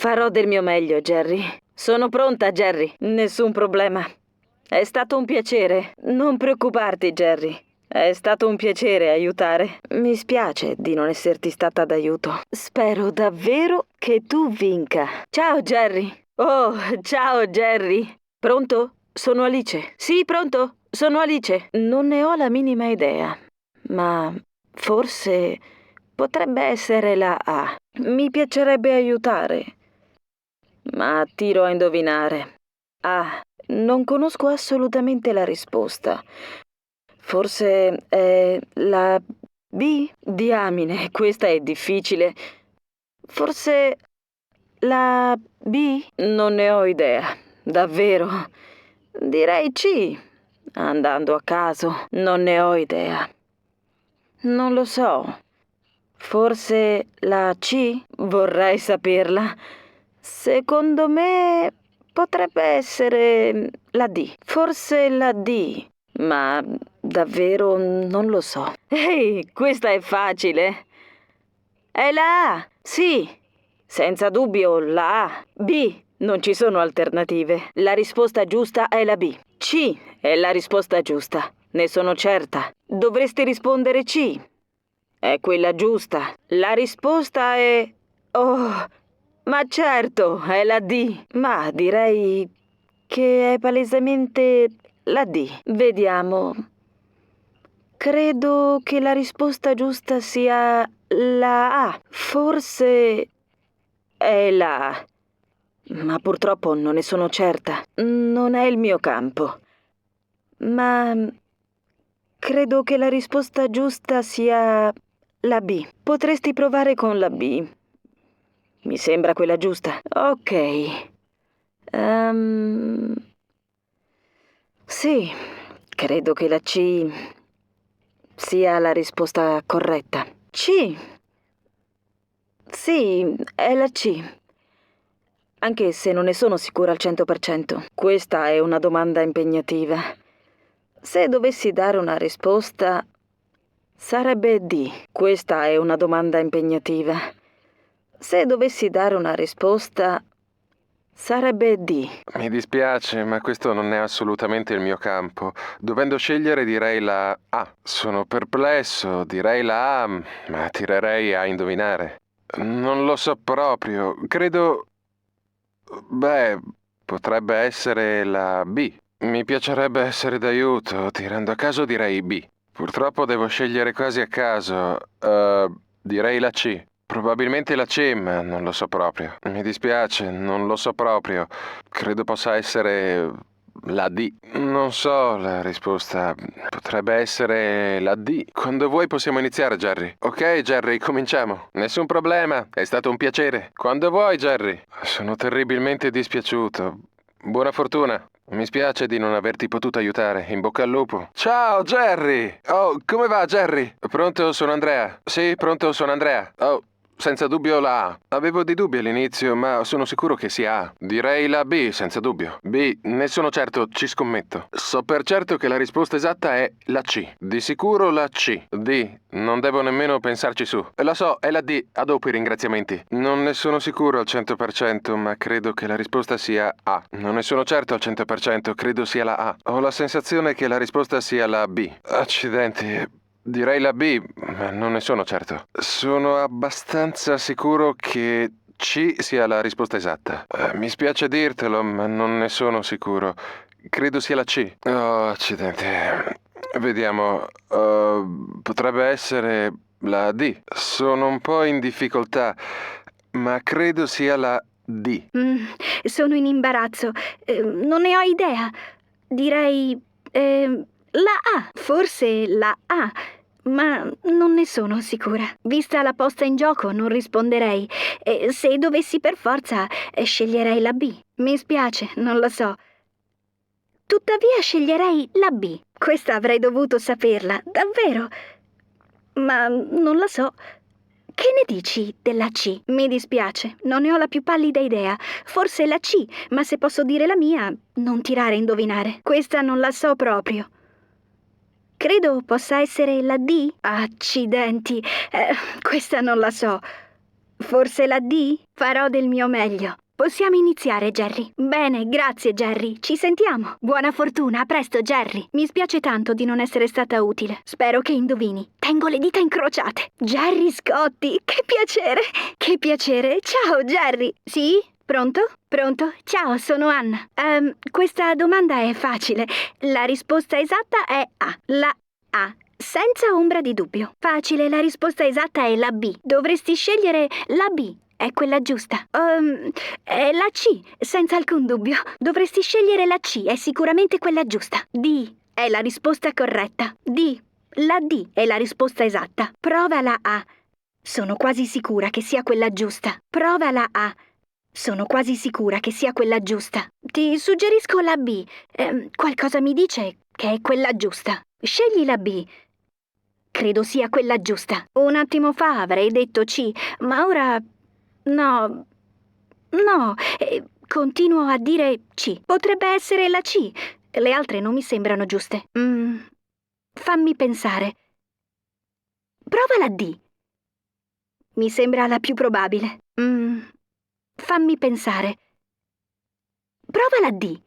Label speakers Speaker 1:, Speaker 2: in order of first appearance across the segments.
Speaker 1: Farò del mio meglio, Jerry. Sono pronta, Jerry. Nessun problema. È stato un piacere. Non preoccuparti, Jerry. È stato un piacere aiutare. Mi spiace di non esserti stata d'aiuto. Spero davvero che tu vinca. Ciao, Jerry. Oh, ciao, Jerry. Pronto? Sono Alice. Sì, pronto? Sono Alice. Non ne ho la minima idea, ma forse potrebbe essere la A. Mi piacerebbe aiutare, ma tiro a indovinare. Ah, non conosco assolutamente la risposta. Forse è la B? Diamine, questa è difficile. Forse la B? Non ne ho idea. Davvero. Direi C. Andando a caso, non ne ho idea. Non lo so. Forse la C? Vorrei saperla. Secondo me potrebbe essere la D. Forse la D. Ma davvero non lo so. Ehi, questa è facile. È la A. Sì. Senza dubbio la A. B. Non ci sono alternative. La risposta giusta è la B. C è la risposta giusta. Ne sono certa. Dovresti rispondere C. È quella giusta. La risposta è... Oh, ma certo, è la D. Ma direi che è palesemente la D. Vediamo. Credo che la risposta giusta sia la A. Forse è la A. Ma purtroppo non ne sono certa. Non è il mio campo. Ma credo che la risposta giusta sia la B. Potresti provare con la B. Mi sembra quella giusta. Ok. Sì, credo che la C sia la risposta corretta. C. Sì, è la C. Anche se non ne sono sicura al 100%. Questa è una domanda impegnativa. Se dovessi dare una risposta, sarebbe D. Questa è una domanda impegnativa. Se dovessi dare una risposta, sarebbe D.
Speaker 2: Mi dispiace, ma questo non è assolutamente il mio campo. Dovendo scegliere direi la A. Sono perplesso, direi la A, ma tirerei a indovinare. Non lo so proprio. Credo... Beh, potrebbe essere la B. Mi piacerebbe essere d'aiuto. Tirando a caso direi B. Purtroppo devo scegliere quasi a caso. Direi la C. Probabilmente la C, ma non lo so proprio. Mi dispiace, non lo so proprio. Credo possa essere la D. Non so la risposta. Potrebbe essere la D. Quando vuoi possiamo iniziare, Jerry. Ok, Jerry, cominciamo. Nessun problema, è stato un piacere. Quando vuoi, Jerry. Sono terribilmente dispiaciuto. Buona fortuna. Mi spiace di non averti potuto aiutare. In bocca al lupo. Ciao, Jerry! Oh, come va, Jerry? Pronto, sono Andrea. Sì, pronto, sono Andrea. Oh, senza dubbio la A. Avevo dei dubbi all'inizio, ma sono sicuro che sia A. Direi la B, senza dubbio. B, ne sono certo, ci scommetto. So per certo che la risposta esatta è la C. Di sicuro la C. D, non devo nemmeno pensarci su. La so, è la D. A dopo i ringraziamenti. Non ne sono sicuro al 100%, ma credo che la risposta sia A. Non ne sono certo al 100%, credo sia la A. Ho la sensazione che la risposta sia la B. Accidenti. Direi la B, ma non ne sono certo. Sono abbastanza sicuro che C sia la risposta esatta. Mi spiace dirtelo, ma non ne sono sicuro. Credo sia la C. Oh, accidenti. Vediamo. Potrebbe essere la D. Sono un po' in difficoltà, ma credo sia la D.
Speaker 3: Sono in imbarazzo. Non ne ho idea. Direi... la A. Forse la A. Ma non ne sono sicura. Vista la posta in gioco, non risponderei. Se dovessi per forza, sceglierei la B. Mi spiace, non lo so. Tuttavia sceglierei la B. Questa avrei dovuto saperla, davvero. Ma non la so. Che ne dici della C? Mi dispiace, non ne ho la più pallida idea. Forse la C, ma se posso dire la mia, non tirare a indovinare. Questa non la so proprio. Credo possa essere la D? Accidenti, questa non la so. Forse la D? Farò del mio meglio. Possiamo iniziare, Jerry. Bene, grazie, Jerry. Ci sentiamo. Buona fortuna, a presto, Jerry. Mi spiace tanto di non essere stata utile. Spero che indovini. Tengo le dita incrociate. Jerry Scotti, che piacere! Che piacere. Ciao, Jerry. Sì? Pronto? Pronto? Ciao, sono Anna. Questa domanda è facile. La risposta esatta è A. La A. Senza ombra di dubbio. Facile, la risposta esatta è la B. Dovresti scegliere la B. È quella giusta. È la C, senza alcun dubbio. Dovresti scegliere la C, è sicuramente quella giusta. D è la risposta corretta. D. La D è la risposta esatta. Prova la A. Sono quasi sicura che sia quella giusta. Prova la A. Sono quasi sicura che sia quella giusta. Ti suggerisco la B. Qualcosa mi dice che è quella giusta. Scegli la B. Credo sia quella giusta. Un attimo fa avrei detto C, ma ora... No, continuo a dire C. Potrebbe essere la C. Le altre non mi sembrano giuste. Fammi pensare. Prova la D. Mi sembra la più probabile. Fammi pensare. Prova la D.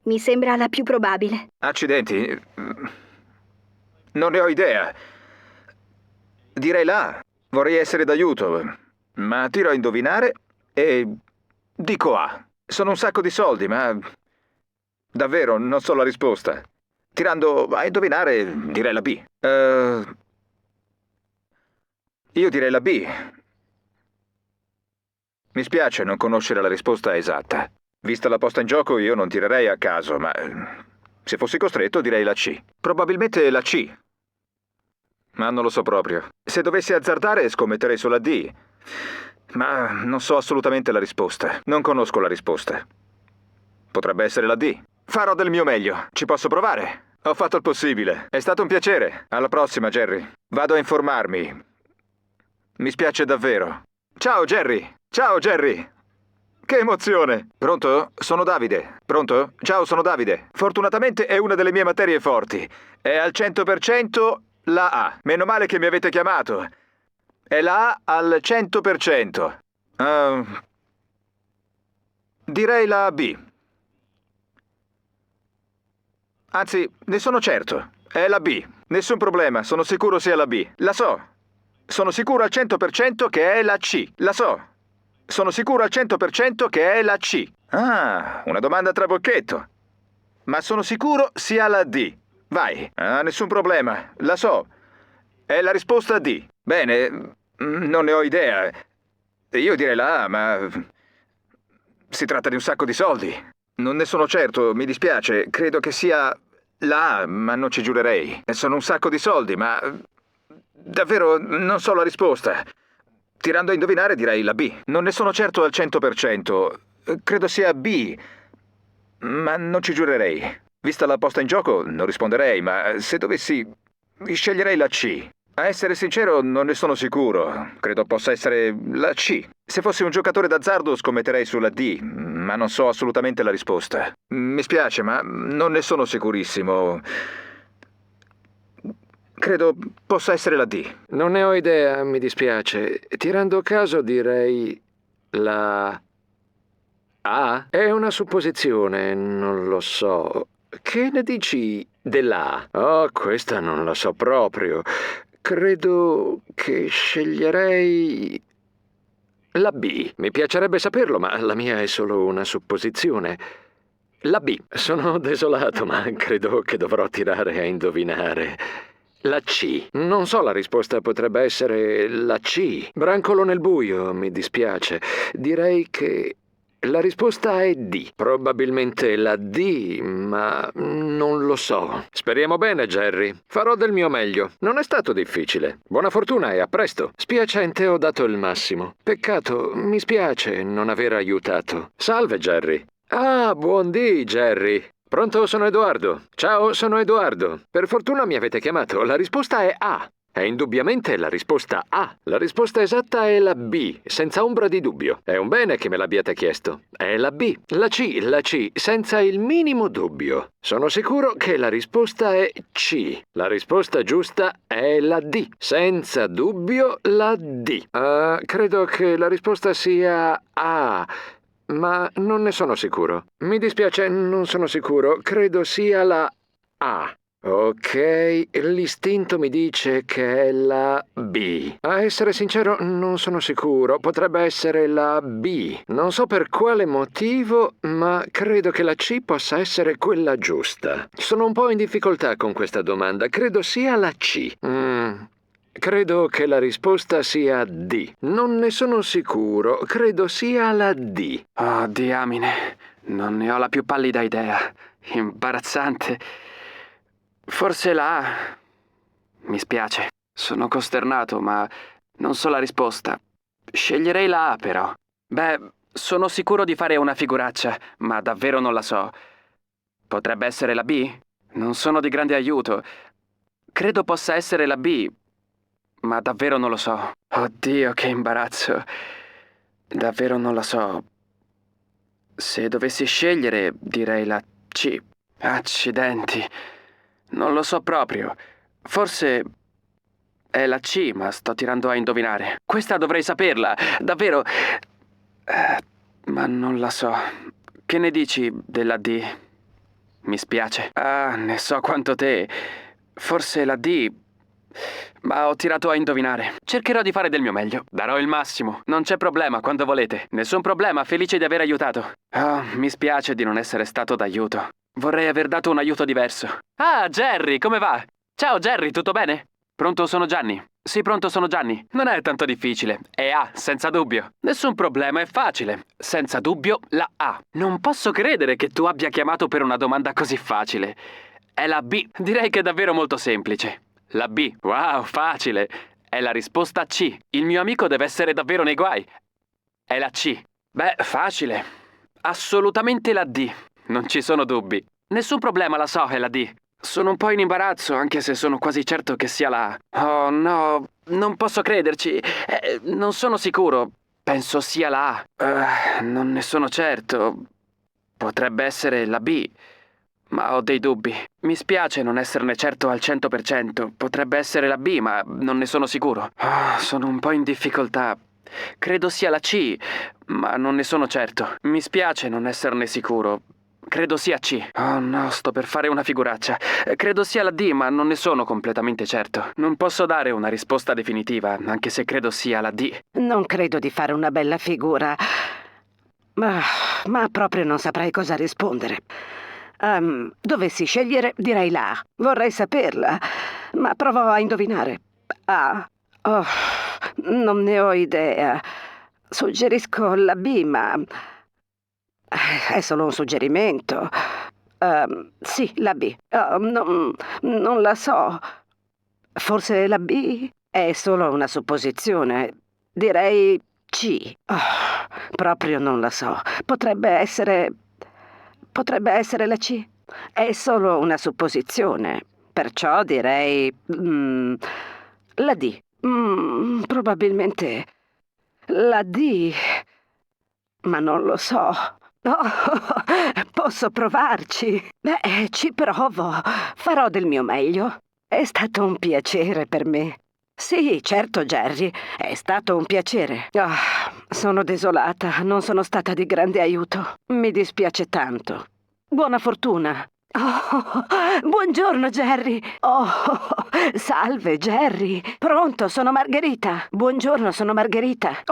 Speaker 3: Mi sembra la più probabile.
Speaker 4: Accidenti. Non ne ho idea. Direi la A. Vorrei essere d'aiuto, ma tiro a indovinare e dico A. Sono un sacco di soldi, ma davvero non so la risposta. Tirando a indovinare, direi la B. Io direi la B. Mi spiace non conoscere la risposta esatta. Vista la posta in gioco, io non tirerei a caso, ma se fossi costretto direi la C. Probabilmente la C. Ma non lo so proprio. Se dovessi azzardare, scommetterei sulla D. Ma non so assolutamente la risposta. Non conosco la risposta. Potrebbe essere la D. Farò del mio meglio. Ci posso provare? Ho fatto il possibile. È stato un piacere. Alla prossima, Jerry. Vado a informarmi. Mi spiace davvero. Ciao, Jerry. Ciao, Jerry. Che emozione! Pronto? Sono Davide. Pronto? Ciao, sono Davide. Fortunatamente è una delle mie materie forti. È al 100% la A. Meno male che mi avete chiamato. È la A al 100%. Direi la B. Anzi, ne sono certo. È la B. Nessun problema, sono sicuro sia la B. La so. Sono sicuro al 100% che è la C. La so. Sono sicuro al 100% che è la C. Ah, una domanda a trabocchetto. Ma sono sicuro sia la D. Vai. Ah, nessun problema. La so. È la risposta D. Bene, non ne ho idea. Io direi la A, ma... si tratta di un sacco di soldi. Non ne sono certo, mi dispiace. Credo che sia la A, ma non ci giurerei. Sono un sacco di soldi, ma... davvero non so la risposta. Tirando a indovinare direi la B. Non ne sono certo al 100%. Credo sia B, ma non ci giurerei. Vista la posta in gioco, non risponderei, ma se dovessi... sceglierei la C. A essere sincero, non ne sono sicuro. Credo possa essere la C. Se fossi un giocatore d'azzardo, scommetterei sulla D, ma non so assolutamente la risposta. Mi spiace, ma non ne sono sicurissimo. Credo possa essere la D.
Speaker 2: Non ne ho idea, mi dispiace. Tirando caso direi la A. È una supposizione, non lo so. Che ne dici della A? Oh, questa non la so proprio. Credo che sceglierei la B. Mi piacerebbe saperlo, ma la mia è solo una supposizione. La B. Sono desolato, ma credo che dovrò tirare a indovinare. La C. Non so la risposta, potrebbe essere la C. Brancolo nel buio, mi dispiace. Direi che la risposta è D. Probabilmente la D, ma non lo so. Speriamo bene, Jerry. Farò del mio meglio. Non è stato difficile. Buona fortuna e a presto. Spiacente, ho dato il massimo. Peccato, mi spiace non aver aiutato. Salve, Jerry. Ah, buondì, Jerry. Pronto, sono Edoardo. Ciao, sono Edoardo. Per fortuna mi avete chiamato. La risposta è A.
Speaker 5: È indubbiamente la risposta A. La risposta esatta è la B, senza ombra di dubbio. È un bene che me l'abbiate chiesto. È la B. La C, senza il minimo dubbio. Sono sicuro che la risposta è C. La risposta giusta è la D. Senza dubbio la D. Credo che la risposta sia A. Ma non ne sono sicuro. Mi dispiace, non sono sicuro. Credo sia la A. Ok, l'istinto mi dice che è la B. A essere sincero, non sono sicuro. Potrebbe essere la B. Non so per quale motivo, ma credo che la C possa essere quella giusta. Sono un po' in difficoltà con questa domanda. Credo sia la C. Credo che la risposta sia D. Non ne sono sicuro. Credo sia la D.
Speaker 6: Oh, diamine. Non ne ho la più pallida idea. Imbarazzante. Forse la A. Mi spiace. Sono costernato, ma non so la risposta. Sceglierei la A, però. Beh, sono sicuro di fare una figuraccia, ma davvero non la so. Potrebbe essere la B? Non sono di grande aiuto. Credo possa essere la B, ma davvero non lo so. Oddio, che imbarazzo. Davvero non la so. Se dovessi scegliere, direi la C. Accidenti. Non lo so proprio. Forse è la C, ma sto tirando a indovinare. Questa dovrei saperla, davvero. Ma non la so. Che ne dici della D? Mi spiace. Ah, ne so quanto te. Forse la D, ma ho tirato a indovinare. Cercherò di fare del mio meglio. Darò il massimo. Non c'è problema, quando volete. Nessun problema, felice di aver aiutato. Oh, mi spiace di non essere stato d'aiuto. Vorrei aver dato un aiuto diverso. Ah, Jerry, come va? Ciao Jerry, tutto bene? Pronto, sono Gianni. Sì, pronto, sono Gianni. Non è tanto difficile. È A, senza dubbio. Nessun problema, è facile. Senza dubbio, la A. Non posso credere che tu abbia chiamato per una domanda così facile. È la B. Direi che è davvero molto semplice. La B. Wow, facile. È la risposta C. Il mio amico deve essere davvero nei guai. È la C. Beh, facile. Assolutamente la D. Non ci sono dubbi. Nessun problema, la so, è la D. Sono un po' in imbarazzo, anche se sono quasi certo che sia la A. Oh no, non posso crederci. Non sono sicuro. Penso sia la A. Non ne sono certo. Potrebbe essere la B. Ma ho dei dubbi. Mi spiace non esserne certo al 100%. Potrebbe essere la B, ma non ne sono sicuro. Sono un po' in difficoltà. Credo sia la C, ma non ne sono certo. Mi spiace non esserne sicuro. Credo sia C. Oh no, sto per fare una figuraccia. Credo sia la D, ma non ne sono completamente certo. Non posso dare una risposta definitiva, anche se credo sia la D.
Speaker 7: Non credo di fare una bella figura. Ma proprio non saprei cosa rispondere. Dovessi scegliere, direi la A. Vorrei saperla, ma provo a indovinare. A. Oh, non ne ho idea. Suggerisco la B, ma è solo un suggerimento. Sì, la B. Non la so. Forse la B è solo una supposizione. Direi C. Proprio non la so. Potrebbe essere la C. È solo una supposizione. Perciò direi la D. Probabilmente la D. Ma non lo so. Posso provarci. Beh, ci provo. Farò del mio meglio. È stato un piacere per me. Sì, certo, Jerry. È stato un piacere. Sono desolata. Non sono stata di grande aiuto. Mi dispiace tanto. Buona fortuna. Buongiorno, Jerry. Salve, Jerry. Pronto, sono Margherita. Buongiorno, sono Margherita.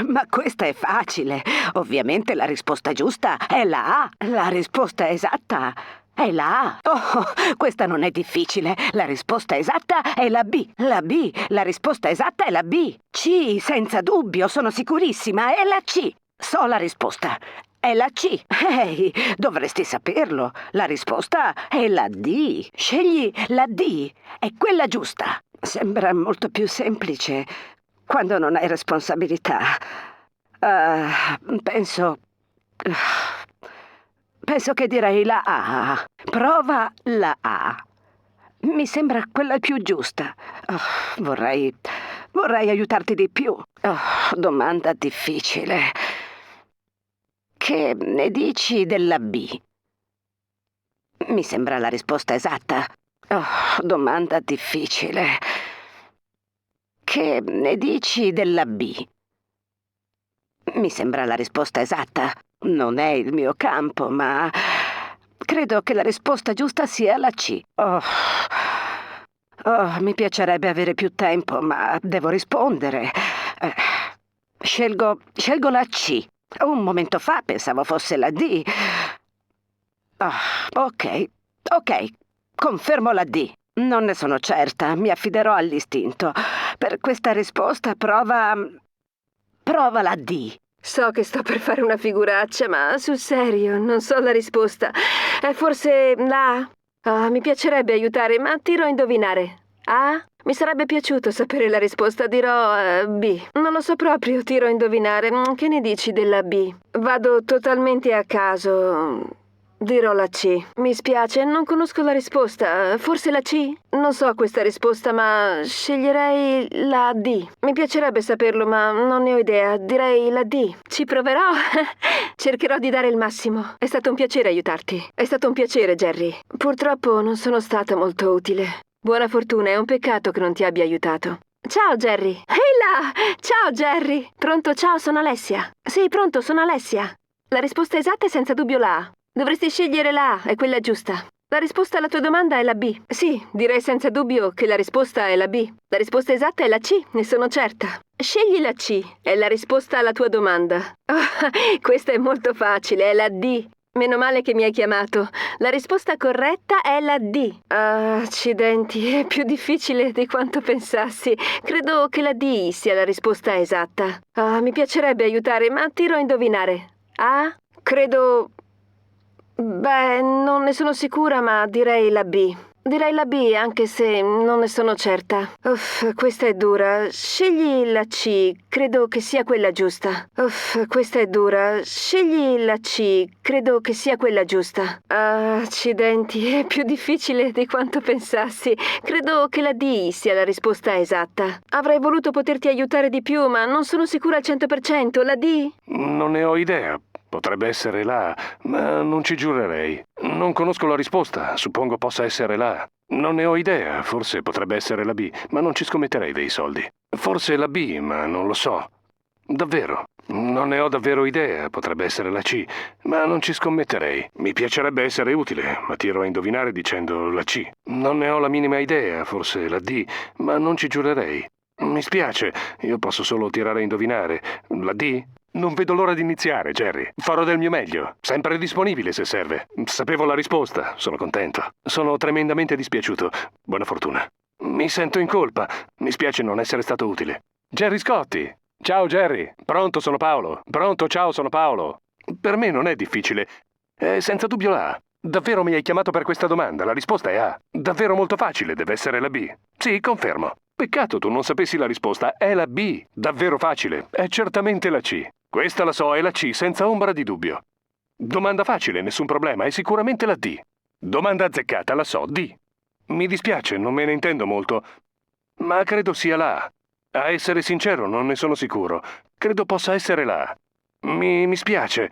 Speaker 7: Ma questa è facile. Ovviamente la risposta giusta è la A. La risposta esatta è la A. Questa non è difficile. La risposta esatta è la B. La B. La risposta esatta è la B. C, senza dubbio, sono sicurissima. È la C. So la risposta. È la C. Ehi, dovresti saperlo. La risposta è la D. Scegli la D. È quella giusta. Sembra molto più semplice quando non hai responsabilità. Penso che direi la A. Prova la A. Mi sembra quella più giusta. Vorrei aiutarti di più. Domanda difficile. Che ne dici della B? Mi sembra la risposta esatta. Domanda difficile. Che ne dici della B? Mi sembra la risposta esatta. Non è il mio campo, ma credo che la risposta giusta sia la C. Mi piacerebbe avere più tempo, ma devo rispondere. Scelgo la C. Un momento fa pensavo fosse la D. Ok, confermo la D. Non ne sono certa, mi affiderò all'istinto. Per questa risposta prova la D.
Speaker 1: So che sto per fare una figuraccia, ma sul serio, non so la risposta. È forse la A? Mi piacerebbe aiutare, ma tiro a indovinare. A? Mi sarebbe piaciuto sapere la risposta, dirò B. Non lo so proprio, tiro a indovinare. Che ne dici della B? Vado totalmente a caso. Dirò la C. Mi spiace, non conosco la risposta. Forse la C? Non so questa risposta, ma sceglierei la D. Mi piacerebbe saperlo, ma non ne ho idea. Direi la D. Ci proverò. Cercherò di dare il massimo. È stato un piacere aiutarti. È stato un piacere, Jerry. Purtroppo non sono stata molto utile. Buona fortuna, è un peccato che non ti abbia aiutato. Ciao, Jerry. Ehi là! Ciao, Jerry. Pronto, ciao, sono Alessia. Sì, pronto, sono Alessia. La risposta esatta è senza dubbio la A. Dovresti scegliere la A, è quella giusta. La risposta alla tua domanda è la B. Sì, direi senza dubbio che la risposta è la B. La risposta esatta è la C, ne sono certa. Scegli la C, è la risposta alla tua domanda. Questa è molto facile, è la D. Meno male che mi hai chiamato. La risposta corretta è la D. Accidenti, è più difficile di quanto pensassi. Credo che la D sia la risposta esatta. Mi piacerebbe aiutare, ma tiro a indovinare. A? Credo... Beh, non ne sono sicura, ma direi la B. Direi la B, anche se non ne sono certa. Questa è dura. Scegli la C, credo che sia quella giusta. Questa è dura. Scegli la C, credo che sia quella giusta. Accidenti, è più difficile di quanto pensassi. Credo che la D sia la risposta esatta. Avrei voluto poterti aiutare di più, ma non sono sicura al 100%. La D?
Speaker 8: Non ne ho idea. Potrebbe essere là, ma non ci giurerei. Non conosco la risposta, suppongo possa essere là. Non ne ho idea, forse potrebbe essere la B, ma non ci scommetterei dei soldi. Forse la B, ma non lo so. Davvero, non ne ho davvero idea, potrebbe essere la C, ma non ci scommetterei. Mi piacerebbe essere utile, ma tiro a indovinare dicendo la C. Non ne ho la minima idea, forse la D, ma non ci giurerei. Mi spiace, io posso solo tirare a indovinare. La D? Non vedo l'ora di iniziare, Jerry. Farò del mio meglio. Sempre disponibile se serve. Sapevo la risposta. Sono contento. Sono tremendamente dispiaciuto. Buona fortuna. Mi sento in colpa. Mi spiace non essere stato utile. Jerry Scotti. Ciao, Jerry. Pronto, sono Paolo. Pronto, ciao, sono Paolo. Per me non è difficile. È senza dubbio la A. Davvero mi hai chiamato per questa domanda? La risposta è A. Davvero molto facile, deve essere la B. Sì, confermo. Peccato tu non sapessi la risposta. È la B. Davvero facile. È certamente la C. Questa la so, è la C, senza ombra di dubbio. Domanda facile, nessun problema, è sicuramente la D. Domanda azzeccata, la so, D. Mi dispiace, non me ne intendo molto, ma credo sia la A. A essere sincero, non ne sono sicuro. Credo possa essere la A. Mi spiace,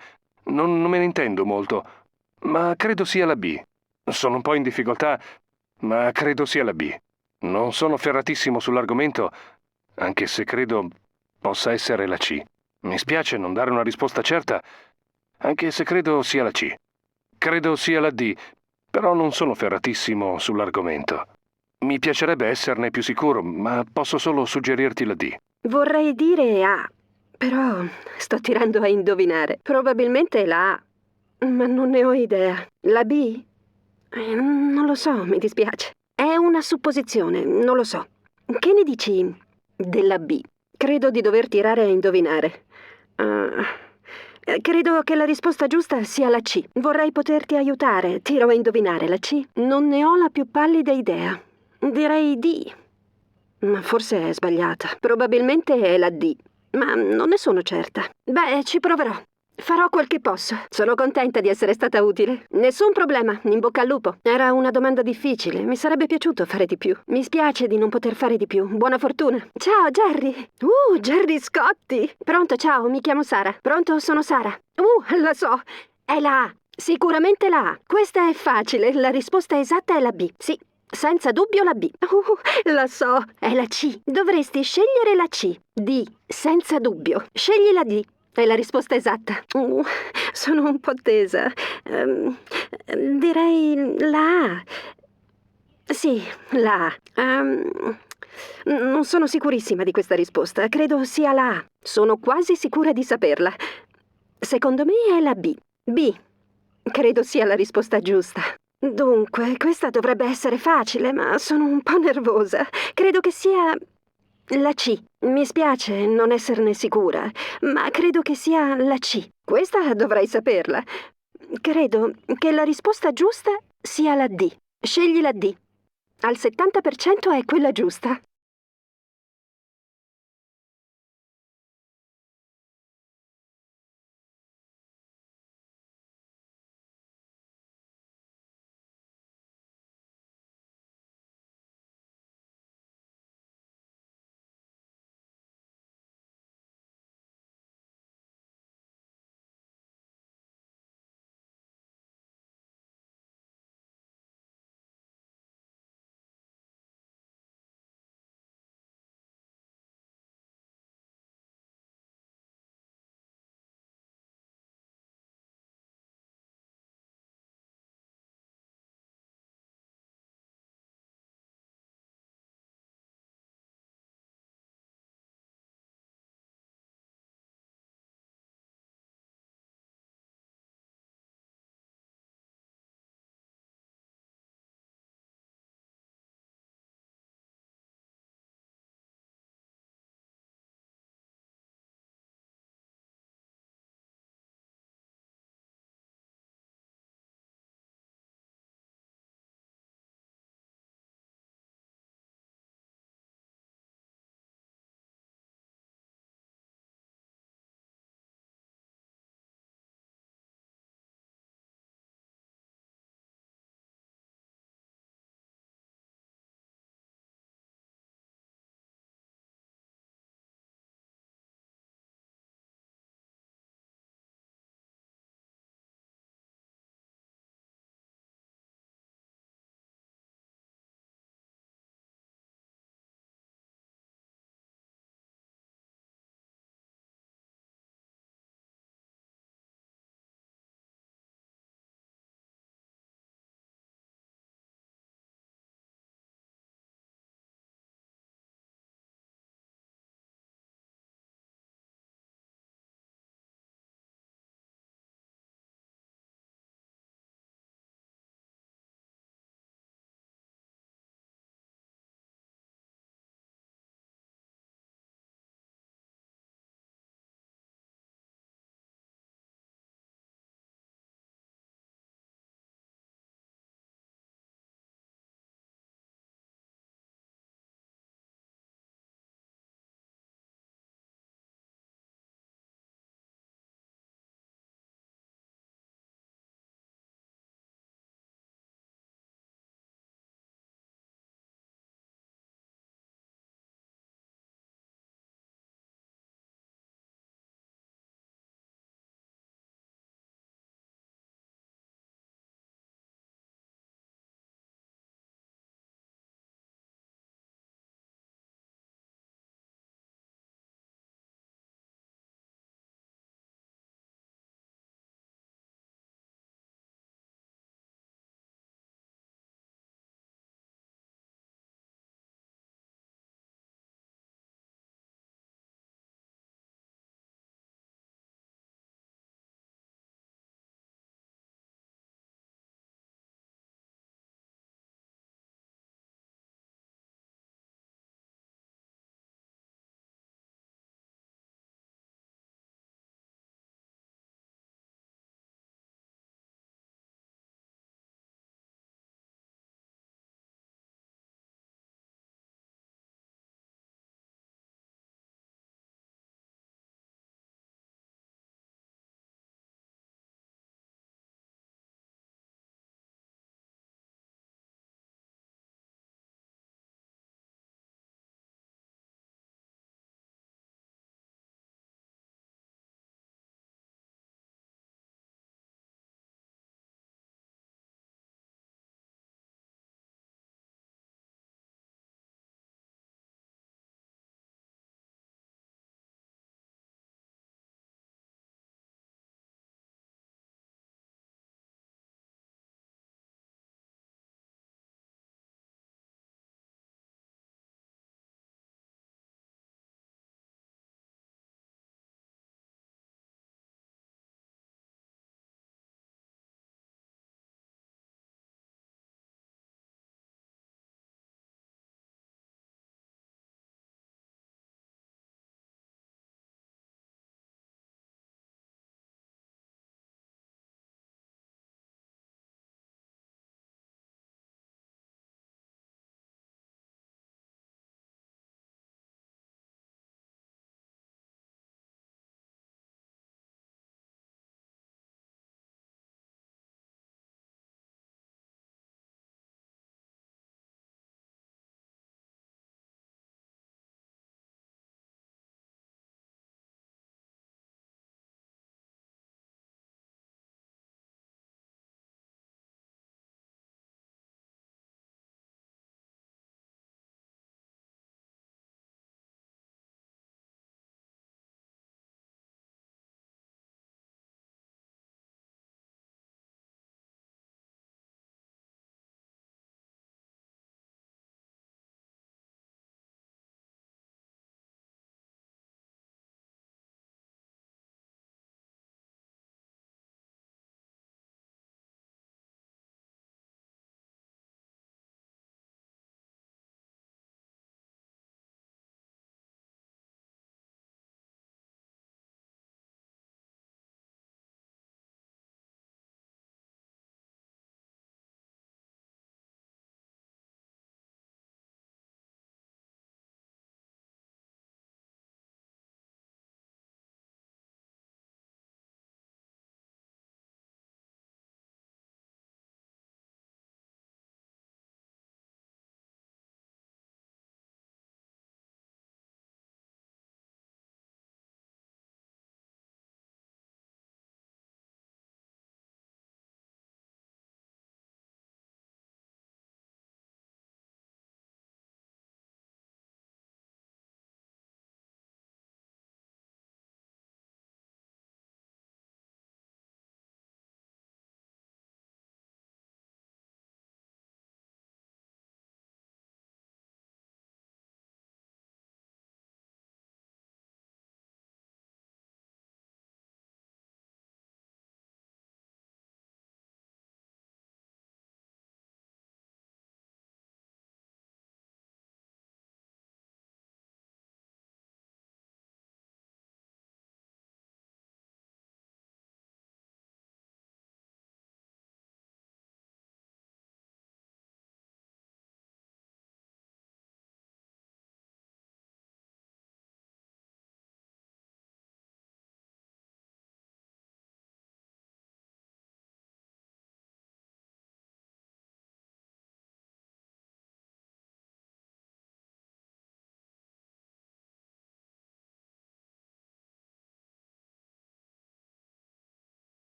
Speaker 8: non me ne intendo molto, ma credo sia la B. Sono un po' in difficoltà, ma credo sia la B. Non sono ferratissimo sull'argomento, anche se credo possa essere la C. Mi spiace non dare una risposta certa, anche se credo sia la C. Credo sia la D, però non sono ferratissimo sull'argomento. Mi piacerebbe esserne più sicuro, ma posso solo suggerirti la D.
Speaker 1: Vorrei dire A, però sto tirando a indovinare. Probabilmente la A, ma non ne ho idea. La B? Non lo so, mi dispiace. È una supposizione, non lo so. Che ne dici della B? Credo di dover tirare a indovinare. Credo che la risposta giusta sia la C. Vorrei poterti aiutare. Tiro a indovinare la C. Non ne ho la più pallida idea. Direi D. Ma forse è sbagliata. Probabilmente è la D. Ma non ne sono certa. Beh, ci proverò.
Speaker 9: Farò quel che posso. Sono contenta di essere stata utile. Nessun problema, in bocca al lupo. Era una domanda difficile, mi sarebbe piaciuto fare di più. Mi spiace di non poter fare di più. Buona fortuna. Ciao, Jerry. Jerry Scotti. Pronto, ciao, mi chiamo Sara. Pronto, sono Sara. La so. È la A. Sicuramente la A. Questa è facile, la risposta esatta è la B. Sì. Senza dubbio la B. La so, è la C. Dovresti scegliere la C. D. Senza dubbio. Scegli la D. È la risposta esatta. Sono un po' tesa. Direi la A. Sì, la A. Non sono sicurissima di questa risposta. Credo sia la A. Sono quasi sicura di saperla. Secondo me è la B. B. Credo sia la risposta giusta. Dunque, questa dovrebbe essere facile, ma sono un po' nervosa. Credo che sia la C. Mi spiace non esserne sicura, ma credo che sia la C. Questa dovrei saperla. Credo che la risposta giusta sia la D. Scegli la D. Al 70% è quella giusta.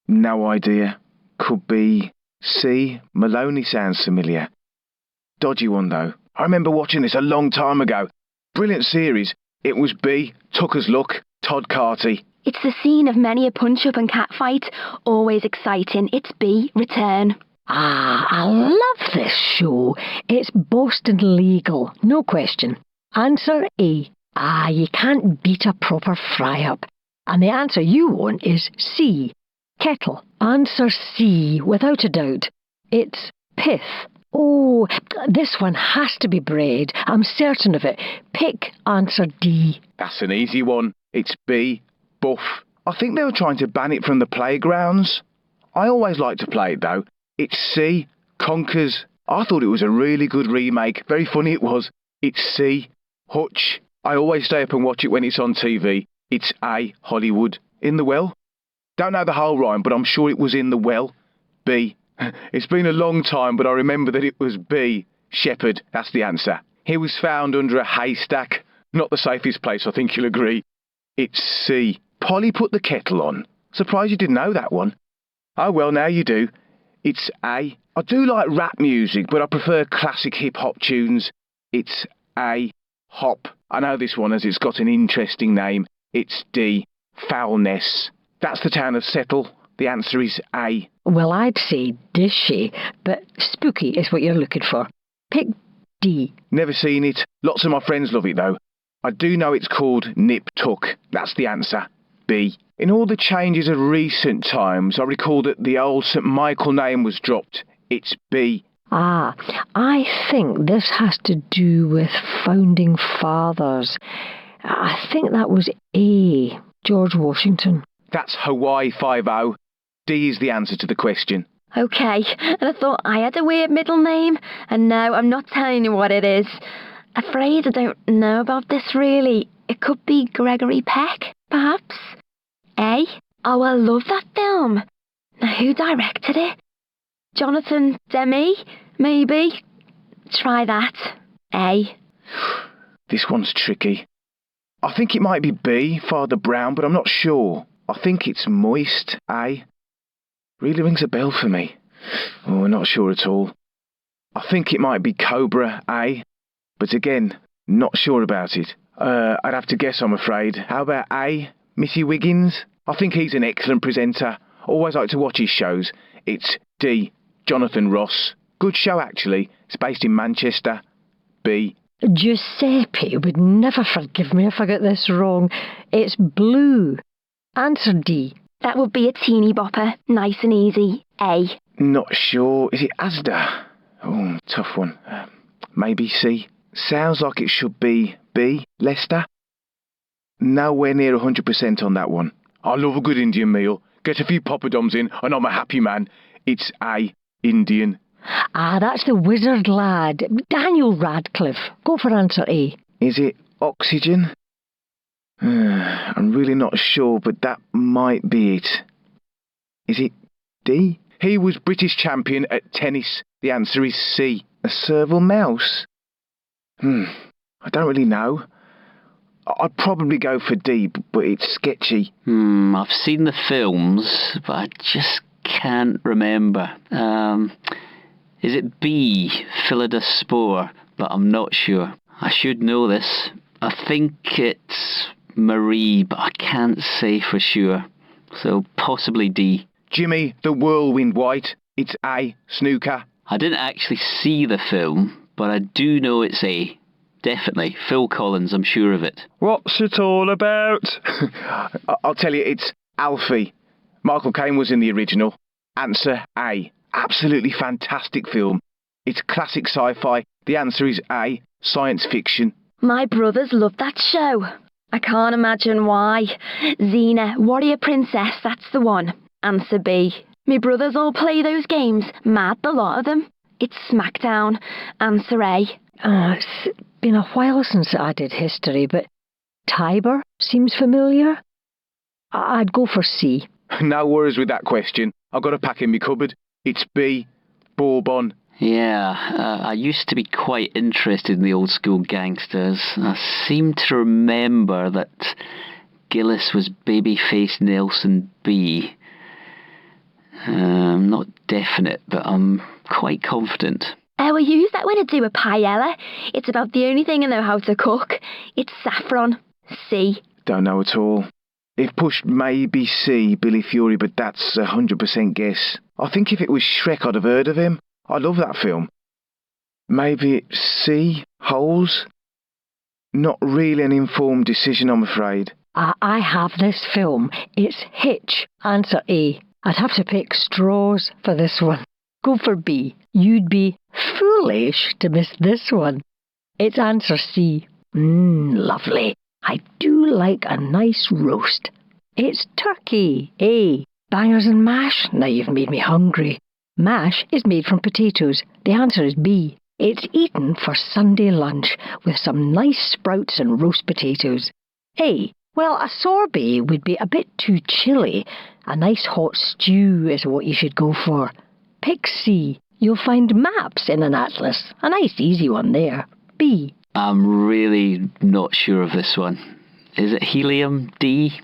Speaker 10: No idea. Could be C. Maloney sounds familiar. Dodgy one though. I remember watching this a long time ago. Brilliant series. It was B. Tucker's Luck. Todd Carty.
Speaker 3: It's the scene of many a punch-up and catfight. Always exciting. It's B. Return.
Speaker 11: Ah, I love this show. It's Boston legal, no question. Answer A. Ah, you can't beat a proper fry-up. And the answer you want is C. Kettle. Answer C, without a doubt. It's pith. Oh, this one has to be bread. I'm certain of it. Pick answer D.
Speaker 10: That's an easy one. It's B. Buff. I think they were trying to ban it from the playgrounds. I always like to play it though. It's C. Conkers. I thought it was a really good remake. Very funny it was. It's C. Hutch. I always stay up and watch it when it's on TV. It's A. Hollywood. In the Well. Don't know the whole rhyme, but I'm sure it was In the Well. B. It's been a long time, but I remember that it was B. Shepherd. That's the answer. He was found under a haystack. Not the safest place, I think you'll agree. It's C. Polly put the kettle on. Surprised you didn't know that one. Oh well, now you do. It's A. I do like rap music, but I prefer classic hip-hop tunes. It's A. Hop. I know this one as it's got an interesting name. It's D. Foulness. That's the town of Settle. The answer is A.
Speaker 11: Well, I'd say dishy, but spooky is what you're looking for. Pick D.
Speaker 10: Never seen it. Lots of my friends love it though. I do know it's called Nip Tuck. That's the answer. B. In all the changes of recent times, I recall that the old St. Michael name was dropped. It's B.
Speaker 11: Ah, I think this has to do with founding fathers. I think that was A. George Washington.
Speaker 10: That's Hawaii 5-0. D is the answer to the question.
Speaker 3: Okay, and I thought I had a weird middle name, and no, I'm not telling you what it is. Afraid I don't know about this really. It could be Gregory Peck, perhaps? A? Oh, I love that film. Now, who directed it? Jonathan Demme, maybe? Try that. A.
Speaker 10: This one's tricky. I think it might be B, Father Brown, but I'm not sure. I think it's Moist, A. Really rings a bell for me. Oh, I'm not sure at all. I think it might be Cobra, A. But again, not sure about it. I'd have to guess, I'm afraid. How about A, Missy Wiggins? I think he's an excellent presenter. Always like to watch his shows. It's D, Jonathan Ross. Good show, actually. It's based in Manchester. B.
Speaker 11: Giuseppe would never forgive me if I got this wrong. It's Blue. Answer D.
Speaker 3: That would be a teeny bopper. Nice and easy. A.
Speaker 10: Not sure. Is it Asda? Oh, tough one. Maybe C. Sounds like it should be B, Leicester. Nowhere near 100% on that one. I love a good Indian meal. Get a few poppadoms in and I'm a happy man. It's A, Indian.
Speaker 11: Ah, that's the wizard lad, Daniel Radcliffe. Go for answer A.
Speaker 10: Is it Oxygen? I'm really not sure, but that might be it. Is it D? He was British champion at tennis. The answer is C. A serval mouse? I don't really know. I'd probably go for D, but it's sketchy.
Speaker 12: I've seen the films, but I just can't remember. Is it B, Philidospore? But I'm not sure. I should know this. I think it's Marie, but I can't say for sure. So possibly D.
Speaker 10: Jimmy the Whirlwind White. It's A, Snooker.
Speaker 12: I didn't actually see the film, but I do know it's A. Definitely. Phil Collins, I'm sure of it.
Speaker 10: What's it all about? I'll tell you, it's Alfie. Michael Caine was in the original. Answer A. Absolutely fantastic film. It's classic sci-fi. The answer is A, science fiction.
Speaker 3: My brothers love that show. I can't imagine why. Xena, Warrior Princess, that's the one. Answer B. My brothers all play those games. Mad, the lot of them. It's Smackdown. Answer A.
Speaker 11: It's been a while since I did history, but Tiber seems familiar. I'd go for C.
Speaker 10: No worries with that question. I've got a pack in my cupboard. It's B, Bourbon.
Speaker 12: Yeah, I used to be quite interested in the old school gangsters. I seem to remember that Gillis was Babyface Nelson B. Not definite, but I'm quite confident.
Speaker 13: I use that when I do a paella. It's about the only thing I know how to cook. It's saffron. C.
Speaker 10: Don't know at all. If pushed, maybe C, Billy Fury, but that's 100% guess. I think if it was Shrek, I'd have heard of him. I love that film. Maybe it's C, Holes? Not really an informed decision, I'm afraid.
Speaker 11: I have this film. It's Hitch. Answer A. I'd have to pick straws for this one. Go for B. You'd be foolish to miss this one. It's answer C. Lovely. I do like a nice roast. It's turkey. A. Bangers and mash? Now you've made me hungry. Mash is made from potatoes. The answer is B. It's eaten for Sunday lunch with some nice sprouts and roast potatoes. A. Well, a sorbet would be a bit too chilly. A nice hot stew is what you should go for. Pick C. You'll find maps in an atlas. A nice easy one there. B.
Speaker 12: I'm really not sure of this one. Is it helium D?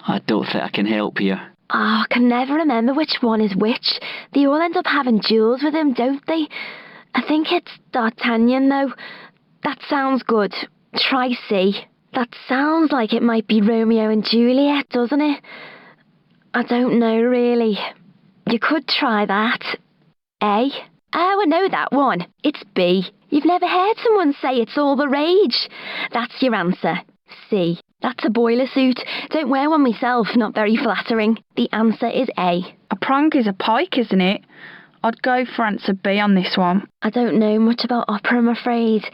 Speaker 12: I don't think I can help here.
Speaker 13: Oh, I can never remember which one is which. They all end up having duels with him, don't they? I think it's D'Artagnan, though. That sounds good. Try C. That sounds like it might be Romeo and Juliet, doesn't it? I don't know, really. You could try that. A. Oh, I know that one. It's B. You've never heard someone say it's all the rage. That's your answer. C. That's a boiler suit. Don't wear one myself, not very flattering. The answer is A.
Speaker 14: A prong is a pike, isn't it? I'd go for answer B on this one.
Speaker 13: I don't know much about opera, I'm afraid.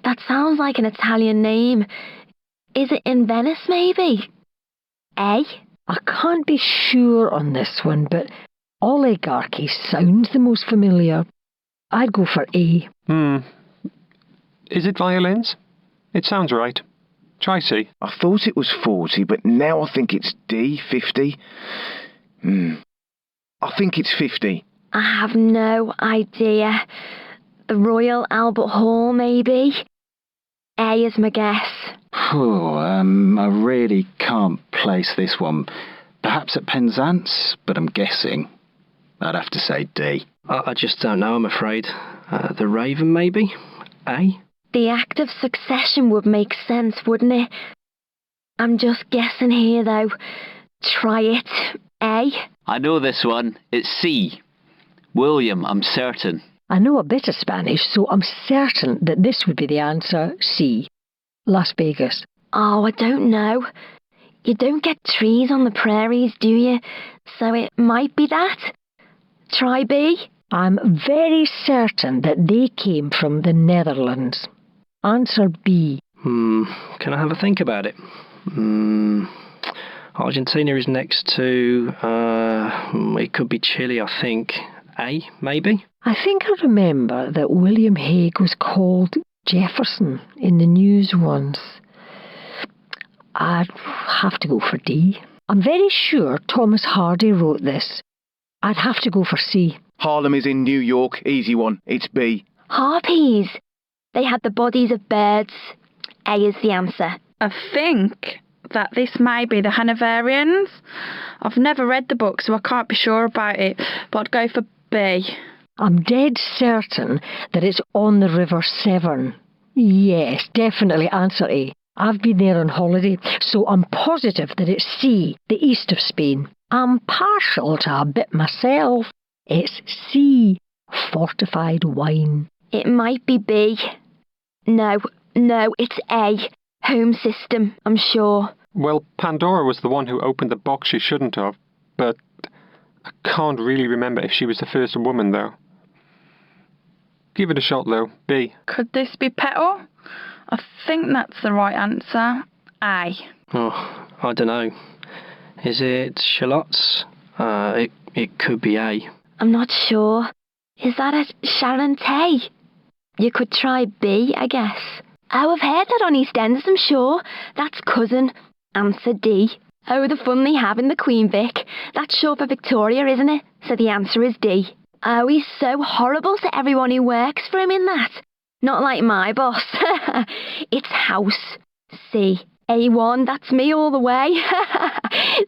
Speaker 13: That sounds like an Italian name. Is it in Venice, maybe? A?
Speaker 11: I can't be sure on this one, but oligarchy sounds the most familiar. I'd go for A.
Speaker 15: Is it violins? It sounds right. Try C.
Speaker 10: I thought it was 40, but now I think it's D, 50. I think it's 50.
Speaker 13: I have no idea. The Royal Albert Hall, maybe? A is my guess.
Speaker 16: I really can't place this one. Perhaps at Penzance, but I'm guessing. I'd have to say D.
Speaker 6: I just don't know, I'm afraid. The Raven, maybe? A?
Speaker 13: The act of succession would make sense, wouldn't it? I'm just guessing here, though. Try it. A?
Speaker 12: I know this one. It's C. William, I'm certain.
Speaker 11: I know a bit of Spanish, so I'm certain that this would be the answer. C. Las Vegas.
Speaker 13: Oh, I don't know. You don't get trees on the prairies, do you? So it might be that. Try B.
Speaker 11: I'm very certain that they came from the Netherlands. Answer B.
Speaker 6: Can I have a think about it? Argentina is next to... it could be Chile, I think. A, maybe?
Speaker 11: I think I remember that William Hague was called Jefferson in the news once. I'd have to go for D. I'm very sure Thomas Hardy wrote this. I'd have to go for C.
Speaker 10: Harlem is in New York. Easy one. It's B.
Speaker 13: Harpies. They had the bodies of birds. A is the answer.
Speaker 14: I think that this may be the Hanoverians. I've never read the book, so I can't be sure about it, but I'd go for B.
Speaker 11: I'm dead certain that it's on the River Severn. Yes, definitely answer A. I've been there on holiday, so I'm positive that it's C, the east of Spain. I'm partial to a bit myself. It's C, fortified wine.
Speaker 13: It might be B. No, it's A. Home system, I'm sure.
Speaker 15: Well, Pandora was the one who opened the box she shouldn't have, but I can't really remember if she was the first woman, though. Give it a shot, though. B.
Speaker 14: Could this be petal? I think that's the right answer. A.
Speaker 6: Oh, I don't know. Is it shallots? It could be A.
Speaker 13: I'm not sure. Is that a Sharon Tay? You could try B, I guess. Oh, I've heard that on EastEnders, I'm sure. That's cousin. Answer D. Oh, the fun they have in the Queen Vic. That's short for Victoria, isn't it? So the answer is D. Oh, he's so horrible to everyone who works for him in that. Not like my boss. It's House. C. A1, that's me all the way.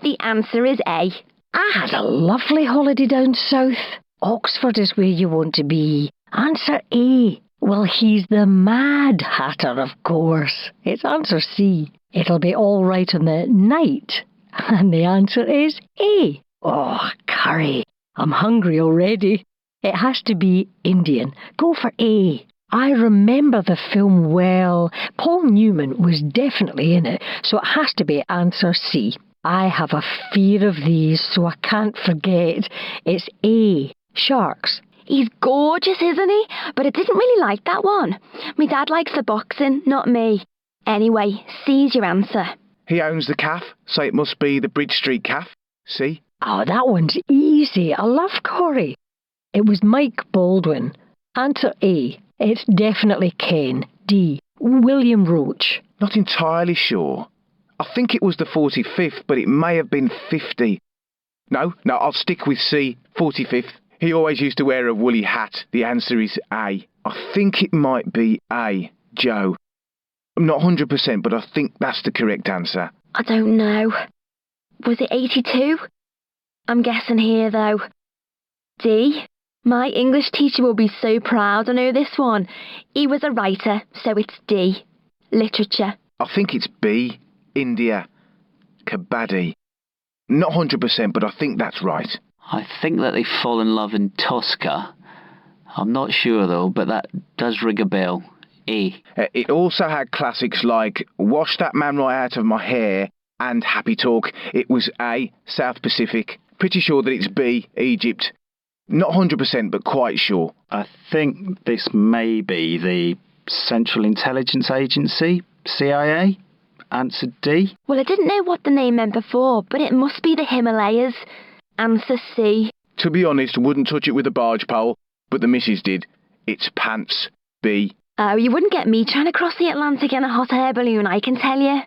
Speaker 13: The answer is A.
Speaker 11: I had a lovely holiday down south. Oxford is where you want to be. Answer A. Well, he's the Mad Hatter, of course. It's answer C. It'll be all right on the night. And the answer is A. Oh, curry. I'm hungry already. It has to be Indian. Go for A. I remember the film well. Paul Newman was definitely in it, so it has to be answer C. I have a fear of these, so I can't forget. It's A. Sharks.
Speaker 13: He's gorgeous, isn't he? But I didn't really like that one. My dad likes the boxing, not me. Anyway, C's your answer.
Speaker 10: He owns the calf, so it must be the Bridge Street calf. See?
Speaker 11: Oh, that one's easy. I love Corrie. It was Mike Baldwin. Answer A. It's definitely Ken. D. William Roach.
Speaker 10: Not entirely sure. I think it was the 45th, but it may have been 50. No, I'll stick with C, 45th. He always used to wear a woolly hat. The answer is A. I think it might be A, Joe. I'm not 100%, but I think that's the correct answer.
Speaker 13: I don't know. Was it 82? I'm guessing here, though. D. My English teacher will be so proud I know this one. He was a writer, so it's D. Literature.
Speaker 10: I think it's B, India. Kabaddi. Not 100%, but I think that's right.
Speaker 12: I think that they fall in love in Tosca. I'm not sure though, but that does ring a bell. A.
Speaker 10: It also had classics like Wash That Man Right Out of My Hair and Happy Talk. It was A, South Pacific. Pretty sure that it's B, Egypt. Not 100%, but quite sure.
Speaker 16: I think this may be the Central Intelligence Agency, CIA. Answer D.
Speaker 13: Well, I didn't know what the name meant before, but it must be the Himalayas. Answer C.
Speaker 10: To be honest, wouldn't touch it with a barge pole, but the missus did. It's pants. B.
Speaker 13: Oh, you wouldn't get me trying to cross the Atlantic in a hot air balloon, I can tell you.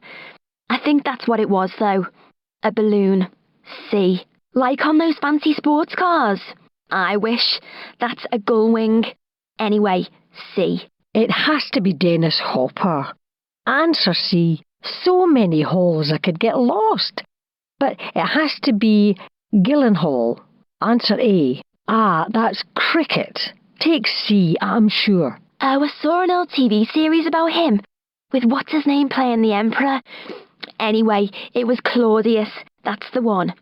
Speaker 13: I think that's what it was, though. A balloon. C. Like on those fancy sports cars. I wish. That's a gull wing. Anyway, C.
Speaker 11: It has to be Dennis Hopper. Answer C. So many halls I could get lost. But it has to be Gyllenhaal. Answer A. Ah, that's cricket. Take C, I'm sure.
Speaker 13: Oh, I saw an old TV series about him, with what's his name playing the Emperor. Anyway, it was Claudius. That's the one.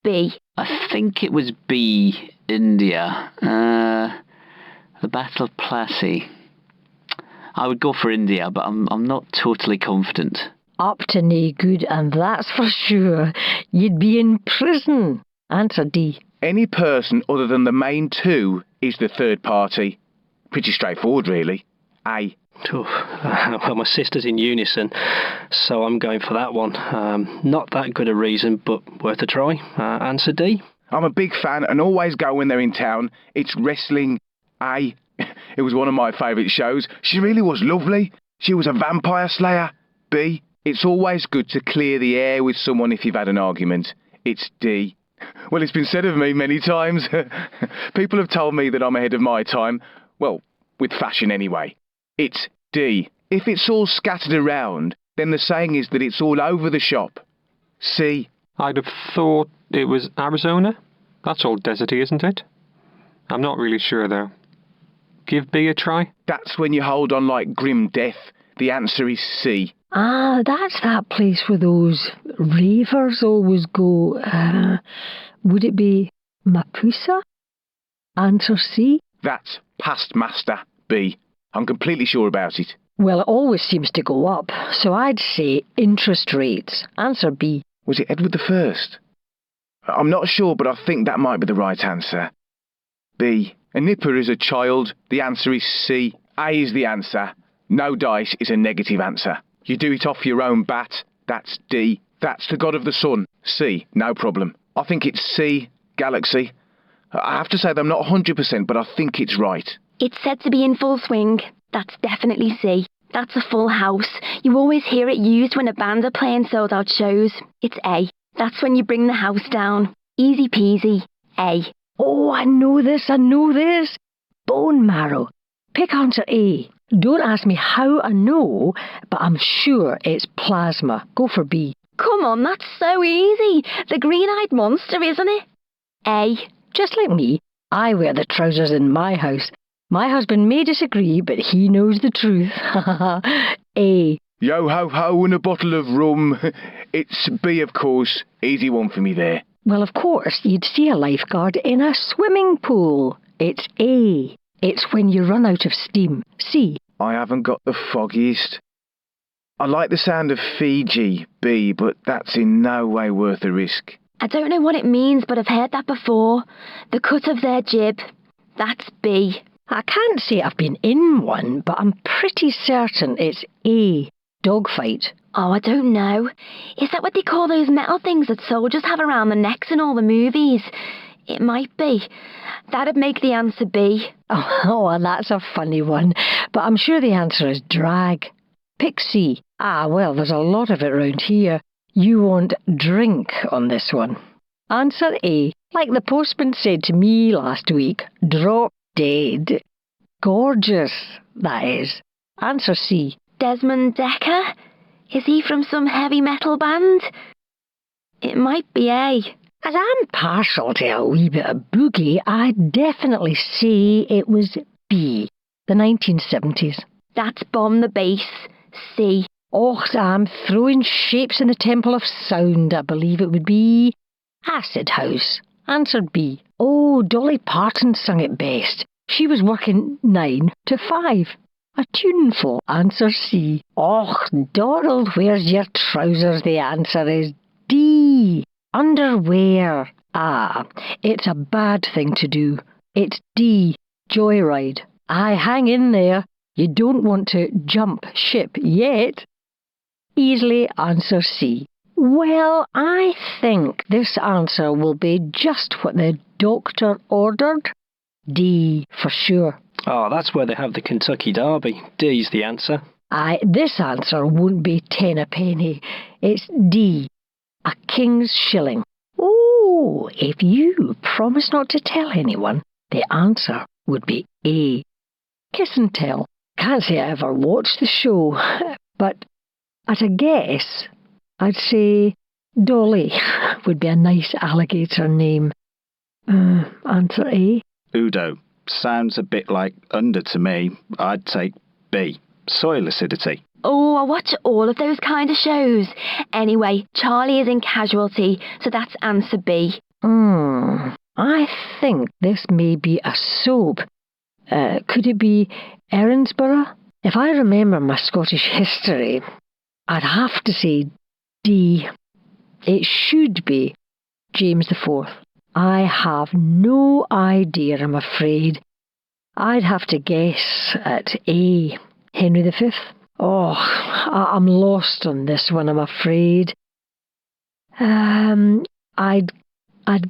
Speaker 13: B.
Speaker 12: I think it was B, India. The Battle of Plassey. I would go for India, but I'm not totally confident.
Speaker 11: Up to nae good, and that's for sure. You'd be in prison. Answer D.
Speaker 10: Any person other than the main two is the third party. Pretty straightforward, really. A.
Speaker 17: Well, my sister's in unison, so I'm going for that one. Not that good a reason, but worth a try. Answer D.
Speaker 10: I'm a big fan and always go when they're in town. It's wrestling. A. It was one of my favourite shows. She really was lovely. She was a vampire slayer. B. It's always good to clear the air with someone if you've had an argument. It's D. Well, it's been said of me many times. People have told me that I'm ahead of my time. Well, with fashion anyway. It's D. If it's all scattered around, then the saying is that it's all over the shop. C.
Speaker 15: I'd have thought it was Arizona. That's all deserty, isn't it? I'm not really sure, though. Give B a try.
Speaker 10: That's when you hold on like grim death. The answer is C.
Speaker 11: Ah, that's that place where those ravers always go. Would it be Mapusa? Answer C.
Speaker 10: That's past master. B. I'm completely sure about it.
Speaker 11: Well, it always seems to go up, so I'd say interest rates. Answer B.
Speaker 10: Was it Edward I? I'm not sure, but I think that might be the right answer. B. A nipper is a child. The answer is C. A is the answer. No dice is a negative answer. You do it off your own bat. That's D. That's the god of the sun. C. No problem. I think it's C. Galaxy. I have to say that I'm not 100%, but I think it's right.
Speaker 13: It's said to be in full swing. That's definitely C. That's a full house. You always hear it used when a band are playing sold-out shows. It's A. That's when you bring the house down. Easy peasy. A.
Speaker 11: Oh, I know this. Bone marrow. Pick answer A. Don't ask me how I know, but I'm sure it's plasma. Go for B.
Speaker 13: Come on, that's so easy. The green-eyed monster, isn't it? A.
Speaker 11: Just like me, I wear the trousers in my house. My husband may disagree, but he knows the truth. A.
Speaker 10: Yo ho ho and a bottle of rum. It's B, of course. Easy one for me there.
Speaker 11: Well, of course, you'd see a lifeguard in a swimming pool. It's A. It's when you run out of steam. C.
Speaker 10: I haven't got the foggiest. I like the sound of Fiji, B, but that's in no way worth the risk.
Speaker 13: I don't know what it means, but I've heard that before. The cut of their jib. That's B.
Speaker 11: I can't say I've been in one, but I'm pretty certain it's A. Dogfight.
Speaker 13: Oh, I don't know. Is that what they call those metal things that soldiers have around their necks in all the movies? It might be. That'd make the answer B.
Speaker 11: Oh, that's a funny one. But I'm sure the answer is drag. Pick C. Ah, well, there's a lot of it round here. You won't drink on this one. Answer A. Like the postman said to me last week, drop dead. Gorgeous, that is. Answer C.
Speaker 13: Desmond Dekker? Is he from some heavy metal band? It might be A.
Speaker 11: As I'm partial to a wee bit of boogie, I'd definitely say it was B, the 1970s.
Speaker 13: That's Bomb the Bass. C.
Speaker 11: Oh, I'm throwing shapes in the temple of sound. I believe it would be Acid House. Answer B. Oh, Dolly Parton sung it best. She was working 9 to 5. A tuneful. Answer C. Oh, Donald, where's your trousers? The answer is D. Underwear. Ah, it's a bad thing to do. It's D. Joyride. Hang in there. You don't want to jump ship yet. Easily answer C. Well, I think this answer will be just what the doctor ordered. D, for sure.
Speaker 17: Oh, that's where they have the Kentucky Derby. D's the answer.
Speaker 11: This answer won't be 10 a penny. It's D, a king's shilling. Oh, if you promise not to tell anyone, the answer would be A, kiss and tell. Can't say I ever watched the show, but at a guess, I'd say Dolly would be a nice alligator name. Answer A.
Speaker 16: Udo. Sounds a bit like under to me. I'd take B. Soil acidity.
Speaker 13: Oh, I watch all of those kind of shows. Anyway, Charlie is in Casualty, so that's answer B.
Speaker 11: I think this may be a soap. Could it be Erinsborough? If I remember my Scottish history, I'd have to say D. It should be James IV. I have no idea, I'm afraid. I'd have to guess at A. Henry V. Oh, I'm lost on this one, I'm afraid. I'd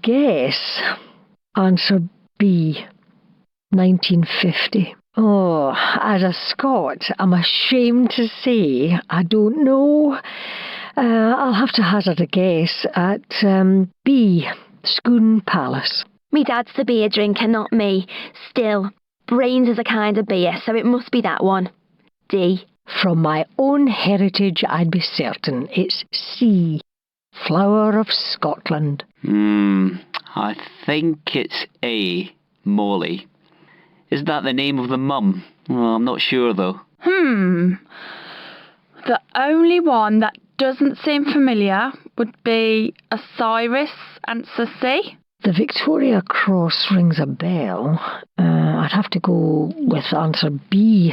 Speaker 11: guess answer B. 1950. Oh, as a Scot, I'm ashamed to say I don't know. I'll have to hazard a guess at B. Scone Palace.
Speaker 13: Me dad's the beer drinker, not me. Still, Brains is a kind of beer, so it must be that one. D.
Speaker 11: From my own heritage, I'd be certain it's C. Flower of Scotland.
Speaker 12: I think it's A. Molly. Is that the name of the mum? Well, I'm not sure, though.
Speaker 14: The only one that doesn't seem familiar would be Osiris, answer C.
Speaker 11: The Victoria Cross rings a bell. I'd have to go with answer B,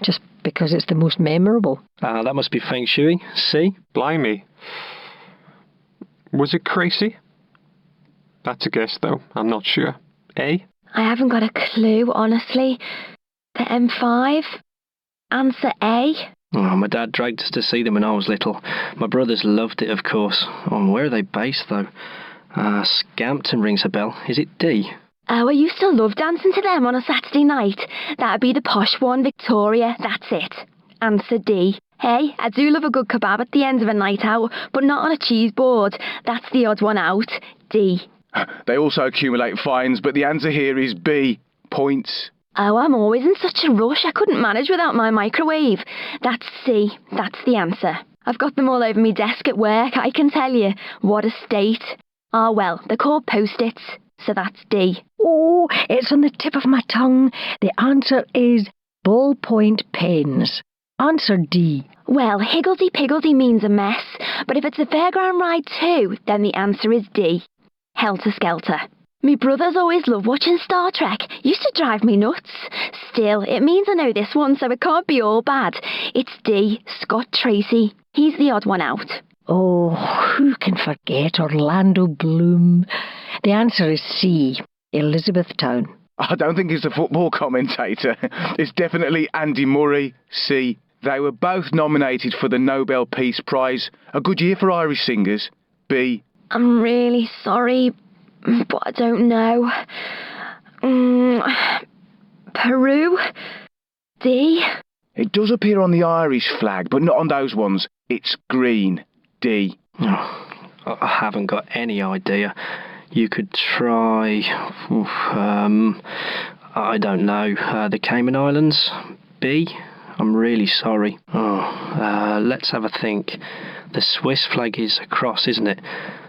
Speaker 11: just because it's the most memorable.
Speaker 17: That must be Feng Shui. C.
Speaker 15: Blimey. Was it Crazy? That's a guess, though. I'm not sure. A?
Speaker 13: I haven't got a clue, honestly. The M5? Answer A?
Speaker 17: Oh, my dad dragged us to see them when I was little. My brothers loved it, of course. Oh, where are they based, though? Scampton rings a bell. Is it D?
Speaker 13: Oh, I used to love dancing to them on a Saturday night. That'd be the posh one, Victoria. That's it. Answer D. Hey, I do love a good kebab at the end of a night out, but not on a cheese board. That's the odd one out. D.
Speaker 10: They also accumulate fines, but the answer here is B. Points.
Speaker 13: Oh, I'm always in such a rush. I couldn't manage without my microwave. That's C. That's the answer. I've got them all over me desk at work, I can tell you. What a state. Ah, well, they're called post-its, so that's D.
Speaker 11: Oh, it's on the tip of my tongue. The answer is ballpoint pens. Answer D.
Speaker 13: Well, higgledy-piggledy means a mess, but if it's a fairground ride too, then the answer is D. Helter-skelter. Me brothers always loved watching Star Trek. Used to drive me nuts. Still, it means I know this one, so it can't be all bad. It's D. Scott Tracy. He's the odd one out.
Speaker 11: Oh, who can forget Orlando Bloom? The answer is C. Elizabethtown.
Speaker 10: I don't think he's a football commentator. It's definitely Andy Murray, C. They were both nominated for the Nobel Peace Prize. A good year for Irish singers. B.
Speaker 13: I'm really sorry, but I don't know. Peru? D?
Speaker 10: It does appear on the Irish flag, but not on those ones. It's green. D.
Speaker 17: Oh, I haven't got any idea. You could try... I don't know. The Cayman Islands? B? I'm really sorry. Let's have a think. The Swiss flag is across, isn't it?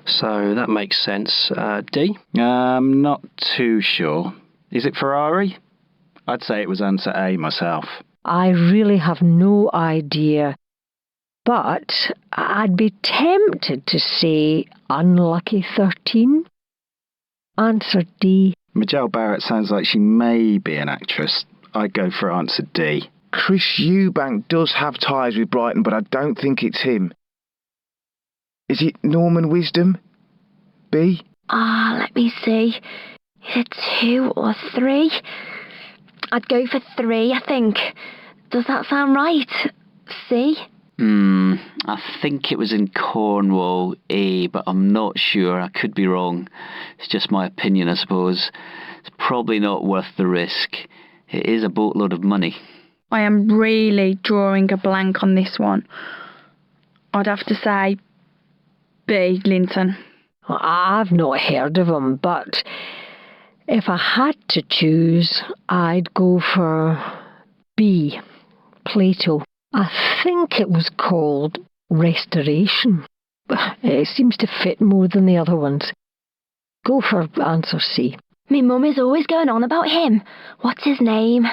Speaker 17: So that makes sense. D?
Speaker 16: I'm not too sure. Is it Ferrari? I'd say it was answer A myself.
Speaker 11: I really have no idea. But I'd be tempted to say unlucky 13. Answer D.
Speaker 16: Majel Barrett sounds like she may be an actress. I'd go for answer D.
Speaker 10: Chris Eubank does have ties with Brighton, but I don't think it's him. Is it Norman Wisdom? B?
Speaker 13: Let me see. Is it 2 or 3? I'd go for 3, I think. Does that sound right? C?
Speaker 12: I think it was in Cornwall, A, but I'm not sure. I could be wrong. It's just my opinion, I suppose. It's probably not worth the risk. It is a boatload of money.
Speaker 14: I am really drawing a blank on this one. I'd have to say B, Linton.
Speaker 11: Well, I've not heard of him, but if I had to choose, I'd go for B, Plato. I think it was called Restoration. It seems to fit more than the other ones. Go for answer C.
Speaker 13: Me mum is always going on about him. What's his name?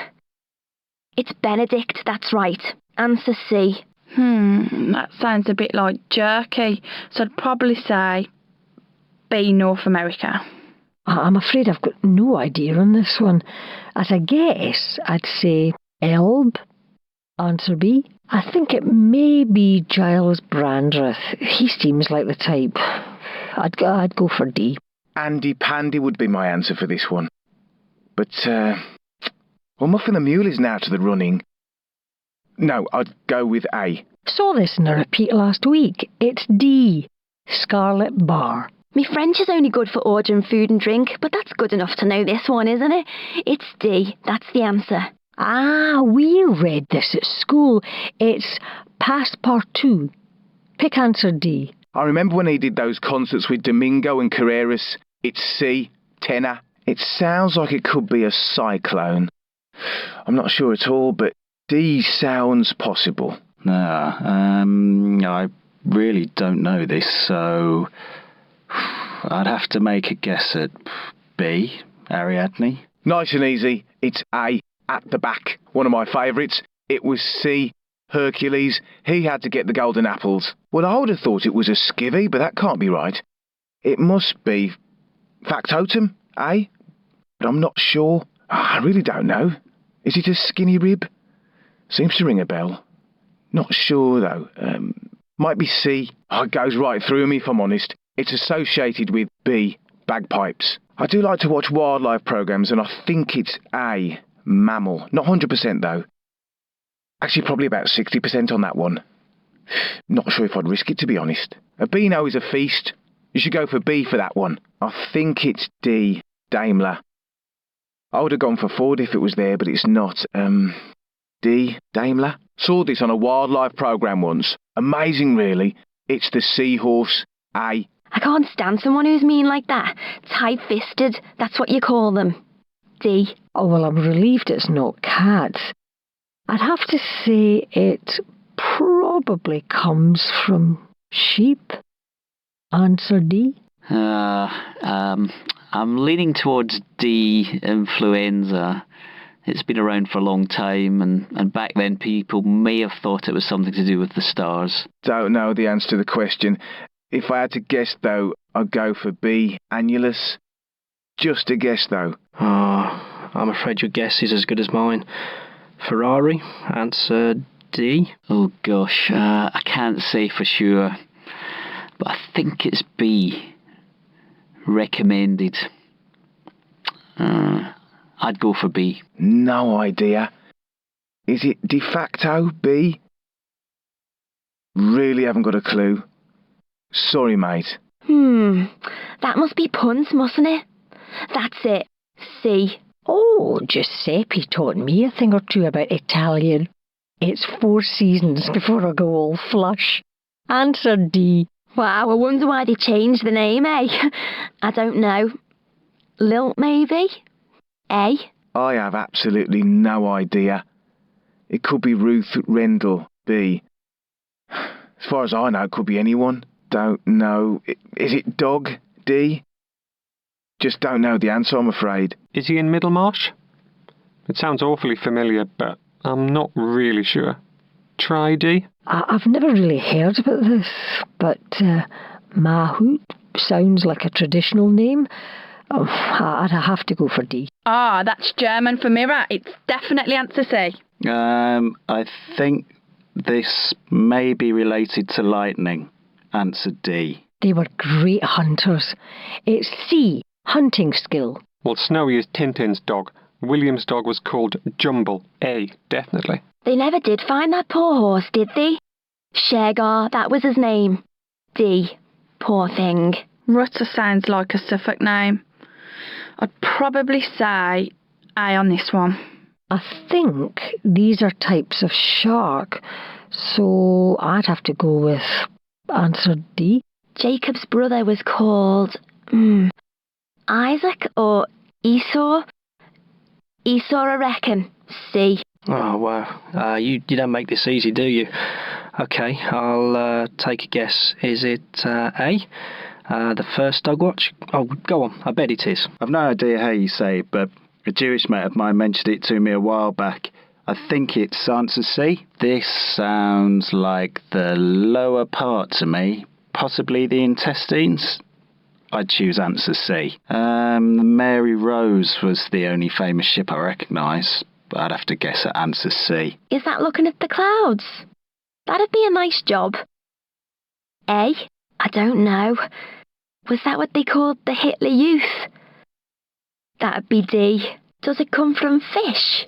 Speaker 13: It's Benedict, that's right. Answer C.
Speaker 14: That sounds a bit like jerky, so I'd probably say B, North America.
Speaker 11: I'm afraid I've got no idea on this one. As a guess, I'd say Elb. Answer B. I think it may be Giles Brandreth. He seems like the type. I'd go for D.
Speaker 10: Andy Pandy would be my answer for this one. But, well, Muffin the Mule is now to the running. No, I'd go with A.
Speaker 11: Saw this in a repeat last week. It's D. Scarlet Bar.
Speaker 13: Me French is only good for ordering food and drink, but that's good enough to know this one, isn't it? It's D. That's the answer.
Speaker 11: We read this at school. It's Passepartout. Pick answer D.
Speaker 10: I remember when he did those concerts with Domingo and Carreras. It's C, tenor. It sounds like it could be a cyclone. I'm not sure at all, but D sounds possible.
Speaker 16: I really don't know this, so I'd have to make a guess at B, Ariadne.
Speaker 10: Nice and easy. It's A, At the Back. One of my favourites. It was C, Hercules. He had to get the golden apples. Well, I would have thought it was a skivvy, but that can't be right. It must be Factotum, A, but I'm not sure. I really don't know. Is it a skinny rib? Seems to ring a bell. Not sure, though. Might be C. It goes right through me, if I'm honest. It's associated with B, bagpipes. I do like to watch wildlife programmes, and I think it's A, mammal. Not 100%, though. Actually, probably about 60% on that one. Not sure if I'd risk it, to be honest. A Beano is a feast. You should go for B for that one. I think it's D, Daimler. I would have gone for Ford if it was there, but it's not. D, Daimler. Saw this on a wildlife programme once. Amazing, really. It's the seahorse, A.
Speaker 13: I can't stand someone who's mean like that. Tight-fisted, that's what you call them. D.
Speaker 11: Oh, well, I'm relieved it's not cats. I'd have to say it's probably probably comes from sheep. Answer D.
Speaker 12: I'm leaning towards D, influenza. It's been around for a long time, and back then people may have thought it was something to do with the stars.
Speaker 10: Don't know the answer to the question. If I had to guess, though, I'd go for B, annulus. Just a guess, though.
Speaker 17: Oh, I'm afraid your guess is as good as mine. Ferrari, answer D.
Speaker 12: Oh gosh, I can't say for sure, but I think it's B. Recommended. I'd go for B.
Speaker 10: No idea. Is it de facto B? Really haven't got a clue. Sorry, mate.
Speaker 13: That must be puns, mustn't it? That's it. C.
Speaker 11: Oh, Giuseppe taught me a thing or two about Italian. It's 4 seasons before I go all flush. Answer D.
Speaker 13: Wow, I wonder why they changed the name, eh? I don't know. Lilt, maybe? A?
Speaker 10: I have absolutely no idea. It could be Ruth Rendell, B. As far as I know, it could be anyone. Don't know. Is it Dog, D? Just don't know the answer, I'm afraid.
Speaker 15: Is he in Middlemarch? It sounds awfully familiar, but I'm not really sure. Try D?
Speaker 11: I've never really heard about this, but Mahout sounds like a traditional name. I'd have to go for D.
Speaker 14: That's German for mirror. It's definitely answer C.
Speaker 16: I think this may be related to lightning. Answer D.
Speaker 11: They were great hunters. It's C, hunting skill.
Speaker 15: Well, Snowy is Tintin's dog. William's dog was called Jumble. A, definitely.
Speaker 13: They never did find that poor horse, did they? Shegar, that was his name. D. Poor thing.
Speaker 14: Rutter sounds like a Suffolk name. I'd probably say A on this one.
Speaker 11: I think these are types of shark, so I'd have to go with answer D.
Speaker 13: Jacob's brother was called Isaac or Esau? Esau, I reckon. C.
Speaker 17: Oh, wow. You don't make this easy, do you? Okay, I'll take a guess. Is it A? The first dog watch? Oh, go on. I bet it is.
Speaker 16: I've no idea how you say it, but a Jewish mate of mine mentioned it to me a while back. I think it's answer C. This sounds like the lower part to me, possibly the intestines. I'd choose answer C. Mary Rose was the only famous ship I recognise, but I'd have to guess at answer C.
Speaker 13: Is that looking at the clouds? That'd be a nice job. A? I don't know. Was that what they called the Hitler Youth? That'd be D. Does it come from fish?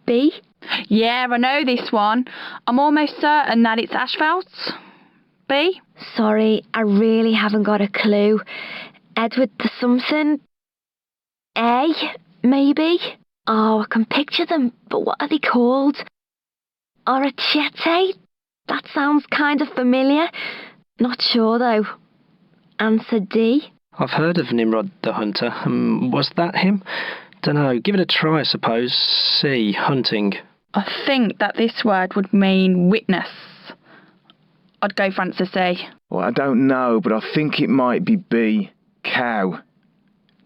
Speaker 13: B?
Speaker 14: Yeah, I know this one. I'm almost certain that it's asphalt. B?
Speaker 13: Sorry, I really haven't got a clue. Edward the something? A? Maybe? Oh, I can picture them, but what are they called? Orachete? That sounds kind of familiar. Not sure, though. Answer D.
Speaker 17: I've heard of Nimrod the Hunter. Was that him? Dunno. Give it a try, I suppose. C. Hunting.
Speaker 14: I think that this word would mean witness. I'd go for answer C.
Speaker 10: Well, I don't know, but I think it might be B. Cow.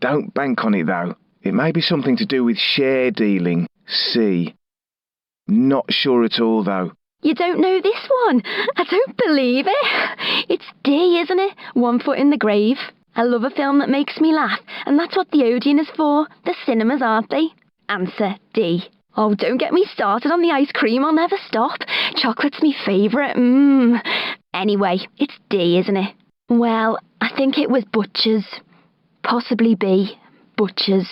Speaker 10: Don't bank on it, though. It may be something to do with share dealing. C. Not sure at all, though.
Speaker 13: You don't know this one? I don't believe it. It's D, isn't it? 1 Foot in the Grave. I love a film that makes me laugh, and that's what the Odeon is for. The cinemas, aren't they? Answer D. Oh, don't get me started on the ice cream. I'll never stop. Chocolate's me favourite. Anyway, it's D, isn't it? Well, I think it was butchers. Possibly B. Butchers.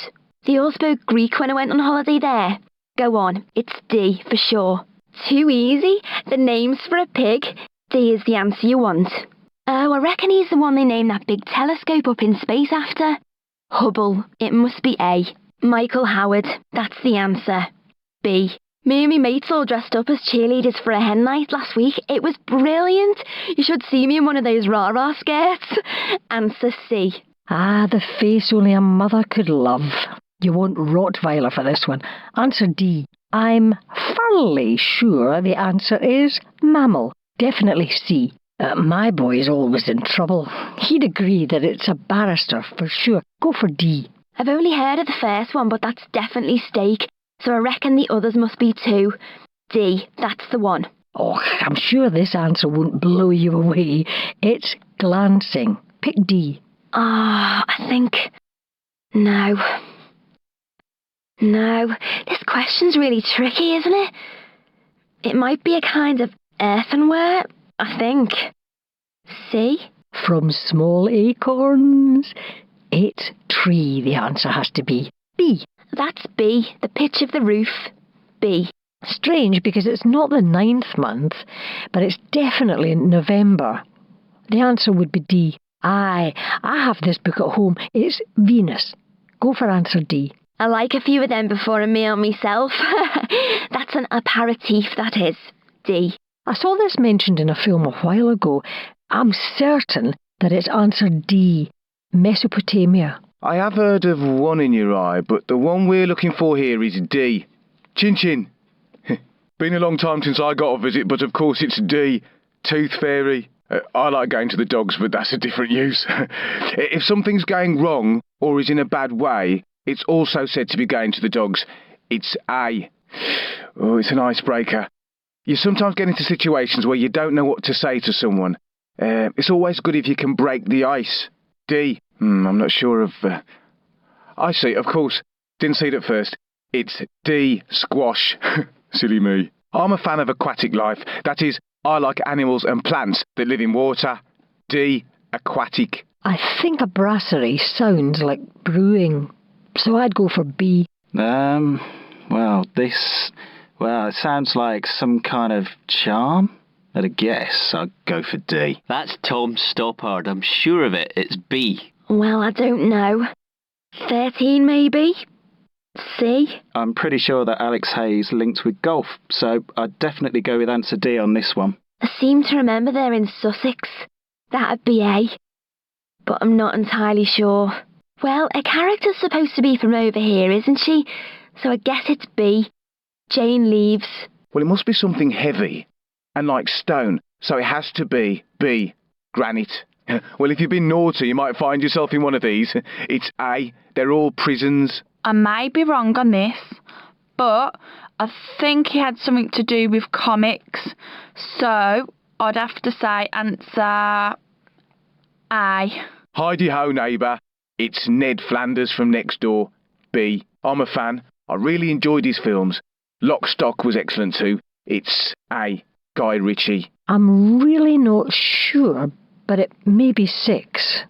Speaker 13: They all spoke Greek when I went on holiday there. Go on, it's D for sure. Too easy. The name's for a pig. D is the answer you want. Oh, I reckon he's the one they named that big telescope up in space after. Hubble. It must be A. Michael Howard. That's the answer. B. Me and me mates all dressed up as cheerleaders for a hen night last week. It was brilliant. You should see me in one of those rah-rah skirts. Answer C.
Speaker 11: The face only a mother could love. You want Rottweiler for this one. Answer D. I'm fairly sure the answer is mammal. Definitely C. My boy's always in trouble. He'd agree that it's a barrister for sure. Go for D.
Speaker 13: I've only heard of the first one, but that's definitely steak, so I reckon the others must be too. D, that's the one.
Speaker 11: Oh, I'm sure this answer won't blow you away. It's glancing. Pick D.
Speaker 13: I think... No. This question's really tricky, isn't it? It might be a kind of earthenware, I think. C?
Speaker 11: From small acorns. It's tree, the answer has to be. B.
Speaker 13: That's B, the pitch of the roof. B.
Speaker 11: Strange, because it's not the 9th month, but it's definitely in November. The answer would be D. I have this book at home. It's Venus. Go for answer D.
Speaker 13: I like a few of them before a meal myself. That's an aperitif, that is. D.
Speaker 11: I saw this mentioned in a film a while ago. I'm certain that it's answer D. Mesopotamia.
Speaker 10: I have heard of one in your eye, but the one we're looking for here is D. Chin chin. Been a long time since I got a visit, but of course it's D. Tooth fairy. I like going to the dogs, but that's a different use. If something's going wrong or is in a bad way, it's also said to be going to the dogs. It's A. Oh, it's an icebreaker. You sometimes get into situations where you don't know what to say to someone. It's always good if you can break the ice. D. I'm not sure of... I see, of course. Didn't see it at first. It's D. Squash. Silly me. I'm a fan of aquatic life. That is, I like animals and plants that live in water. D. Aquatic.
Speaker 11: I think a brasserie sounds like brewing, so I'd go for B.
Speaker 16: Well, it sounds like some kind of charm. At a guess, I'd go for D.
Speaker 12: That's Tom Stoppard. I'm sure of it. It's B.
Speaker 13: Well, I don't know. 13 maybe? C?
Speaker 16: I'm pretty sure that Alex Hayes linked with golf, so I'd definitely go with answer D on this one.
Speaker 13: I seem to remember they're in Sussex. That'd be A. But I'm not entirely sure. Well, a character's supposed to be from over here, isn't she? So I guess it's B. Jane leaves.
Speaker 10: Well, it must be something heavy and like stone, so it has to be B. Granite. Well, if you've been naughty, you might find yourself in one of these. It's A. They're all prisons.
Speaker 14: I may be wrong on this, but I think he had something to do with comics. So I'd have to say answer A.
Speaker 10: Heidi-ho, neighbour. It's Ned Flanders from next door. B. I'm a fan. I really enjoyed his films. Lock, Stock was excellent too. It's A. Guy Ritchie.
Speaker 11: I'm really not sure, but it may be 6.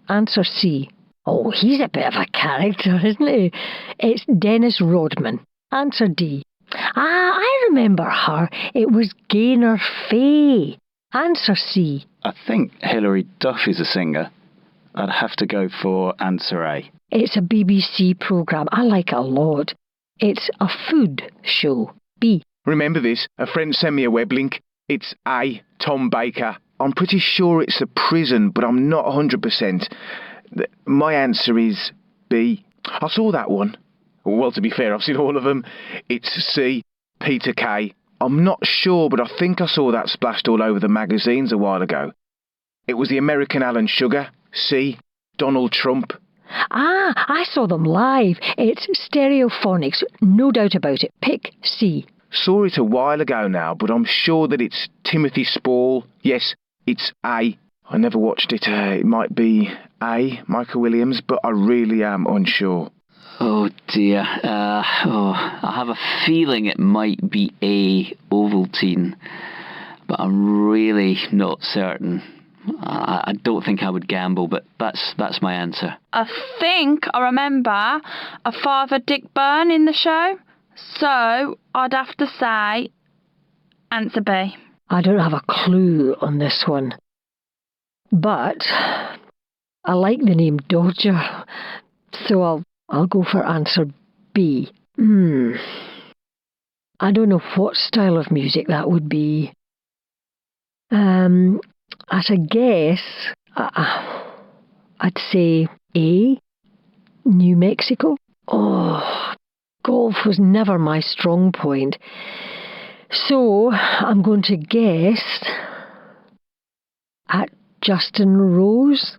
Speaker 11: Answer C. Oh, he's a bit of a character, isn't he? It's Dennis Rodman. Answer D. I remember her. It was Gaynor Faye. Answer C.
Speaker 16: I think Hilary Duff is a singer. I'd have to go for answer A.
Speaker 11: It's a BBC programme. I like it a lot. It's a food show. B.
Speaker 10: Remember this? A friend sent me a web link. It's A. Tom Baker. I'm pretty sure it's a prison, but I'm not 100%. My answer is B. I saw that one. Well, to be fair, I've seen all of them. It's C. Peter Kay. I'm not sure, but I think I saw that splashed all over the magazines a while ago. It was the American Alan Sugar. C. Donald Trump.
Speaker 11: I saw them live. It's Stereophonics, no doubt about it. Pick C.
Speaker 10: Saw it a while ago now, but I'm sure that it's Timothy Spall. Yes, it's A. I never watched it. It might be A, Michael Williams, but I really am unsure.
Speaker 12: Oh dear. I have a feeling it might be A, Ovaltine, but I'm really not certain. I don't think I would gamble, but that's my answer.
Speaker 14: I think I remember a Father Dick Byrne in the show, so I'd have to say answer B.
Speaker 11: I don't have a clue on this one, but I like the name Dodger, so I'll go for answer B. I don't know what style of music that would be. At a guess, I'd say A, New Mexico. Oh, Golf was never my strong point. So I'm going to guess at Justin Rose.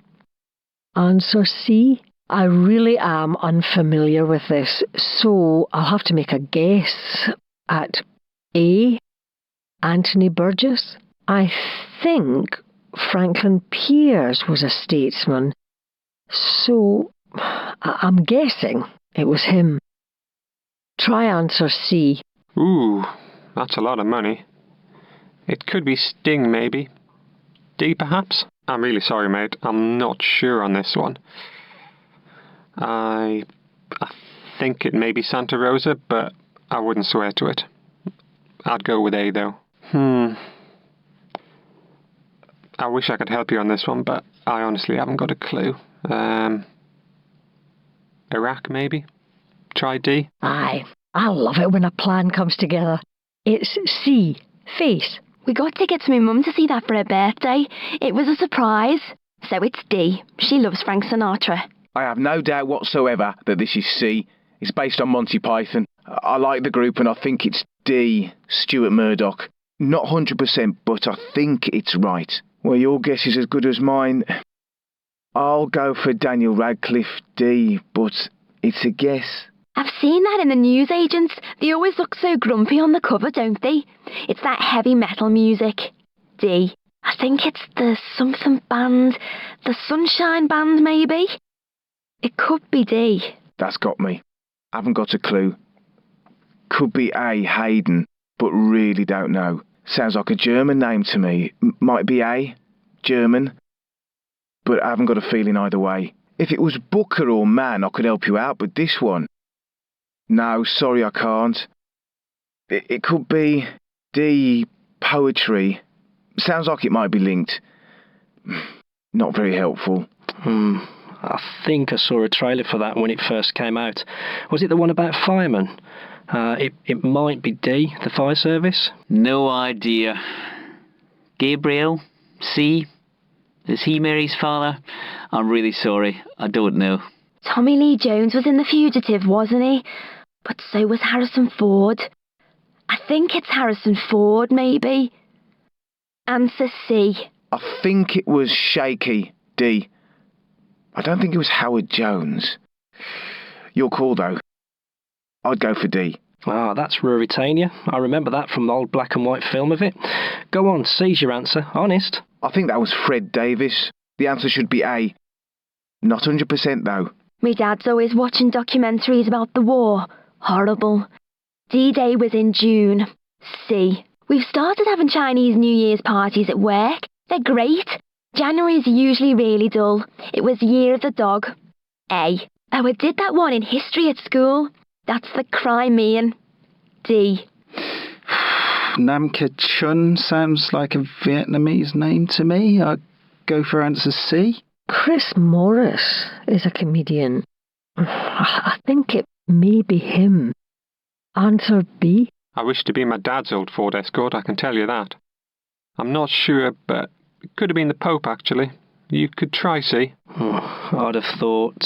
Speaker 11: Answer C. I really am unfamiliar with this, so I'll have to make a guess at A. Anthony Burgess. I think Franklin Pierce was a statesman, so I'm guessing it was him. Try answer C.
Speaker 15: Ooh, that's a lot of money. It could be Sting, maybe. D, perhaps? I'm really sorry, mate. I'm not sure on this one. I think it may be Santa Rosa, but I wouldn't swear to it. I'd go with A, though. I wish I could help you on this one, but I honestly haven't got a clue. Iraq, maybe? Try D?
Speaker 11: Aye, I love it when a plan comes together. It's C. Face.
Speaker 13: We got tickets for my mum to see that for her birthday. It was a surprise. So it's D. She loves Frank Sinatra.
Speaker 10: I have no doubt whatsoever that this is C. It's based on Monty Python. I like the group and I think it's D. Stuart Murdoch. Not 100%, but I think it's right. Well, your guess is as good as mine. I'll go for Daniel Radcliffe, D, but it's a guess.
Speaker 13: I've seen that in the newsagents. They always look so grumpy on the cover, don't they? It's that heavy metal music. D. I think it's the something band. The Sunshine Band, maybe? It could be D.
Speaker 10: That's got me. Haven't got a clue. Could be A, Hayden, but really don't know. Sounds like a German name to me. Might be A, German, but I haven't got a feeling either way. If it was Booker or Mann, I could help you out, but this one... No, sorry, I can't. It could be D, poetry. Sounds like it might be linked. Not very helpful.
Speaker 17: I think I saw a trailer for that when it first came out. Was it the one about firemen? It might be D, the fire service.
Speaker 12: No idea. Gabriel? C? Is he Mary's father? I'm really sorry. I don't know.
Speaker 13: Tommy Lee Jones was in The Fugitive, wasn't he? But so was Harrison Ford. I think it's Harrison Ford, maybe. Answer C.
Speaker 10: I think it was Shaky, D. I don't think it was Howard Jones. Your call, though. I'd go for D.
Speaker 17: Ah, that's Ruritania. I remember that from the old black and white film of it. Go on, C's your answer. Honest.
Speaker 10: I think that was Fred Davis. The answer should be A. Not 100% though.
Speaker 13: Me dad's always watching documentaries about the war. Horrible. D-Day was in June. C. We've started having Chinese New Year's parties at work. They're great. January's usually really dull. It was Year of the Dog. A. Oh, I did that one in history at school. That's the Crimean. D.
Speaker 16: Namka Chun sounds like a Vietnamese name to me. I'd go for answer C.
Speaker 11: Chris Morris is a comedian. I think it may be him. Answer B.
Speaker 15: I wish to be my dad's old Ford Escort, I can tell you that. I'm not sure, but it could have been the Pope, actually. You could try C.
Speaker 17: I'd have thought,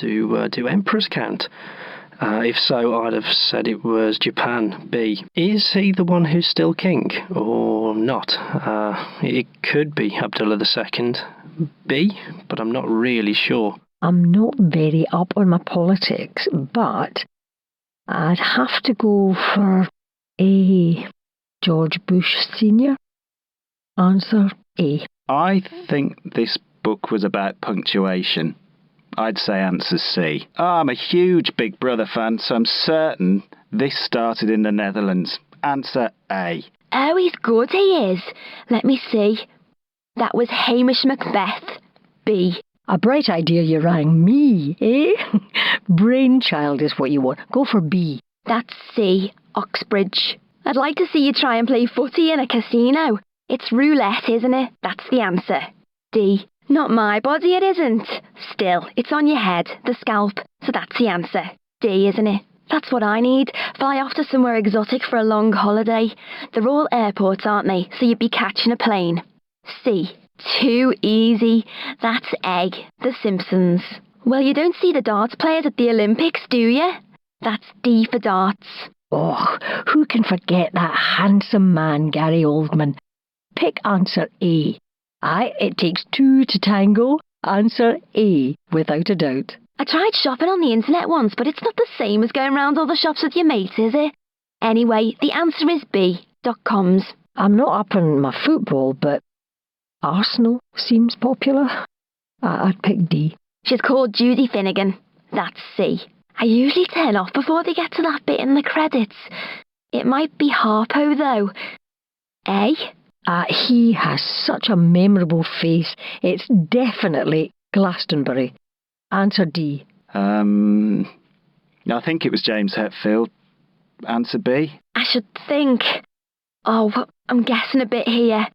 Speaker 17: do emperors count? If so, I'd have said it was Japan, B. Is he the one who's still king, or not? It could be Abdullah II, B, but I'm not really sure.
Speaker 11: I'm not very up on my politics, but I'd have to go for A. George Bush Sr. Answer A.
Speaker 16: I think this book was about punctuation. I'd say answer C. I'm a huge Big Brother fan, so I'm certain this started in the Netherlands. Answer A.
Speaker 13: Oh, he's good, he is. Let me see. That was Hamish Macbeth. B.
Speaker 11: A bright idea you rang me, eh? Brainchild is what you want. Go for B.
Speaker 13: That's C. Oxbridge. I'd like to see you try and play footy in a casino. It's roulette, isn't it? That's the answer. D. Not my body, it isn't. Still, it's on your head, the scalp, so that's the answer. D, isn't it? That's what I need. Fly off to somewhere exotic for a long holiday. They're all airports, aren't they? So you'd be catching a plane. C. Too easy. That's A. The Simpsons. Well, you don't see the darts players at the Olympics, do you? That's D for darts.
Speaker 11: Oh, who can forget that handsome man, Gary Oldman? Pick answer A. Aye, it takes two to tango. Answer A, without a doubt.
Speaker 13: I tried shopping on the internet once, but it's not the same as going round all the shops with your mates, is it? Anyway, the answer is B. .coms.
Speaker 11: I'm not up on my football, but Arsenal seems popular. I'd pick D.
Speaker 13: She's called Judy Finnegan. That's C. I usually turn off before they get to that bit in the credits. It might be Harpo, though. A?
Speaker 11: He has such a memorable face. It's definitely Glastonbury. Answer D.
Speaker 16: I think it was James Hetfield. Answer B.
Speaker 13: I should think. Oh, I'm guessing a bit here.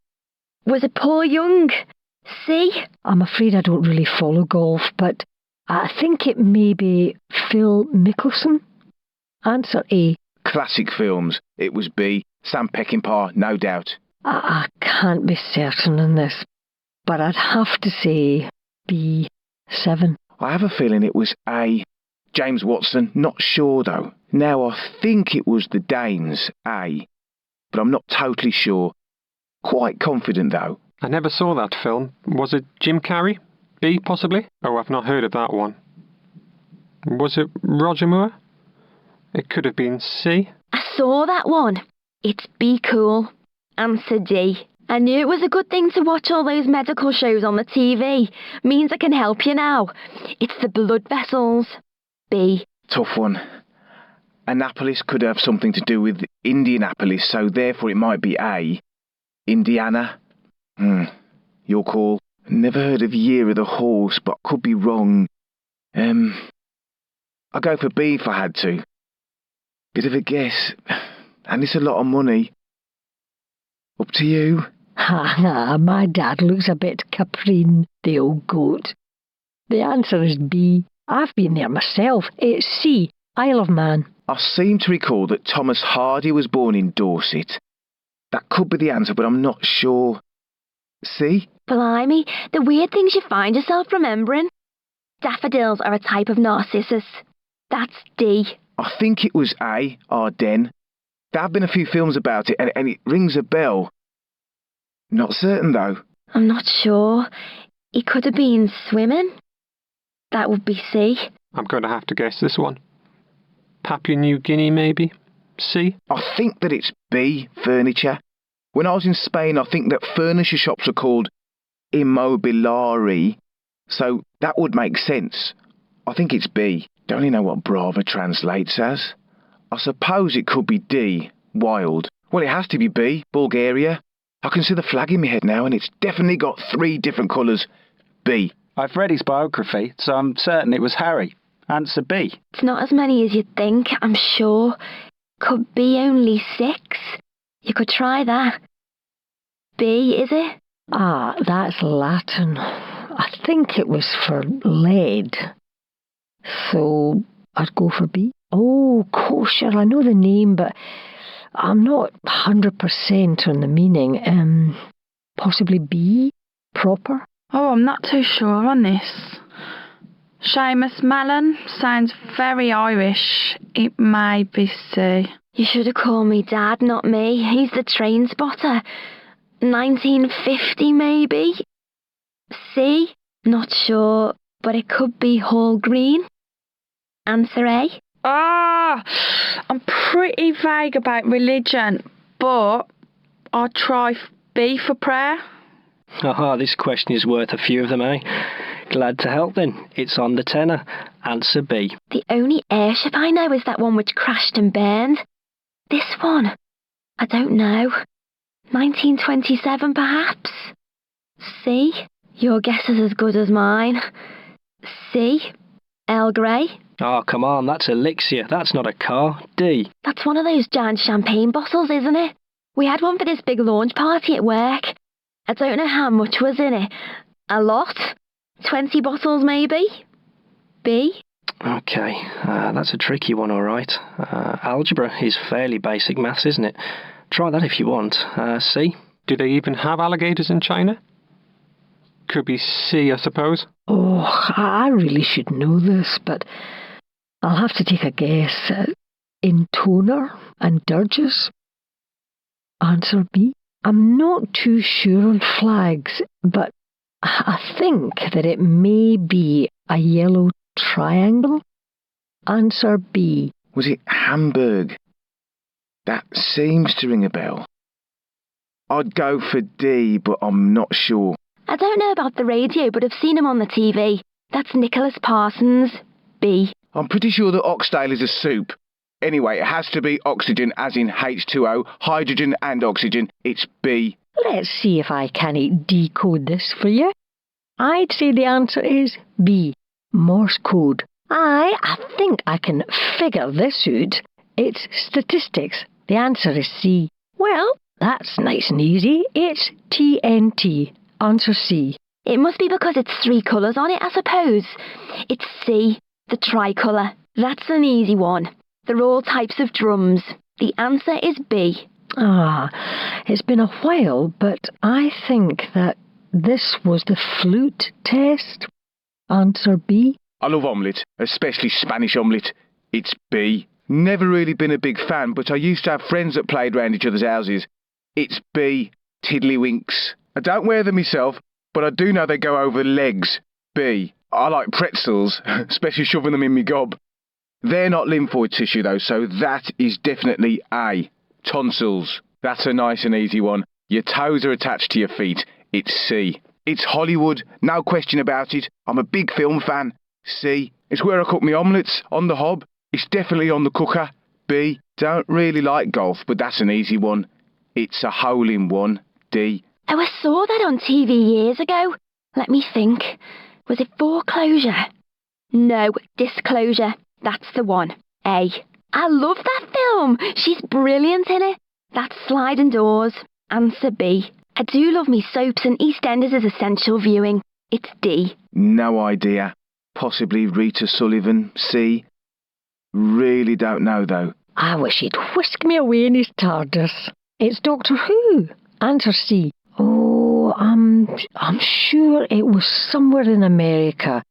Speaker 13: Was it Paul Young? C?
Speaker 11: I'm afraid I don't really follow golf, but I think it may be Phil Mickelson. Answer A.
Speaker 10: Classic films. It was B. Sam Peckinpah, no doubt.
Speaker 11: I can't be certain on this, but I'd have to say B7.
Speaker 10: I have a feeling it was A. James Watson, not sure though. Now I think it was the Danes, A. But I'm not totally sure. Quite confident though.
Speaker 15: I never saw that film. Was it Jim Carrey? B, possibly? Oh, I've not heard of that one. Was it Roger Moore? It could have been C.
Speaker 13: I saw that one. It's Be Cool. Answer D. I knew it was a good thing to watch all those medical shows on the TV. Means I can help you now. It's the blood vessels. B.
Speaker 10: Tough one. Annapolis could have something to do with Indianapolis, so therefore it might be A. Indiana. Your call. Never heard of Year of the Horse, but could be wrong. I'll go for B if I had to. Bit of a guess. And it's a lot of money. Up to you.
Speaker 11: My dad looks a bit caprine, the old goat. The answer is B. I've been there myself. It's C. Isle of Man.
Speaker 10: I seem to recall that Thomas Hardy was born in Dorset. That could be the answer, but I'm not sure. C?
Speaker 13: Blimey, the weird things you find yourself remembering. Daffodils are a type of narcissus. That's D.
Speaker 10: I think it was A, Ardennes. There have been a few films about it, and it rings a bell. Not certain, though.
Speaker 13: I'm not sure. He could have been swimming. That would be C.
Speaker 15: I'm going to have to guess this one. Papua New Guinea, maybe? C?
Speaker 10: I think that it's B, furniture. When I was in Spain, I think that furniture shops are called immobiliari, so that would make sense. I think it's B. Don't really know what Brava translates as. I suppose it could be D, wild. Well, it has to be B, Bulgaria. I can see the flag in my head now, and it's definitely got 3 different colours. B.
Speaker 16: I've read his biography, so I'm certain it was Harry. Answer B.
Speaker 13: It's not as many as you'd think, I'm sure. Could be only 6. You could try that. B, is it?
Speaker 11: That's Latin. I think it was for lead. So I'd go for B. Oh, kosher, I know the name, but I'm not 100% on the meaning. Possibly B? Proper?
Speaker 14: Oh, I'm not too sure on this. Seamus Mellon sounds very Irish. It may be C.
Speaker 13: You should have called me Dad, not me. He's the train spotter. 1950, maybe? C? Not sure, but it could be Hall Green. Answer A?
Speaker 14: I'm pretty vague about religion, but I'll try B for prayer.
Speaker 17: This question is worth a few of them, eh? Glad to help then. It's on the tenner. Answer B.
Speaker 13: The only airship I know is that one which crashed and burned. This one? I don't know. 1927, perhaps? C? Your guess is as good as mine. C? Earl Grey?
Speaker 17: Oh, come on, that's elixir. That's not a car. D.
Speaker 13: That's one of those giant champagne bottles, isn't it? We had one for this big launch party at work. I don't know how much was in it. A lot? 20 bottles, maybe? B?
Speaker 17: OK, that's a tricky one, all right. Algebra is fairly basic maths, isn't it? Try that if you want. C?
Speaker 15: Do they even have alligators in China? Could be C, I suppose.
Speaker 11: Oh, I really should know this, but I'll have to take a guess. Intoner and dirges? Answer B. I'm not too sure on flags, but I think that it may be a yellow triangle. Answer B.
Speaker 10: Was it Hamburg? That seems to ring a bell. I'd go for D, but I'm not sure.
Speaker 13: I don't know about the radio, but I've seen him on the TV. That's Nicholas Parsons. B.
Speaker 10: I'm pretty sure that oxtail is a soup. Anyway, it has to be oxygen, as in H2O, hydrogen and oxygen. It's B.
Speaker 11: Let's see if I can decode this for you. I'd say the answer is B. Morse code. I think I can figure this out. It's statistics. The answer is C. Well, that's nice and easy. It's TNT. Answer C.
Speaker 13: It must be because it's 3 colours on it, I suppose. It's C, the tricolour. That's an easy one. They're all types of drums. The answer is B.
Speaker 11: It's been a while, but I think that this was the flute test. Answer B.
Speaker 10: I love omelette, especially Spanish omelette. It's B. Never really been a big fan, but I used to have friends that played round each other's houses. It's B. Tiddlywinks. I don't wear them myself, but I do know they go over legs. B. I like pretzels, especially shoving them in me gob. They're not lymphoid tissue though, so that is definitely A. Tonsils. That's a nice and easy one. Your toes are attached to your feet. It's C. It's Hollywood, no question about it. I'm a big film fan. C. It's where I cook my omelettes, on the hob. It's definitely on the cooker. B. Don't really like golf, but that's an easy one. It's a hole-in-one. D.
Speaker 13: Oh, I saw that on TV years ago. Let me think. Was it foreclosure? No, disclosure. That's the one. A. I love that film. She's brilliant in it. That's Sliding Doors. Answer B. I do love me soaps, and EastEnders is essential viewing. It's D.
Speaker 10: No idea. Possibly Rita Sullivan. C. Really don't know though.
Speaker 11: I wish he'd whisk me away in his TARDIS. It's Doctor Who. Answer C. Oh, I'm sure it was somewhere in America.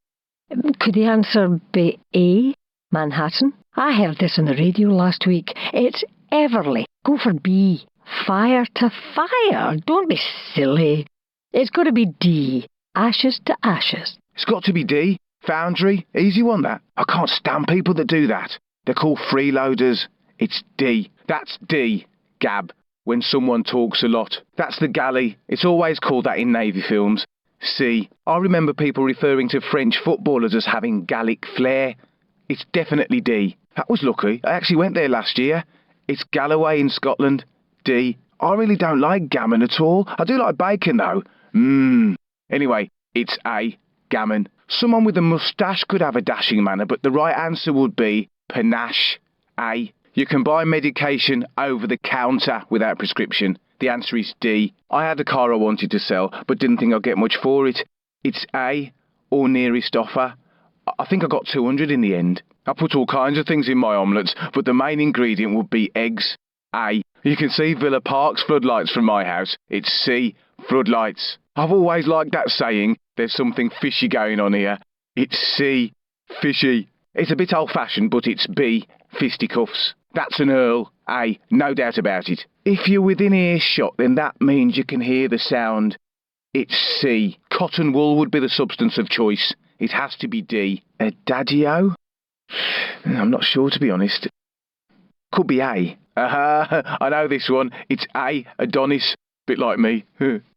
Speaker 11: Could the answer be A? Manhattan? I heard this on the radio last week. It's Everly. Go for B. Fire to fire. Don't be silly. It's got to be D. Ashes to ashes.
Speaker 10: It's got to be D. Foundry. Easy one, that. I can't stand people that do that. They're called freeloaders. It's D. That's D. Gab. When someone talks a lot. That's the galley. It's always called that in Navy films. C. I remember people referring to French footballers as having Gallic flair. It's definitely D. That was lucky. I actually went there last year. It's Galloway in Scotland. D. I really don't like gammon at all. I do like bacon though. Anyway, it's A. Gammon. Someone with a moustache could have a dashing manner, but the right answer would be panache. A. You can buy medication over the counter without prescription. The answer is D. I had a car I wanted to sell, but didn't think I'd get much for it. It's A. Or nearest offer. I think I got 200 in the end. I put all kinds of things in my omelettes, but the main ingredient would be eggs. A. You can see Villa Park's floodlights from my house. It's C. Floodlights. I've always liked that saying, there's something fishy going on here. It's C. Fishy. It's a bit old-fashioned, but it's B. Fisticuffs. That's an Earl. A. No doubt about it. If you're within earshot, then that means you can hear the sound. It's C. Cotton wool would be the substance of choice. It has to be D. A daddy-o? I'm not sure, to be honest. Could be A. I know this one. It's A. Adonis. Bit like me.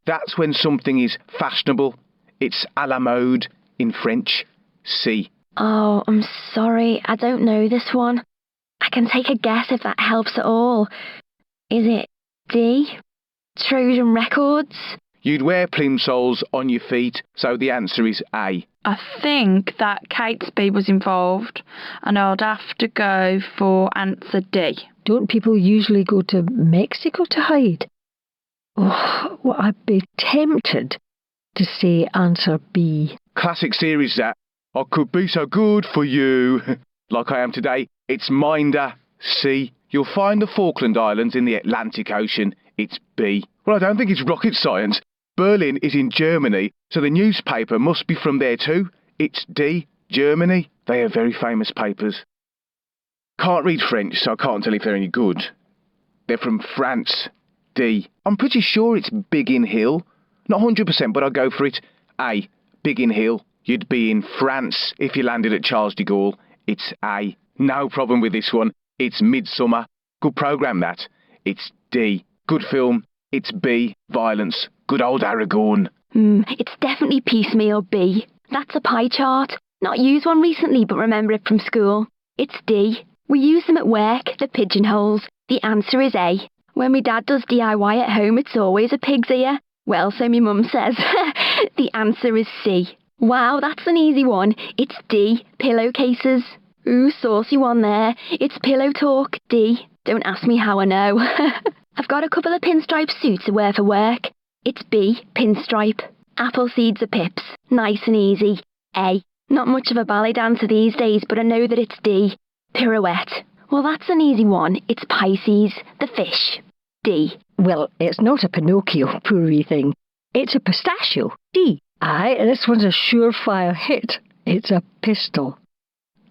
Speaker 10: That's when something is fashionable. It's à la mode in French. C.
Speaker 13: Oh, I'm sorry. I don't know this one. I can take a guess if that helps at all. Is it D? Trojan Records?
Speaker 10: You'd wear plimsolls on your feet, so the answer is A.
Speaker 14: I think that Catesby was involved, and I'd have to go for answer D.
Speaker 11: Don't people usually go to Mexico to hide? Oh, well, I'd be tempted to say answer B.
Speaker 10: Classic series, that. I could be so good for you. Like I am today. It's Minder. C. You'll find the Falkland Islands in the Atlantic Ocean. It's B. Well, I don't think it's rocket science. Berlin is in Germany, so the newspaper must be from there too. It's D. Germany. They are very famous papers. Can't read French, so I can't tell if they're any good. They're from France. D. I'm pretty sure it's Biggin Hill. Not 100%, but I'll go for it. A. Biggin Hill. You'd be in France if you landed at Charles de Gaulle. It's A. No problem with this one. It's Midsummer. Good programme, that. It's D. Good film. It's B. Violence. Good old Aragon.
Speaker 13: It's definitely piecemeal B. That's a pie chart. Not used one recently, but remember it from school. It's D. We use them at work, the pigeonholes. The answer is A. When my dad does DIY at home, it's always a pig's ear. Well, so my mum says. The answer is C. Wow, that's an easy one. It's D. Pillowcases. Ooh, saucy one there. It's pillow talk. D. Don't ask me how I know. I've got a couple of pinstripe suits to wear for work. It's B. Pinstripe. Apple seeds are pips. Nice and easy. A. Not much of a ballet dancer these days, but I know that it's D. Pirouette. Well, that's an easy one. It's Pisces, the fish. D.
Speaker 11: Well, it's not a Pinocchio, poor wee thing. It's a pistachio. D. Aye, this one's a surefire hit. It's a pistol.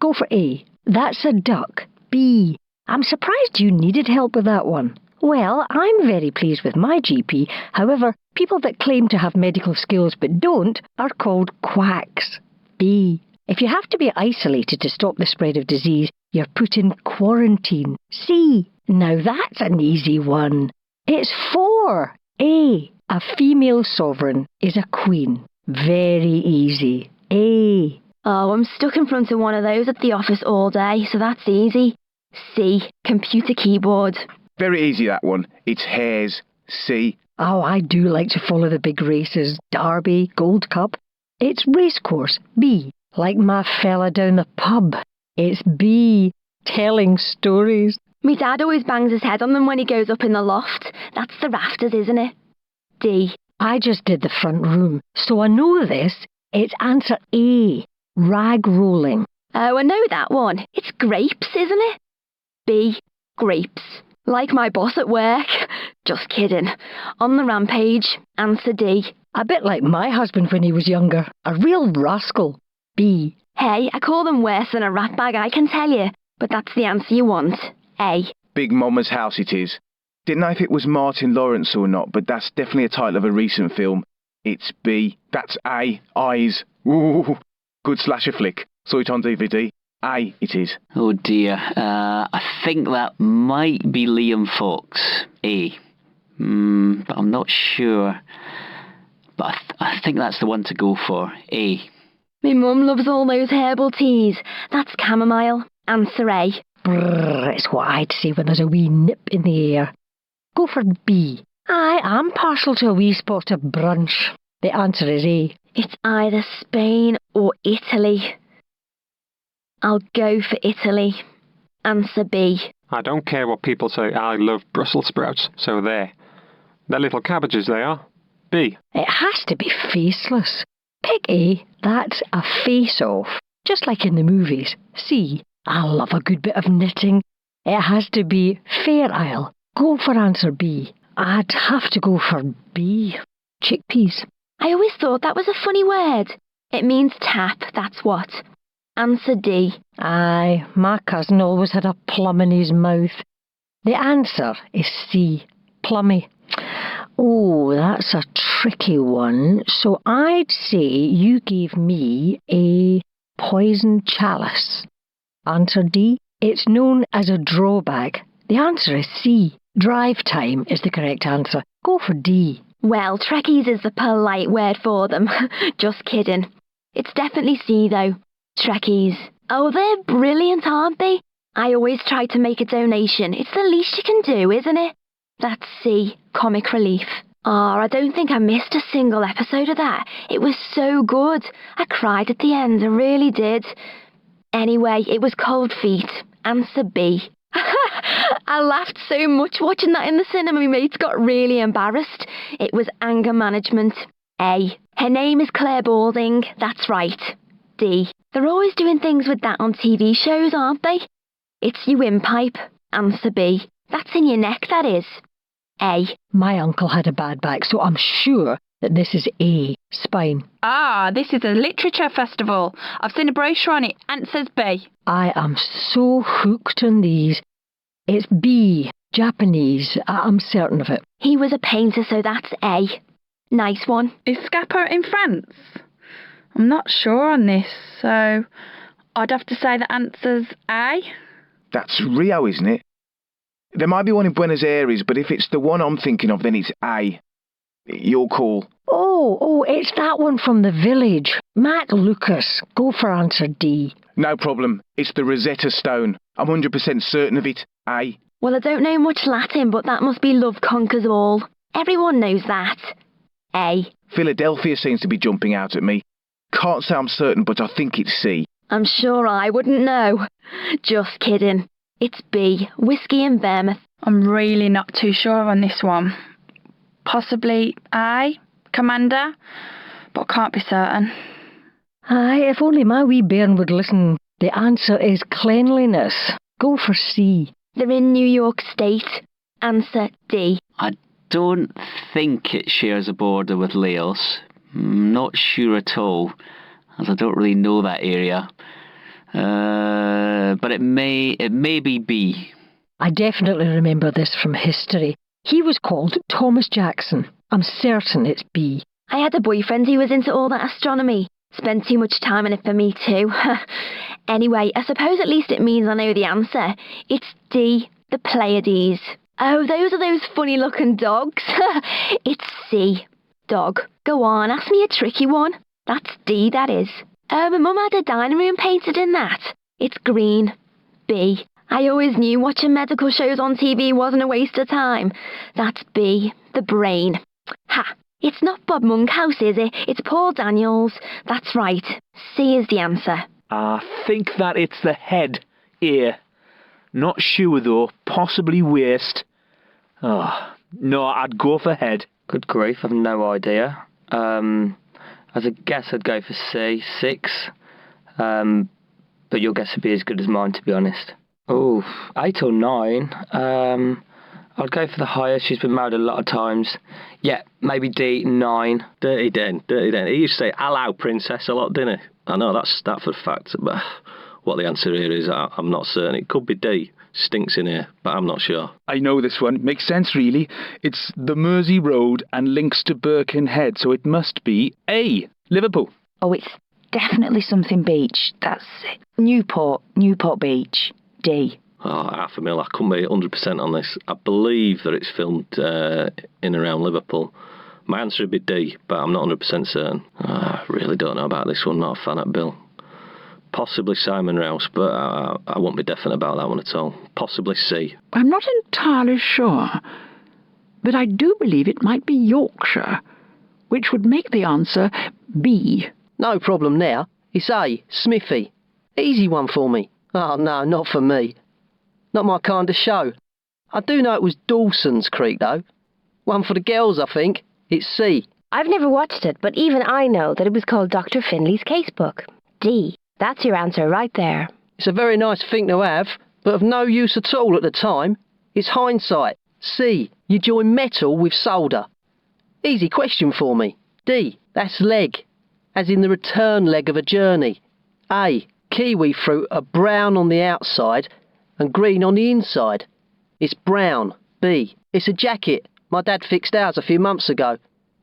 Speaker 11: Go for A. That's a duck. B. I'm surprised you needed help with that one. Well, I'm very pleased with my GP. However, people that claim to have medical skills but don't are called quacks. B. If you have to be isolated to stop the spread of disease, you're put in quarantine. C. Now that's an easy one. It's 4. A. A female sovereign is a queen. Very easy. A.
Speaker 13: Oh, I'm stuck in front of one of those at the office all day, so that's easy. C. Computer keyboard.
Speaker 10: Very easy, that one. It's hares. C.
Speaker 11: Oh, I do like to follow the big races. Derby, Gold Cup. It's racecourse. B. Like my fella down the pub. It's B. Telling stories.
Speaker 13: Me dad always bangs his head on them when he goes up in the loft. That's the rafters, isn't it? D.
Speaker 11: I just did the front room, so I know this. It's answer A. Rag rolling.
Speaker 13: Oh, I know that one. It's grapes, isn't it? B. Grapes. Like my boss at work. Just kidding. On the rampage. Answer D.
Speaker 11: A bit like my husband when he was younger. A real rascal. B.
Speaker 13: Hey, I call them worse than a rat bag, I can tell you. But that's the answer you want. A.
Speaker 10: Big Mama's House it is. Didn't know if it was Martin Lawrence or not, but that's definitely a title of a recent film. It's B. That's A. Eyes. Ooh, good slasher flick. Saw it on DVD. A. It is.
Speaker 12: Oh dear. I think that might be Liam Fox. A. But I'm not sure. But I think that's the one to go for. A.
Speaker 13: My mum loves all those herbal teas. That's chamomile. Answer A.
Speaker 11: Brrr, it's what I'd say when there's a wee nip in the air. Go for B. I am partial to a wee spot of brunch. The answer is A.
Speaker 13: It's either Spain or Italy. I'll go for Italy. Answer B.
Speaker 15: I don't care what people say. I love Brussels sprouts, so there. They're little cabbages, they are. B.
Speaker 11: It has to be faceless. Pick A. That's a face-off, just like in the movies. C. I love a good bit of knitting. It has to be Fair Isle. Go for answer B. I'd have to go for B. Chickpeas.
Speaker 13: I always thought that was a funny word. It means tap, that's what. Answer D.
Speaker 11: Aye, my cousin always had a plum in his mouth. The answer is C. Plummy. Oh, that's a tricky one. So I'd say you gave me a poison chalice. Answer D. It's known as a drawbag. The answer is C. Drive time is the correct answer. Go for D.
Speaker 13: Well, Trekkies is the polite word for them. Just kidding. It's definitely C, though. Trekkies. Oh, they're brilliant, aren't they? I always try to make a donation. It's the least you can do, isn't it? That's C. Comic relief. I don't think I missed a single episode of that. It was so good. I cried at the end, I really did. Anyway, it was Cold Feet. Answer B. I laughed so much watching that in the cinema, my mates got really embarrassed. It was anger management. A. Her name is Claire Balding. That's right. D. They're always doing things with that on TV shows, aren't they? It's your windpipe. Answer B. That's in your neck, that is. A.
Speaker 11: My uncle had a bad back, so I'm sure This is A, spine.
Speaker 14: Ah, this is a literature festival. I've seen a brochure on it. Answer's B.
Speaker 11: I am so hooked on these. It's B, Japanese. I'm certain of it.
Speaker 13: He was a painter, so that's A. Nice one.
Speaker 14: Is Scapa in France? I'm not sure on this, so I'd have to say the answer's A.
Speaker 10: That's Rio, isn't it? There might be one in Buenos Aires, but if it's the one I'm thinking of, then it's A. Your call.
Speaker 11: Oh, it's that one from the village. Matt Lucas. Go for answer D.
Speaker 10: No problem. It's the Rosetta Stone. I'm 100% certain of it. A.
Speaker 13: Well, I don't know much Latin, but that must be love conquers all. Everyone knows that. A.
Speaker 10: Philadelphia seems to be jumping out at me. Can't say I'm certain, but I think it's C.
Speaker 13: I'm sure I wouldn't know. Just kidding. It's B. Whiskey and vermouth.
Speaker 14: I'm really not too sure on this one. Possibly A, Commander, but can't be certain.
Speaker 11: Aye, if only my wee bairn would listen. The answer is cleanliness. Go for C.
Speaker 13: They're in New York State. Answer D.
Speaker 12: I don't think it shares a border with Laos. Not sure at all, as I don't really know that area. But it may be B.
Speaker 11: I definitely remember this from history. He was called Thomas Jackson. I'm certain it's B.
Speaker 13: I had a boyfriend who was into all that astronomy. Spent too much time on it for me too. Anyway, I suppose at least it means I know the answer. It's D, the Pleiades. Oh, those are those funny looking dogs. It's C, dog. Go on, ask me a tricky one. That's D, that is. Oh, my mum had a dining room painted in that. It's green. B. I always knew watching medical shows on TV wasn't a waste of time. That's B, the brain. Ha! It's not Bob Monkhouse, is it? It's Paul Daniels. That's right. C is the answer.
Speaker 18: I think that it's the head, ear. Not sure though, possibly waist. Oh, no, I'd go for head.
Speaker 17: Good grief, I've no idea. As a guess, I'd go for C, 6. But your guess would be as good as mine, to be honest. Oh, 8 or 9. I'd go for the highest. She's been married a lot of times. Yeah, maybe D, 9.
Speaker 16: Dirty Den. He used to say, "Hello, princess," a lot, didn't he? I know that's for a fact, but what the answer here is, I'm not certain. It could be D. Stinks in here, but I'm not sure.
Speaker 10: I know this one. Makes sense, really. It's the Mersey Road and links to Birkenhead, so it must be A. Liverpool.
Speaker 19: Oh, it's definitely something beach. That's it. Newport Beach. D.
Speaker 16: Oh, $500,000. I couldn't be 100% on this. I believe that it's filmed in and around Liverpool. My answer would be D, but I'm not 100% certain. I really don't know about this one. Not a fan of Bill. Possibly Simon Rouse, but I won't be definite about that one at all. Possibly C.
Speaker 20: I'm not entirely sure, but I do believe it might be Yorkshire, which would make the answer B.
Speaker 7: No problem now. It's A, Smithy. Easy one for me. Oh, no, not for me. Not my kind of show. I do know it was Dawson's Creek, though. One for the girls, I think. It's C.
Speaker 21: I've never watched it, but even I know that it was called Dr. Finley's Casebook. D. That's your answer right there.
Speaker 7: It's a very nice thing to have, but of no use at all at the time. It's hindsight. C. You join metal with solder. Easy question for me. D. That's leg, as in the return leg of a journey. A. Kiwi fruit are brown on the outside and green on the inside. It's brown. B. It's a jacket. My dad fixed ours a few months ago.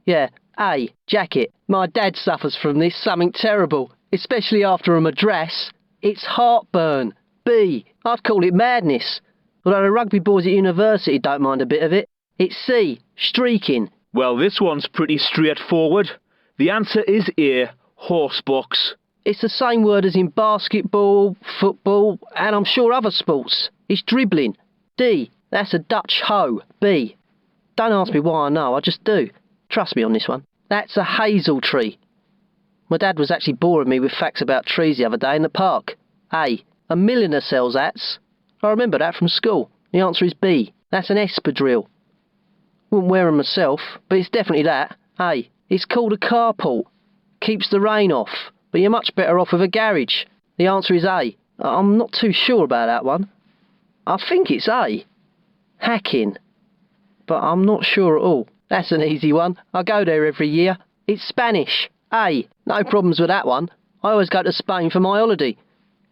Speaker 7: Yeah, A. Jacket. My dad suffers from this, something terrible, especially after a madras. It's heartburn. B. I'd call it madness, although the rugby boys at university don't mind a bit of it. It's C. Streaking.
Speaker 18: Well, this one's pretty straightforward. The answer is A. Horsebox.
Speaker 7: It's the same word as in basketball, football, and I'm sure other sports. It's dribbling. D. That's a Dutch hoe. B. Don't ask me why I know, I just do. Trust me on this one. That's a hazel tree. My dad was actually boring me with facts about trees the other day in the park. A. A milliner sells hats. I remember that from school. The answer is B. That's an espadrille. Wouldn't wear 'em myself, but it's definitely that. A. It's called a carport. Keeps the rain off, but you're much better off with a garage. The answer is A. I'm not too sure about that one. I think it's A. Hacking. But I'm not sure at all.
Speaker 4: That's an easy one. I go there every year. It's Spanish. A. No problems with that one. I always go to Spain for my holiday.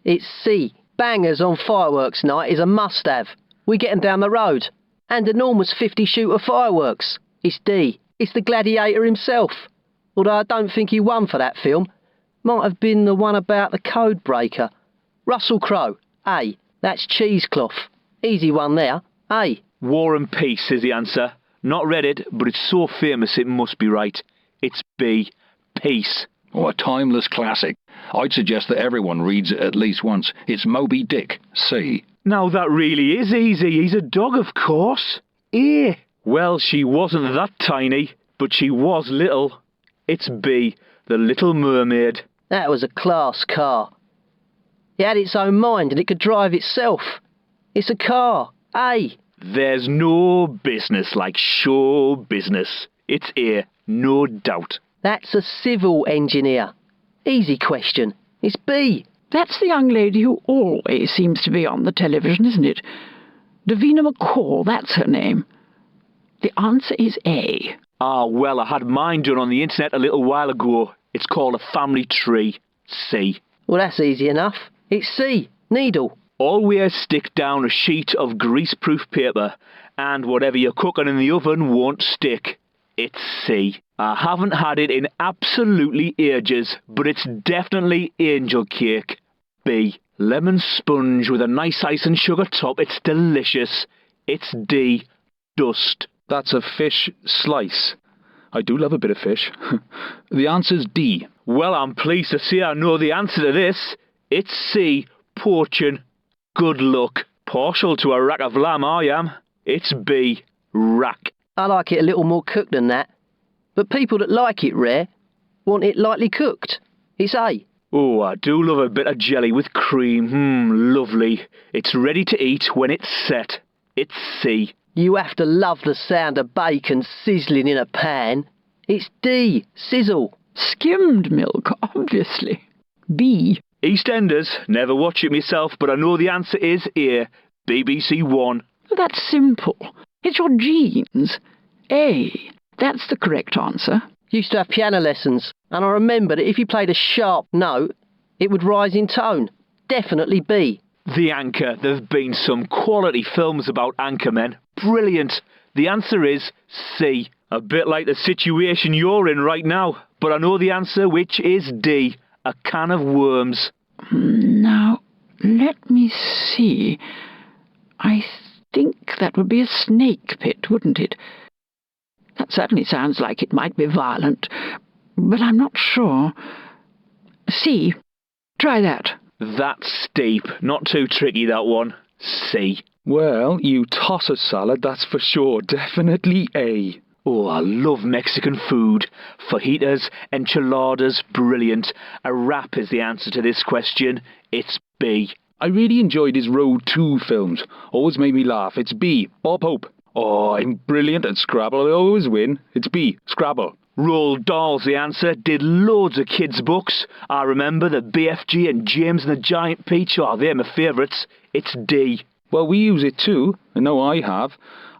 Speaker 4: It's C. Bangers on fireworks night is a must-have. We get 'em down the road. And enormous 50-shooter fireworks. It's D. It's the gladiator himself. Although I don't think he won for that film. Might have been the one about the code breaker. Russell Crowe. A. That's cheesecloth. Easy one there. A.
Speaker 18: War and Peace is the answer. Not read it, but it's so famous it must be right. It's B. Peace.
Speaker 22: Oh, a timeless classic. I'd suggest that everyone reads it at least once. It's Moby Dick. C.
Speaker 18: Now that really is easy. He's a dog, of course. A. Well, she wasn't that tiny, but she was little. It's B. The Little Mermaid.
Speaker 4: That was a class car. It had its own mind and it could drive itself. It's a car. A.
Speaker 18: There's no business like show business. It's A. No doubt.
Speaker 4: That's a civil engineer. Easy question. It's B.
Speaker 20: That's the young lady who always seems to be on the television, isn't it? Davina McCall, that's her name. The answer is A.
Speaker 18: Ah, well, I had mine done on the internet a little while ago. It's called a family tree. C.
Speaker 4: Well, that's easy enough. It's C. Needle.
Speaker 18: Always stick down a sheet of greaseproof paper, and whatever you're cooking in the oven won't stick. It's C. I haven't had it in absolutely ages, but it's definitely angel cake. B. Lemon sponge with a nice ice and sugar top. It's delicious. It's D. Dust.
Speaker 22: That's a fish slice. I do love a bit of fish. The answer's D.
Speaker 18: Well, I'm pleased to see I know the answer to this. It's C. Poaching. Good luck. Partial to a rack of lamb, I am. It's B. Rack.
Speaker 4: I like it a little more cooked than that. But people that like it rare want it lightly cooked. It's A.
Speaker 18: Oh, I do love a bit of jelly with cream. Lovely. It's ready to eat when it's set. It's C.
Speaker 4: You have to love the sound of bacon sizzling in a pan. It's D. Sizzle.
Speaker 20: Skimmed milk, obviously. B.
Speaker 18: EastEnders. Never watch it myself, but I know the answer is A. BBC One.
Speaker 20: That's simple. It's your genes. A. That's the correct answer.
Speaker 4: Used to have piano lessons, and I remember that if you played a sharp note, it would rise in tone. Definitely B.
Speaker 18: The Anchor. There've been some quality films about anchormen. Brilliant. The answer is C. A bit like the situation you're in right now, but I know the answer, which is D. A can of worms.
Speaker 20: Now, let me see. I think that would be a snake pit, wouldn't it? That certainly sounds like it might be violent, but I'm not sure. C. Try that.
Speaker 18: That's steep. Not too tricky, that one. C.
Speaker 22: Well, you toss a salad, that's for sure. Definitely A.
Speaker 18: Oh, I love Mexican food. Fajitas, enchiladas, brilliant. A wrap is the answer to this question. It's B.
Speaker 22: I really enjoyed his Road 2 films. Always made me laugh. It's B. Bob Hope. Oh, I'm brilliant at Scrabble. I always win. It's B. Scrabble.
Speaker 18: Roald Dahl's the answer. Did loads of kids' books. I remember the BFG and James and the Giant Peach. Oh, they're my favourites. It's D.
Speaker 22: Well, we use it too. I know I have.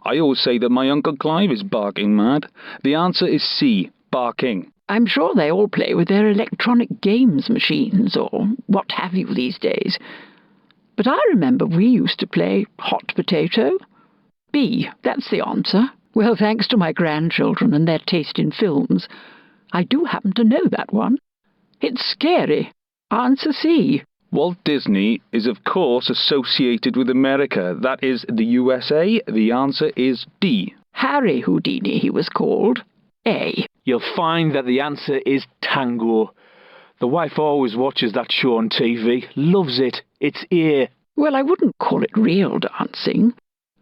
Speaker 22: I always say that my Uncle Clive is barking mad. The answer is C. Barking.
Speaker 20: I'm sure they all play with their electronic games machines or what have you these days. But I remember we used to play hot potato. B. That's the answer. Well, thanks to my grandchildren and their taste in films, I do happen to know that one. It's scary. Answer C.
Speaker 22: Walt Disney is, of course, associated with America. That is the USA. The answer is D.
Speaker 20: Harry Houdini, he was called. A.
Speaker 18: You'll find that the answer is Tango. The wife always watches that show on TV. Loves it. It's A.
Speaker 20: Well, I wouldn't call it real dancing.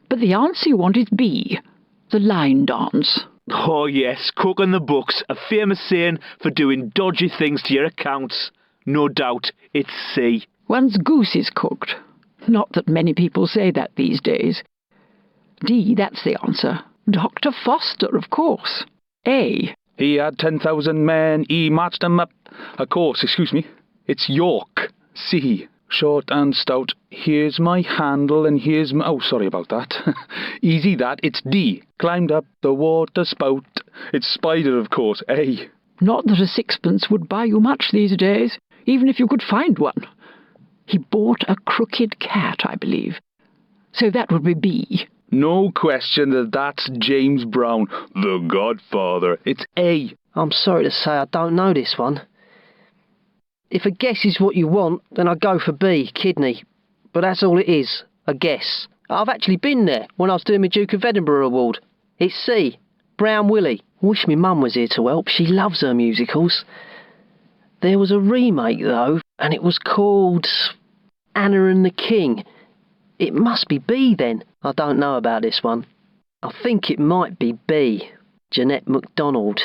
Speaker 20: But the answer you want is B. The line dance.
Speaker 18: Oh, yes. Cook in the books. A famous saying for doing dodgy things to your accounts. No doubt, it's C.
Speaker 20: One's goose is cooked. Not that many people say that these days. D, that's the answer. Dr. Foster, of course. A.
Speaker 22: He had 10,000 men, he marched them up. Of course, excuse me. It's York. C. Short and stout. Here's my handle and here's my... Oh, sorry about that. Easy that. It's D. Climbed up the water spout. It's Spider, of course. A.
Speaker 20: Not that a sixpence would buy you much these days, even if you could find one. He bought a crooked cat, I believe. So that would be B.
Speaker 22: No question that that's James Brown, the Godfather. It's A.
Speaker 4: I'm sorry to say I don't know this one. If a guess is what you want, then I'd go for B, kidney. But that's all it is, a guess. I've actually been there when I was doing my Duke of Edinburgh award. It's C, Brown Willie. Wish my mum was here to help, she loves her musicals. There was a remake though, and it was called Anna and the King. It must be B then. I don't know about this one. I think it might be B, Jeanette MacDonald.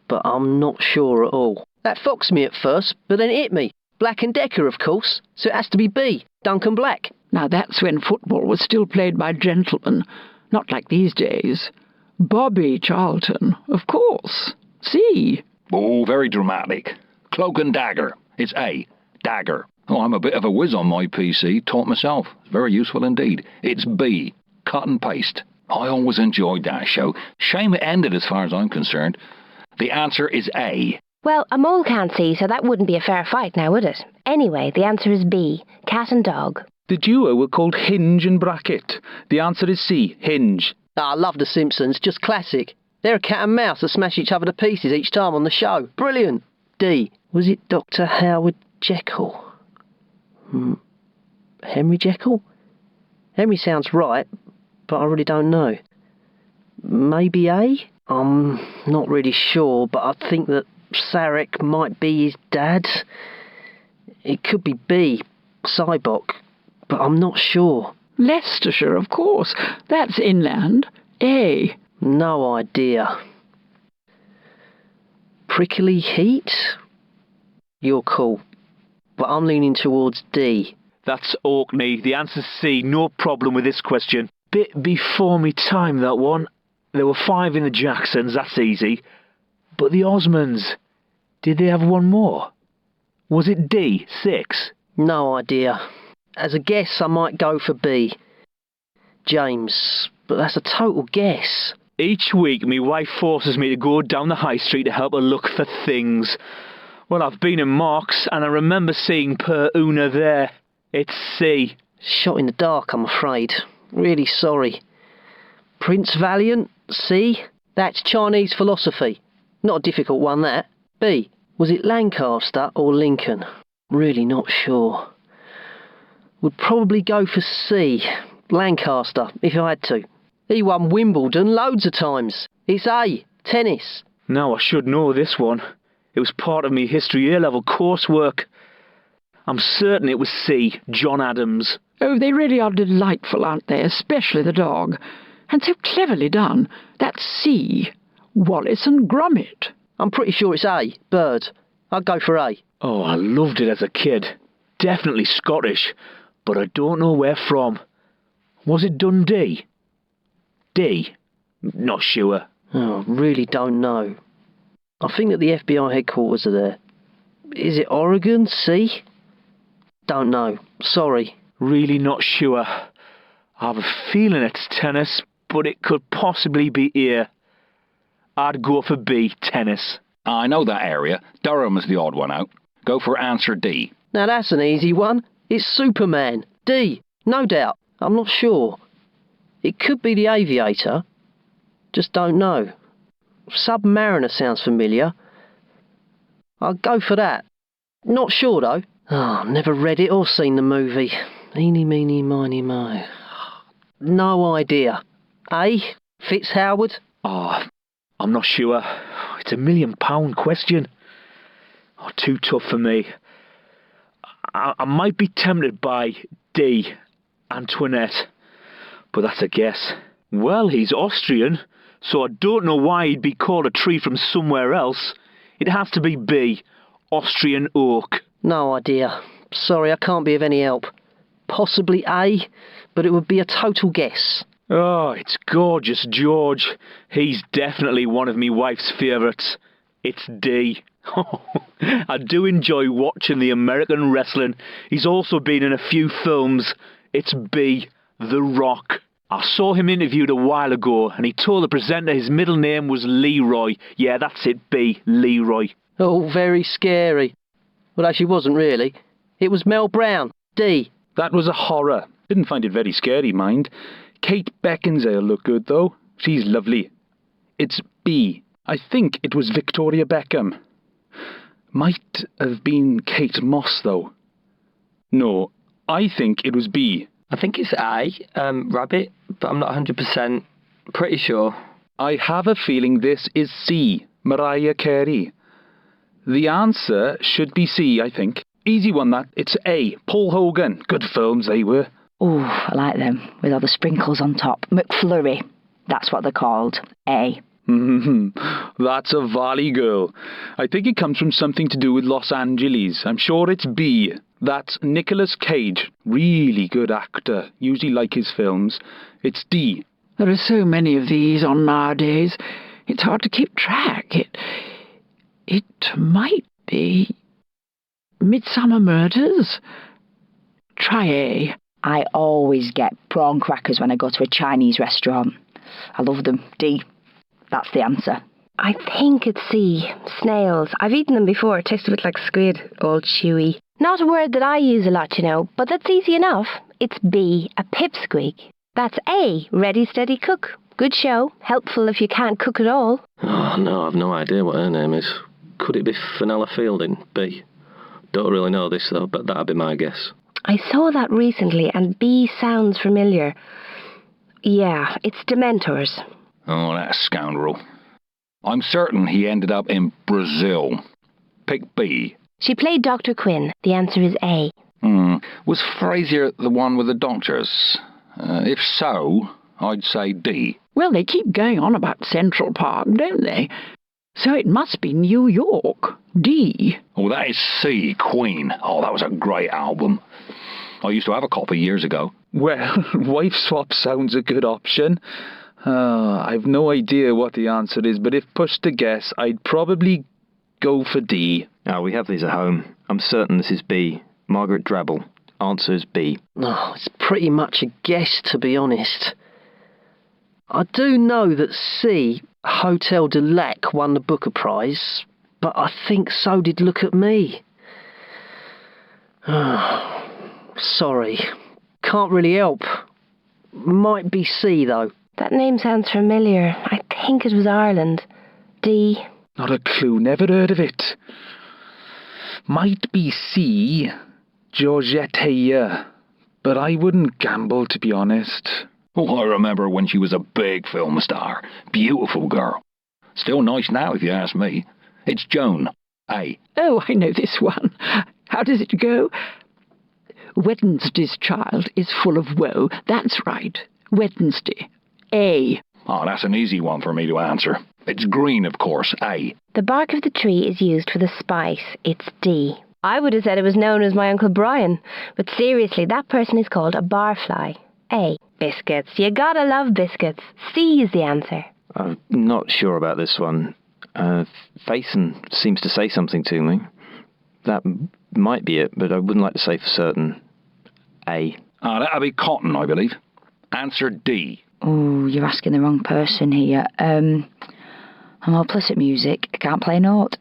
Speaker 4: But I'm not sure at all. That foxed me at first, but then it hit me. Black & Decker, of course, so it has to be B, Duncan Black.
Speaker 20: Now that's when football was still played by gentlemen, not like these days. Bobby Charlton, of course. C.
Speaker 2: Oh, very dramatic. Cloak and Dagger. It's A, Dagger. Oh, I'm a bit of a whiz on my PC, taught myself. Very useful indeed. It's B, Cut and Paste. I always enjoyed that show. Shame it ended as far as I'm concerned. The answer is A.
Speaker 21: Well, a mole can't see, so that wouldn't be a fair fight now, would it? Anyway, the answer is B, cat and dog.
Speaker 22: The duo were called Hinge and Bracket. The answer is C, Hinge.
Speaker 4: I love The Simpsons, just classic. They're a cat and mouse that smash each other to pieces each time on the show. Brilliant. D. Was it Dr. Howard Jekyll? Henry Jekyll? Henry sounds right, but I really don't know. Maybe A? I'm not really sure, but I think that Sarek might be his dad. It could be B, Cybok, but I'm not sure.
Speaker 20: Leicestershire, of course. That's inland. A.
Speaker 4: No idea. Prickly Heat? You're cool, but I'm leaning towards D.
Speaker 18: That's Orkney. The answer's C. No problem with this question. Bit before me time, that one. There were 5 in the Jacksons, that's easy. But the Osmonds, did they have one more? Was it D, 6?
Speaker 4: No idea. As a guess, I might go for B, James, but that's a total guess.
Speaker 18: Each week, me wife forces me to go down the high street to help her look for things. Well, I've been in Marks, and I remember seeing Per Una there. It's C.
Speaker 4: Shot in the dark, I'm afraid. Really sorry. Prince Valiant, C. That's Chinese philosophy. Not a difficult one, that. B. Was it Lancaster or Lincoln? Really not sure. Would probably go for C, Lancaster, if I had to. He won Wimbledon loads of times. It's A, tennis.
Speaker 18: Now I should know this one. It was part of me history A-level coursework. I'm certain it was C, John Adams.
Speaker 20: Oh, they really are delightful, aren't they? Especially the dog. And so cleverly done. That's C, Wallace and Gromit.
Speaker 4: I'm pretty sure it's A, Bird. I'd go for A.
Speaker 18: Oh, I loved it as a kid. Definitely Scottish, but I don't know where from. Was it Dundee? D? Not sure.
Speaker 4: Oh, really don't know. I think that the FBI headquarters are there. Is it Oregon? C? Don't know. Sorry.
Speaker 18: Really not sure. I have a feeling it's tennis, but it could possibly be here. I'd go for B, tennis.
Speaker 2: I know that area. Durham is the odd one out. Go for answer D.
Speaker 4: Now that's an easy one. It's Superman. D. No doubt. I'm not sure. It could be the Aviator. Just don't know. Submariner sounds familiar. I'll go for that. Not sure though. Oh, never read it or seen the movie. Eeny, meeny, miny, mo. No idea. A. Fitzhoward?
Speaker 18: Oh, I'm not sure. It's £1 million question. Oh, too tough for me. I might be tempted by D, Antoinette, but that's a guess. Well, he's Austrian, so I don't know why he'd be called a tree from somewhere else. It has to be B, Austrian oak.
Speaker 4: No idea. Sorry, I can't be of any help. Possibly A, but it would be a total guess.
Speaker 18: Oh, it's gorgeous, George. He's definitely one of me wife's favourites. It's D. I do enjoy watching the American wrestling. He's also been in a few films. It's B. The Rock. I saw him interviewed a while ago, and he told the presenter his middle name was Leroy. Yeah, that's it, B. Leroy.
Speaker 4: Oh, very scary. Well, actually wasn't really. It was Mel Brown. D.
Speaker 22: That was a horror. Didn't find it very scary, mind. Kate Beckinsale looked good, though. She's lovely. It's B. I think it was Victoria Beckham. Might have been Kate Moss, though. No, I think it was B.
Speaker 17: I think it's A, Rabbit, but I'm not 100% pretty sure.
Speaker 22: I have a feeling this is C, Mariah Carey. The answer should be C, I think. Easy one, that. It's A, Paul Hogan. Good films they were.
Speaker 19: Ooh, I like them, with all the sprinkles on top. McFlurry, that's what they're called. A.
Speaker 22: That's a Valley Girl. I think it comes from something to do with Los Angeles. I'm sure it's B. That's Nicolas Cage. Really good actor. Usually like his films. It's D.
Speaker 20: There are so many of these on nowadays. It's hard to keep track. It might be Midsummer Murders. Try A.
Speaker 19: I always get prawn crackers when I go to a Chinese restaurant. I love them. D. That's the answer.
Speaker 21: I think it's C. Snails. I've eaten them before. It tastes a bit like squid. All chewy. Not a word that I use a lot, you know, but that's easy enough. It's B. A pipsqueak. That's A. Ready, steady, cook. Good show. Helpful if you can't cook at all.
Speaker 17: Oh, no, I've no idea what her name is. Could it be Fenella Fielding? B. Don't really know this, though, but that'd be my guess.
Speaker 21: I saw that recently, and B sounds familiar. Yeah, it's Dementors.
Speaker 2: Oh, that scoundrel. I'm certain he ended up in Brazil. Pick B.
Speaker 21: She played Dr. Quinn. The answer is A.
Speaker 2: Was Fraser the one with the doctors? If so, I'd say D.
Speaker 20: Well, they keep going on about Central Park, don't they? So it must be New York. D.
Speaker 2: Oh, that is C, Queen. Oh, that was a great album. I used to have a copy years ago.
Speaker 22: Well, Wife Swap sounds a good option. I've no idea what the answer is, but if pushed to guess, I'd probably go for D.
Speaker 17: We have these at home. I'm certain this is B. Margaret Drabble. Answer is B.
Speaker 4: Oh, it's pretty much a guess, to be honest. I do know that C, Hotel de Lac, won the Booker Prize, but I think so did Look at Me. Sorry. Can't really help. Might be C, though.
Speaker 21: That name sounds familiar. I think it was Ireland. D.
Speaker 22: Not a clue. Never heard of it. Might be C, Georgette, but I wouldn't gamble, to be honest.
Speaker 2: Oh, I remember when she was a big film star. Beautiful girl. Still nice now, if you ask me. It's Joan. A.
Speaker 20: Oh, I know this one. How does it go? Wednesday's child is full of woe. That's right. Wednesday. A.
Speaker 2: Oh, that's an easy one for me to answer. It's green, of course. A.
Speaker 21: The bark of the tree is used for the spice. It's D. I would have said it was known as my Uncle Brian, but seriously, that person is called a barfly. A. Biscuits. You gotta love biscuits. C is the answer.
Speaker 17: I'm not sure about this one. Faison seems to say something to me. That might be it, but I wouldn't like to say for certain. A.
Speaker 2: That'll be cotton, I believe. Answer D.
Speaker 19: Oh, you're asking the wrong person here. I'm hopeless at music. I can't play a note.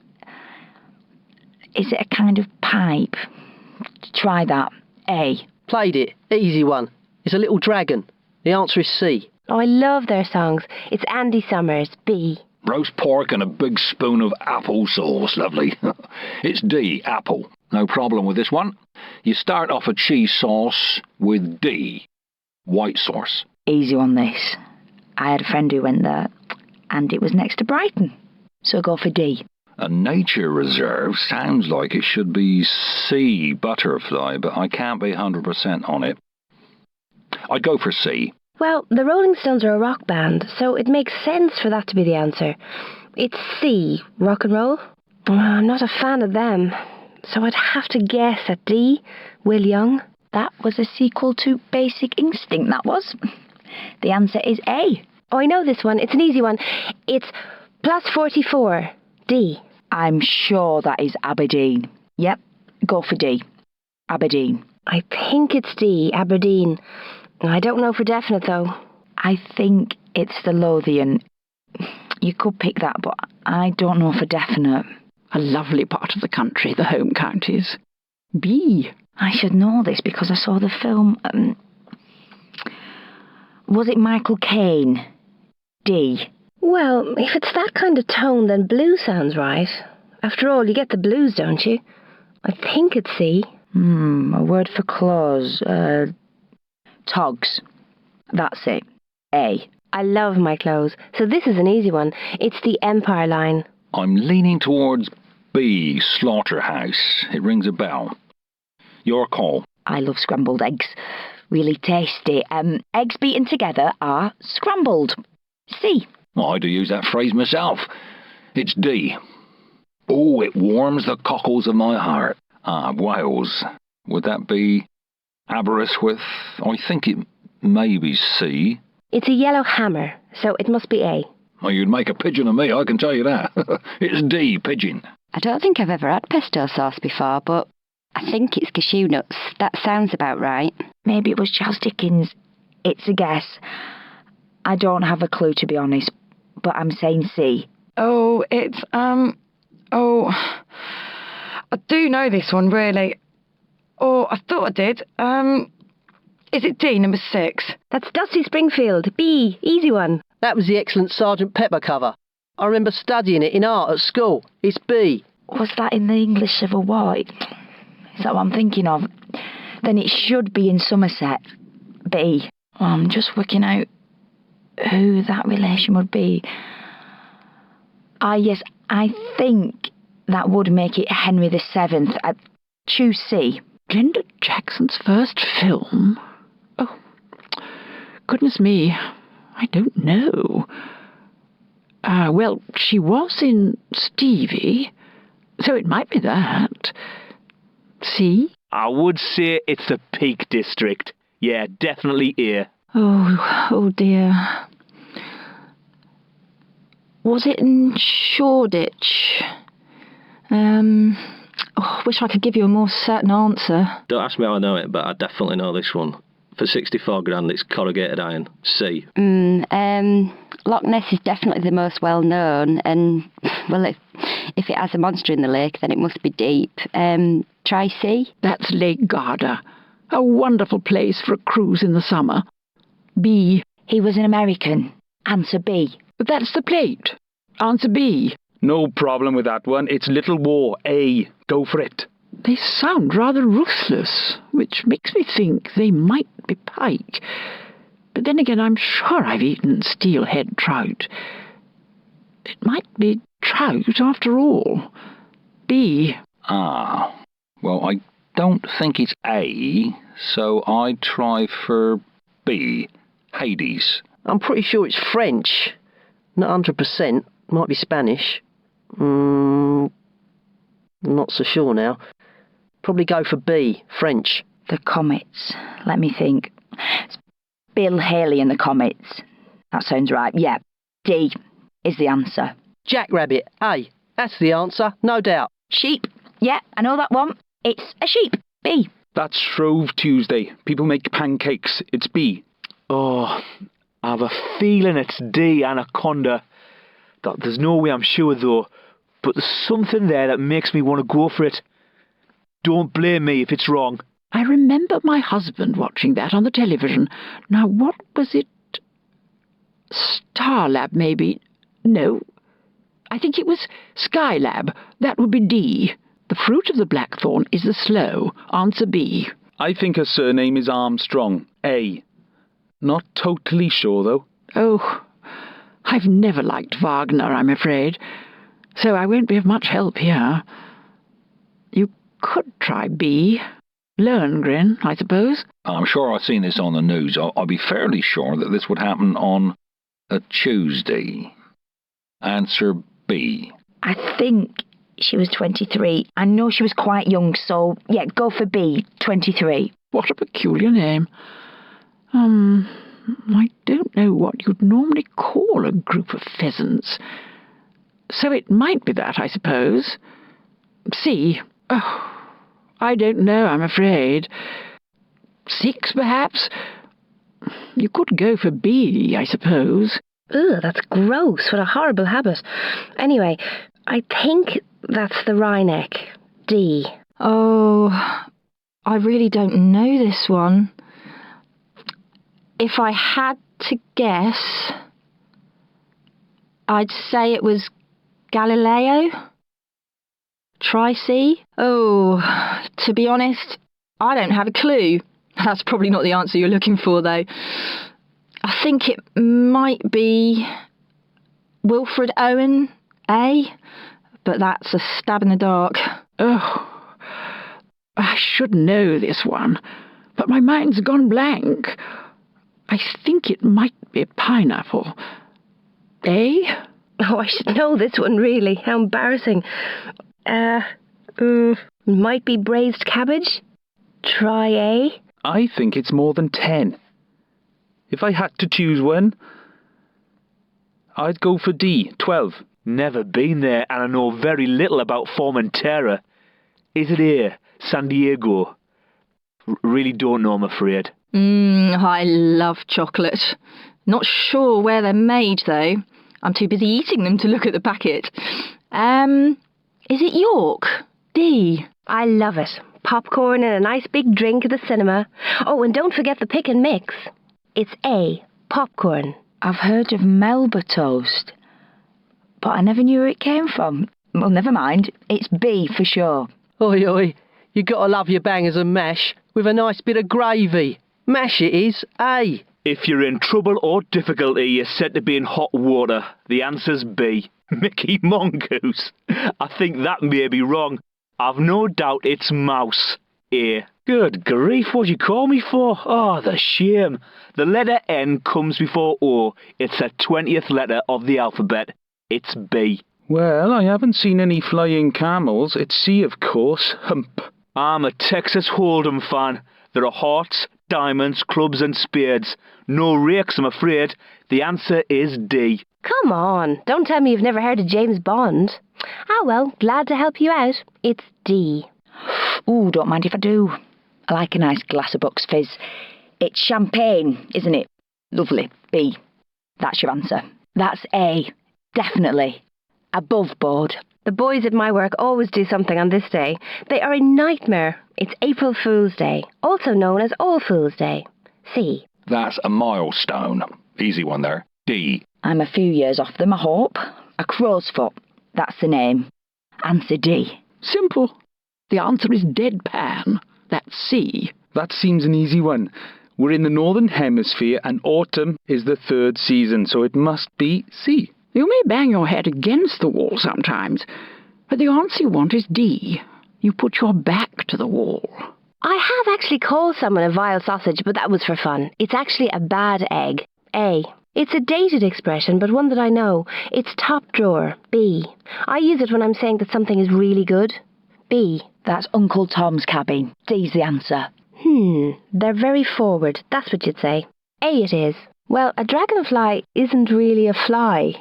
Speaker 19: Is it a kind of pipe? Try that. A.
Speaker 4: Played it. Easy one. It's a little dragon. The answer is C.
Speaker 21: Oh, I love their songs. It's Andy Summers. B.
Speaker 2: Roast pork and a big spoon of apple sauce. Lovely. It's D, apple. No problem with this one. You start off a cheese sauce with D, white sauce.
Speaker 19: Easy on this. I had a friend who went there, and it was next to Brighton. So go for D.
Speaker 2: A nature reserve sounds like it should be C, butterfly, but I can't be 100% on it. I'd go for C.
Speaker 21: Well, the Rolling Stones are a rock band, so it makes sense for that to be the answer. It's C, rock and roll. I'm not a fan of them, so I'd have to guess at D, Will Young.
Speaker 19: That was a sequel to Basic Instinct, that was. The answer is A.
Speaker 21: Oh, I know this one. It's an easy one. It's Plus 44, D.
Speaker 19: I'm sure that is Aberdeen. Yep, go for D. Aberdeen.
Speaker 21: I think it's D, Aberdeen. I don't know for definite, though.
Speaker 19: I think it's the Lothian. You could pick that, but I don't know for definite.
Speaker 20: A lovely part of the country, the home counties. B.
Speaker 19: I should know this because I saw the film. Was it Michael Caine? D.
Speaker 21: Well, if it's that kind of tone, then blue sounds right. After all, you get the blues, don't you? I think it's C.
Speaker 19: A word for clothes. Togs. That's it. A.
Speaker 21: I love my clothes, so this is an easy one. It's the Empire line.
Speaker 2: I'm leaning towards B, slaughterhouse. It rings a bell. Your call.
Speaker 19: I love scrambled eggs. Really tasty. Eggs beaten together are scrambled. C.
Speaker 2: I do use that phrase myself. It's D. Oh, it warms the cockles of my heart. Wales. Would that be Aberystwyth? I think it may be C.
Speaker 21: It's a yellow hammer, so it must be A.
Speaker 2: Well, you'd make a pigeon of me, I can tell you that. It's D, pigeon.
Speaker 5: I don't think I've ever had pesto sauce before, but I think it's cashew nuts. That sounds about right.
Speaker 19: Maybe it was Charles Dickens. It's a guess. I don't have a clue, to be honest, but I'm saying C.
Speaker 14: Oh, it's, I do know this one, really. Oh, I thought I did. Is it D, number 6?
Speaker 21: That's Dusty Springfield. B, easy one.
Speaker 4: That was the excellent Sergeant Pepper cover. I remember studying it in art at school. It's B.
Speaker 19: Was that in the English Civil War? Is that what I'm thinking of? Then it should be in Somerset. B. Oh, I'm just working out who that relation would be. Yes, I think that would make it Henry VII. I'd choose C.
Speaker 20: Glenda Jackson's first film? Oh, goodness me, I don't know. Well, she was in Stevie, so it might be that. C?
Speaker 18: I would say it's the Peak District. Yeah, definitely here.
Speaker 19: Oh dear. Was it in Shoreditch? Wish I could give you a more certain answer.
Speaker 17: Don't ask me how I know it, but I definitely know this one. For 64 grand, it's corrugated iron. C.
Speaker 5: Loch Ness is definitely the most well known, and well, if it has a monster in the lake, then it must be deep. Try C.
Speaker 20: That's Lake Garda, a wonderful place for a cruise in the summer. B.
Speaker 19: He was an American. Answer B.
Speaker 20: That's the plate. Answer B.
Speaker 22: No problem with that one. It's Little War. A. Go for it.
Speaker 20: They sound rather ruthless, which makes me think they might be pike. But then again, I'm sure I've eaten steelhead trout. It might be trout after all. B.
Speaker 2: Well, I don't think it's A, so I'd try for B. Hades.
Speaker 4: I'm pretty sure it's French. Not 100%. Might be Spanish. Not so sure now. Probably go for B. French.
Speaker 19: The Comets. Let me think. It's Bill Haley and the Comets. That sounds right. Yeah. D is the answer.
Speaker 4: Jackrabbit. A. That's the answer. No doubt.
Speaker 19: Sheep. Yeah, I know that one. It's a sheep. B.
Speaker 22: That's Shrove Tuesday. People make pancakes. It's B.
Speaker 18: Oh, I have a feeling it's D, Anaconda. There's no way I'm sure, though. But there's something there that makes me want to go for it. Don't blame me if it's wrong.
Speaker 20: I remember my husband watching that on the television. Now, what was it? Starlab, maybe? No. I think it was Skylab. That would be D. The fruit of the blackthorn is the sloe. Answer B.
Speaker 22: I think her surname is Armstrong. A. Not totally sure, though.
Speaker 20: Oh, I've never liked Wagner, I'm afraid. So I won't be of much help here. You could try B. Lerngren, I suppose.
Speaker 2: I'm sure I've seen this on the news. I'll be fairly sure that this would happen on a Tuesday. Answer B.
Speaker 19: I think she was 23. I know she was quite young, so yeah, go for B, 23.
Speaker 20: What a peculiar name. I don't know what you'd normally call a group of pheasants. So it might be that, I suppose. C. Oh, I don't know, I'm afraid. 6, perhaps? You could go for B, I suppose.
Speaker 21: Ugh, that's gross. What a horrible habit. Anyway, I think that's the wryneck. D.
Speaker 19: Oh, I really don't know this one. If I had to guess, I'd say it was Galileo. Try C. Oh, to be honest, I don't have a clue. That's probably not the answer you're looking for, though. I think it might be Wilfred Owen, A, but that's a stab in the dark.
Speaker 20: Oh, I should know this one, but my mind's gone blank. I think it might be pineapple. A?
Speaker 21: Oh, I should know this one, really. How embarrassing. Might be braised cabbage? Try A?
Speaker 22: I think it's more than 10. If I had to choose one, I'd go for D, 12.
Speaker 18: Never been there, and I know very little about Formentera. Is it here, San Diego? Really don't know, I'm afraid.
Speaker 19: I love chocolate. Not sure where they're made, though. I'm too busy eating them to look at the packet. Is it York? D.
Speaker 21: I love it. Popcorn and a nice big drink at the cinema. Oh, and don't forget the pick and mix. It's A, popcorn.
Speaker 19: I've heard of Melba toast, but I never knew where it came from. Well, never mind. It's B for sure.
Speaker 4: Oi, oi. You gotta love your bangers and mash with a nice bit of gravy. Mash it is, A.
Speaker 18: If you're in trouble or difficulty, you're said to be in hot water. The answer's B. Mickey Mongoose. I think that may be wrong. I've no doubt it's mouse. A. Good grief, what'd you call me for? Oh, the shame. The letter N comes before O. It's the 20th letter of the alphabet. It's B.
Speaker 22: Well, I haven't seen any flying camels. It's C, of course. Hump.
Speaker 18: I'm a Texas Hold'em fan. There are hearts, diamonds, clubs and spades. No rakes, I'm afraid. The answer is D.
Speaker 21: Come on, don't tell me you've never heard of James Bond. Ah well, glad to help you out. It's D.
Speaker 19: Ooh, don't mind if I do. I like a nice glass of Bucks Fizz. It's champagne, isn't it? Lovely. B. That's your answer. That's A. Definitely. Above board.
Speaker 21: The boys at my work always do something on this day. They are a nightmare. It's April Fool's Day, also known as All Fool's Day. C.
Speaker 2: That's a milestone. Easy one there. D.
Speaker 19: I'm a few years off them, I hope. A crow's foot. That's the name. Answer D.
Speaker 20: Simple. The answer is deadpan. That's C.
Speaker 22: That seems an easy one. We're in the Northern Hemisphere and autumn is the 3rd season, so it must be C.
Speaker 20: You may bang your head against the wall sometimes, but the answer you want is D. You put your back to the wall.
Speaker 21: I have actually called someone a vile sausage, but that was for fun. It's actually a bad egg. A. It's a dated expression, but one that I know. It's top drawer. B. I use it when I'm saying that something is really good. B.
Speaker 19: That's Uncle Tom's Cabin. D's the answer.
Speaker 21: They're very forward. That's what you'd say. A it is. Well, a dragonfly isn't really a fly.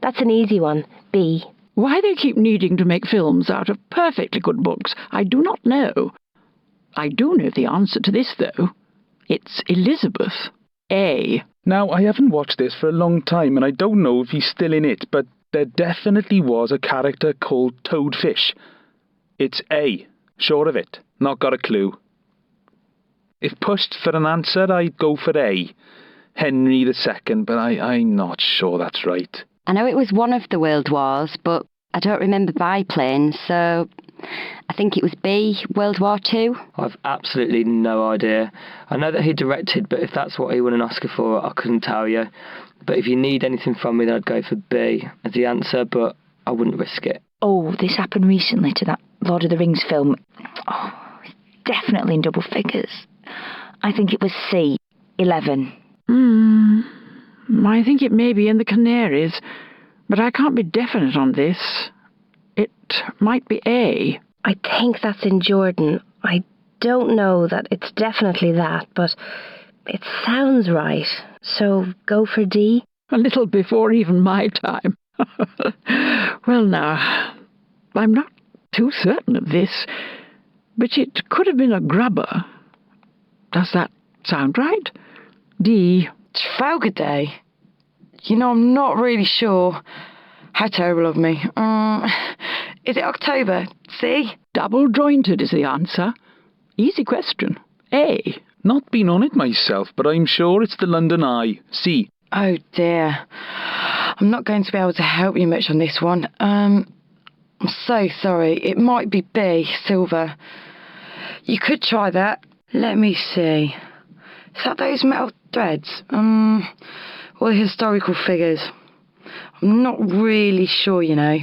Speaker 21: That's an easy one. B.
Speaker 20: Why they keep needing to make films out of perfectly good books, I do not know. I do know the answer to this, though. It's Elizabeth. A.
Speaker 22: Now, I haven't watched this for a long time, and I don't know if he's still in it, but there definitely was a character called Toadfish. It's A. Sure of it. Not got a clue. If pushed for an answer, I'd go for A. Henry II, but I'm not sure that's right.
Speaker 5: I know it was one of the World Wars, but I don't remember biplanes, so I think it was B, World War II.
Speaker 1: I've absolutely no idea. I know that he directed, but if that's what he won an Oscar for, I couldn't tell you. But if you need anything from me, then I'd go for B as the answer, but I wouldn't risk it.
Speaker 19: Oh, this happened recently to that Lord of the Rings film. Oh, it's definitely in double figures. I think it was C, 11.
Speaker 20: I think it may be in the Canaries, but I can't be definite on this. It might be A.
Speaker 21: I think that's in Jordan. I don't know that it's definitely that, but it sounds right. So go for D?
Speaker 20: A little before even my time. Well, now, I'm not too certain of this, but it could have been a grubber. Does that sound right? D.
Speaker 8: Trafalgar. You know, I'm not really sure. How terrible of me. Is it October? C?
Speaker 20: Double jointed is the answer. Easy question. A.
Speaker 22: Not been on it myself, but I'm sure it's the London Eye. C.
Speaker 8: Oh dear. I'm not going to be able to help you much on this one. I'm so sorry. It might be B, silver. You could try that. Let me see. Is that those metal threads? Or the historical figures? I'm not really sure, you know.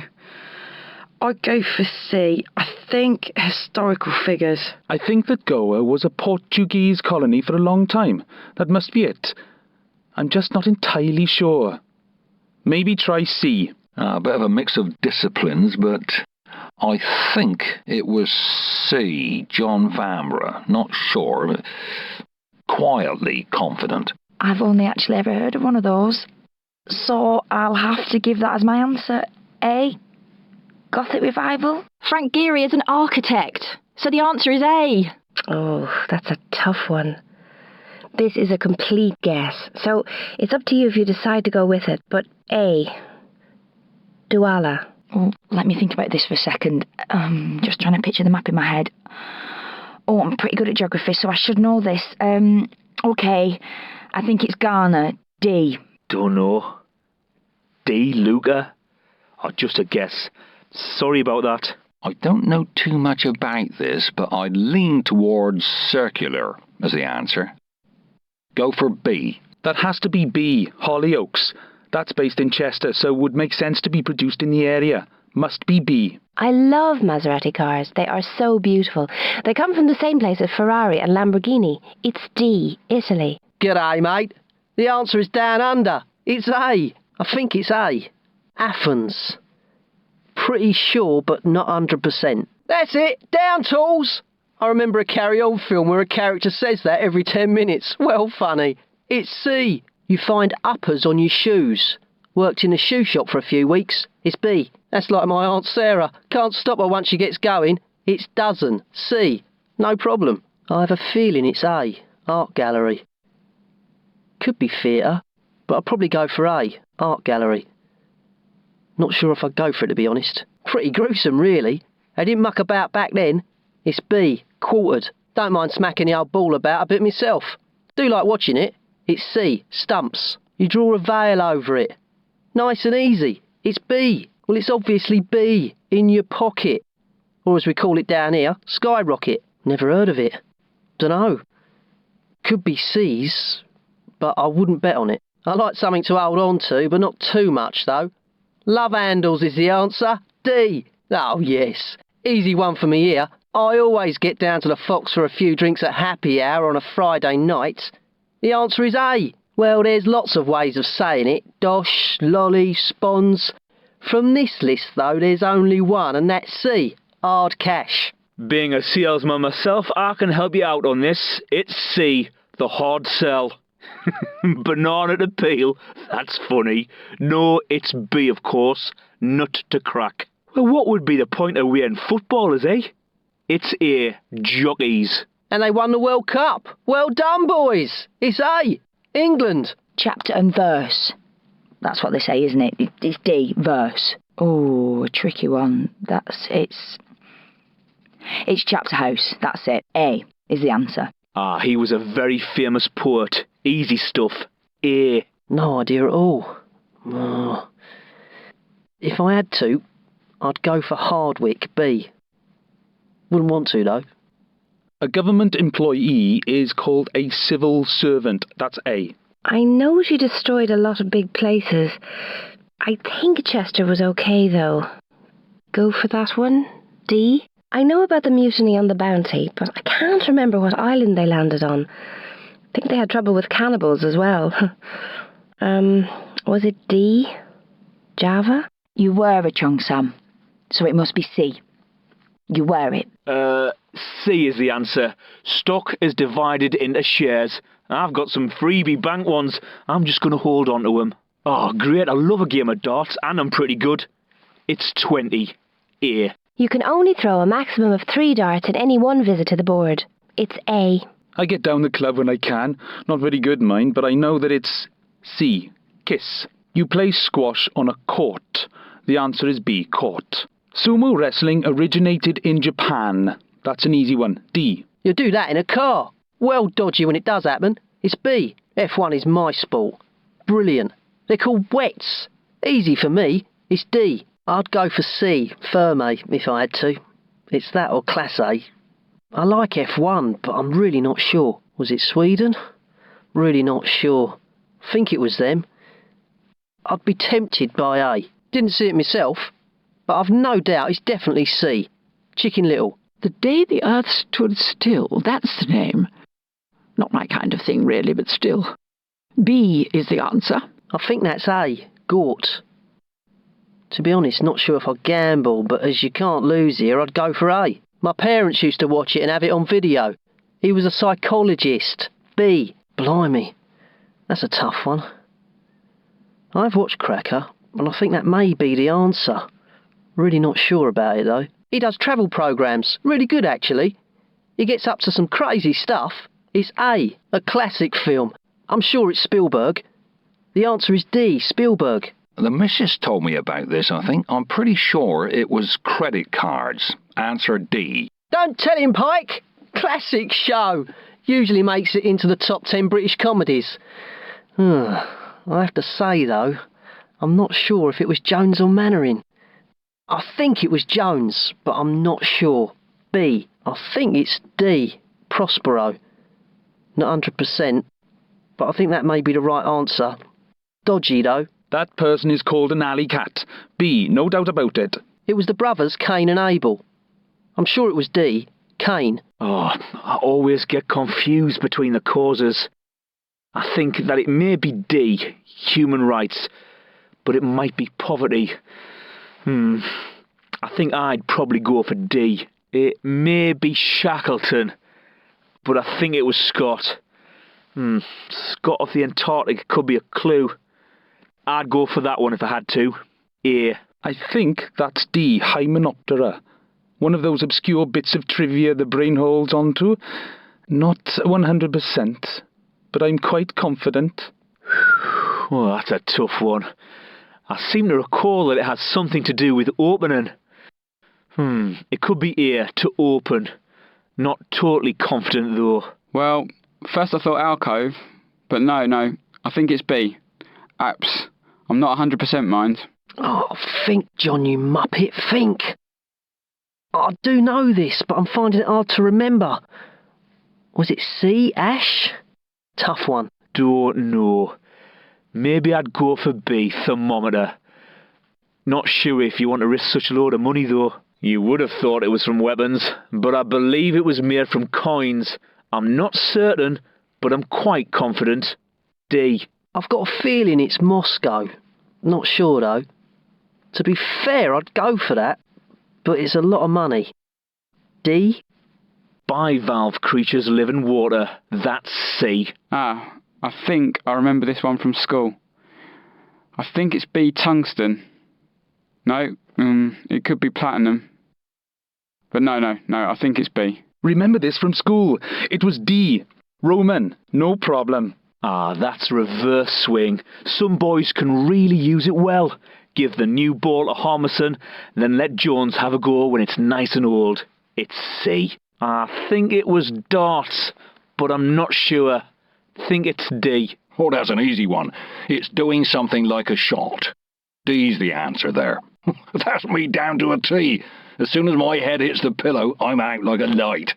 Speaker 8: I'd go for C. I think historical figures.
Speaker 22: I think that Goa was a Portuguese colony for a long time. That must be it. I'm just not entirely sure. Maybe try C.
Speaker 2: A bit of a mix of disciplines, but I think it was C, John Vanbrugh. Not sure, but quietly confident.
Speaker 19: I've only actually ever heard of one of those, so I'll have to give that as my answer. A. Gothic revival?
Speaker 21: Frank Gehry is an architect, so the answer is A.
Speaker 19: Oh, that's a tough one. This is a complete guess, so it's up to you if you decide to go with it, but A. Douala.
Speaker 21: Oh, let me think about this for a second. Just trying to picture the map in my head. Oh, I'm pretty good at geography, so I should know this. Okay, I think it's Ghana. D.
Speaker 18: Don't know. D, Luca? Oh, just a guess. Sorry about that.
Speaker 2: I don't know too much about this, but I'd lean towards circular as the answer. Go for B.
Speaker 22: That has to be B, Hollyoaks. That's based in Chester, so would make sense to be produced in the area. Must be B.
Speaker 21: I love Maserati cars. They are so beautiful. They come from the same place as Ferrari and Lamborghini. It's D, Italy.
Speaker 4: G'day, mate. The answer is down under. It's A. I think it's A. Athens. Pretty sure, but not 100%. That's it. Down tools. I remember a carry-on film where a character says that every 10 minutes. Well, funny. It's C. You find uppers on your shoes. Worked in a shoe shop for a few weeks. It's B. That's like my Aunt Sarah. Can't stop her once she gets going. It's dozen. C. No problem. I have a feeling it's A. Art gallery. Could be theatre, but I'll probably go for A. Art gallery. Not sure if I'd go for it, to be honest. Pretty gruesome, really. They didn't muck about back then. It's B. Quartered. Don't mind smacking the old ball about a bit myself. Do like watching it. It's C. Stumps. You draw a veil over it. Nice and easy. It's B. Well, it's obviously B. In your pocket. Or as we call it down here, skyrocket. Never heard of it. Dunno. Could be C's, but I wouldn't bet on it. I like something to hold on to, but not too much, though. Love handles is the answer. D. Oh, yes. Easy one for me here. I always get down to the Fox for a few drinks at happy hour on a Friday night. The answer is A. Well, there's lots of ways of saying it. Dosh, lolly, spons. From this list, though, there's only one, and that's C. Hard cash.
Speaker 18: Being a salesman myself, I can help you out on this. It's C. The hard sell. Banana to peel. That's funny. No, it's B, of course. Nut to crack. Well, what would be the point of wearing footballers, eh? It's A. Jockeys.
Speaker 4: And they won the World Cup. Well done, boys. It's A. England.
Speaker 19: Chapter and verse. That's what they say, isn't it? It's D, verse. Oh, a tricky one. It's chapter house. That's it. A is the answer.
Speaker 18: Ah, he was a very famous poet. Easy stuff. A.
Speaker 4: No idea at all. Oh. If I had to, I'd go for Hardwick, B. Wouldn't want to, though.
Speaker 22: A government employee is called a civil servant. That's A.
Speaker 19: I know she destroyed a lot of big places. I think Chester was okay, though. Go for that one. D. I know about the mutiny on the Bounty, but I can't remember what island they landed on. I think they had trouble with cannibals as well. Was it D? Java?
Speaker 21: You were a chunk, Sam, so it must be C. You were it.
Speaker 18: C is the answer. Stock is divided into shares. I've got some freebie bank ones. I'm just going to hold on to them. Oh, great, I love a game of darts, and I'm pretty good. It's 20. A.
Speaker 13: You can only throw a maximum of 3 darts at any one visit to the board. It's A.
Speaker 22: I get down the club when I can. Not very good, mind, but I know that it's C. Kiss. You play squash on a court. The answer is B. Court. Sumo wrestling originated in Japan. That's an easy one. D.
Speaker 4: You do that in a car. Well dodgy when it does happen. It's B. F1 is my sport. Brilliant. They're called wets. Easy for me. It's D. I'd go for C, Ferme, if I had to. It's that or Class A. I like F1, but I'm really not sure. Was it Sweden? Really not sure. Think it was them. I'd be tempted by A. Didn't see it myself, but I've no doubt it's definitely C. Chicken Little.
Speaker 20: The Day the Earth Stood Still, that's the name. Not my kind of thing, really, but still. B is the answer.
Speaker 4: I think that's A. Gort. To be honest, not sure if I'd gamble, but as you can't lose here, I'd go for A. My parents used to watch it and have it on video. He was a psychologist. B. Blimey. That's a tough one. I've watched Cracker, and I think that may be the answer. Really not sure about it, though. He does travel programmes. Really good, actually. He gets up to some crazy stuff. It's A. Classic film. I'm sure it's Spielberg. The answer is D. Spielberg.
Speaker 2: The missus told me about this, I think. I'm pretty sure it was credit cards. Answer D.
Speaker 4: Don't tell him, Pike! Classic show. Usually makes it into the top 10 British comedies. I have to say, though, I'm not sure if it was Jones or Mannering. I think it was Jones, but I'm not sure. B. I think it's D. Prospero. Not 100%, but I think that may be the right answer. Dodgy, though.
Speaker 22: That person is called an alley cat. B, no doubt about it.
Speaker 4: It was the brothers Cain and Abel. I'm sure it was D. Cain.
Speaker 18: Oh, I always get confused between the causes. I think that it may be D, human rights, but it might be poverty. I think I'd probably go for D. It may be Shackleton, but I think it was Scott. Scott off the Antarctic could be a clue. I'd go for that one if I had to. A.
Speaker 22: I think that's D, Hymenoptera. One of those obscure bits of trivia the brain holds onto. Not 100%, but I'm quite confident.
Speaker 18: Oh, that's a tough one. I seem to recall that it has something to do with opening. It could be A, to open. Not totally confident, though.
Speaker 3: Well, first I thought alcove, but no, I think it's B. Apps. I'm not 100% mind.
Speaker 4: Oh, think, John, you muppet, think. I do know this, but I'm finding it hard to remember. Was it C, Ash? Tough one.
Speaker 18: Don't know. Maybe I'd go for B, thermometer. Not sure if you want to risk such a load of money, though. You would have thought it was from weapons, but I believe it was made from coins. I'm not certain, but I'm quite confident. D.
Speaker 4: I've got a feeling it's Moscow. Not sure, though. To be fair, I'd go for that, but it's a lot of money. D.
Speaker 18: Bivalve creatures live in water. That's C.
Speaker 3: I think I remember this one from school. I think it's B, tungsten. No, it could be platinum. But no, I think it's B.
Speaker 22: Remember this from school. It was D, Roman. No problem.
Speaker 18: That's reverse swing. Some boys can really use it well. Give the new ball to Harmison, then let Jones have a go when it's nice and old. It's C. I think it was darts, but I'm not sure. Think it's D.
Speaker 2: Oh, that's an easy one. It's doing something like a shot. D's the answer there. That's me down to a T. As soon as my head hits the pillow, I'm out like a light.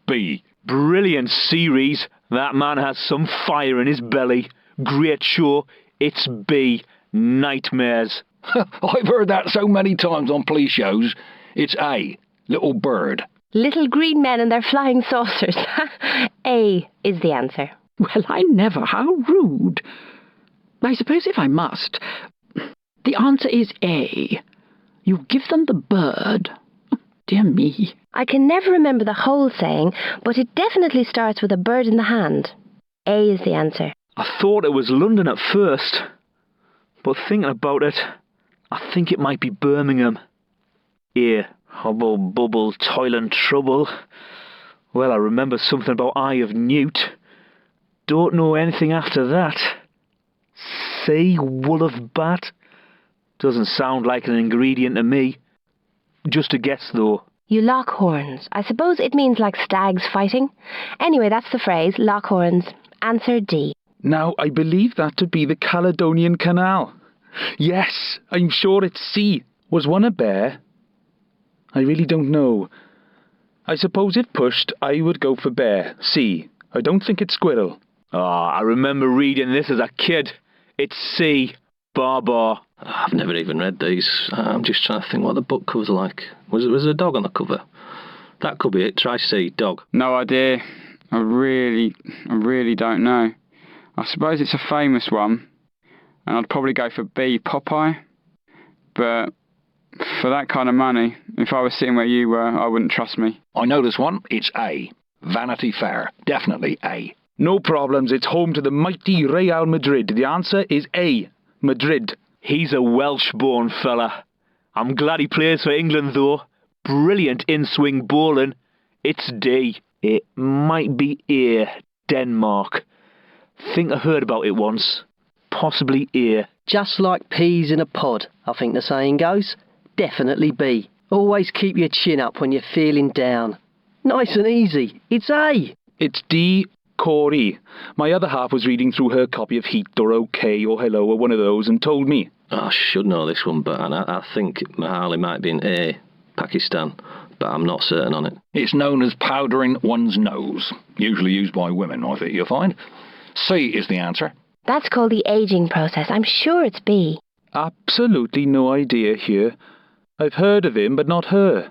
Speaker 2: B.
Speaker 18: Brilliant series. That man has some fire in his belly. Great show. It's B. Nightmares.
Speaker 2: I've heard that so many times on police shows. It's A. Little Bird.
Speaker 13: Little green men and their flying saucers. A is the answer.
Speaker 20: Well, I never. How rude. I suppose if I must. The answer is A. You give them the bird. Dear me.
Speaker 13: I can never remember the whole saying, but it definitely starts with a bird in the hand. A is the answer.
Speaker 18: I thought it was London at first. but thinking about it, I think it might be Birmingham. Here, hubble bubble, toil and trouble. Well, I remember something about Eye of Newt. Don't know anything after that. Say wool of bat? Doesn't sound like an ingredient to me. Just a guess, though.
Speaker 21: You lock horns. I suppose it means like stags fighting. Anyway, that's the phrase, lock horns. Answer D.
Speaker 22: Now, I believe that to be the Caledonian Canal. Yes, I'm sure it's C. Was one a bear? I really don't know. I suppose if pushed, I would go for bear. C. I don't think it's squirrel.
Speaker 18: I remember reading this as a kid. It's C. Bar.
Speaker 17: I've never even read these. I'm just trying to think what the book covers like. Was there a dog on the cover? That could be it. Try C. Dog.
Speaker 3: No idea. I really don't know. I suppose it's a famous one, and I'd probably go for B. Popeye. But for that kind of money, if I was sitting where you were, I wouldn't trust me.
Speaker 2: I know this one. It's A. Vanity Fair. Definitely A.
Speaker 22: No problems. It's home to the mighty Real Madrid. The answer is A. Madrid.
Speaker 18: He's a Welsh-born fella. I'm glad he plays for England, though. Brilliant in-swing bowling. It's D. It might be here, Denmark. Think I heard about it once. Possibly here.
Speaker 4: Just like peas in a pod, I think the saying goes. Definitely B. Always keep your chin up when you're feeling down. Nice and easy. It's A.
Speaker 22: It's D. Corey. My other half was reading through her copy of Heat or OK or Hello or one of those and told me.
Speaker 17: I should know this one, but I think Mahali might be in A. Pakistan, but I'm not certain on it.
Speaker 2: It's known as powdering one's nose. Usually used by women, I think you'll find. C is the answer.
Speaker 21: That's called the aging process. I'm sure it's B.
Speaker 22: Absolutely no idea here. I've heard of him, but not her.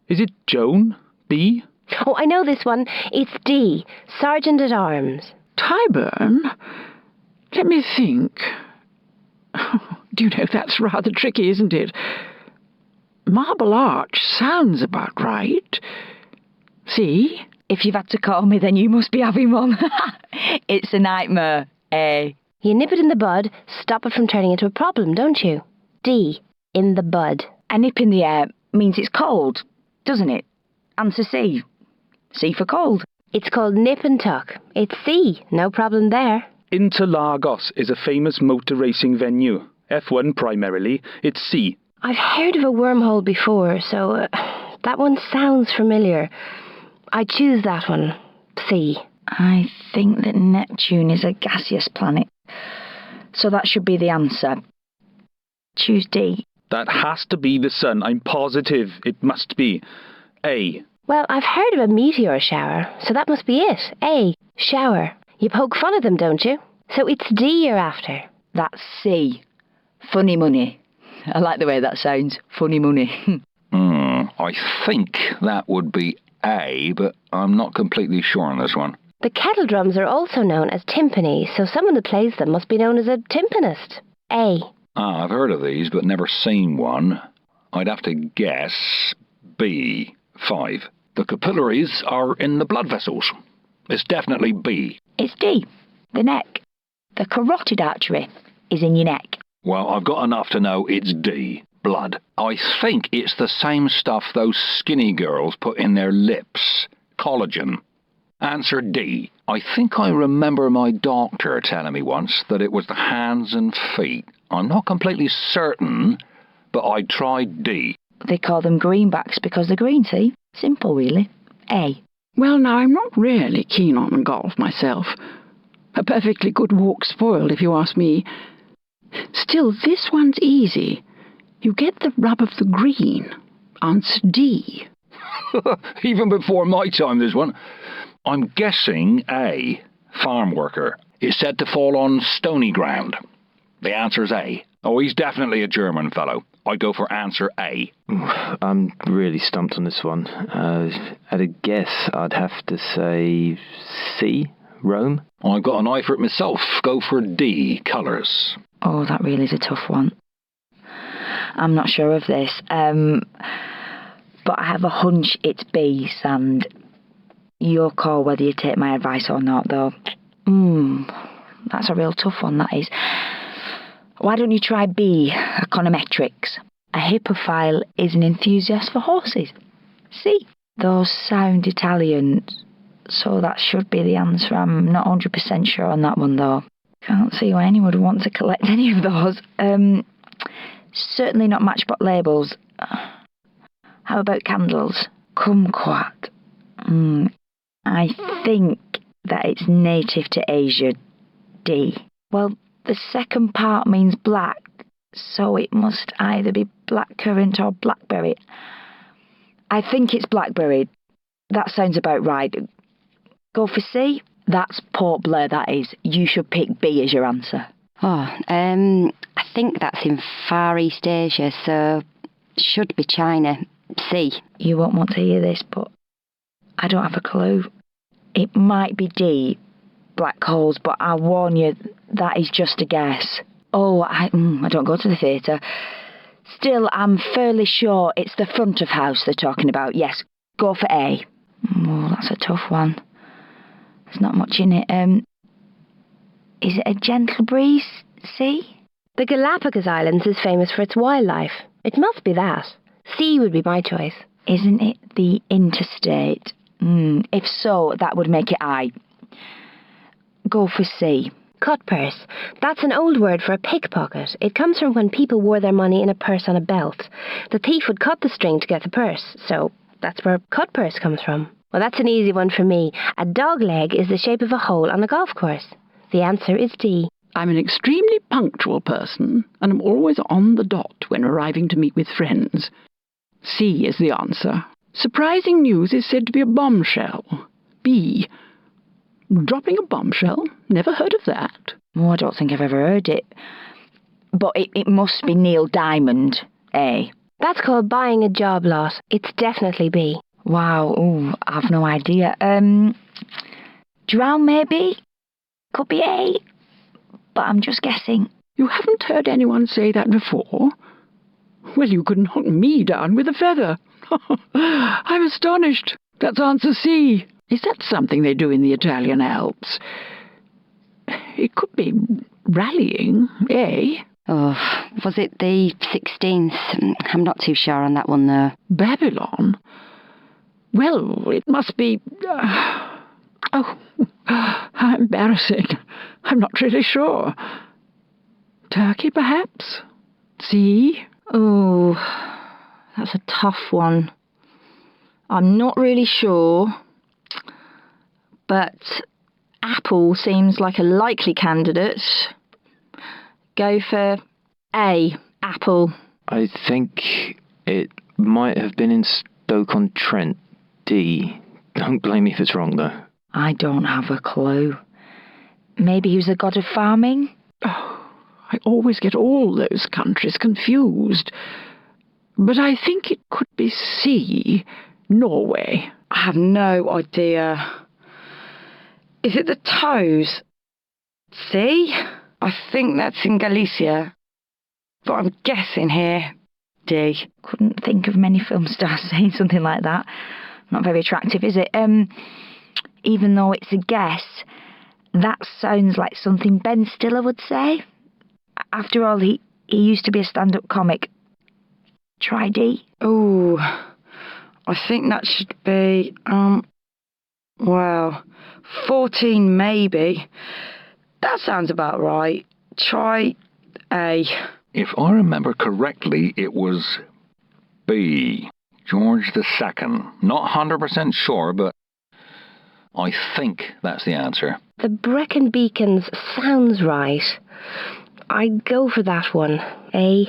Speaker 22: Is it Joan? B?
Speaker 21: Oh, I know this one. It's D. Sergeant at Arms.
Speaker 20: Tyburn? Let me think. Do you know, that's rather tricky, isn't it? Marble Arch sounds about right. See?
Speaker 19: If you've had to call me, then you must be having one. It's a nightmare. A.
Speaker 21: You nip it in the bud, stop it from turning into a problem, don't you? D. In the bud.
Speaker 19: A nip in the air means it's cold, doesn't it? Answer C. C for cold.
Speaker 21: It's called nip and tuck. It's C. No problem there.
Speaker 22: Interlagos is a famous motor racing venue. F1 primarily. It's C.
Speaker 21: I've heard of a wormhole before, so that one sounds familiar. I choose that one. C.
Speaker 19: I think that Neptune is a gaseous planet, so that should be the answer. Choose D.
Speaker 22: That has to be the sun. I'm positive it must be. A.
Speaker 21: Well, I've heard of a meteor shower, so that must be it. A. Shower. You poke fun at them, don't you? So it's D you're after.
Speaker 19: That's C. Funny money. I like the way that sounds. Funny money.
Speaker 2: I think that would be A, but I'm not completely sure on this one.
Speaker 21: The kettle drums are also known as timpani, so someone who plays them must be known as a timpanist. A.
Speaker 2: I've heard of these, but never seen one. I'd have to guess B. 5. The capillaries are in the blood vessels. It's definitely B.
Speaker 19: It's D. The neck. The carotid artery is in your neck.
Speaker 2: Well, I've got enough to know it's D. Blood. I think it's the same stuff those skinny girls put in their lips. Collagen. Answer D. I think I remember my doctor telling me once that it was the hands and feet. I'm not completely certain, but I tried D.
Speaker 19: They call them greenbacks because they're green, see? Simple, really. A.
Speaker 20: Well, now, I'm not really keen on golf myself. A perfectly good walk spoiled, if you ask me. Still, this one's easy. You get the rub of the green. Answer D.
Speaker 2: Even before my time, this one. I'm guessing A. Farm worker. It's said to fall on stony ground. The answer's A. Oh, he's definitely a German fellow. I'd go for answer A.
Speaker 1: I'm really stumped on this one. At a guess, I'd have to say C. Rome.
Speaker 2: I've got an eye for it myself. Go for D. Colours.
Speaker 19: Oh, that really is a tough one. I'm not sure of this. But I have a hunch it's B, and your call whether you take my advice or not, though. That's a real tough one, that is. Why don't you try B, econometrics? A hippophile is an enthusiast for horses. C. Those sound Italian, so that should be the answer. I'm not 100% sure on that one, though. Can't see why anyone would want to collect any of those. Certainly not matchbox labels. How about candles? Kumquat. I think that it's native to Asia. D. Well, the second part means black, so it must either be blackcurrant or blackberry. I think it's blackberry. That sounds about right. Go for C? That's Port Blair, that is. You should pick B as your answer.
Speaker 5: I think that's in Far East Asia, so should be China. C.
Speaker 19: You won't want to hear this, but I don't have a clue. It might be D, black holes, but I'll warn you, that is just a guess. I don't go to the theatre. Still, I'm fairly sure it's the front of house they're talking about. Yes, go for A. Oh, that's a tough one. There's not much in it. Is it a gentle breeze? C?
Speaker 21: The Galapagos Islands is famous for its wildlife. It must be that. C would be my choice.
Speaker 19: Isn't it the interstate? If so, that would make it I. Go for C.
Speaker 21: Cut purse. That's an old word for a pickpocket. It comes from when people wore their money in a purse on a belt. The thief would cut the string to get the purse, so that's where cut purse comes from. Well, that's an easy one for me. A dog leg is the shape of a hole on a golf course. The answer is D.
Speaker 20: I'm an extremely punctual person, and I'm always on the dot when arriving to meet with friends. C is the answer. Surprising news is said to be a bombshell. B. Dropping a bombshell? Never heard of that.
Speaker 19: I don't think I've ever heard it. But it must be Neil Diamond. A.
Speaker 21: That's called buying a job lot. It's definitely B.
Speaker 19: Wow, I've no idea. Drown maybe? Could be A. But I'm just guessing.
Speaker 20: You haven't heard anyone say that before? Well, you could knock me down with a feather. I'm astonished. That's answer C. Is that something they do in the Italian Alps? It could be rallying, eh?
Speaker 5: Was it the 16th? I'm not too sure on that one, though.
Speaker 20: Babylon? Well, it must be... how embarrassing. I'm not really sure. Turkey, perhaps? C?
Speaker 19: That's a tough one. I'm not really sure, but apple seems like a likely candidate. Go for A, apple.
Speaker 17: I think it might have been in Stoke-on-Trent. D. Don't blame me if it's wrong, though.
Speaker 19: I don't have a clue. Maybe he was the god of farming?
Speaker 20: I always get all those countries confused. But I think it could be C, Norway.
Speaker 5: I have no idea. Is it the toes? C? I think that's in Galicia. But I'm guessing here. D.
Speaker 19: Couldn't think of many film stars saying something like that. Not very attractive, is it? Even though it's a guess, that sounds like something Ben Stiller would say. After all, he used to be a stand-up comic. Try D.
Speaker 5: I think that should be, 14 maybe. That sounds about right. Try A.
Speaker 2: If I remember correctly, it was B. George II. Not 100% sure, but I think that's the answer.
Speaker 21: The Brecon Beacons sounds right. I'd go for that one. A.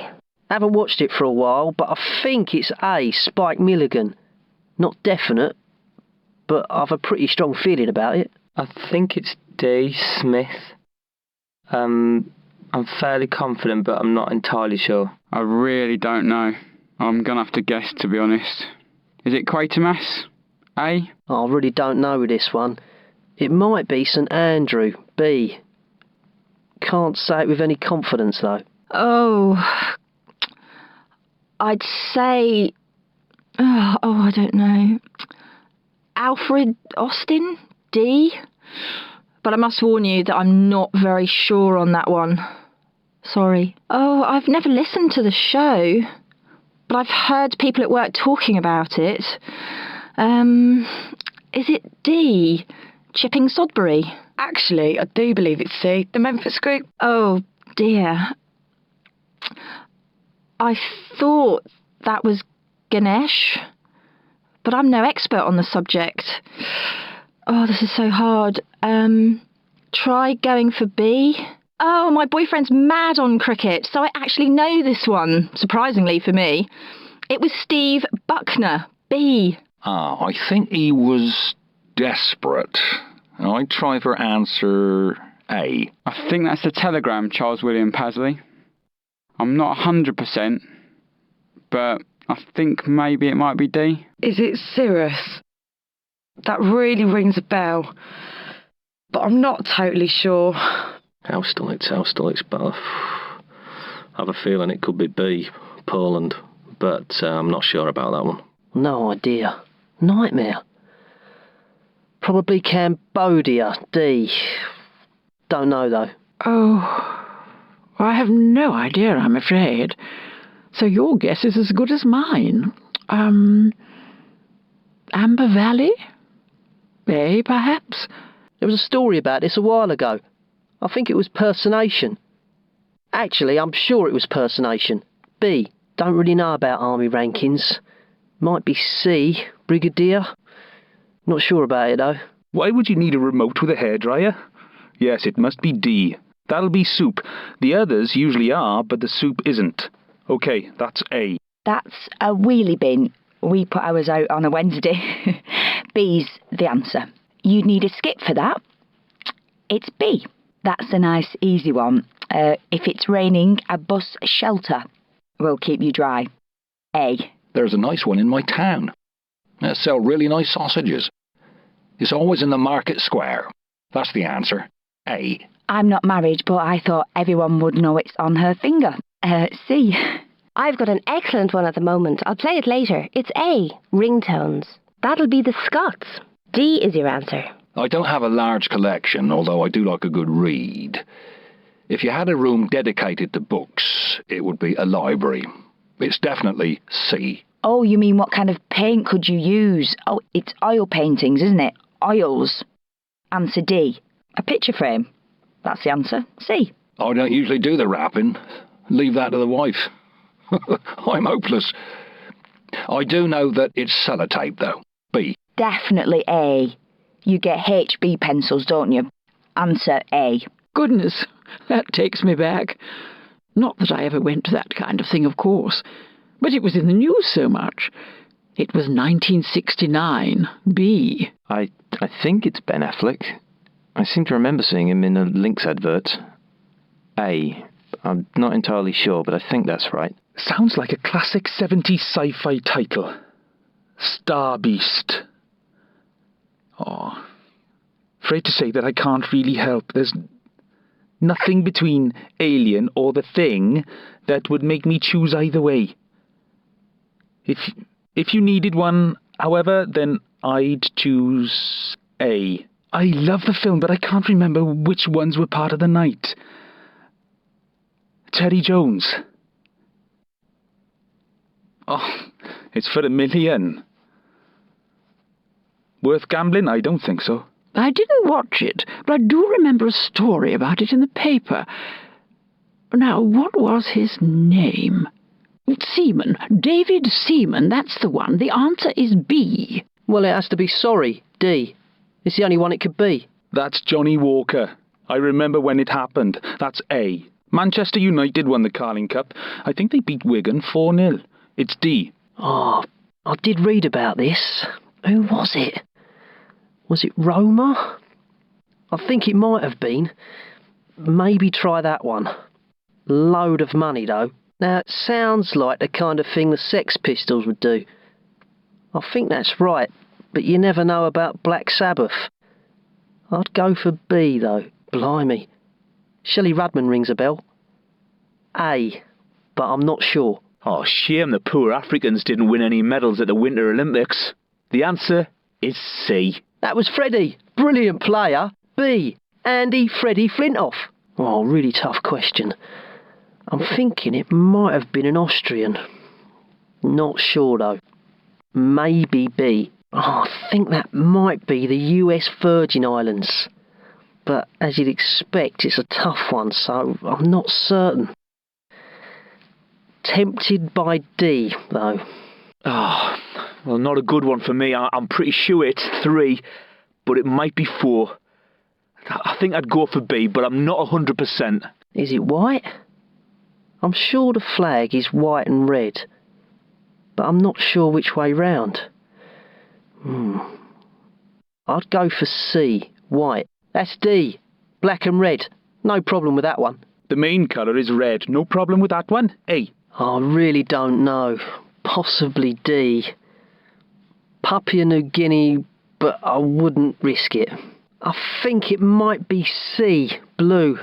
Speaker 4: Haven't watched it for a while, but I think it's A, Spike Milligan. Not definite, but I've a pretty strong feeling about it.
Speaker 1: I think it's D, Smith. I'm fairly confident, but I'm not entirely sure.
Speaker 3: I really don't know. I'm going to have to guess, to be honest. Is it Quatermass? A?
Speaker 4: I really don't know with this one. It might be St Andrew, B. Can't say it with any confidence, though.
Speaker 19: I'd say... I don't know. Alfred Austin? D? But I must warn you that I'm not very sure on that one.
Speaker 14: Sorry. Oh, I've never listened to the show, but I've heard people at work talking about it. Is it D? Chipping Sodbury?
Speaker 8: Actually, I do believe it's C, the Memphis group.
Speaker 14: Oh, dear. I thought that was Ganesh, but I'm no expert on the subject. Oh, this is so hard. Try going for B. Oh, my boyfriend's mad on cricket, so I actually know this one, surprisingly for me. It was Steve Buckner, B.
Speaker 2: I think he was desperate. I'd try for answer A.
Speaker 3: I think that's the Telegram, Charles William Pasley. I'm not 100%, but I think maybe it might be D.
Speaker 8: Is it Cirrus? That really rings a bell, but I'm not totally sure.
Speaker 17: Austerlitz, but I have a feeling it could be B, Poland, but I'm not sure about that one.
Speaker 4: No idea. Nightmare. Probably Cambodia, D. Don't know though.
Speaker 20: Oh, I have no idea, I'm afraid. So your guess is as good as mine. Amber Valley? A, perhaps?
Speaker 4: There was a story about this a while ago. I think it was personation. Actually, I'm sure it was personation. B. Don't really know about army rankings. Might be C. Brigadier. Not sure about it though.
Speaker 22: Why would you need a remote with a hairdryer? Yes, it must be D. That'll be soup. The others usually are, but the soup isn't. OK, that's A.
Speaker 19: That's a wheelie bin. We put ours out on a Wednesday. B's the answer. You'd need a skip for that. It's B. That's a nice, easy one. If it's raining, a bus shelter will keep you dry. A.
Speaker 2: There's a nice one in my town. They sell really nice sausages. It's always in the market square. That's the answer. A.
Speaker 19: I'm not married, but I thought everyone would know it's on her finger. C.
Speaker 21: I've got an excellent one at the moment. I'll play it later. It's A. Ringtones. That'll be the Scots. D is your answer.
Speaker 2: I don't have a large collection, although I do like a good read. If you had a room dedicated to books, it would be a library. It's definitely C.
Speaker 19: Oh, you mean what kind of paint could you use? Oh, it's oil paintings, isn't it? Oils. Answer D. A picture frame. That's the answer. C.
Speaker 2: I don't usually do the wrapping. Leave that to the wife. I'm hopeless. I do know that it's sellotape, though. B.
Speaker 19: Definitely A. You get HB pencils, don't you? Answer A.
Speaker 20: Goodness, that takes me back. Not that I ever went to that kind of thing, of course, but it was in the news so much. It was 1969. B.
Speaker 17: I think it's Ben Affleck. I seem to remember seeing him in a Lynx advert. A. I'm not entirely sure, but I think that's right.
Speaker 22: Sounds like a classic 70s sci-fi title. Star Beast. Oh, afraid to say that I can't really help. There's nothing between Alien or The Thing that would make me choose either way. If you needed one, however, then I'd choose A. I love the film, but I can't remember which ones were part of the night. Terry Jones. Oh, it's for $1 million. Worth gambling? I don't think so.
Speaker 20: I didn't watch it, but I do remember a story about it in the paper. Now, what was his name? Seaman. David Seaman, that's the one. The answer is B.
Speaker 4: Well, it has to be sorry, D. It's the only one it could be.
Speaker 22: That's Johnny Walker. I remember when it happened. That's A. Manchester United won the Carling Cup. I think they beat Wigan 4-0. It's D.
Speaker 4: Oh, I did read about this. Who was it? Was it Roma? I think it might have been. Maybe try that one. Load of money, though. Now, it sounds like the kind of thing the Sex Pistols would do. I think that's right, but you never know about Black Sabbath. I'd go for B, though. Blimey. Shelley Rudman rings a bell. A, but I'm not sure.
Speaker 18: Oh, shame the poor Africans didn't win any medals at the Winter Olympics. The answer is C.
Speaker 4: That was Freddie. Brilliant player. B, Andy Freddie Flintoff. Oh, really tough question. I'm thinking it might have been an Austrian. Not sure though. Maybe B. Oh, I think that might be the US Virgin Islands. But as you'd expect, it's a tough one, so I'm not certain. Tempted by D, though.
Speaker 18: Oh, well, not a good one for me. I'm pretty sure it's 3, but it might be 4. I think I'd go for B, but I'm not 100%.
Speaker 4: Is it white? I'm sure the flag is white and red, but I'm not sure which way round. I'd go for C, white. That's D, black and red. No problem with that one.
Speaker 22: The main colour is red. No problem with that one. A.
Speaker 4: I really don't know. Possibly D. Papua New Guinea, but I wouldn't risk it. I think it might be C, blue.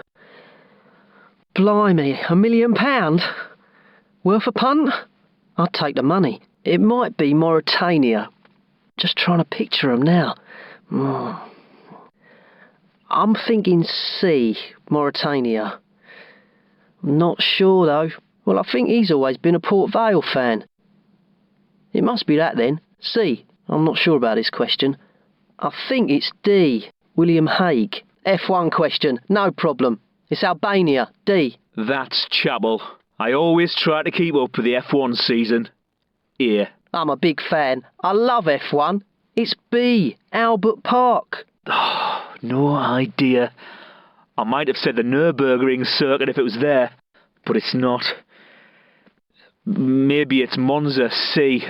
Speaker 4: Blimey, £1 million? Worth a punt? I'd take the money. It might be Mauritania. Just trying to picture them now. I'm thinking C, Mauritania. Not sure though. Well, I think he's always been a Port Vale fan. It must be that then. C. I'm not sure about this question. I think it's D, William Hague. F1 question, no problem. It's Albania, D.
Speaker 18: That's Chapel. I always try to keep up with the F1 season. Here.
Speaker 4: I'm a big fan. I love F1. It's B, Albert Park.
Speaker 18: Oh, no idea. I might have said the Nürburgring circuit if it was there, but it's not. Maybe it's Monza, C,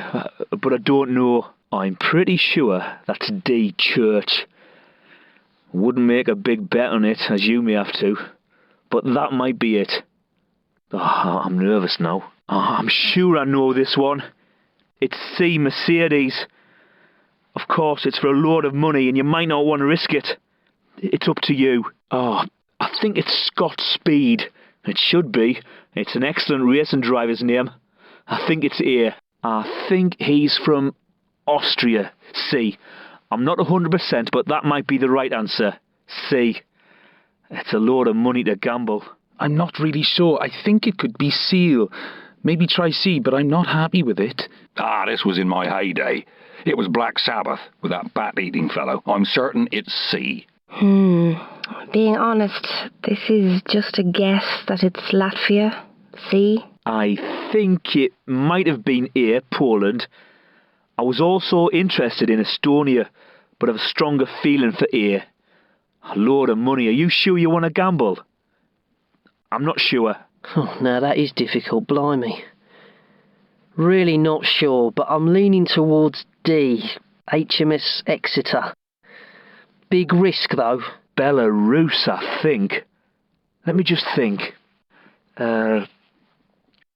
Speaker 18: but I don't know. I'm pretty sure that's D, Church. Wouldn't make a big bet on it, as you may have to, but that might be it. Oh, I'm nervous now. Oh, I'm sure I know this one. It's C, Mercedes. Of course, it's for a load of money and you might not want to risk it. It's up to you. Oh, I think it's Scott Speed. It should be. It's an excellent racing driver's name. I think it's A. I think he's from Austria. C. I'm not 100%, but that might be the right answer. C. It's a load of money to gamble.
Speaker 22: I'm not really sure. I think it could be Seal. Maybe try C, but I'm not happy with it.
Speaker 2: This was in my heyday. It was Black Sabbath with that bat-eating fellow. I'm certain it's C.
Speaker 21: Being honest, this is just a guess that it's Latvia. C.
Speaker 18: I think it might have been A, Poland. I was also interested in Estonia, but I have a stronger feeling for A. A load of money. Are you sure you want to gamble? I'm not sure.
Speaker 4: Oh, now that is difficult, blimey. Really not sure, but I'm leaning towards D, HMS Exeter. Big risk, though.
Speaker 18: Belarus, I think. Let me just think.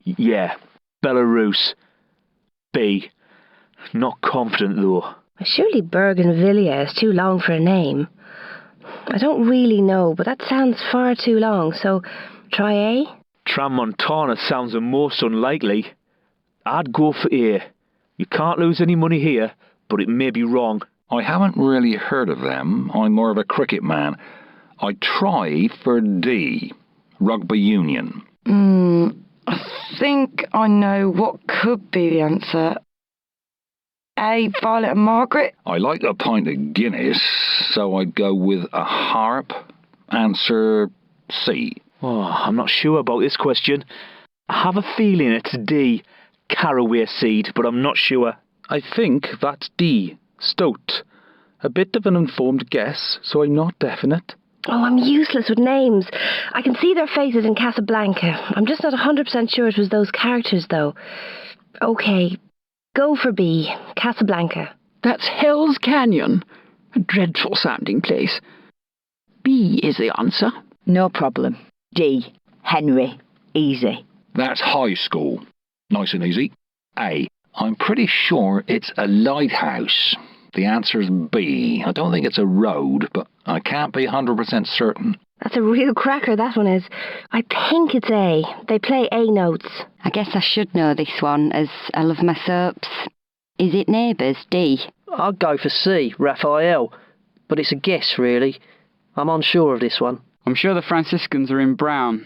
Speaker 18: Yeah, Belarus. B. Not confident, though.
Speaker 21: Surely Bergenvillia is too long for a name. I don't really know, but that sounds far too long, so try A?
Speaker 18: Tramontana sounds the most unlikely. I'd go for A. You can't lose any money here, but it may be wrong.
Speaker 2: I haven't really heard of them. I'm more of a cricket man. I'd try for D, Rugby Union.
Speaker 5: I think I know what could be the answer. A, Violet and Margaret?
Speaker 2: I like a pint of Guinness, so I'd go with a harp. Answer C.
Speaker 18: Oh, I'm not sure about this question. I have a feeling it's D, caraway seed, but I'm not sure.
Speaker 22: I think that's D, Stoat. A bit of an informed guess, so I'm not definite.
Speaker 21: Oh, I'm useless with names. I can see their faces in Casablanca. I'm just not 100% sure it was those characters, though. OK, go for B, Casablanca.
Speaker 20: That's Hell's Canyon. A dreadful sounding place. B is the answer.
Speaker 19: No problem. D, Henry. Easy.
Speaker 2: That's high school. Nice and easy. A. I'm pretty sure it's a lighthouse. The answer is B. I don't think it's a road, but I can't be 100% certain.
Speaker 21: That's a real cracker, that one is. I think it's A. They play A notes.
Speaker 6: I guess I should know this one, as I love my soaps. Is it Neighbours, D?
Speaker 4: I'd go for C, Raphael. But it's a guess, really. I'm unsure of this one.
Speaker 3: I'm sure the Franciscans are in brown.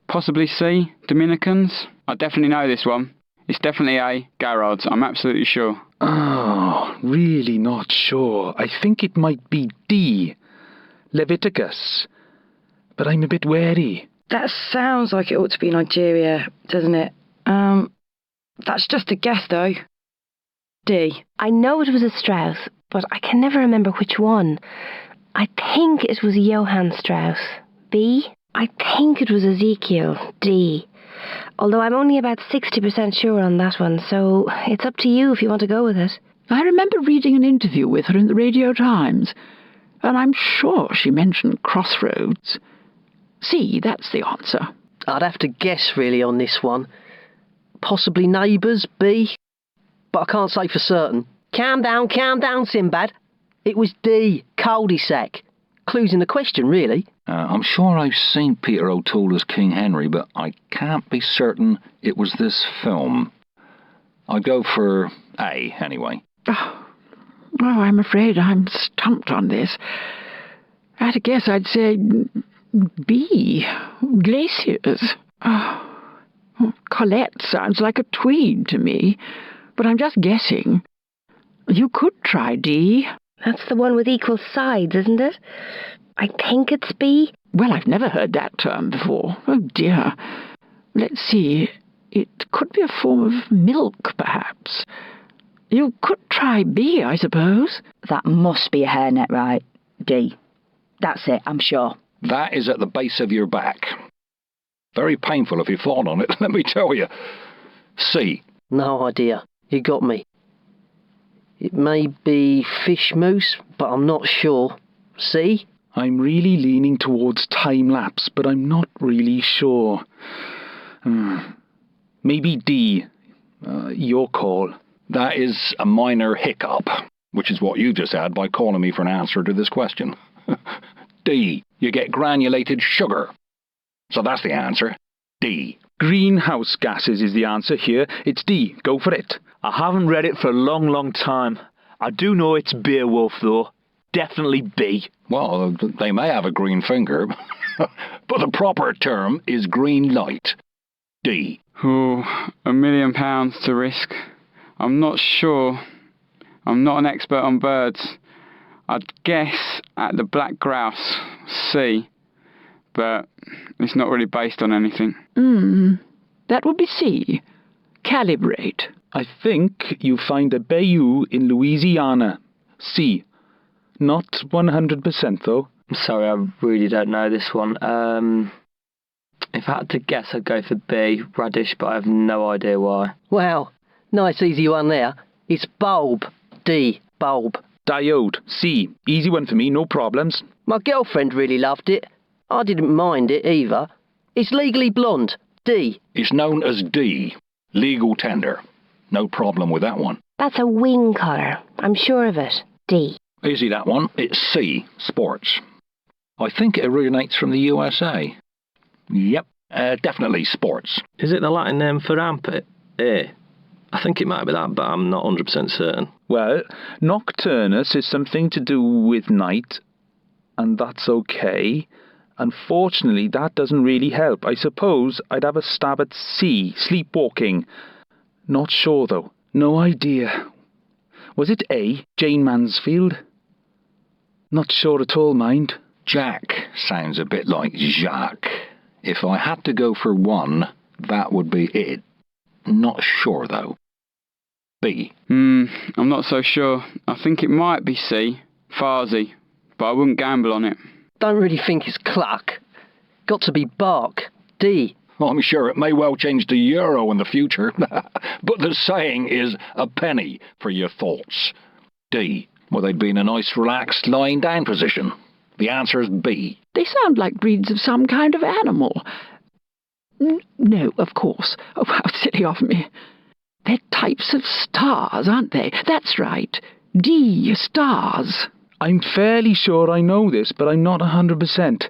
Speaker 3: Possibly C, Dominicans. I definitely know this one. It's definitely A, Garrods. I'm absolutely sure.
Speaker 22: Oh, really not sure. I think it might be D, Leviticus. But I'm a bit wary.
Speaker 8: That sounds like it ought to be Nigeria, doesn't it? That's just a guess, though. D.
Speaker 21: I know it was a Strauss, but I can never remember which one. I think it was Johann Strauss. B. I think it was Ezekiel. D. Although I'm only about 60% sure on that one, so it's up to you if you want to go with it.
Speaker 20: I remember reading an interview with her in the Radio Times, and I'm sure she mentioned Crossroads. C, that's the answer.
Speaker 4: I'd have to guess, really, on this one. Possibly Neighbours, B. But I can't say for certain. Calm down, Sinbad. It was D, cul-de-sac. Clues in the question, really.
Speaker 2: I'm sure I've seen Peter O'Toole's King Henry, but I can't be certain it was this film. I'll go for A, anyway.
Speaker 20: Oh, I'm afraid I'm stumped on this. At a guess, I'd say B, glaciers. Oh, Colette sounds like a tweed to me, but I'm just guessing. You could try D.
Speaker 21: That's the one with equal sides, isn't it? I think it's B.
Speaker 20: Well, I've never heard that term before. Oh, dear. Let's see. It could be a form of milk, perhaps. You could try B, I suppose.
Speaker 19: That must be a hairnet, right? D. That's it, I'm sure.
Speaker 2: That is at the base of your back. Very painful if you fall on it, let me tell you. C.
Speaker 4: No idea. You got me. It may be fish mousse, but I'm not sure. C?
Speaker 22: I'm really leaning towards time-lapse, but I'm not really sure. Maybe D. Your call.
Speaker 2: That is a minor hiccup, which is what you just had by calling me for an answer to this question. D. You get granulated sugar. So that's the answer. D.
Speaker 22: Greenhouse gases is the answer here. It's D. Go for it.
Speaker 18: I haven't read it for a long, long time. I do know it's Beowulf, though. Definitely B.
Speaker 2: Well, they may have a green finger, but the proper term is green light. D.
Speaker 3: Oh, £1 million to risk. I'm not sure. I'm not an expert on birds. I'd guess at the black grouse, C, but it's not really based on anything.
Speaker 20: That would be C. Calibrate.
Speaker 22: I think you find a bayou in Louisiana. C. Not 100% though.
Speaker 1: I'm sorry, I really don't know this one. If I had to guess, I'd go for B, radish, but I have no idea why.
Speaker 4: Wow, nice easy one there. It's bulb. D, bulb.
Speaker 22: Diode. C. Easy one for me, no problems.
Speaker 4: My girlfriend really loved it. I didn't mind it either. It's legally blonde. D.
Speaker 2: It's known as D, legal tender. No problem with that one.
Speaker 21: That's a wing colour. I'm sure of it. D.
Speaker 2: Easy that one. It's C, sports. I think it originates from the USA. Yep, definitely sports.
Speaker 17: Is it the Latin name for armpit? A. I think it might be that, but I'm not 100% certain.
Speaker 22: Well, nocturnus is something to do with night, and that's okay. Unfortunately, that doesn't really help. I suppose I'd have a stab at C, sleepwalking. Not sure, though. No idea. Was it A, Jane Mansfield? Not sure at all, mind.
Speaker 2: Jack sounds a bit like Jacques. If I had to go for one, that would be it. Not sure, though. B.
Speaker 3: I'm not so sure. I think it might be C, Farsi, but I wouldn't gamble on it.
Speaker 4: Don't really think it's cluck. Got to be bark. D.
Speaker 2: I'm sure it may well change to euro in the future, but the saying is a penny for your thoughts. D. Well, they'd be in a nice, relaxed, lying down position. The answer is B.
Speaker 20: They sound like breeds of some kind of animal. No, of course. Oh, how silly of me. They're types of stars, aren't they? That's right. D, stars.
Speaker 22: I'm fairly sure I know this, but I'm not 100%.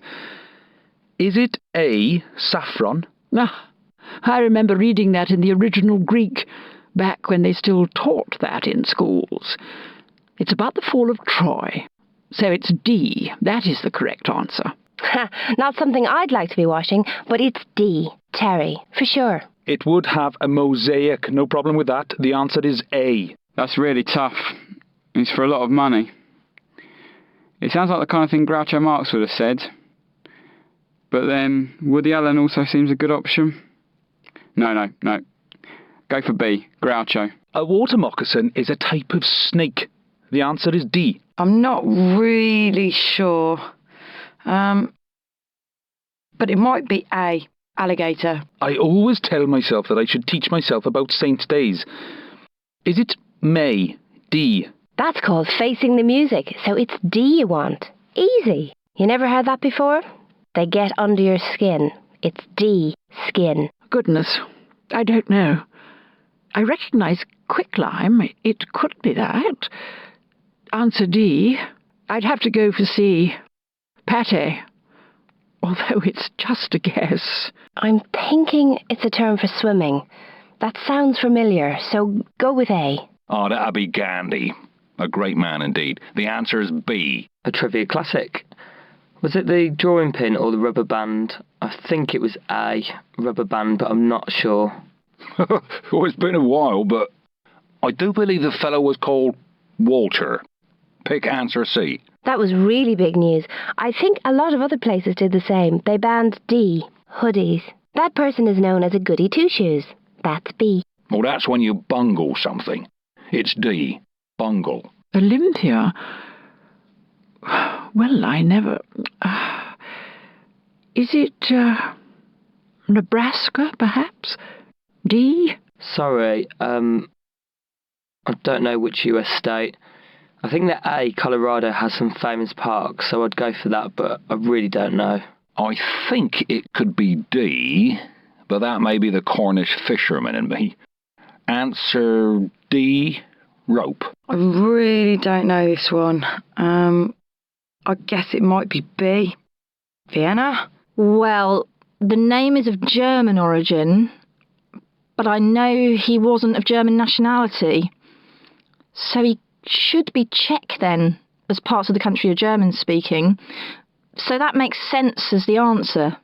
Speaker 22: Is it A, saffron?
Speaker 20: Ah, I remember reading that in the original Greek, back when they still taught that in schools. It's about the fall of Troy. So it's D. That is the correct answer.
Speaker 21: Not something I'd like to be washing, but it's D. Terry, for sure.
Speaker 22: It would have a mosaic, no problem with that. The answer is A.
Speaker 3: That's really tough. It's for a lot of money. It sounds like the kind of thing Groucho Marx would have said. But then, Woody Allen also seems a good option. No. Go for B, Groucho.
Speaker 22: A water moccasin is a type of snake. The answer is D.
Speaker 5: I'm not really sure. But it might be A, alligator.
Speaker 22: I always tell myself that I should teach myself about saints' days. Is it May? D.
Speaker 21: That's called facing the music, so it's D you want. Easy. You never heard that before? They get under your skin. It's D, skin.
Speaker 20: Goodness, I don't know. I recognise quicklime. It could be that. Answer D. I'd have to go for C. Pate. Although it's just a guess.
Speaker 21: I'm thinking it's a term for swimming. That sounds familiar, so go with A.
Speaker 2: Oh, that'd be Gandhi. A great man indeed. The answer is B.
Speaker 1: A trivia classic. Was it the drawing pin or the rubber band? I think it was A, rubber band, but I'm not sure.
Speaker 2: Oh, it's been a while, but I do believe the fellow was called Walter. Pick answer C.
Speaker 21: That was really big news. I think a lot of other places did the same. They banned D, hoodies. That person is known as a goody two-shoes. That's B.
Speaker 2: Well, that's when you bungle something. It's D. Bungle.
Speaker 20: Olympia? Well, I never... Is it, Nebraska, perhaps? D?
Speaker 1: Sorry, I don't know which US state. I think that A, Colorado, has some famous parks, so I'd go for that, but I really don't know.
Speaker 2: I think it could be D, but that may be the Cornish fisherman in me. Answer D, rope.
Speaker 5: I really don't know this one. I guess it might be B. Vienna?
Speaker 14: Well, the name is of German origin, but I know he wasn't of German nationality. So he should be Czech then, as parts of the country are German speaking. So that makes sense as the answer.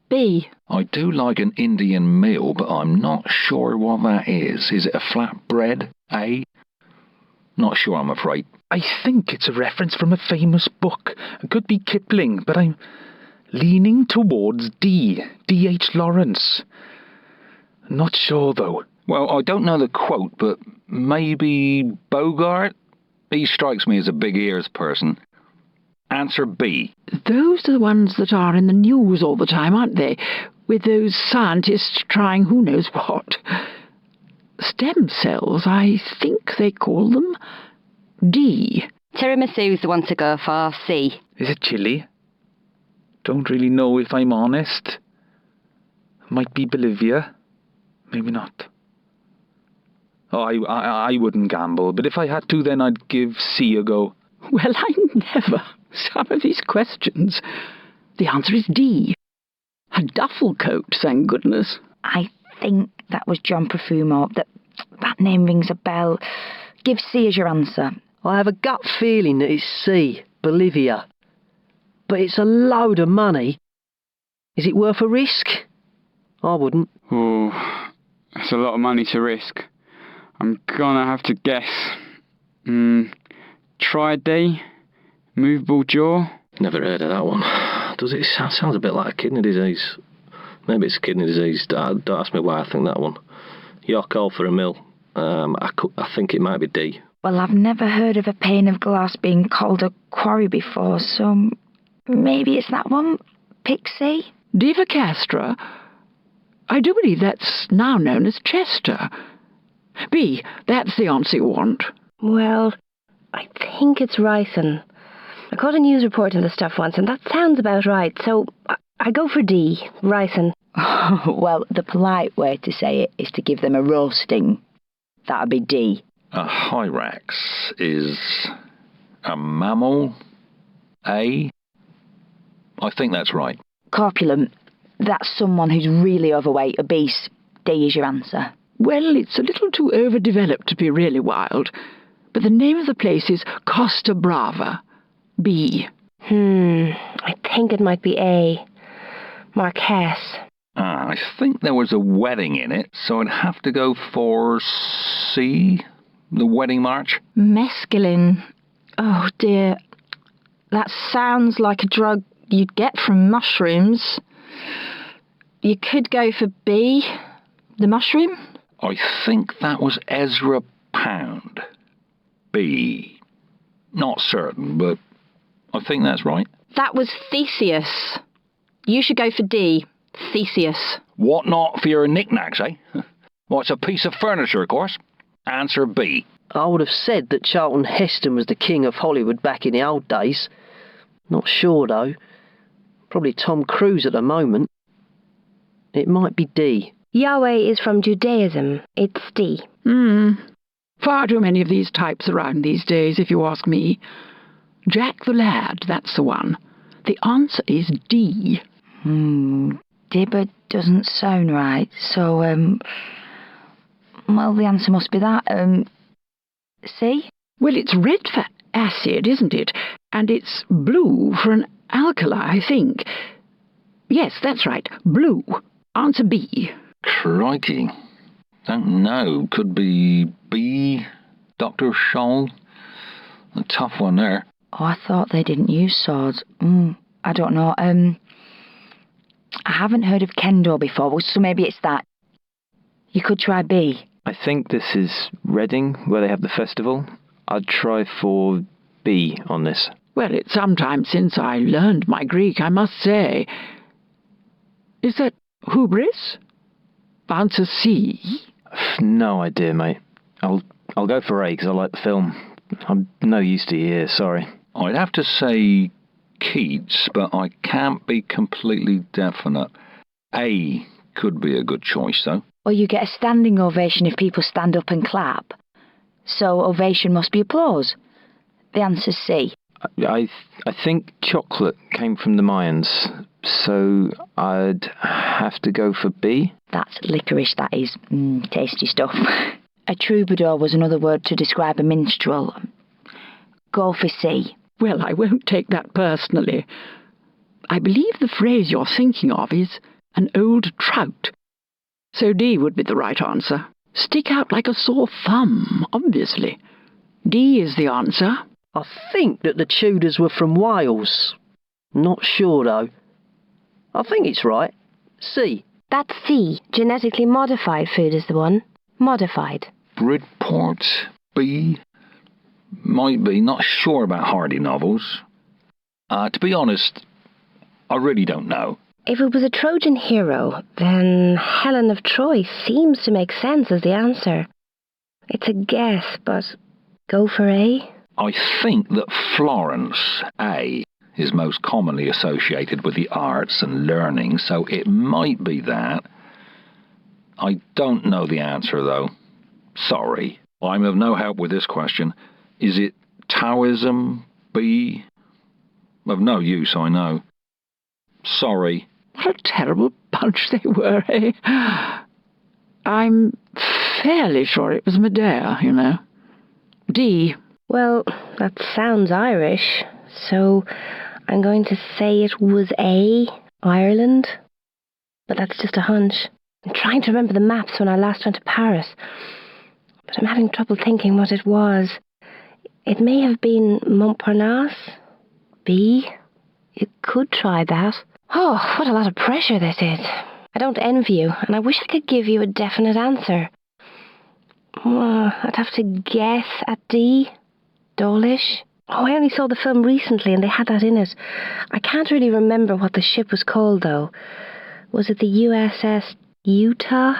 Speaker 14: B.
Speaker 2: I do like an Indian meal, but I'm not sure what that is. Is it a flatbread? A? Not sure, I'm afraid.
Speaker 22: I think it's a reference from a famous book. It could be Kipling, but I'm leaning towards D. D.H. Lawrence. Not sure, though.
Speaker 2: Well, I don't know the quote, but maybe Bogart? He strikes me as a big ears person. Answer B.
Speaker 20: Those are the ones that are in the news all the time, aren't they? With those scientists trying who knows what. Stem cells, I think they call them. D.
Speaker 6: Tiramisu's the one to go for. C.
Speaker 22: Is it Chile? Don't really know if I'm honest. Might be Bolivia. Maybe not. Oh, I wouldn't gamble, but if I had to, then I'd give C a go.
Speaker 20: Well, I never. Some of these questions. The answer is D. A duffel coat, thank goodness.
Speaker 19: I think that was John Profumo. That name rings a bell. Give C as your answer.
Speaker 4: I have a gut feeling that it's C, Bolivia. But it's a load of money. Is it worth a risk? I wouldn't.
Speaker 3: Oh, that's a lot of money to risk. I'm gonna have to guess. Try D. Movable jaw.
Speaker 17: Never heard of that one. Does it sounds a bit like a kidney disease? Maybe it's a kidney disease. Don't ask me why I think that one. Your call for a mill. I think it might be D.
Speaker 19: Well, I've never heard of a pane of glass being called a quarry before, so maybe it's that one. Pick C.
Speaker 20: D for Castra. I do believe that's now known as Chester. B, that's the answer you want.
Speaker 21: Well, I think it's ricin. I caught a news report on the stuff once, and that sounds about right, so I go for D, ricin.
Speaker 19: Well, the polite way to say it is to give them a roasting. That would be D.
Speaker 2: A hyrax is a mammal. A? I think that's right.
Speaker 19: Corpulent. That's someone who's really overweight, obese. D is your answer.
Speaker 20: Well, it's a little too overdeveloped to be really wild, but the name of the place is Costa Brava. B.
Speaker 21: I I think it might be A. Marquess.
Speaker 2: I think there was a wedding in it, so I'd have to go for C, the wedding march.
Speaker 14: Mescaline. Oh dear. That sounds like a drug you'd get from mushrooms. You could go for B, the mushroom.
Speaker 2: I think that was Ezra Pound. B. Not certain, but I think that's right.
Speaker 14: That was Theseus. You should go for D, Theseus.
Speaker 2: What not for your knickknacks, eh? Well, it's a piece of furniture, of course. Answer B.
Speaker 4: I would have said that Charlton Heston was the king of Hollywood back in the old days. Not sure, though. Probably Tom Cruise at the moment. It might be D.
Speaker 21: Yahweh is from Judaism. It's D.
Speaker 20: Far too many of these types around these days, if you ask me. Jack the Lad, that's the one. The answer is D.
Speaker 19: Dibber doesn't sound right, so, well, the answer must be that, C?
Speaker 20: Well, it's red for acid, isn't it? And it's blue for an alkali, I think. Yes, that's right, blue. Answer B.
Speaker 2: Crikey. Don't know. Could be B, Dr. Scholl. A tough one there.
Speaker 19: Oh, I thought they didn't use swords. I don't know. I haven't heard of kendo before, so maybe it's that. You could try B.
Speaker 17: I think this is Reading, where they have the festival. I'd try for B on this.
Speaker 20: Well, it's some time since I learned my Greek, I must say. Is that hubris? Answer C.
Speaker 17: No idea, mate. I'll go for A because I like the film. I'm no use to your ears, sorry.
Speaker 2: I'd have to say Keats, but I can't be completely definite. A could be a good choice, though.
Speaker 19: Or you get a standing ovation if people stand up and clap. So ovation must be applause. The answer's C.
Speaker 17: I think chocolate came from the Mayans, so I'd have to go for B.
Speaker 19: That's licorice, that is. Tasty stuff. A troubadour was another word to describe a minstrel. Go for C.
Speaker 20: Well, I won't take that personally. I believe the phrase you're thinking of is an old trout. So D would be the right answer. Stick out like a sore thumb, obviously. D is the answer.
Speaker 4: I think that the Tudors were from Wales. Not sure, though. I think it's right. C.
Speaker 21: That's C. Genetically modified food is the one. Modified.
Speaker 2: Bridport. B. Might be. Not sure about Hardy novels. To be honest, I really don't know.
Speaker 21: If it was a Trojan hero, then Helen of Troy seems to make sense as the answer. It's a guess, but go for A?
Speaker 2: I think that Florence, A, is most commonly associated with the arts and learning, so it might be that. I don't know the answer, though. Sorry. I'm of no help with this question. Is it Taoism, B? Of no use, I know. Sorry.
Speaker 20: What a terrible bunch they were, eh? I'm fairly sure it was Medea, you know. D.
Speaker 21: Well, that sounds Irish, so I'm going to say it was A, Ireland. But that's just a hunch. I'm trying to remember the maps when I last went to Paris, but I'm having trouble thinking what it was. It may have been Montparnasse? B? You could try that. Oh, what a lot of pressure this is. I don't envy you, and I wish I could give you a definite answer. I'd have to guess at D. Dawlish? Oh, I only saw the film recently and they had that in it. I can't really remember what the ship was called, though. Was it the USS Utah?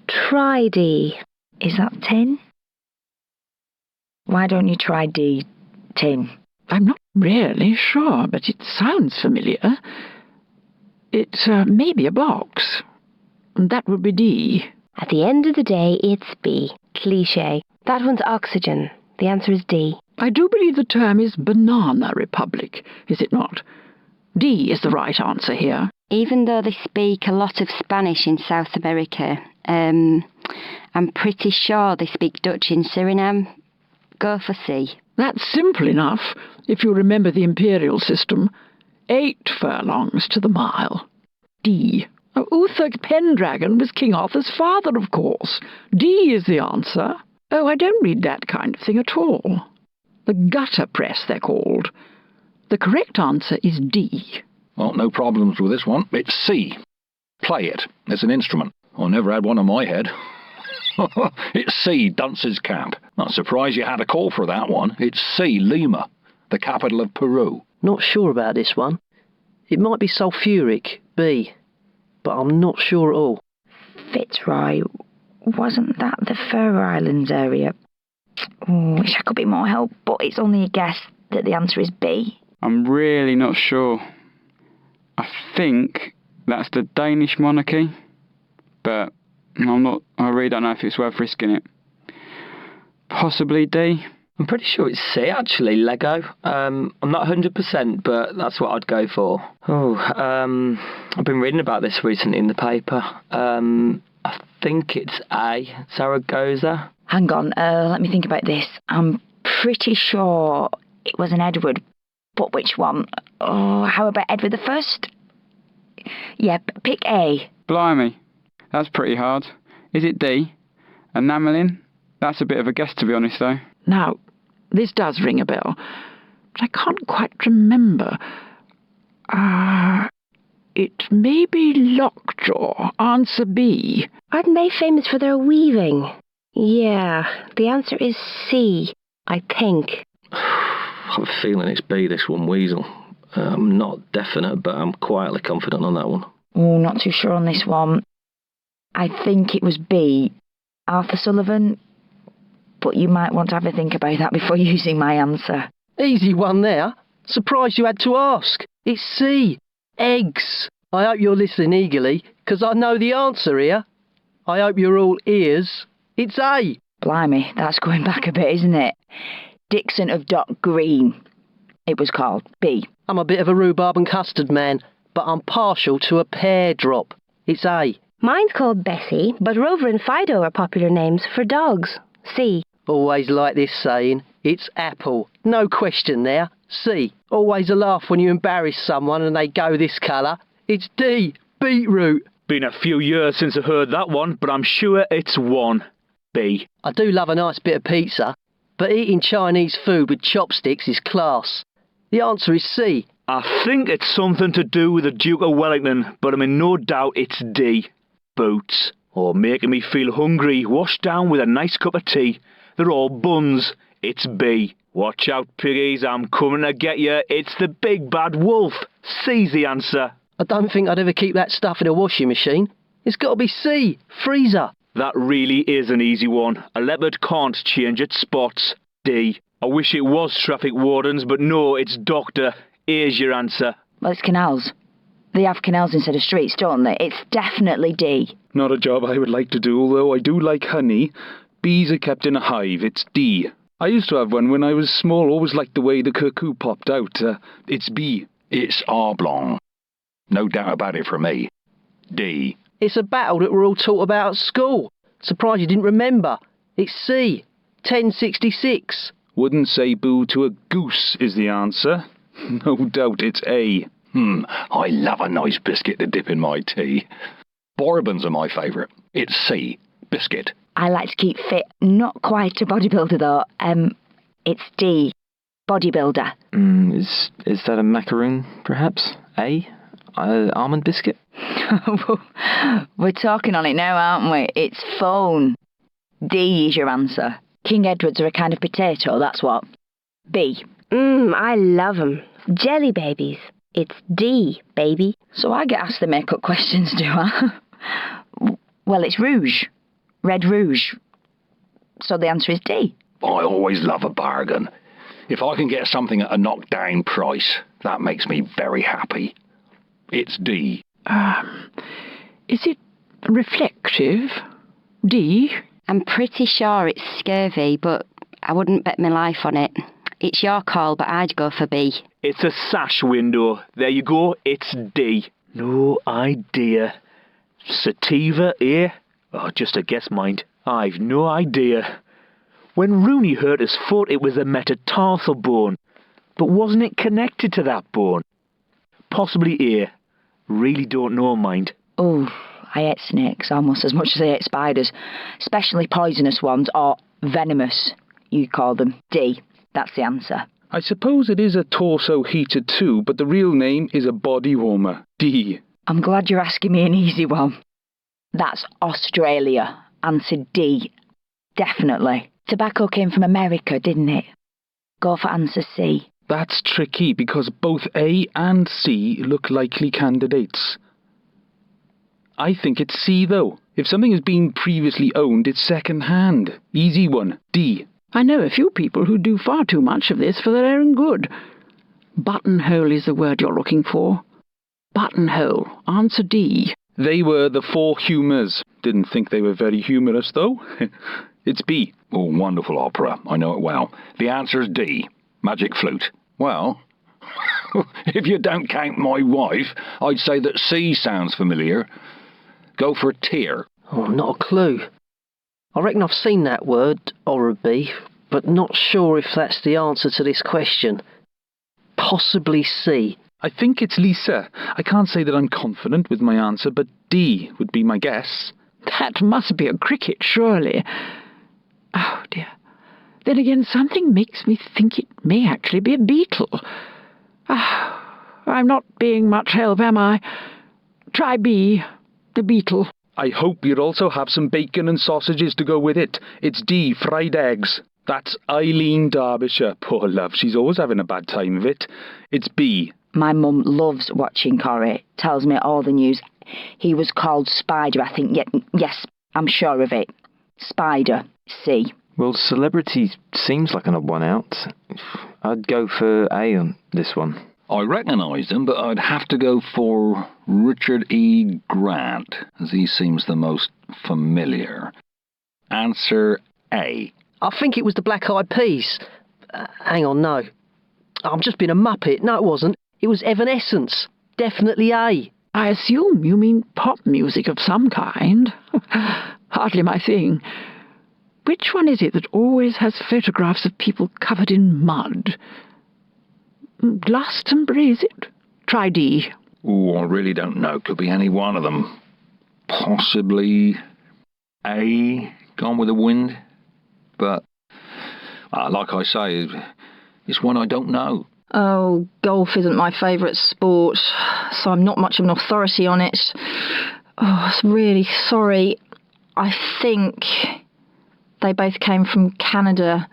Speaker 21: Try D.
Speaker 19: Is that tin? Why don't you try D, tin?
Speaker 20: I'm not really sure, but it sounds familiar. It may be a box. That would be D.
Speaker 21: At the end of the day, it's B. Cliché. That one's oxygen. The answer is D.
Speaker 20: I do believe the term is Banana Republic, is it not? D is the right answer here.
Speaker 6: Even though they speak a lot of Spanish in South America, I'm pretty sure they speak Dutch in Suriname. Go for C.
Speaker 20: That's simple enough, if you remember the imperial system. 8 furlongs to the mile. D. Uther Pendragon was King Arthur's father, of course. D is the answer. Oh, I don't read that kind of thing at all. The gutter press, they're called. The correct answer is D.
Speaker 2: Well, no problems with this one. It's C. Play it. It's an instrument. I never had one on my head. It's C, dunce's cap. Not surprised you had a call for that one. It's C, Lima, the capital of Peru.
Speaker 4: Not sure about this one. It might be sulphuric, B, but I'm not sure at all.
Speaker 19: Fitzroy, wasn't that the Faroe Islands area? Wish I could be more help, but it's only a guess that the answer is B.
Speaker 3: I'm really not sure. I think that's the Danish monarchy, but I really don't know if it's worth risking it. Possibly D.
Speaker 1: I'm pretty sure it's C, actually, Lego. I'm not 100%, but that's what I'd go for. I've been reading about this recently in the paper. I think it's A, Zaragoza.
Speaker 19: Hang on, let me think about this. I'm pretty sure it was an Edward, but which one? Oh, how about Edward the First? Yeah, pick A.
Speaker 3: Blimey, that's pretty hard. Is it D? Enamelling? That's a bit of a guess, to be honest, though.
Speaker 20: Now, this does ring a bell, but I can't quite remember. It may be lockjaw. Answer B.
Speaker 21: Aren't they famous for their weaving? Yeah, the answer is C, I think.
Speaker 17: I have a feeling it's B, this one, Weasel. I'm not definite, but I'm quietly confident on that one.
Speaker 19: Oh, not too sure on this one. I think it was B, Arthur Sullivan, but you might want to have a think about that before using my answer.
Speaker 4: Easy one there. Surprised you had to ask. It's C, eggs. I hope you're listening eagerly, because I know the answer here. I hope you're all ears. It's A.
Speaker 19: Blimey, that's going back a bit, isn't it? Dixon of Dock Green. It was called B.
Speaker 4: I'm a bit of a rhubarb and custard man, but I'm partial to a pear drop. It's A.
Speaker 21: Mine's called Bessie, but Rover and Fido are popular names for dogs. C.
Speaker 4: Always like this saying. It's apple. No question there. C. Always a laugh when you embarrass someone and they go this colour. It's D. Beetroot.
Speaker 18: Been a few years since I heard that one, but I'm sure it's 1. B.
Speaker 4: I do love a nice bit of pizza, but eating Chinese food with chopsticks is class. The answer is C.
Speaker 18: I think it's something to do with the Duke of Wellington, but I'm in no doubt it's D. Boots. Or making me feel hungry, washed down with a nice cup of tea. They're all buns. It's B. Watch out, piggies, I'm coming to get you. It's the big bad wolf. C's the answer.
Speaker 4: I don't think I'd ever keep that stuff in a washing machine. It's got to be C. Freezer.
Speaker 18: That really is an easy one. A leopard can't change its spots. D. I wish it was traffic wardens, but no, it's doctor. Here's your answer.
Speaker 19: Well, it's canals. They have canals instead of streets, don't they? It's definitely D.
Speaker 22: Not a job I would like to do, although I do like honey. Bees are kept in a hive. It's D. I used to have one when I was small. Always liked the way the cuckoo popped out. It's B.
Speaker 2: It's oblong. No doubt about it for me. D.
Speaker 4: It's a battle that we're all taught about at school. Surprised you didn't remember. It's C. 1066.
Speaker 22: Wouldn't say boo to a goose is the answer. No doubt it's A.
Speaker 2: I love a nice biscuit to dip in my tea. Bourbons are my favourite. It's C. Biscuit.
Speaker 19: I like to keep fit. Not quite a bodybuilder, though. It's D. Bodybuilder.
Speaker 17: Is that a macaroon, perhaps? A? Almond biscuit?
Speaker 19: We're talking on it now, aren't we? It's phone. D is your answer. King Edwards are a kind of potato, that's what. B.
Speaker 21: I love 'em. Jelly babies. It's D, baby.
Speaker 19: So I get asked the make-up questions, do I? Well, it's rouge. Red rouge. So the answer is D.
Speaker 2: I always love a bargain. If I can get something at a knockdown price, that makes me very happy. It's D.
Speaker 20: Is it reflective? D?
Speaker 6: I'm pretty sure it's scurvy, but I wouldn't bet my life on it. It's your call, but I'd go for B.
Speaker 18: It's a sash window. There you go, it's D. No idea. Sativa, eh? Oh, just a guess, mind. I've no idea. When Rooney hurt his foot, it was a metatarsal bone. But wasn't it connected to that bone? Possibly ear. Really don't know, mind.
Speaker 19: Oh, I hate snakes almost as much as I hate spiders. Especially poisonous ones, or venomous, you call them. D. That's the answer.
Speaker 22: I suppose it is a torso heater too, but the real name is a body warmer. D.
Speaker 19: I'm glad you're asking me an easy one. That's Australia. Answer D. Definitely. Tobacco came from America, didn't it? Go for answer C.
Speaker 22: That's tricky because both A and C look likely candidates. I think it's C though. If something has been previously owned, it's second-hand. Easy one. D.
Speaker 20: I know a few people who do far too much of this for their own good. Buttonhole is the word you're looking for. Buttonhole. Answer D.
Speaker 22: They were the four humours. Didn't think they were very humorous though. It's B.
Speaker 2: Oh, wonderful opera. I know it well. The answer's D. Magic flute. Well, if you don't count my wife, I'd say that C sounds familiar. Go for tear.
Speaker 4: Oh, not a clue. I reckon I've seen that word, Oraby, but not sure if that's the answer to this question. Possibly C.
Speaker 22: I think it's Lisa. I can't say that I'm confident with my answer, but D would be my guess.
Speaker 20: That must be a cricket, surely. Oh, dear. Then again, something makes me think it may actually be a beetle. I'm not being much help, am I? Try B, the beetle.
Speaker 22: I hope you'd also have some bacon and sausages to go with it. It's D, fried eggs. That's Eileen Derbyshire. Poor love, she's always having a bad time of it. It's B.
Speaker 19: My mum loves watching Corrie. Tells me all the news. He was called Spider, I think. Yes, I'm sure of it. Spider. C.
Speaker 1: Well, celebrity seems like an odd one out. I'd go for A on this one.
Speaker 2: I recognise him, but I'd have to go for Richard E. Grant, as he seems the most familiar. Answer A.
Speaker 4: I think it was the Black Eyed Peas. Hang on, no. I'm just being a muppet. No, it wasn't. It was Evanescence. Definitely A.
Speaker 20: I assume you mean pop music of some kind. Hardly my thing. Which one is it that always has photographs of people covered in mud? Glastonbury, is it? Try D.
Speaker 2: Oh, I really don't know. Could be any one of them. Possibly A, Gone with the Wind. But, like I say, it's one I don't know.
Speaker 14: Oh, golf isn't my favourite sport, so I'm not much of an authority on it. Oh, I'm really sorry. I think they both came from Canada,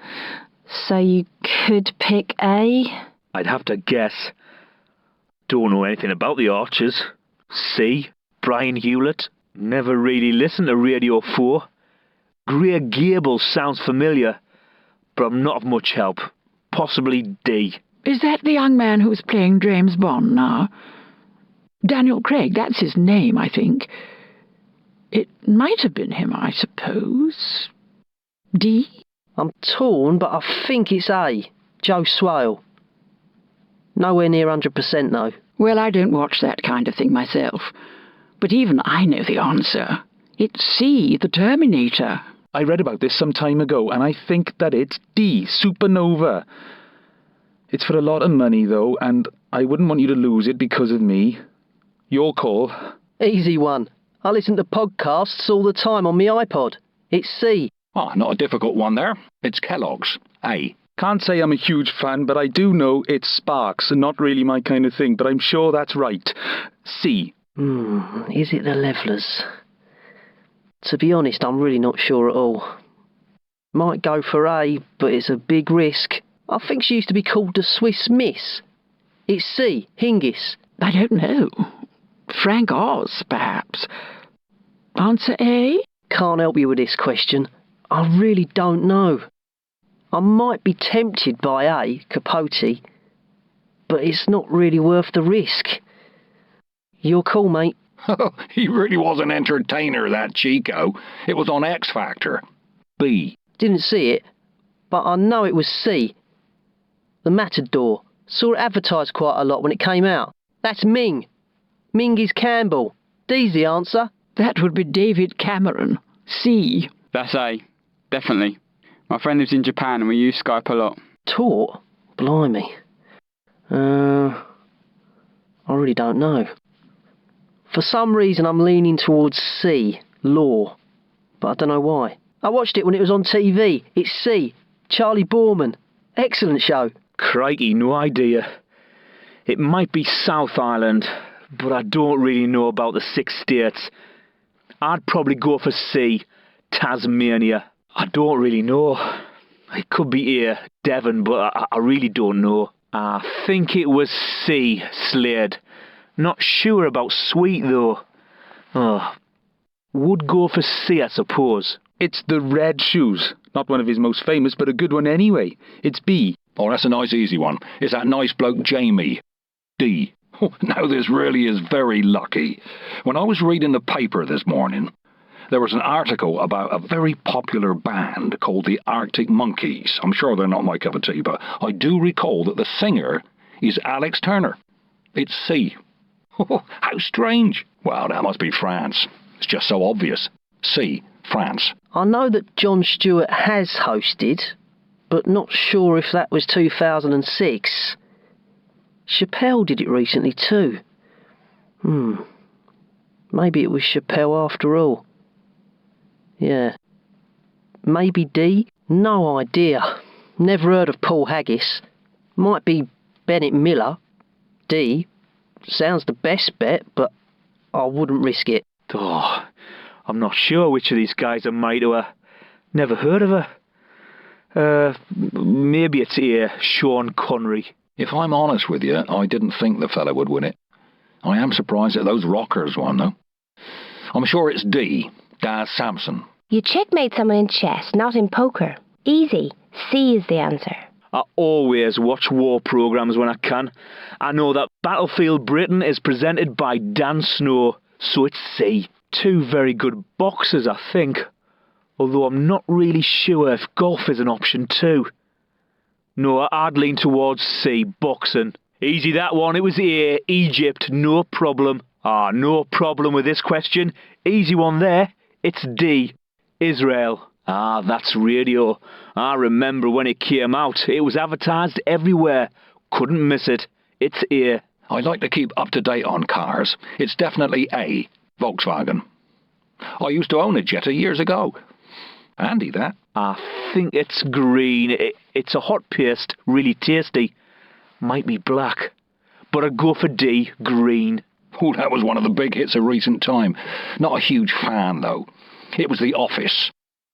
Speaker 14: so you could pick A.
Speaker 18: I'd have to guess. Don't know anything about the Archers. C. Brian Hewlett. Never really listened to Radio 4. Greer Gables sounds familiar, but I'm not of much help. Possibly D.
Speaker 20: Is that the young man who's playing James Bond now? Daniel Craig, that's his name, I think. It might have been him, I suppose. D?
Speaker 4: I'm torn, but I think it's A. Joe Swale. Nowhere near 100% though.
Speaker 20: Well, I don't watch that kind of thing myself. But even I know the answer. It's C, the Terminator.
Speaker 22: I read about this some time ago, and I think that it's D, Supernova. It's for a lot of money, though, and I wouldn't want you to lose it because of me. Your call.
Speaker 4: Easy one. I listen to podcasts all the time on my iPod. It's C.
Speaker 2: Oh, not a difficult one there. It's Kellogg's. A.
Speaker 22: Can't say I'm a huge fan, but I do know it's Sparks, and not really my kind of thing, but I'm sure that's right. C.
Speaker 4: Is it the Levellers? To be honest, I'm really not sure at all. Might go for A, but it's a big risk. I think she used to be called the Swiss Miss. It's C. Hingis.
Speaker 20: I don't know. Frank Oz, perhaps. Answer A?
Speaker 4: Can't help you with this question. I really don't know. I might be tempted by A, Capote, but it's not really worth the risk. Your call, mate.
Speaker 2: He really was an entertainer, that Chico. It was on X Factor. B.
Speaker 4: Didn't see it, but I know it was C. The Matador. Saw it advertised quite a lot when it came out. That's Ming. Mingy's Campbell. D's the answer.
Speaker 20: That would be David Cameron. C.
Speaker 3: That's A. Definitely. My friend lives in Japan and we use Skype a lot.
Speaker 4: Taught? Blimey. I really don't know. For some reason I'm leaning towards C, law, but I don't know why. I watched it when it was on TV. It's C, Charlie Borman. Excellent show.
Speaker 18: Crikey, no idea. It might be South Island, but I don't really know about the 6 states. I'd probably go for C, Tasmania. I don't really know. It could be here, Devon, but I really don't know. I think it was C, Slade. Not sure about sweet, though. Oh, would go for C, I suppose.
Speaker 22: It's the Red Shoes. Not one of his most famous, but a good one anyway. It's B.
Speaker 2: Oh, that's a nice easy one. It's that nice bloke Jamie. D. Oh, now this really is very lucky. When I was reading the paper this morning, there was an article about a very popular band called the Arctic Monkeys. I'm sure they're not my cup of tea, but I do recall that the singer is Alex Turner. It's C. Oh, how strange. Well, that must be France. It's just so obvious. C, France.
Speaker 4: I know that Jon Stewart has hosted, but not sure if that was 2006. Chappelle did it recently too. Maybe it was Chappelle after all. Yeah. Maybe D? No idea. Never heard of Paul Haggis. Might be Bennett Miller. D. Sounds the best bet, but I wouldn't risk it.
Speaker 18: Oh, I'm not sure which of these guys are mate to her. Never heard of her. Maybe it's here, Sean Connery.
Speaker 2: If I'm honest with you, I didn't think the fella would win it. I am surprised that those rockers won, though. I'm sure it's D, Daz Sampson.
Speaker 21: You checkmate someone in chess, not in poker. Easy. C is the answer.
Speaker 18: I always watch war programmes when I can. I know that Battlefield Britain is presented by Dan Snow, so it's C. 2 very good boxers, I think. Although I'm not really sure if golf is an option too. No, I'd lean towards C, boxing. Easy that one, it was A, Egypt, no problem. No problem with this question. Easy one there. It's D, Israel. That's radio. I remember when it came out. It was advertised everywhere. Couldn't miss it. It's A.
Speaker 2: I like to keep up to date on cars. It's definitely A, Volkswagen. I used to own a Jetta years ago. Handy, that.
Speaker 18: I think it's green. It's a hot paste, really tasty. Might be black. But I'd go for D, green.
Speaker 2: Oh, that was one of the big hits of recent time. Not a huge fan, though. It was The Office.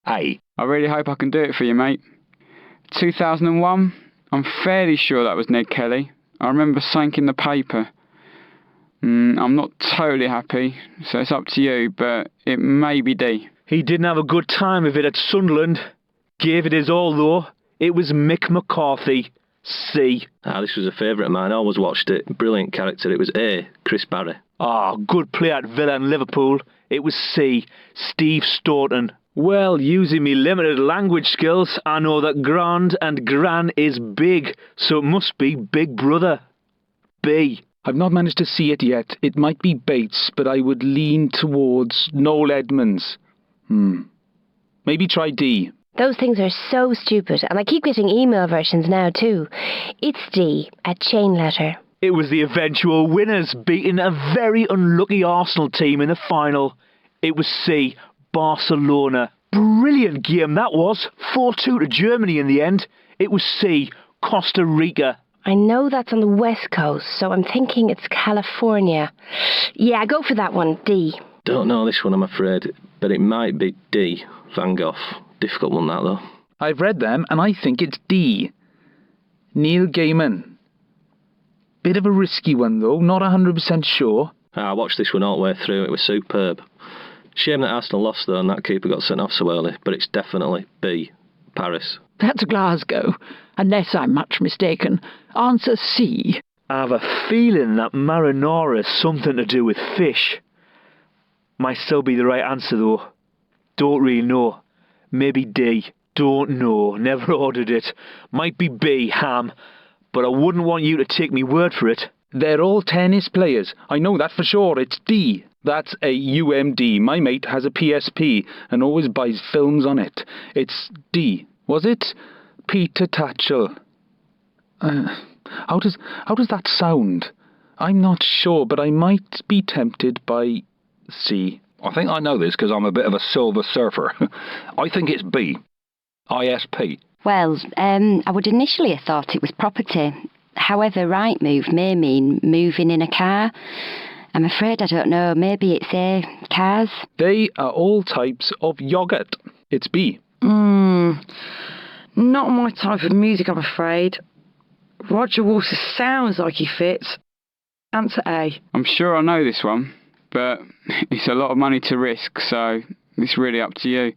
Speaker 2: A.
Speaker 3: I really hope I can do it for you, mate. 2001, I'm fairly sure that was Ned Kelly. I remember something in the paper. I'm not totally happy, so it's up to you, but it may be D.
Speaker 18: He didn't have a good time of it at Sunderland. Gave it his all, though. It was Mick McCarthy. C.
Speaker 17: This was a favourite of mine. I always watched it. Brilliant character. It was A, Chris Barry.
Speaker 18: Good player at Villa and Liverpool. It was C, Steve Staunton. Well, using me limited language skills, I know that grand and gran is big, so it must be Big Brother. B.
Speaker 22: I've not managed to see it yet. It might be Bates, but I would lean towards Noel Edmonds. Maybe try D.
Speaker 21: Those things are so stupid, and I keep getting email versions now too. It's D, a chain letter.
Speaker 18: It was the eventual winners, beating a very unlucky Arsenal team in the final. It was C, Barcelona. Brilliant game that was. 4-2 to Germany in the end. It was C, Costa Rica.
Speaker 21: I know that's on the west coast, so I'm thinking it's California. Yeah, go for that one, D.
Speaker 17: Don't know this one, I'm afraid, but it might be D, Van Gogh. Difficult one, that, though.
Speaker 22: I've read them, and I think it's D. Neil Gaiman. Bit of a risky one, though. Not 100% sure.
Speaker 17: I watched this one all the way through. It was superb. Shame that Arsenal lost, though, and that keeper got sent off so early. But it's definitely B, Paris.
Speaker 20: That's Glasgow, unless I'm much mistaken. Answer C.
Speaker 18: I have a feeling that marinara is something to do with fish. Might still be the right answer, though. Don't really know. Maybe D. Don't know. Never ordered it. Might be B, ham. But I wouldn't want you to take me word for it.
Speaker 22: They're all tennis players. I know that for sure. It's D. That's a UMD. My mate has a PSP and always buys films on it. It's D. Was it Peter Tatchell? How does that sound? I'm not sure, but I might be tempted by C.
Speaker 2: I think I know this because I'm a bit of a silver surfer. I think it's B. ISP.
Speaker 6: Well, I would initially have thought it was property. However, right move may mean moving in a car. I'm afraid I don't know. Maybe it's A, cars.
Speaker 22: They are all types of yoghurt. It's B.
Speaker 8: Not my type of music, I'm afraid. Roger Waters sounds like he fits. Answer A.
Speaker 3: I'm sure I know this one, but it's a lot of money to risk, so it's really up to you.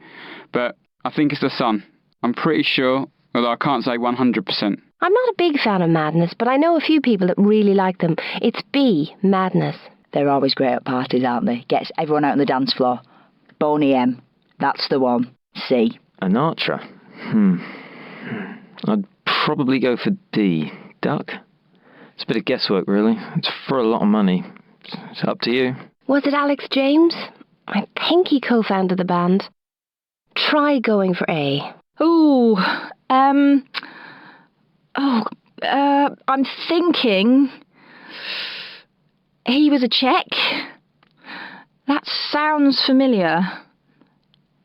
Speaker 3: But I think it's the Sun. I'm pretty sure, although I can't say 100%.
Speaker 21: I'm not a big fan of Madness, but I know a few people that really like them. It's B, Madness.
Speaker 19: They're always great at parties, aren't they? Gets everyone out on the dance floor. Boney M. That's the one. C.
Speaker 9: Anatra. I'd probably go for D. Duck. It's a bit of guesswork, really. It's for a lot of money. It's up to you.
Speaker 21: Was it Alex James? I think he co-founded the band. Try going for A.
Speaker 14: I'm thinking he was a Czech. That sounds familiar.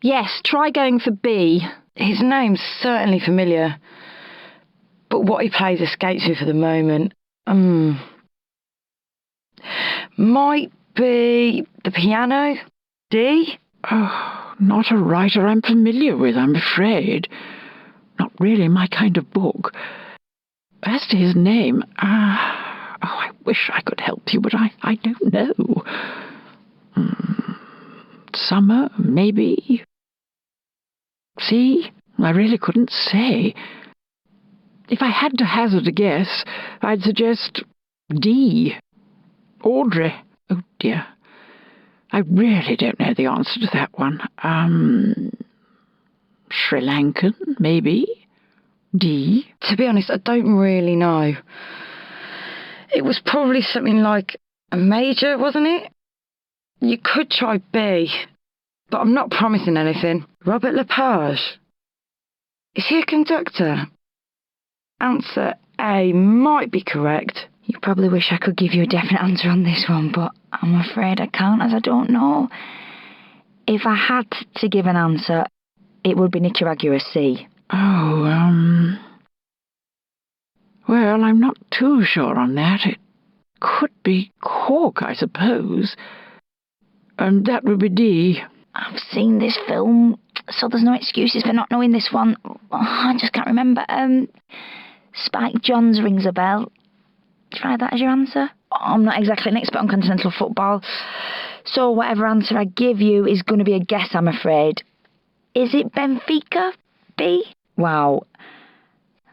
Speaker 14: Yes, try going for B.
Speaker 8: His name's certainly familiar, but what he plays escapes me for the moment. Might be the piano. D?
Speaker 20: Oh, not a writer I'm familiar with, I'm afraid. Not really my kind of book. As to his name, I wish I could help you, but I don't know. Summer, maybe. See? I really couldn't say. If I had to hazard a guess, I'd suggest D. Audrey. Oh, dear. I really don't know the answer to that one. Sri Lankan, maybe? D?
Speaker 8: To be honest, I don't really know. It was probably something like a major, wasn't it? You could try B, but I'm not promising anything. Robert Lepage. Is he a conductor? Answer A might be correct.
Speaker 19: You probably wish I could give you a definite answer on this one, but I'm afraid I can't, as I don't know. If I had to give an answer, it would be Nicaragua C.
Speaker 20: Oh, well, I'm not too sure on that. It could be Cork, I suppose. And that would be D.
Speaker 19: I've seen this film, so there's no excuses for not knowing this one. I just can't remember. Spike Jonze rings a bell. Try that as your answer. I'm not exactly an expert on continental football, so whatever answer I give you is going to be a guess, I'm afraid. Is it Benfica? B? Wow.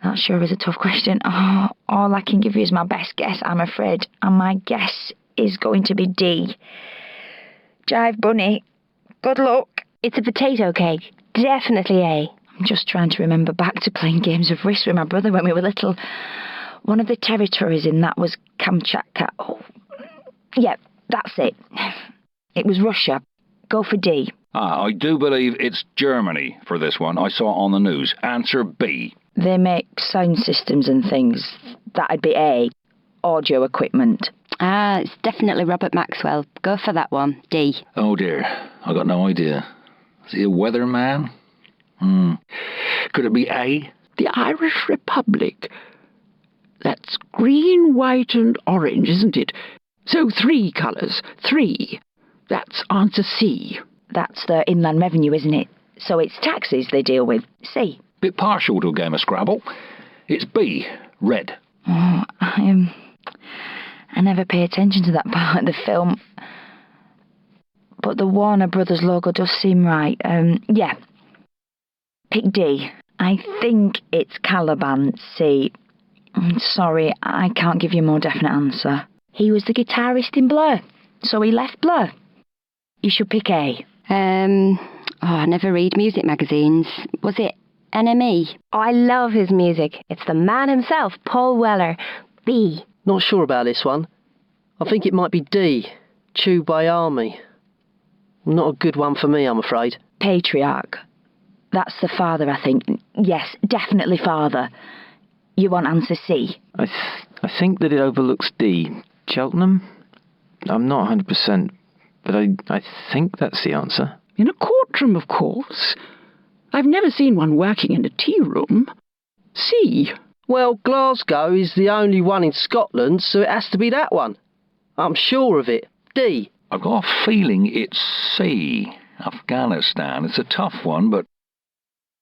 Speaker 19: That sure is a tough question. Oh, all I can give you is my best guess, I'm afraid. And my guess is going to be D. Jive Bunny. Good luck.
Speaker 21: It's a potato cake. Definitely A.
Speaker 19: I'm just trying to remember back to playing games of Risk with my brother when we were little. One of the territories in that was Kamchatka. Oh, yeah, that's it. It was Russia. Go for D.
Speaker 2: I do believe it's Germany for this one. I saw it on the news. Answer B.
Speaker 19: They make sound systems and things. That'd be A. Audio equipment.
Speaker 6: It's definitely Robert Maxwell. Go for that one. D.
Speaker 2: Oh dear, I got no idea. Is he a weatherman? Could it be A?
Speaker 20: The Irish Republic. That's green, white and orange, isn't it? So 3 colours. 3. That's answer C.
Speaker 19: That's the Inland Revenue, isn't it? So it's taxes they deal with. C.
Speaker 2: Bit partial to a game of Scrabble. It's B. Red.
Speaker 19: Oh, I never pay attention to that part of the film. But the Warner Brothers logo does seem right. Yeah. Pick D. I think it's Caliban. C. I'm sorry, I can't give you a more definite answer. He was the guitarist in Blur, so he left Blur. You should pick A.
Speaker 6: I never read music magazines. Was it NME?
Speaker 21: Oh, I love his music. It's the man himself, Paul Weller. B.
Speaker 4: Not sure about this one. I think it might be D. Chew by Army. Not a good one for me, I'm afraid.
Speaker 19: Patriarch. That's the father, I think. Yes, definitely father. You want answer C?
Speaker 9: I think that it overlooks D. Cheltenham? I'm not 100%, but I think that's the answer.
Speaker 20: In a courtroom, of course. I've never seen one working in a tea room. C.
Speaker 4: Well, Glasgow is the only one in Scotland, so it has to be that one. I'm sure of it. D.
Speaker 2: I've got a feeling it's C. Afghanistan. It's a tough one, but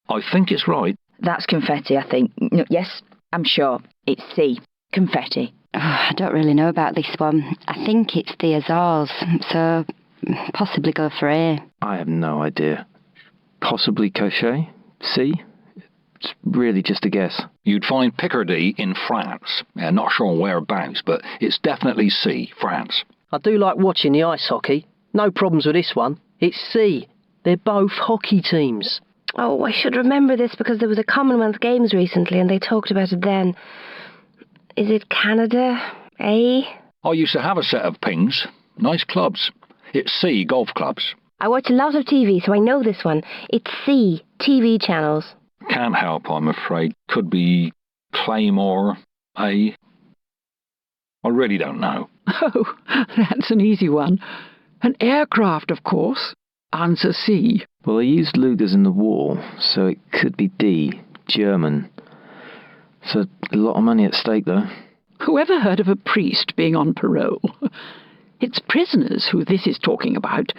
Speaker 2: I think it's right.
Speaker 19: That's confetti, I think. No, yes, I'm sure. It's C. Confetti.
Speaker 6: Oh, I don't really know about this one. I think it's the Azores, so possibly go for A.
Speaker 9: I have no idea. Possibly Cochet? C? It's really just a guess.
Speaker 2: You'd find Picardy in France. Not sure whereabouts, but it's definitely C, France.
Speaker 4: I do like watching the ice hockey. No problems with this one. It's C. They're both hockey teams.
Speaker 21: Oh, I should remember this because there was a Commonwealth Games recently and they talked about it then. Is it Canada? A?
Speaker 2: I used to have a set of pings. Nice clubs. It's C, golf clubs.
Speaker 21: I watch a lot of TV, so I know this one. It's C, TV channels.
Speaker 2: Can't help, I'm afraid. Could be Claymore, A. I really don't know.
Speaker 20: Oh, that's an easy one. An aircraft, of course. Answer C.
Speaker 9: Well, they used Lugers in the war, so it could be D, German. So a lot of money at stake, though.
Speaker 20: Whoever heard of a priest being on parole? It's prisoners who this is talking about.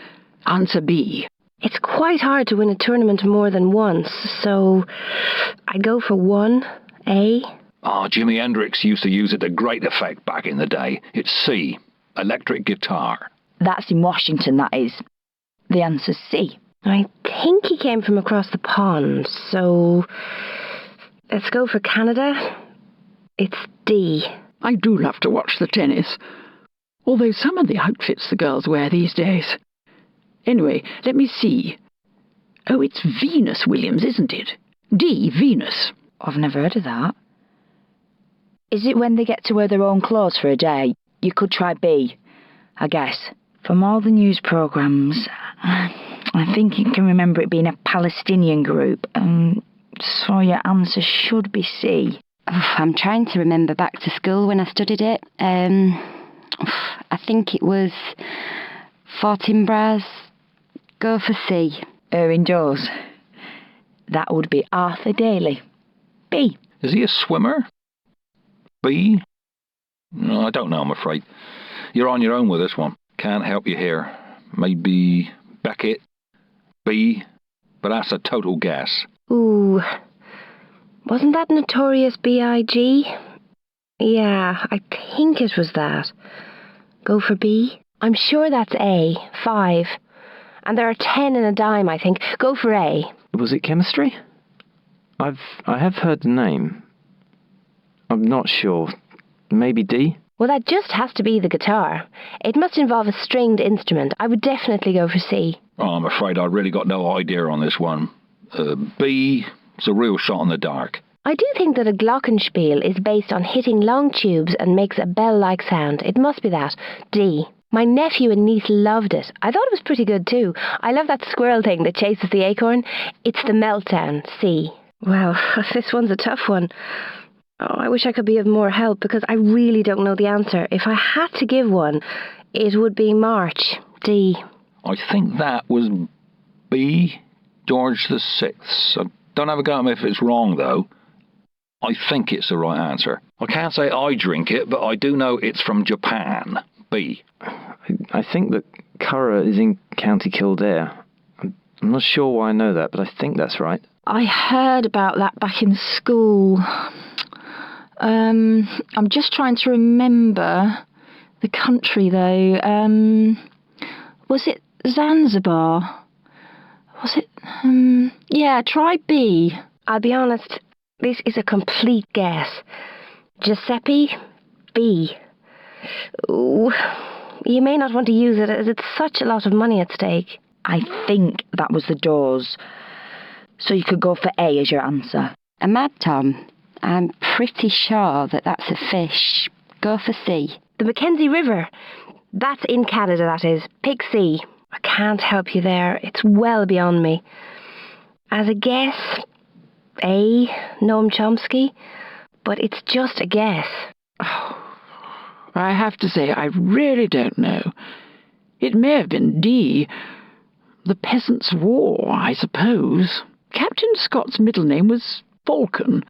Speaker 20: Answer B.
Speaker 21: It's quite hard to win a tournament more than once, so I'd go for 1, A.
Speaker 2: Oh, Jimi Hendrix used to use it to great effect back in the day. It's C, electric guitar.
Speaker 19: That's in Washington, that is. The answer's C.
Speaker 21: I think he came from across the pond, so let's go for Canada. It's D.
Speaker 20: I do love to watch the tennis, although some of the outfits the girls wear these days. Anyway, let me see. Oh, it's Venus Williams, isn't it? D, Venus.
Speaker 19: I've never heard of that. Is it when they get to wear their own clothes for a day? You could try B, I guess. From all the news programmes, I think you can remember it being a Palestinian group, so your answer should be C.
Speaker 6: I'm trying to remember back to school when I studied it. I think it was Fortinbras. Go for C.
Speaker 19: Indoors. That would be Arthur Daly. B.
Speaker 2: Is he a swimmer? B? No, I don't know, I'm afraid. You're on your own with this one. Can't help you here. Maybe Beckett? B? But that's a total guess.
Speaker 21: Ooh. Wasn't that Notorious B.I.G.? Yeah, I think it was that. Go for B? I'm sure that's A. 5. And there are 10 and a dime, I think. Go for A.
Speaker 9: Was it chemistry? I have heard the name. I'm not sure. Maybe D?
Speaker 21: Well, that just has to be the guitar. It must involve a stringed instrument. I would definitely go for C.
Speaker 2: Oh, I'm afraid I really got no idea on this one. B, it's a real shot in the dark.
Speaker 21: I do think that a glockenspiel is based on hitting long tubes and makes a bell-like sound. It must be that. D. My nephew and niece loved it. I thought it was pretty good too. I love that squirrel thing that chases the acorn. It's the meltdown. C. Well, this one's a tough one. Oh, I wish I could be of more help because I really don't know the answer. If I had to give one, it would be March. D.
Speaker 2: I think that was B, George the Sixth. I don't have a go at me if it's wrong, though. I think it's the right answer. I can't say I drink it, but I do know it's from Japan. B.
Speaker 9: I think that Curragh is in County Kildare. I'm not sure why I know that, but I think that's right.
Speaker 14: I heard about that back in school. I'm just trying to remember the country, though. Was it Zanzibar? Was it... yeah, try B.
Speaker 21: I'll be honest, this is a complete guess. Giuseppe, B. Ooh, you may not want to use it as it's such a lot of money at stake.
Speaker 19: I think that was the Doors. So you could go for A as your answer.
Speaker 6: A Mad Tom. I'm pretty sure that that's a fish. Go for C.
Speaker 21: The Mackenzie River. That's in Canada, that is. Pick C. I can't help you there. It's well beyond me. As a guess, A, Noam Chomsky, but it's just a guess.
Speaker 20: I have to say, I really don't know. It may have been D. The Peasants' War, I suppose. Captain Scott's middle name was Falcon.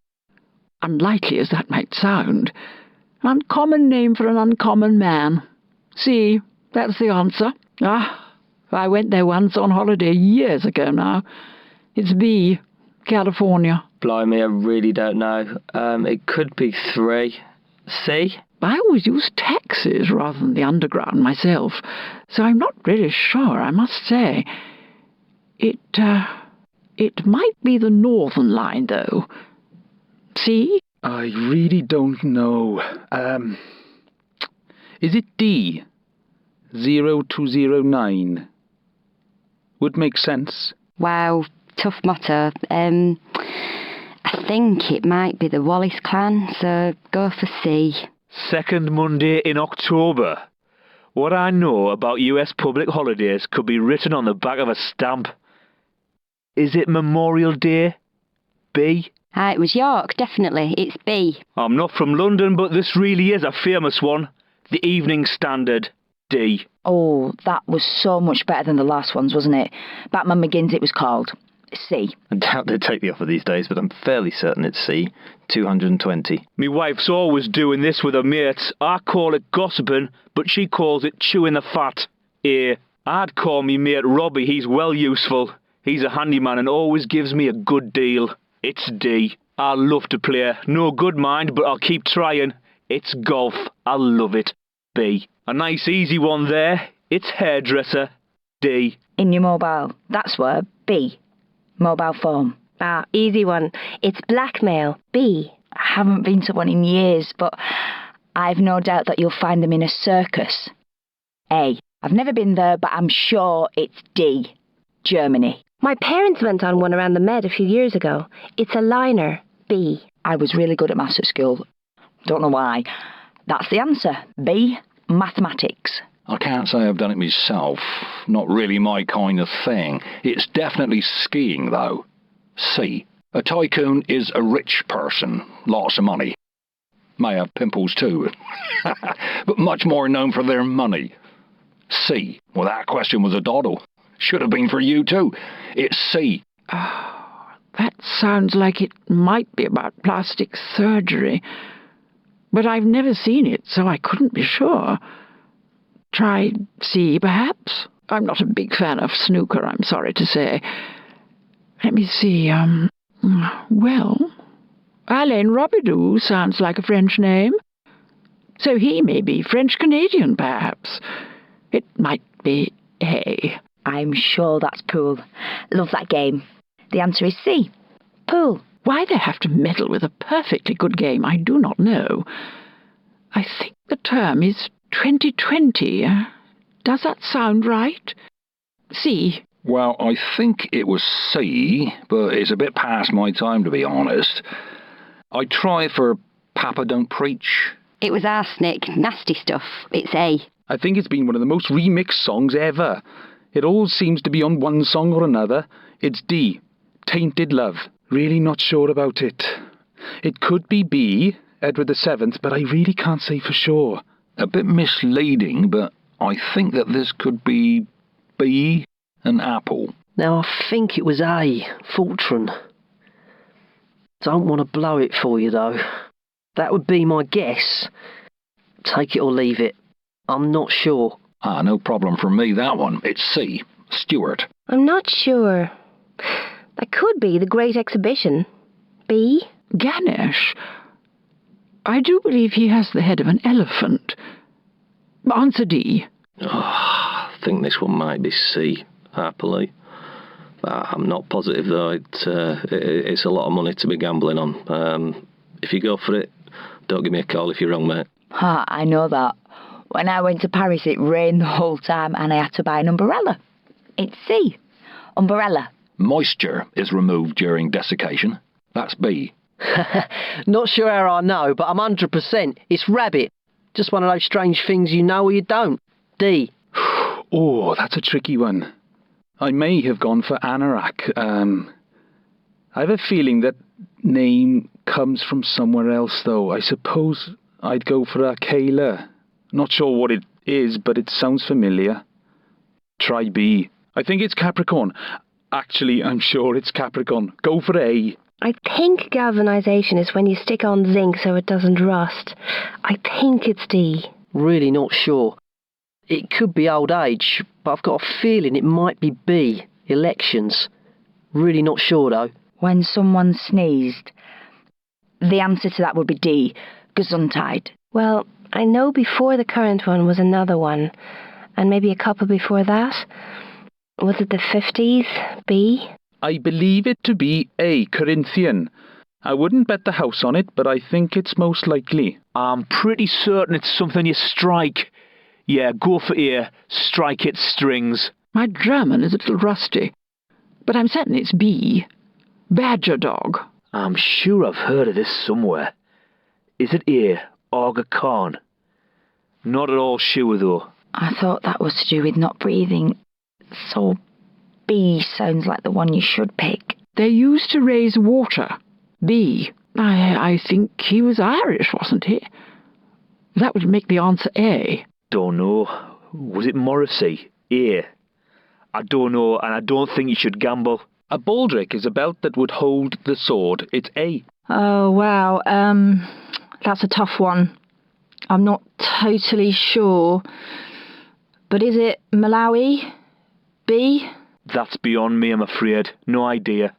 Speaker 20: Unlikely as that might sound. Uncommon name for an uncommon man. C, that's the answer. I went there once on holiday years ago now. It's B, California.
Speaker 1: Blimey, I really don't know. It could be 3. C?
Speaker 20: I always use taxis rather than the underground myself, so I'm not really sure, I must say. It might be the Northern Line, though. C?
Speaker 22: I really don't know. Is it D? 0209? Would make sense.
Speaker 6: Wow, tough motto. I think it might be the Wallace clan, so go for C.
Speaker 18: Second Monday in October. What I know about US public holidays could be written on the back of a stamp. Is it Memorial Day? B?
Speaker 6: It was York, definitely. It's B.
Speaker 18: I'm not from London, but this really is a famous one. The Evening Standard. D.
Speaker 19: Oh, that was so much better than the last ones, wasn't it? Batman Begins it was called. C.
Speaker 9: I doubt they'd take the offer these days, but I'm fairly certain it's C. 220.
Speaker 18: Me wife's always doing this with her mates. I call it gossiping, but she calls it chewing the fat. A. I'd call me mate Robbie, he's well useful. He's a handyman and always gives me a good deal. It's D. I love to play. No good mind, but I'll keep trying. It's golf. I love it. B. A nice easy one there. It's hairdresser. D.
Speaker 19: In your mobile. That's where. B. Mobile phone.
Speaker 21: Easy one. It's blackmail. B.
Speaker 19: I haven't been to one in years, but I've no doubt that you'll find them in a circus. A. I've never been there, but I'm sure it's D. Germany.
Speaker 21: My parents went on one around the Med a few years ago. It's a liner. B.
Speaker 19: I was really good at maths at school. Don't know why. That's the answer. B. Mathematics.
Speaker 2: I can't say I've done it myself. Not really my kind of thing. It's definitely skiing, though. C. A tycoon is a rich person. Lots of money. May have pimples too. But much more known for their money. C. Well, that question was a doddle. Should have been for you too. It's C.
Speaker 20: That sounds like it might be about plastic surgery. But I've never seen it, so I couldn't be sure. Try C, perhaps? I'm not a big fan of snooker, I'm sorry to say. Let me see, well, Alain Robidoux sounds like a French name. So he may be French-Canadian, perhaps. It might be A.
Speaker 19: I'm sure that's pool. Love that game. The answer is C. Pool.
Speaker 20: Why they have to meddle with a perfectly good game, I do not know. I think the term is 2020. Does that sound right? C.
Speaker 2: Well, I think it was C, but it's a bit past my time, to be honest. I'd try for Papa Don't Preach.
Speaker 6: It was arsenic. Nasty stuff. It's A.
Speaker 22: I think it's been one of the most remixed songs ever. It all seems to be on one song or another. It's D. Tainted Love. Really not sure about it. It could be B, Edward VII, but I really can't say for sure.
Speaker 2: A bit misleading, but I think that this could be B, an apple.
Speaker 4: Now, I think it was A, Fortran. Don't want to blow it for you, though. That would be my guess. Take it or leave it. I'm not sure.
Speaker 2: No problem for me, that one. It's C, Stuart.
Speaker 21: I'm not sure. That could be the Great Exhibition. B.
Speaker 20: Ganesh. I do believe he has the head of an elephant. Answer D.
Speaker 1: I think this one might be C, happily. I'm not positive, though. It's a lot of money to be gambling on. If you go for it, don't give me a call if you're wrong, mate.
Speaker 19: I know that. When I went to Paris, it rained the whole time and I had to buy an umbrella. It's C. Umbrella.
Speaker 2: Moisture is removed during desiccation. That's B.
Speaker 4: Not sure how I know, but I'm 100%. It's rabbit. Just one of those strange things you know or you don't. D.
Speaker 22: Oh, that's a tricky one. I may have gone for anorak. I have a feeling that name comes from somewhere else, though. I suppose I'd go for Kayla. Not sure what it is, but it sounds familiar. Try B. I think it's Capricorn. Actually, I'm sure it's Capricorn. Go for A.
Speaker 21: I think galvanization is when you stick on zinc so it doesn't rust. I think it's D.
Speaker 4: Really not sure. It could be old age, but I've got a feeling it might be B, elections. Really not sure, though.
Speaker 19: When someone sneezed, the answer to that would be D, Gesundheit.
Speaker 21: Well, I know before the current one was another one, and maybe a couple before that. Was it the 50s? B?
Speaker 22: I believe it to be A, Corinthian. I wouldn't bet the house on it, but I think it's most likely.
Speaker 18: I'm pretty certain it's something you strike. Yeah, go for A. Strike its strings.
Speaker 20: My German is a little rusty, but I'm certain it's B. Badger dog.
Speaker 18: I'm sure I've heard of this somewhere. Is it A, Aga Khan? Not at all sure, though.
Speaker 19: I thought that was to do with not breathing, so B sounds like the one you should pick.
Speaker 20: They used to raise water. B. I think he was Irish, wasn't he? That would make the answer A.
Speaker 18: Don't know. Was it Morrissey? A. I don't know, and I don't think you should gamble.
Speaker 22: A baldric is a belt that would hold the sword. It's A.
Speaker 14: Oh, wow. That's a tough one. I'm not totally sure. But is it Malawi? B?
Speaker 18: That's beyond me, I'm afraid. No idea.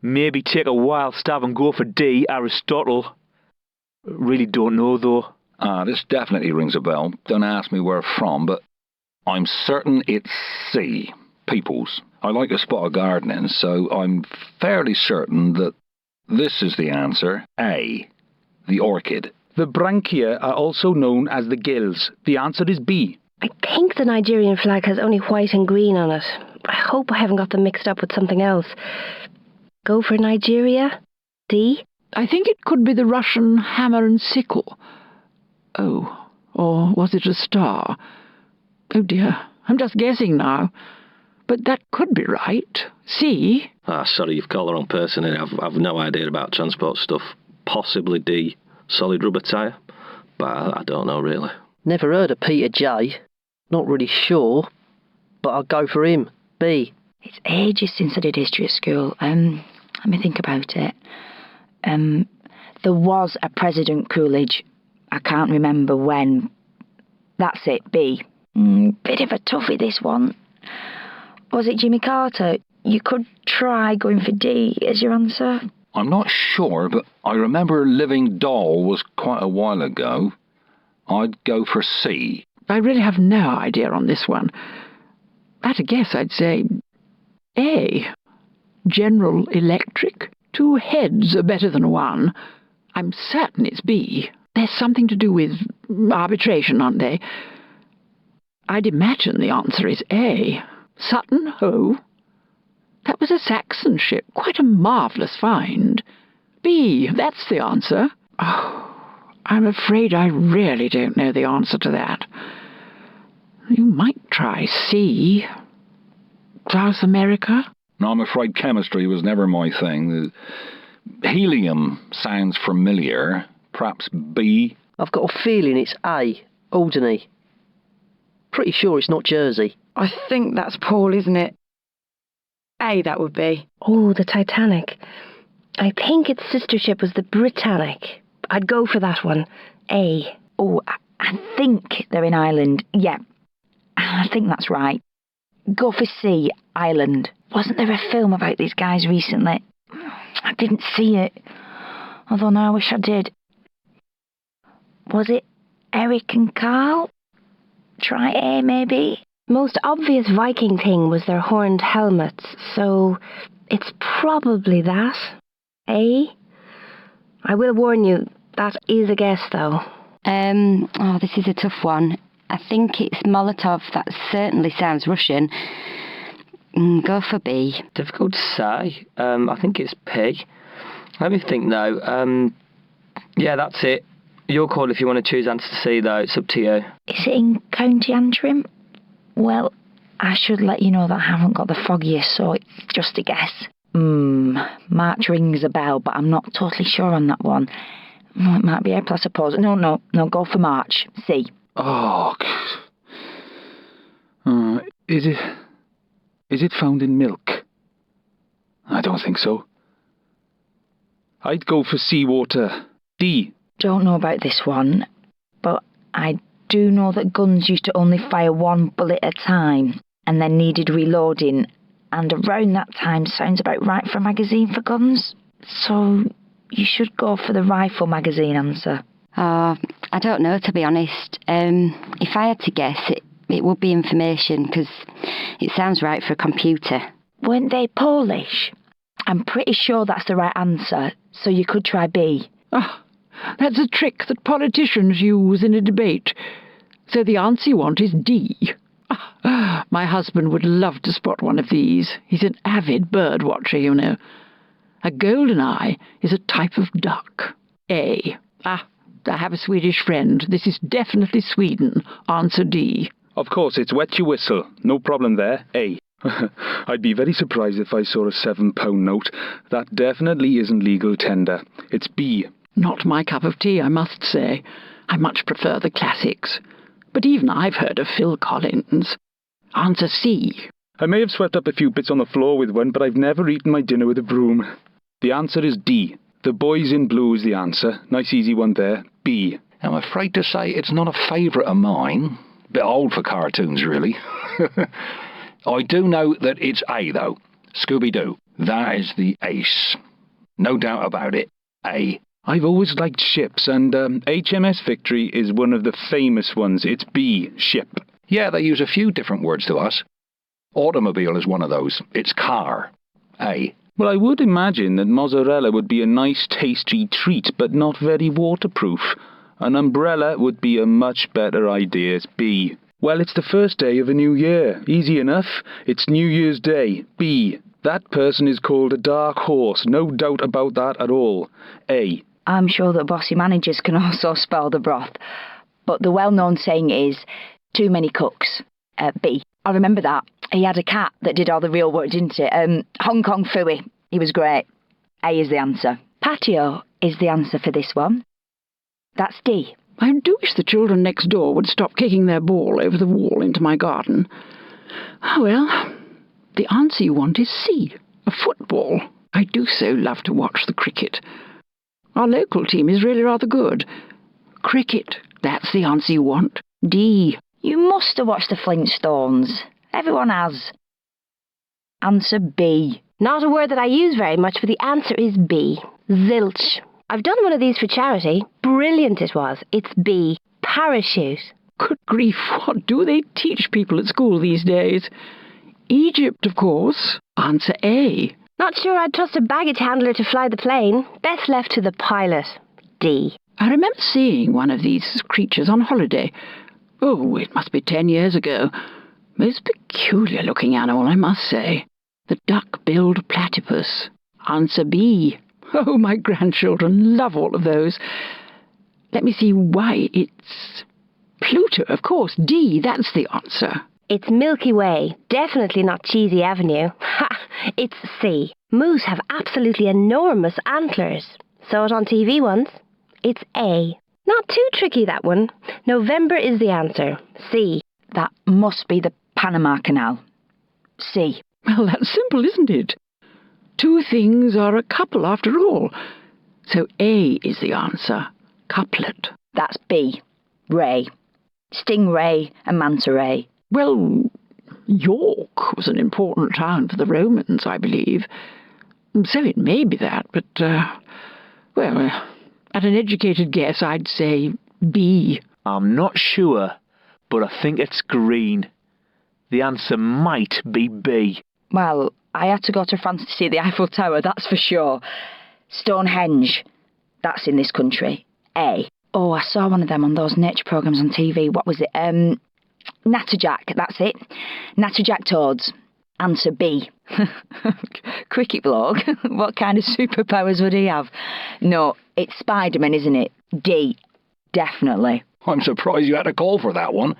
Speaker 18: Maybe take a wild stab and go for D, Aristotle. Really don't know, though.
Speaker 2: This definitely rings a bell. Don't ask me where from, but I'm certain it's C, Peoples. I like a spot of gardening, so I'm fairly certain that this is the answer. A, the orchid.
Speaker 22: The branchia are also known as the gills. The answer is B.
Speaker 21: I think the Nigerian flag has only white and green on it. I hope I haven't got them mixed up with something else. Go for Nigeria? D?
Speaker 20: I think it could be the Russian hammer and sickle. Oh, or was it a star? Oh dear, I'm just guessing now. But that could be right. C?
Speaker 17: Sorry, you've called the wrong person in. I've no idea about transport stuff. Possibly D, solid rubber tyre. But I don't know, really.
Speaker 4: Never heard of Peter J. Not really sure, but I'll go for him. B.
Speaker 19: It's ages since I did history at school. Let me think about it. There was a President Coolidge. I can't remember when. That's it, B. Bit of a toughie, this one. Was it Jimmy Carter? You could try going for D as your answer.
Speaker 2: I'm not sure, but I remember Living Doll was quite a while ago. I'd go for C.
Speaker 20: I really have no idea on this one. At a guess, I'd say A. General Electric. 2 heads are better than 1. I'm certain it's B. There's something to do with arbitration, aren't they? I'd imagine the answer is A. Sutton Hoo. That was a Saxon ship. Quite a marvellous find. B. That's the answer. Oh, I'm afraid I really don't know the answer to that. You might try C. South America?
Speaker 2: No, I'm afraid chemistry was never my thing. Helium sounds familiar. Perhaps B?
Speaker 4: I've got a feeling it's A, Alderney. Pretty sure it's not Jersey.
Speaker 5: I think that's Paul, isn't it? A, that would be.
Speaker 21: Oh, the Titanic. I think its sister ship was the Britannic. I'd go for that one. A.
Speaker 19: Oh, I think they're in Ireland. Yeah, I think that's right. Go for C, Ireland. Wasn't there a film about these guys recently? I didn't see it. Although now I wish I did. Was it Eric and Carl? Try A, maybe?
Speaker 21: Most obvious Viking thing was their horned helmets, so it's probably that. A? I will warn you, that is a guess, though.
Speaker 6: This is a tough one. I think it's Molotov. That certainly sounds Russian. Go for B.
Speaker 1: Difficult to say. I think it's P. Let me think, though. Yeah, that's it. Your call if you want to choose answer C, though. It's up to you.
Speaker 19: Is it in County Antrim? Well, I should let you know that I haven't got the foggiest, so it's just a guess. March rings a bell, but I'm not totally sure on that one. It might be April, I suppose. No, go for March. C.
Speaker 22: Oh, is it found in milk? I don't think so. I'd go for seawater. D.
Speaker 19: Don't know about this one, but I do know that guns used to only fire one bullet at a time and then needed reloading, and around that time sounds about right for a magazine for guns. So you should go for the rifle magazine answer.
Speaker 6: I don't know, to be honest. If I had to guess, it would be information, because it sounds right for a computer.
Speaker 19: Weren't they Polish? I'm pretty sure that's the right answer, so you could try B.
Speaker 20: That's a trick that politicians use in a debate. So the answer you want is D. My husband would love to spot one of these. He's an avid bird watcher, you know. A golden eye is a type of duck. A. I have a Swedish friend. This is definitely Sweden. Answer D.
Speaker 22: Of course, it's wet your whistle. No problem there. A. I'd be very surprised if I saw a £7 note. That definitely isn't legal tender. It's B.
Speaker 20: Not my cup of tea, I must say. I much prefer the classics. But even I've heard of Phil Collins. Answer C.
Speaker 22: I may have swept up a few bits on the floor with one, but I've never eaten my dinner with a broom. The answer is D. The Boys in Blue is the answer. Nice easy one there. B.
Speaker 2: I'm afraid to say it's not a favourite of mine. Bit old for cartoons, really. I do know that it's A, though. Scooby-Doo. That is the ace. No doubt about it. A.
Speaker 22: I've always liked ships, and HMS Victory is one of the famous ones. It's B. Ship.
Speaker 2: Yeah, they use a few different words to us. Automobile is one of those. It's car. A.
Speaker 22: Well, I would imagine that mozzarella would be a nice tasty treat, but not very waterproof. An umbrella would be a much better idea. It's B. Well, it's the first day of a new year. Easy enough. It's New Year's Day. B. That person is called a dark horse. No doubt about that at all. A.
Speaker 19: I'm sure that bossy managers can also spoil the broth, but the well-known saying is, too many cooks. B. I remember that. He had a cat that did all the real work, didn't it? Hong Kong Phooey. He was great. A is the answer. Patio is the answer for this one. That's D.
Speaker 20: I do wish the children next door would stop kicking their ball over the wall into my garden. Well, the answer you want is C. A football. I do so love to watch the cricket. Our local team is really rather good. Cricket, that's the answer you want.
Speaker 19: D. You must have watched the Flintstones. Everyone has. Answer B.
Speaker 21: Not a word that I use very much, but the answer is B. Zilch. I've done one of these for charity. Brilliant it was. It's B. Parachute.
Speaker 20: Good grief, what do they teach people at school these days? Egypt, of course. Answer A.
Speaker 21: Not sure I'd trust a baggage handler to fly the plane. Best left to the pilot. D.
Speaker 20: I remember seeing one of these creatures on holiday. Oh, it must be 10 years ago. Most peculiar-looking animal, I must say. The duck-billed platypus. Answer B. Oh, my grandchildren love all of those. Let me see why. It's Pluto, of course. D, that's the answer.
Speaker 21: It's Milky Way. Definitely not Cheesy Avenue. Ha! It's C. Moose have absolutely enormous antlers. Saw it on TV once. It's A. Not too tricky, that one. November is the answer. C.
Speaker 19: That must be the Panama Canal. C.
Speaker 20: Well, that's simple, isn't it? Two things are a couple after all. So A is the answer. Couplet.
Speaker 19: That's B. Ray. Stingray and manta ray.
Speaker 20: Well, York was an important town for the Romans, I believe. So it may be that, but, at an educated guess, I'd say B.
Speaker 18: I'm not sure, but I think it's green. The answer might be B.
Speaker 19: Well, I had to go to France to see the Eiffel Tower, that's for sure. Stonehenge. That's in this country. A. Oh, I saw one of them on those nature programmes on TV. What was it? Natterjack, that's it. Natterjack toads. Answer B. Cricket blog. What kind of superpowers would he have? No, it's Spider-Man, isn't it? D. Definitely.
Speaker 2: I'm surprised you had to call for that one.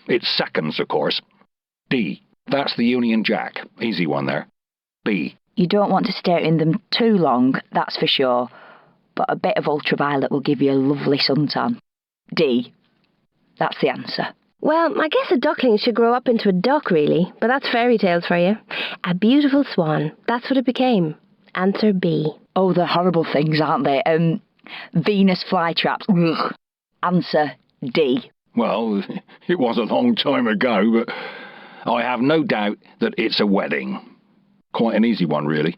Speaker 2: It's seconds, of course. D. That's the Union Jack. Easy one there. B.
Speaker 19: You don't want to stare in them too long, that's for sure, but a bit of ultraviolet will give you a lovely suntan. D. That's the answer.
Speaker 21: Well, I guess a duckling should grow up into a duck, really, but that's fairy tales for you. A beautiful swan. That's what it became. Answer B.
Speaker 19: Oh, they're horrible things, aren't they? Venus flytraps. Ugh. Answer D.
Speaker 2: Well, it was a long time ago, but I have no doubt that it's a wedding. Quite an easy one, really.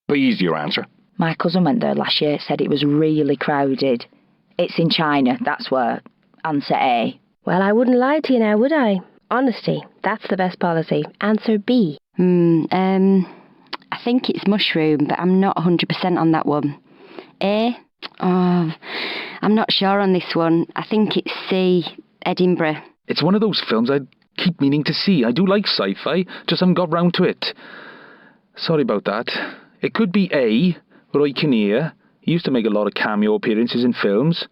Speaker 2: B's your answer.
Speaker 19: My cousin went there last year, said it was really crowded. It's in China, that's where. Answer A.
Speaker 21: Well, I wouldn't lie to you now, would I? Honesty, that's the best policy. Answer B.
Speaker 6: I think it's mushroom, but I'm not 100% on that one. A? Oh, I'm not sure on this one. I think it's C, Edinburgh.
Speaker 22: It's one of those films I keep meaning to see. I do like sci-fi, just haven't got round to it. Sorry about that. It could be A, Roy Kinnear. He used to make a lot of cameo appearances in films.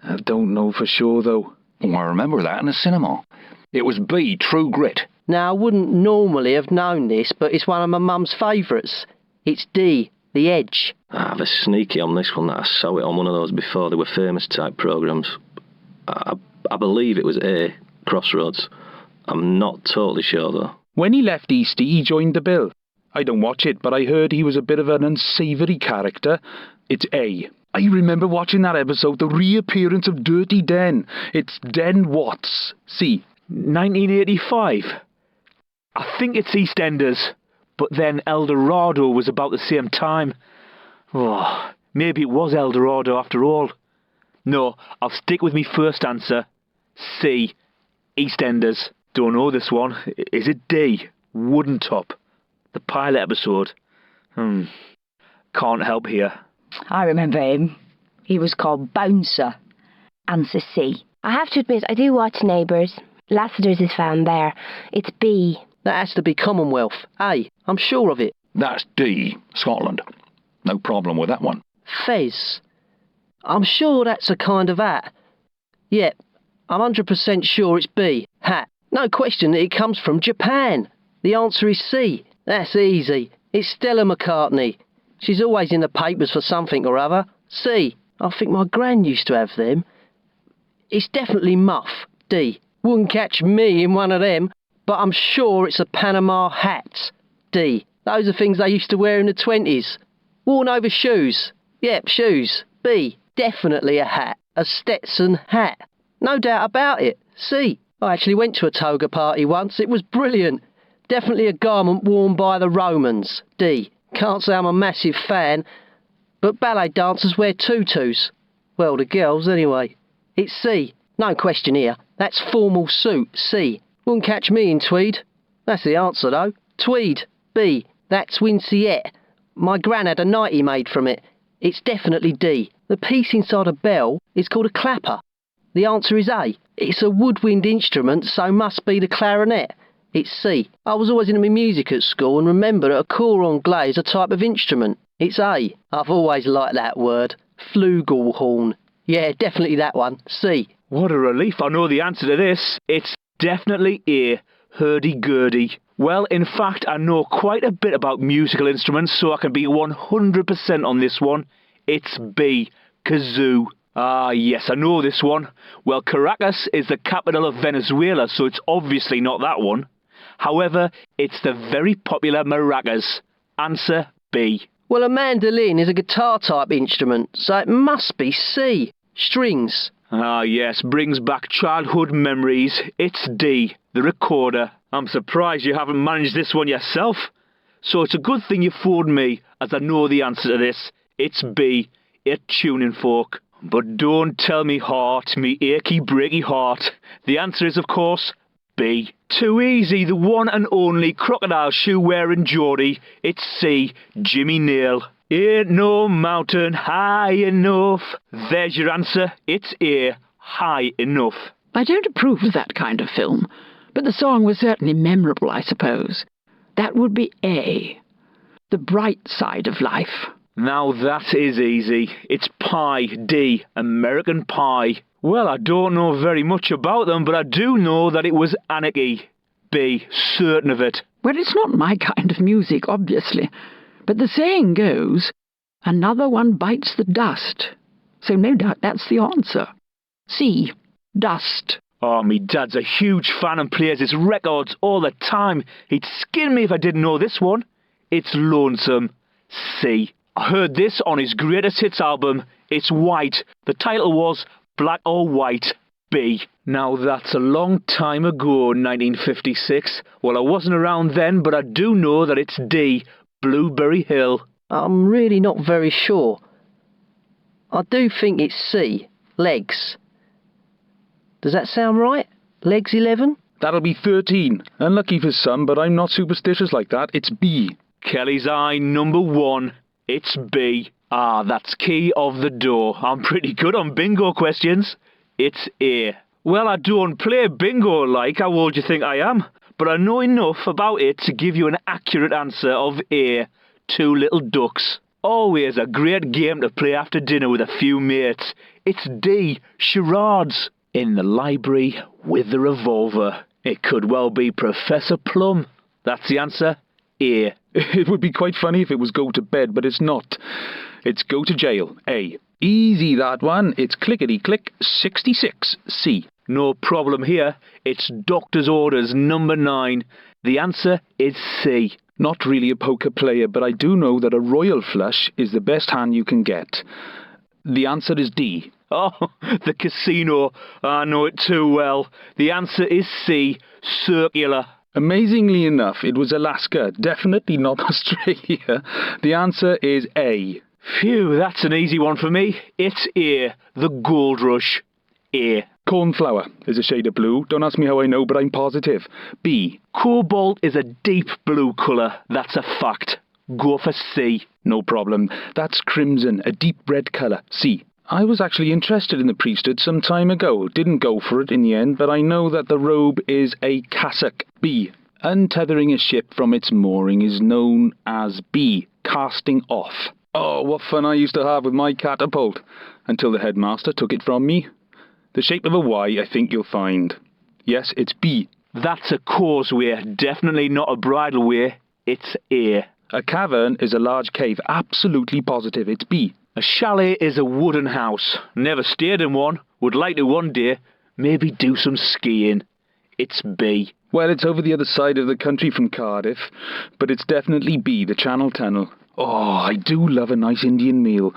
Speaker 22: I don't know for sure, though.
Speaker 2: Oh, I remember that in the cinema. It was B, True Grit.
Speaker 4: Now, I wouldn't normally have known this, but it's one of my mum's favourites. It's D, The Edge.
Speaker 17: I have a sneaky on this one that I saw it on one of those before they were famous type programmes. I believe it was A, Crossroads. I'm not totally sure, though.
Speaker 22: When he left Eastie, he joined the bill. I don't watch it, but I heard he was a bit of an unsavoury character. It's A. I remember watching that episode, the reappearance of Dirty Den. It's Den Watts. C.
Speaker 18: 1985. I think it's EastEnders, but then El Dorado was about the same time. Oh, maybe it was El Dorado after all. No, I'll stick with me first answer. C. EastEnders. Don't know this one. Is it D? Wooden Top. The pilot episode. Can't help here.
Speaker 19: I remember him. He was called Bouncer. Answer C.
Speaker 21: I have to admit, I do watch Neighbours. Lassiter's is found there. It's B.
Speaker 4: That has to be Commonwealth. A. I'm sure of it.
Speaker 2: That's D, Scotland. No problem with that one.
Speaker 4: Fez. I'm sure that's a kind of hat. Yep, I'm 100% sure it's B, hat. No question that it comes from Japan. The answer is C. That's easy. It's Stella McCartney. She's always in the papers for something or other. C. I think my gran used to have them. It's definitely Muff. D. Wouldn't catch me in one of them, but I'm sure it's a Panama hat. D. Those are things they used to wear in the 20s. Worn over shoes. Yep, shoes. B. Definitely a hat. A Stetson hat. No doubt about it. C. I actually went to a toga party once. It was brilliant. Definitely a garment worn by the Romans. D. Can't say I'm a massive fan, but ballet dancers wear tutus. Well, the girls anyway. It's C. No question here. That's formal suit. C. Wouldn't catch me in tweed. That's the answer, though. Tweed. B. That's winceyette. My gran had a nightie made from it. It's definitely D. The piece inside a bell is called a clapper. The answer is A. It's a woodwind instrument, so must be the clarinet. It's C. I was always into my music at school and remember that a cor anglais is a type of instrument. It's A. I've always liked that word. Flugelhorn. Yeah, definitely that one. C.
Speaker 18: What a relief. I know the answer to this. It's definitely A. Hurdy-gurdy. Well, in fact, I know quite a bit about musical instruments, so I can be 100% on this one. It's B. Kazoo. Ah, yes, I know this one. Well, Caracas is the capital of Venezuela, so it's obviously not that one. However, it's the very popular maracas. Answer B.
Speaker 4: Well, a mandolin is a guitar-type instrument, so it must be C. Strings.
Speaker 18: Ah, yes, brings back childhood memories. It's D, the recorder. I'm surprised you haven't managed this one yourself. So it's a good thing you phoned me, as I know the answer to this. It's B, a tuning fork. But don't tell me heart, me achy breaky heart. The answer is, of course, B. Too easy, the one and only crocodile shoe wearing Geordie. It's C, Jimmy Nail. Ain't no mountain high enough. There's your answer. It's A, high enough.
Speaker 20: I don't approve of that kind of film, but the song was certainly memorable, I suppose. That would be A, the bright side of life.
Speaker 18: Now that is easy. It's Pie, D, American Pie. Well, I don't know very much about them, but I do know that it was anarchy. B, certain of it.
Speaker 20: Well, it's not my kind of music, obviously. But the saying goes, another one bites the dust. So no doubt that's the answer. C, dust.
Speaker 18: Oh, me dad's a huge fan and plays his records all the time. He'd skin me if I didn't know this one. It's Lonesome. C. I heard this on his greatest hits album. It's White. The title was Black or White. B. Now that's a long time ago, 1956. Well, I wasn't around then, but I do know that it's D. Blueberry Hill.
Speaker 4: I'm really not very sure. I do think it's C. Legs. Does that sound right? Legs 11?
Speaker 22: That'll be 13. Unlucky for some, but I'm not superstitious like that. It's B.
Speaker 18: Kelly's eye number 1. It's B. Ah, that's key of the door. I'm pretty good on bingo questions. It's A. Well, I don't play bingo like, how old do you think I am? But I know enough about it to give you an accurate answer of A. 2 little ducks. Always a great game to play after dinner with a few mates. It's D. Charades. In the library with the revolver. It could well be Professor Plum. That's the answer. A.
Speaker 22: It would be quite funny if it was go to bed, but it's not. It's go to jail. A. Easy that one. It's clickety-click 66. C.
Speaker 18: No problem here. It's doctor's orders number 9. The answer is C.
Speaker 22: Not really a poker player, but I do know that a royal flush is the best hand you can get. The answer is D.
Speaker 18: Oh, the casino. I know it too well. The answer is C. Circular.
Speaker 22: Amazingly enough, it was Alaska, definitely not Australia. The answer is A.
Speaker 18: Phew, that's an easy one for me. It's A. The Gold Rush. A.
Speaker 22: Cornflower is a shade of blue. Don't ask me how I know, but I'm positive. B.
Speaker 18: Cobalt is a deep blue colour. That's a fact. Go for C.
Speaker 22: No problem. That's crimson, a deep red colour. C. I was actually interested in the priesthood some time ago. Didn't go for it in the end, but I know that the robe is a cassock. B. Untethering a ship from its mooring is known as B. Casting off. Oh, what fun I used to have with my catapult. Until the headmaster took it from me. The shape of a Y, I think you'll find. Yes, it's B.
Speaker 18: That's a causeway. Definitely not a bridle way. It's A.
Speaker 22: A cavern is a large cave. Absolutely positive. It's B.
Speaker 18: A chalet is a wooden house. Never stayed in one. Would like to one day. Maybe do some skiing. It's B.
Speaker 22: Well, it's over the other side of the country from Cardiff. But it's definitely B, the Channel Tunnel. Oh, I do love a nice Indian meal.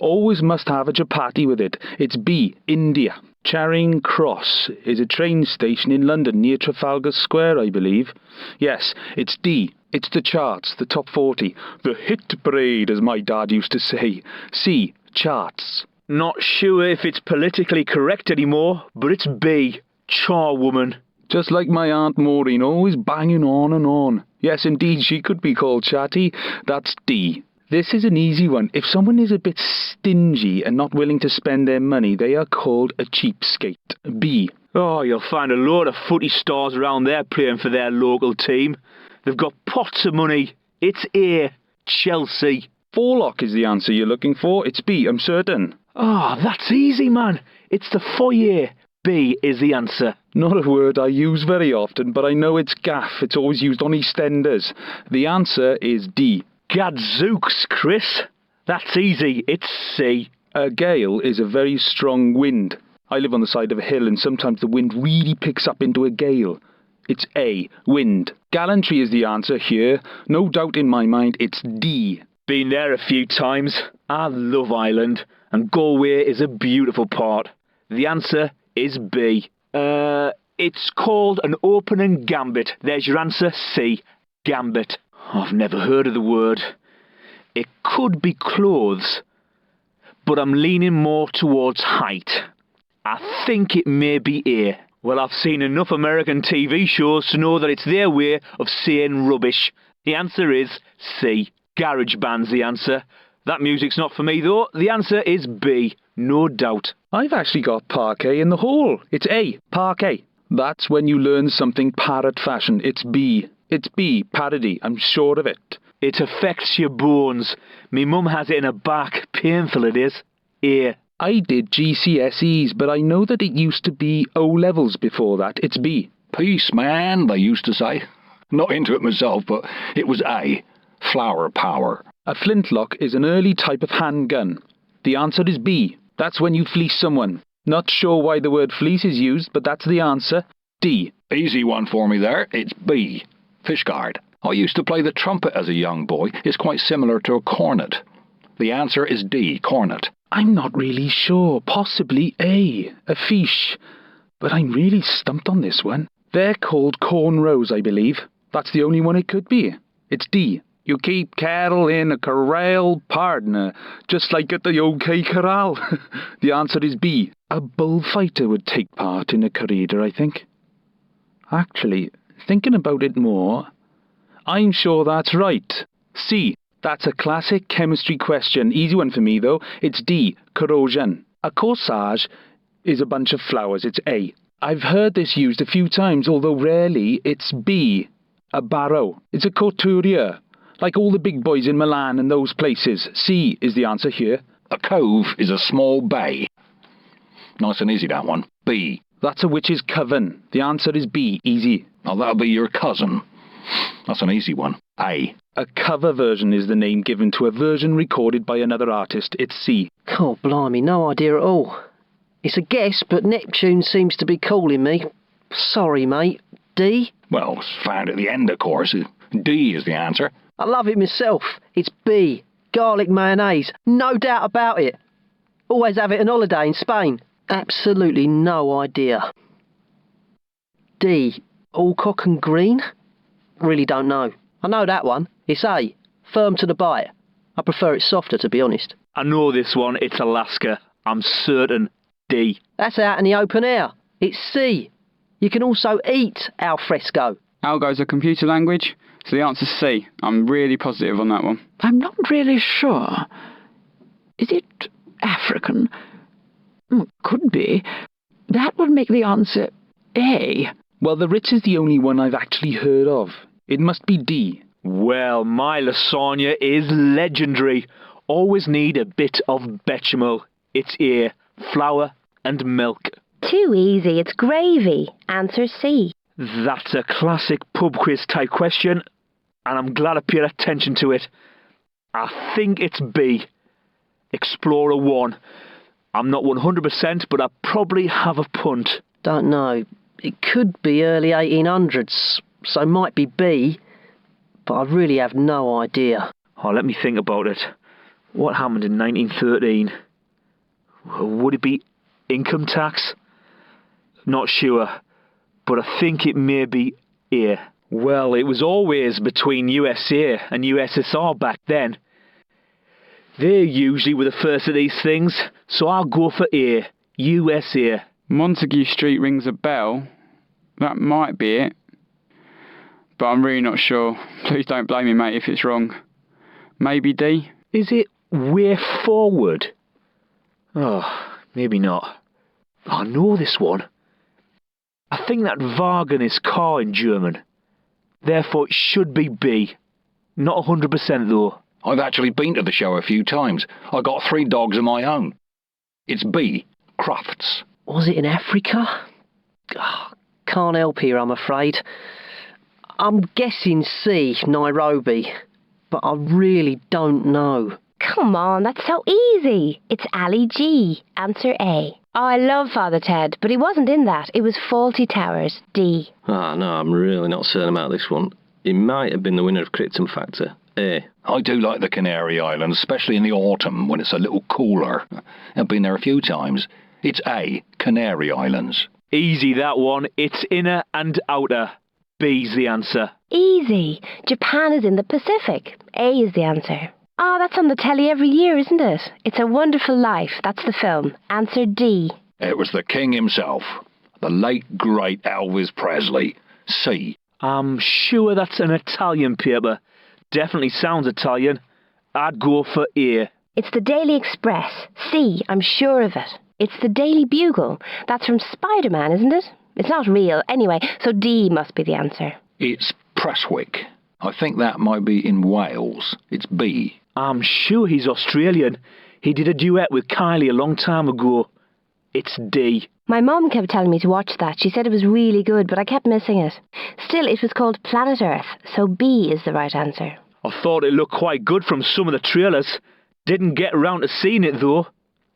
Speaker 22: Always must have a chapati with it. It's B, India. Charing Cross is a train station in London near Trafalgar Square, I believe. Yes, it's D. It's the charts, the top 40. The hit parade, as my dad used to say. C. Charts.
Speaker 18: Not sure if it's politically correct anymore, but it's B. Charwoman.
Speaker 22: Just like my Aunt Maureen, always banging on and on. Yes, indeed, she could be called chatty. That's D. This is an easy one. If someone is a bit stingy and not willing to spend their money, they are called a cheapskate. B.
Speaker 18: Oh, you'll find a load of footy stars around there playing for their local team. They've got pots of money. It's A. Chelsea.
Speaker 22: Forelock is the answer you're looking for. It's B, I'm certain.
Speaker 18: Ah, that's easy, man. It's the foyer. B is the answer.
Speaker 22: Not a word I use very often, but I know it's gaff. It's always used on EastEnders. The answer is D.
Speaker 18: Gadzooks, Chris. That's easy. It's C.
Speaker 22: A gale is a very strong wind. I live on the side of a hill and sometimes the wind really picks up into a gale. It's A. Wind. Gallantry is the answer here. No doubt in my mind it's D.
Speaker 18: Been there a few times. I love Ireland, and Galway is a beautiful part. The answer is B. It's called an opening gambit. There's your answer, C. Gambit. I've never heard of the word. It could be clothes, but I'm leaning more towards height. I think it may be A. Well, I've seen enough American TV shows to know that it's their way of saying rubbish. The answer is C. Garage band's the answer. That music's not for me, though. The answer is B. No doubt.
Speaker 22: I've actually got parquet in the hall. It's A. Parquet. That's when you learn something parrot fashion. It's B. It's B. Parody. I'm sure of it.
Speaker 18: It affects your bones. Me mum has it in her back. Painful it is. A.
Speaker 22: I did GCSEs, but I know that it used to be O-levels before that. It's B.
Speaker 2: Peace, man, they used to say. Not into it myself, but it was A. Flower power.
Speaker 22: A flintlock is an early type of handgun. The answer is B. That's when you fleece someone. Not sure why the word fleece is used, but that's the answer. D.
Speaker 2: Easy one for me there. It's B. Fishguard. I used to play the trumpet as a young boy. It's quite similar to a cornet. The answer is D. Cornet.
Speaker 22: I'm not really sure. Possibly A. A fiche. But I'm really stumped on this one. They're called cornrows, I believe. That's the only one it could be. It's D. You keep cattle in a corral, partner, just like at the OK Corral. The answer is B. A bullfighter would take part in a corrida, I think. Actually, thinking about it more, I'm sure that's right. C. That's a classic chemistry question. Easy one for me, though. It's D. Corrosion. A corsage is a bunch of flowers. It's A. I've heard this used a few times, although rarely. It's B. A barrow. It's a couturier. Like all the big boys in Milan and those places. C is the answer here.
Speaker 2: A cove is a small bay. Nice and easy, that one. B.
Speaker 22: That's a witch's coven. The answer is B. Easy.
Speaker 2: Oh, that'll be your cousin. That's an easy one. A.
Speaker 22: A cover version is the name given to a version recorded by another artist. It's C.
Speaker 4: God blimey, no idea at all. It's a guess, but Neptune seems to be calling me. Sorry, mate. D?
Speaker 2: Well, it's found at the end, of course. D is the answer.
Speaker 4: I love it myself. It's B. Garlic mayonnaise. No doubt about it. Always have it on holiday in Spain. Absolutely no idea. D. Alcock and green? Really don't know. I know that one. It's A. Firm to the bite. I prefer it softer, to be honest.
Speaker 18: I know this one. It's Alaska. I'm certain. D.
Speaker 4: That's out in the open air. It's C. You can also eat al fresco.
Speaker 3: Algo's a computer language, so the answer's C. I'm really positive on that one.
Speaker 20: I'm not really sure. Is it African? Could be. That would make the answer A.
Speaker 22: Well, the Ritz is the only one I've actually heard of. It must be D.
Speaker 18: Well, my lasagna is legendary. Always need a bit of bechamel. It's A. Flour and milk.
Speaker 13: Too easy. It's gravy. Answer C.
Speaker 18: That's a classic pub quiz type question, and I'm glad I paid attention to it. I think it's B. Explorer 1. I'm not 100%, but I probably have a punt.
Speaker 4: Don't know. It could be early 1800s, so it might be B, but I really have no idea.
Speaker 18: Oh, let me think about it. What happened in 1913? Would it be income tax? Not sure, but I think it may be A. Well, it was always between USA and USSR back then. They usually were the first of these things, so I'll go for A. USA.
Speaker 3: Montague Street rings a bell. That might be it. But I'm really not sure. Please don't blame me, mate, if it's wrong. Maybe D?
Speaker 18: Is it Way Forward? Oh, maybe not. I know this one. I think that Wagen is car in German. Therefore, it should be B. Not 100% though.
Speaker 2: I've actually been to the show a few times. I got 3 dogs of my own. It's B. Crufts.
Speaker 4: Was it in Africa? Can't help here, I'm afraid. I'm guessing C, Nairobi, but I really don't know.
Speaker 13: Come on, that's so easy. It's Ali G. Answer A. Oh, I love Father Ted, but he wasn't in that. It was Faulty Towers. D.
Speaker 17: No, I'm really not certain about this one. It might have been the winner of Krypton Factor. A.
Speaker 2: I do like the Canary Islands, especially in the autumn when it's a little cooler. I've been there a few times. It's A. Canary Islands.
Speaker 18: Easy, that one. It's inner and outer. B's the answer.
Speaker 13: Easy. Japan is in the Pacific. A is the answer. Oh, that's on the telly every year, isn't it? It's a Wonderful Life. That's the film. Answer D.
Speaker 2: It was the king himself. The late, great Elvis Presley. C.
Speaker 18: I'm sure that's an Italian paper. Definitely sounds Italian. I'd go for A.
Speaker 13: It's the Daily Express. C. I'm sure of it. It's the Daily Bugle. That's from Spider-Man, isn't it? It's not real. Anyway, so D must be the answer.
Speaker 2: It's Prestwick. I think that might be in Wales. It's B.
Speaker 18: I'm sure he's Australian. He did a duet with Kylie a long time ago. It's D.
Speaker 21: My mum kept telling me to watch that. She said it was really good, but I kept missing it. Still, it was called Planet Earth, so B is the right answer.
Speaker 18: I thought it looked quite good from some of the trailers. Didn't get around to seeing it, though.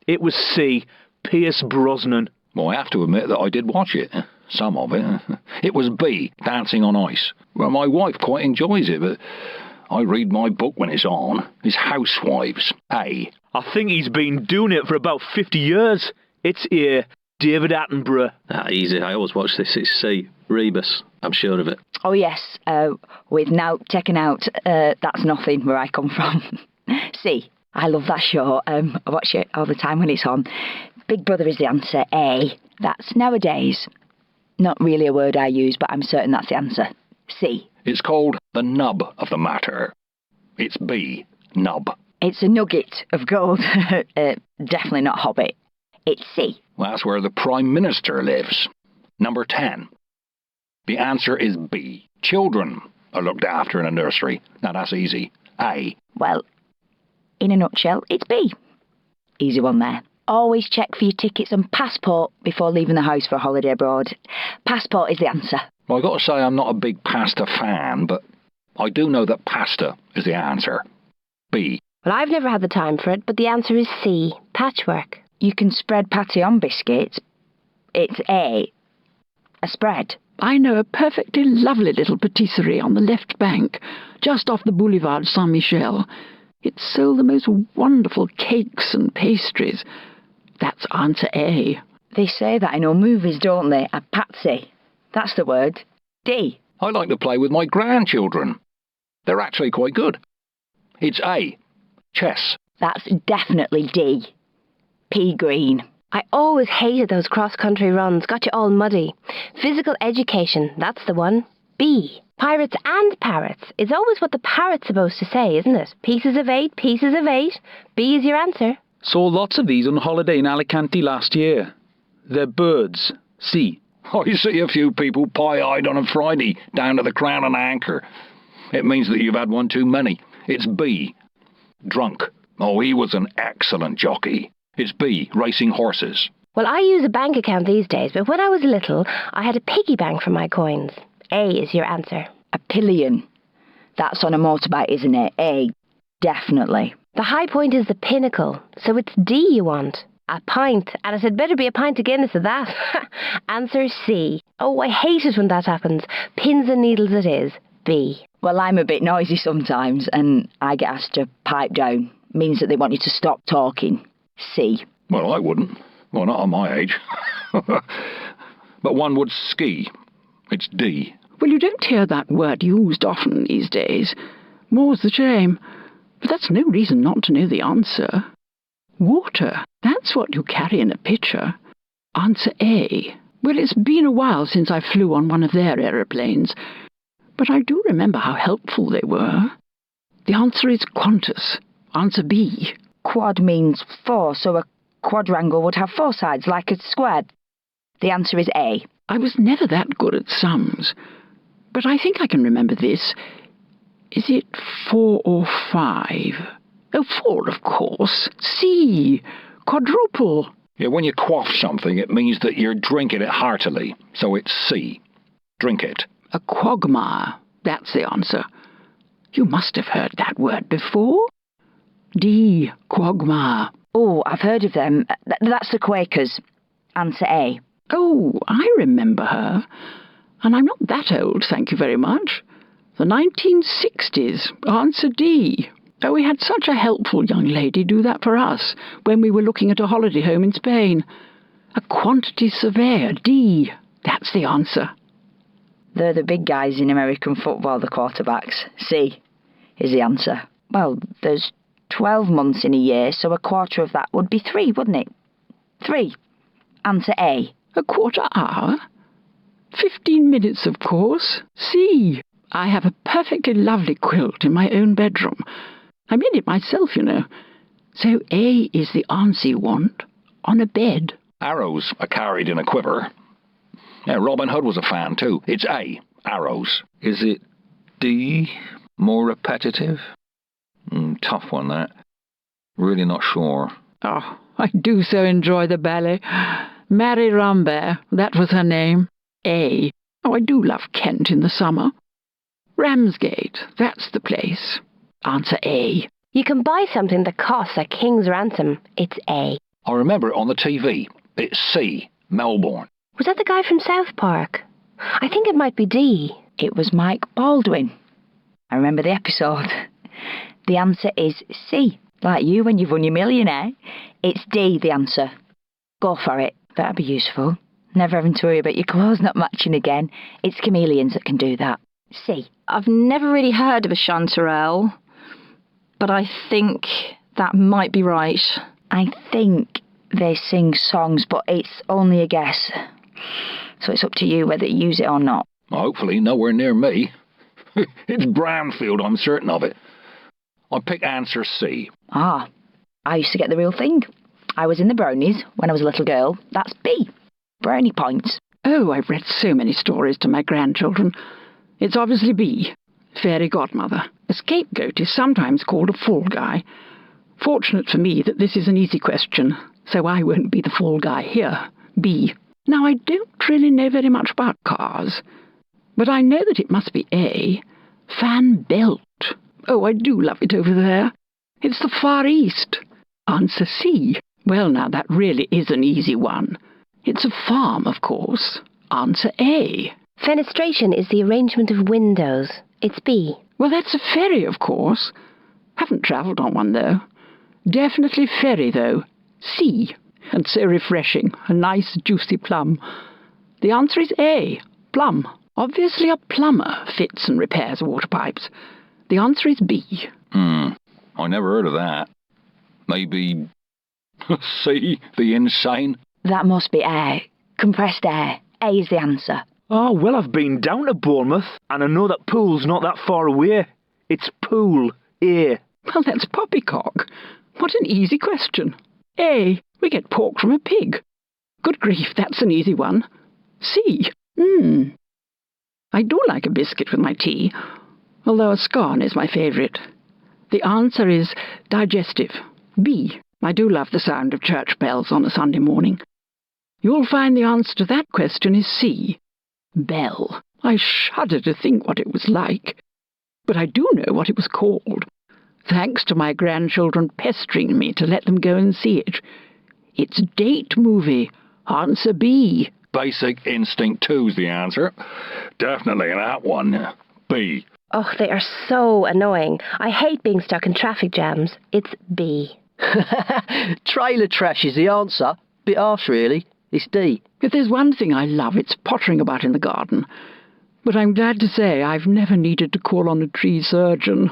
Speaker 18: It was C. Pierce Brosnan.
Speaker 2: Well, I have to admit that I did watch it. Some of it. It was B. Dancing on Ice. Well, my wife quite enjoys it, but I read my book when it's on. It's Housewives. A.
Speaker 18: I think he's been doing it for about 50 years. It's A. David Attenborough.
Speaker 17: Easy. I always watch this. It's C. Rebus. I'm sure of it.
Speaker 19: Oh, yes. With now taken out, that's nothing where I come from. C. I love that show. I watch it all the time when it's on. Big Brother is the answer. A. That's nowadays. Not really a word I use, but I'm certain that's the answer. C.
Speaker 2: It's called the nub of the matter. It's B. Nub.
Speaker 19: It's a nugget of gold. Definitely not Hobbit. It's C.
Speaker 2: Well, that's where the Prime Minister lives. Number 10. The answer is B. Children are looked after in a nursery. Now that's easy. A.
Speaker 19: Well, in a nutshell, it's B. Easy one there. Always check for your tickets and passport before leaving the house for a holiday abroad. Passport is the answer.
Speaker 2: Well, I've got to say I'm not a big pasta fan, but I do know that pasta is the answer. B.
Speaker 21: Well, I've never had the time for it, but the answer is C. Patchwork.
Speaker 19: You can spread patty on biscuits. It's A spread.
Speaker 20: I know a perfectly lovely little patisserie on the left bank, just off the Boulevard Saint-Michel. It sold the most wonderful cakes and pastries. That's answer A.
Speaker 19: They say that in all movies, don't they? A patsy. That's the word. D.
Speaker 2: I like to play with my grandchildren. They're actually quite good. It's A. Chess.
Speaker 19: That's definitely D. Pea green.
Speaker 21: I always hated those cross-country runs. Got you all muddy. Physical education. That's the one. B. Pirates and parrots. It's always what the parrot's supposed to say, isn't it? Pieces of 8, pieces of 8. B is your answer.
Speaker 22: Saw lots of these on holiday in Alicante last year. They're birds. C.
Speaker 2: I see a few people pie-eyed on a Friday down at the Crown and Anchor. It means that you've had one too many. It's B. Drunk. Oh, he was an excellent jockey. It's B. Racing horses.
Speaker 21: Well, I use a bank account these days, but when I was little, I had a piggy bank for my coins. A is your answer.
Speaker 19: A pillion. That's on a motorbike, isn't it? A. Definitely.
Speaker 21: The high point is the pinnacle, so it's D you want. A pint, and I said better be a pint of Guinness of that. Answer C. Oh, I hate it when that happens. Pins and needles it is. B.
Speaker 19: Well, I'm a bit noisy sometimes, and I get asked to pipe down. Means that they want you to stop talking. C.
Speaker 2: Well, I wouldn't. Well, not on my age. But one would ski. It's D.
Speaker 20: Well, you don't hear that word used often these days. More's the shame. But that's no reason not to know the answer. Water. That's what you carry in a pitcher. Answer A. Well, it's been a while since I flew on one of their aeroplanes, but I do remember how helpful they were. The answer is Qantas. Answer B.
Speaker 19: Quad means 4, so a quadrangle would have 4 sides, like a square. The answer is A.
Speaker 20: I was never that good at sums, but I think I can remember this. Is it 4 or 5? Oh, 4, of course. C. Quadruple.
Speaker 2: Yeah, when you quaff something, it means that you're drinking it heartily. So it's C. Drink it.
Speaker 20: A quagmire. That's the answer. You must have heard that word before. D. Quagmire.
Speaker 19: Oh, I've heard of them. That's the Quakers. Answer A.
Speaker 20: Oh, I remember her. And I'm not that old, thank you very much. The 1960s. Answer D. Oh, we had such a helpful young lady do that for us when we were looking at a holiday home in Spain. A quantity surveyor. D. That's the answer.
Speaker 19: They're the big guys in American football, the quarterbacks. C is the answer. Well, there's 12 months in a year, so a quarter of that would be 3, wouldn't it? 3. Answer A.
Speaker 20: A quarter hour? 15 minutes, of course. C. I have a perfectly lovely quilt in my own bedroom. I made it myself, you know. So A is the answer you want, on a bed.
Speaker 2: Arrows are carried in a quiver. Yeah, Robin Hood was a fan too. It's A. Arrows.
Speaker 9: Is it D? More repetitive? Tough one, that. Really not sure.
Speaker 20: Oh, I do so enjoy the ballet. Mary Rambert, that was her name. A. Oh, I do love Kent in the summer. Ramsgate, that's the place. Answer A.
Speaker 21: You can buy something that costs a king's ransom. It's A.
Speaker 2: I remember it on the TV. It's C. Melbourne.
Speaker 21: Was that the guy from South Park? I think it might be D.
Speaker 19: It was Mike Baldwin. I remember the episode. The answer is C. Like you when you've won your millionaire. It's D, the answer. Go for it. That'd be useful. Never having to worry about your clothes not matching again. It's chameleons that can do that. C.
Speaker 14: I've never really heard of a chanterelle, but I think that might be right.
Speaker 19: I think they sing songs, but it's only a guess. So it's up to you whether you use it or not.
Speaker 2: Hopefully nowhere near me. It's Brownfield, I'm certain of it. I pick answer C.
Speaker 19: Ah, I used to get the real thing. I was in the brownies when I was a little girl. That's B. Brownie points.
Speaker 20: Oh, I've read so many stories to my grandchildren. It's obviously B. Fairy godmother. A scapegoat is sometimes called a fall guy. Fortunate for me that this is an easy question, so I won't be the fall guy here. B. Now, I don't really know very much about cars, but I know that it must be A. Fan belt. Oh, I do love it over there. It's the Far East. Answer C. Well, now, that really is an easy one. It's a farm, of course. Answer A.
Speaker 21: Fenestration is the arrangement of windows. It's B.
Speaker 20: Well, that's a ferry, of course. Haven't travelled on one, though. Definitely ferry, though. C. And so refreshing. A nice, juicy plum. The answer is A. Plum. Obviously a plumber fits and repairs water pipes. The answer is B.
Speaker 2: I never heard of that. Maybe C, the insane?
Speaker 19: That must be air. Compressed air. A is the answer.
Speaker 18: Oh, well, I've been down to Bournemouth, and I know that pool's not that far away. It's pool, here.
Speaker 20: Well, that's poppycock. What an easy question. A. We get pork from a pig. Good grief, that's an easy one. C. I do like a biscuit with my tea, although a scone is my favourite. The answer is digestive. B. I do love the sound of church bells on a Sunday morning. You'll find the answer to that question is C. Bell. I shudder to think what it was like, but I do know what it was called, thanks to my grandchildren pestering me to let them go and see it. It's Date Movie. Answer B.
Speaker 2: Basic Instinct 2's the answer. Definitely that one. B.
Speaker 21: Oh, they are so annoying. I hate being stuck in traffic jams. It's B.
Speaker 4: Trailer trash is the answer. Bit harsh, really. It's D.
Speaker 20: If there's one thing I love, it's pottering about in the garden. But I'm glad to say I've never needed to call on a tree surgeon.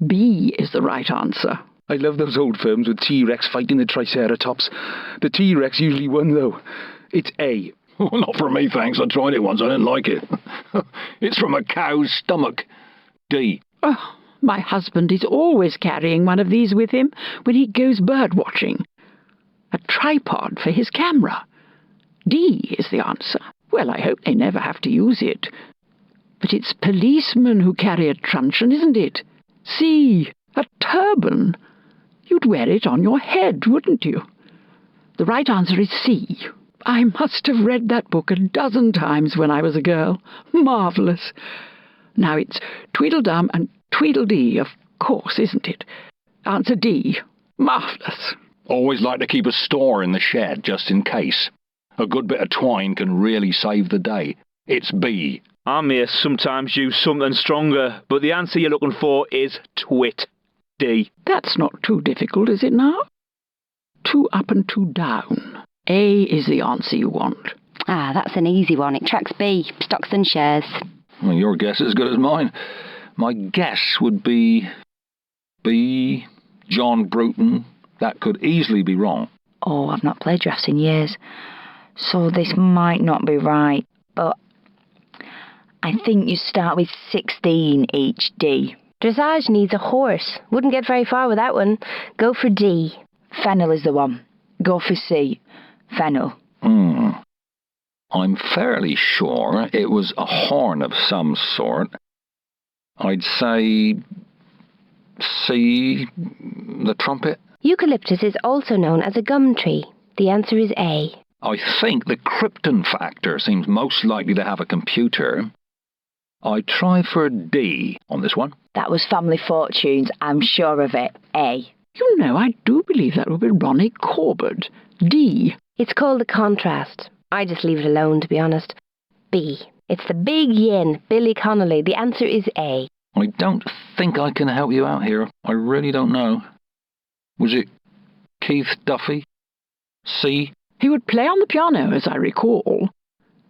Speaker 20: B is the right answer.
Speaker 22: I love those old films with T-Rex fighting the Triceratops. The T-Rex usually won, though. It's A.
Speaker 2: Oh, not for me, thanks. I tried it once. I didn't like it. It's from a cow's stomach. D.
Speaker 20: Oh, my husband is always carrying one of these with him when he goes bird-watching. A tripod for his camera. D is the answer. Well, I hope they never have to use it. But it's policemen who carry a truncheon, isn't it? C. A turban. You'd wear it on your head, wouldn't you? The right answer is C. I must have read that book a dozen times when I was a girl. Marvellous. Now it's Tweedledum and Tweedledee, of course, isn't it? Answer D. Marvellous.
Speaker 2: Always like to keep a store in the shed, just in case. A good bit of twine can really save the day. It's B.
Speaker 18: I may sometimes use something stronger, but the answer you're looking for is twit. D.
Speaker 20: That's not too difficult, is it now? 2 up and 2 down. A is the answer you want.
Speaker 6: Ah, that's an easy one. It tracks B, stocks and shares.
Speaker 2: Well, your guess is as good as mine. My guess would be B, John Bruton. That could easily be wrong.
Speaker 19: Oh, I've not played drafts in years, so this might not be right, but I think you start with 16 each, D.
Speaker 21: Dressage needs a horse. Wouldn't get very far with that one. Go for D.
Speaker 19: Fennel is the one. Go for C. Fennel.
Speaker 2: I'm fairly sure it was a horn of some sort. I'd say C, the trumpet.
Speaker 21: Eucalyptus is also known as a gum tree. The answer is A.
Speaker 2: I think the Krypton factor seems most likely to have a computer. I try for D on this one.
Speaker 19: That was Family Fortunes, I'm sure of it. A.
Speaker 20: You know, I do believe that would be Ronnie Corbett. D.
Speaker 21: It's called the contrast. I just leave it alone, to be honest. B. It's the big yin, Billy Connolly. The answer is A.
Speaker 2: I don't think I can help you out here. I really don't know. Was it Keith Duffy? C?
Speaker 20: He would play on the piano, as I recall.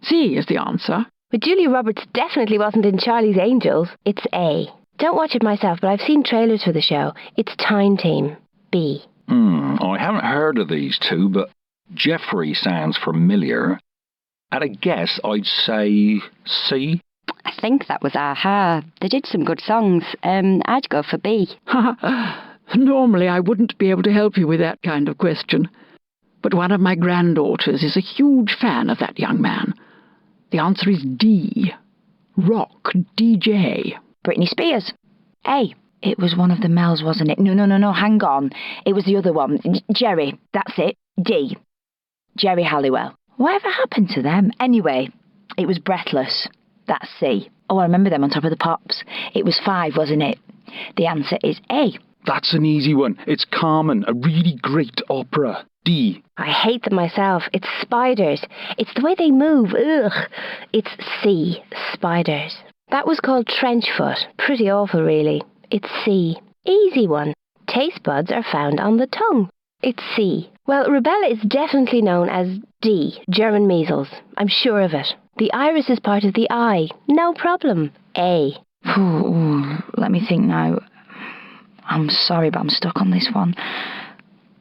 Speaker 20: C is the answer.
Speaker 21: But Julia Roberts definitely wasn't in Charlie's Angels. It's A. Don't watch it myself, but I've seen trailers for the show. It's Time Team. B.
Speaker 2: I haven't heard of these two, but Jeffrey sounds familiar. At a guess, I'd say C.
Speaker 6: I think that was Aha. They did some good songs. I'd go for B.
Speaker 20: Normally I wouldn't be able to help you with that kind of question. But one of my granddaughters is a huge fan of that young man. The answer is D. Rock DJ.
Speaker 19: Britney Spears. A. It was one of the Mels, wasn't it? No, hang on. It was the other one. Jerry, that's it. D. Jerry Halliwell. Whatever happened to them? Anyway, it was Breathless. That's C. Oh, I remember them on Top of the Pops. It was 5, wasn't it? The answer is A.
Speaker 22: That's an easy one. It's Carmen, a really great opera. D.
Speaker 21: I hate them myself. It's spiders. It's the way they move. Ugh. It's C. Spiders. That was called Trenchfoot. Pretty awful, really. It's C. Easy one. Taste buds are found on the tongue. It's C. Well, rubella is definitely known as D. German measles. I'm sure of it. The iris is part of the eye. No problem. A.
Speaker 19: Let me think now. I'm sorry, but I'm stuck on this one.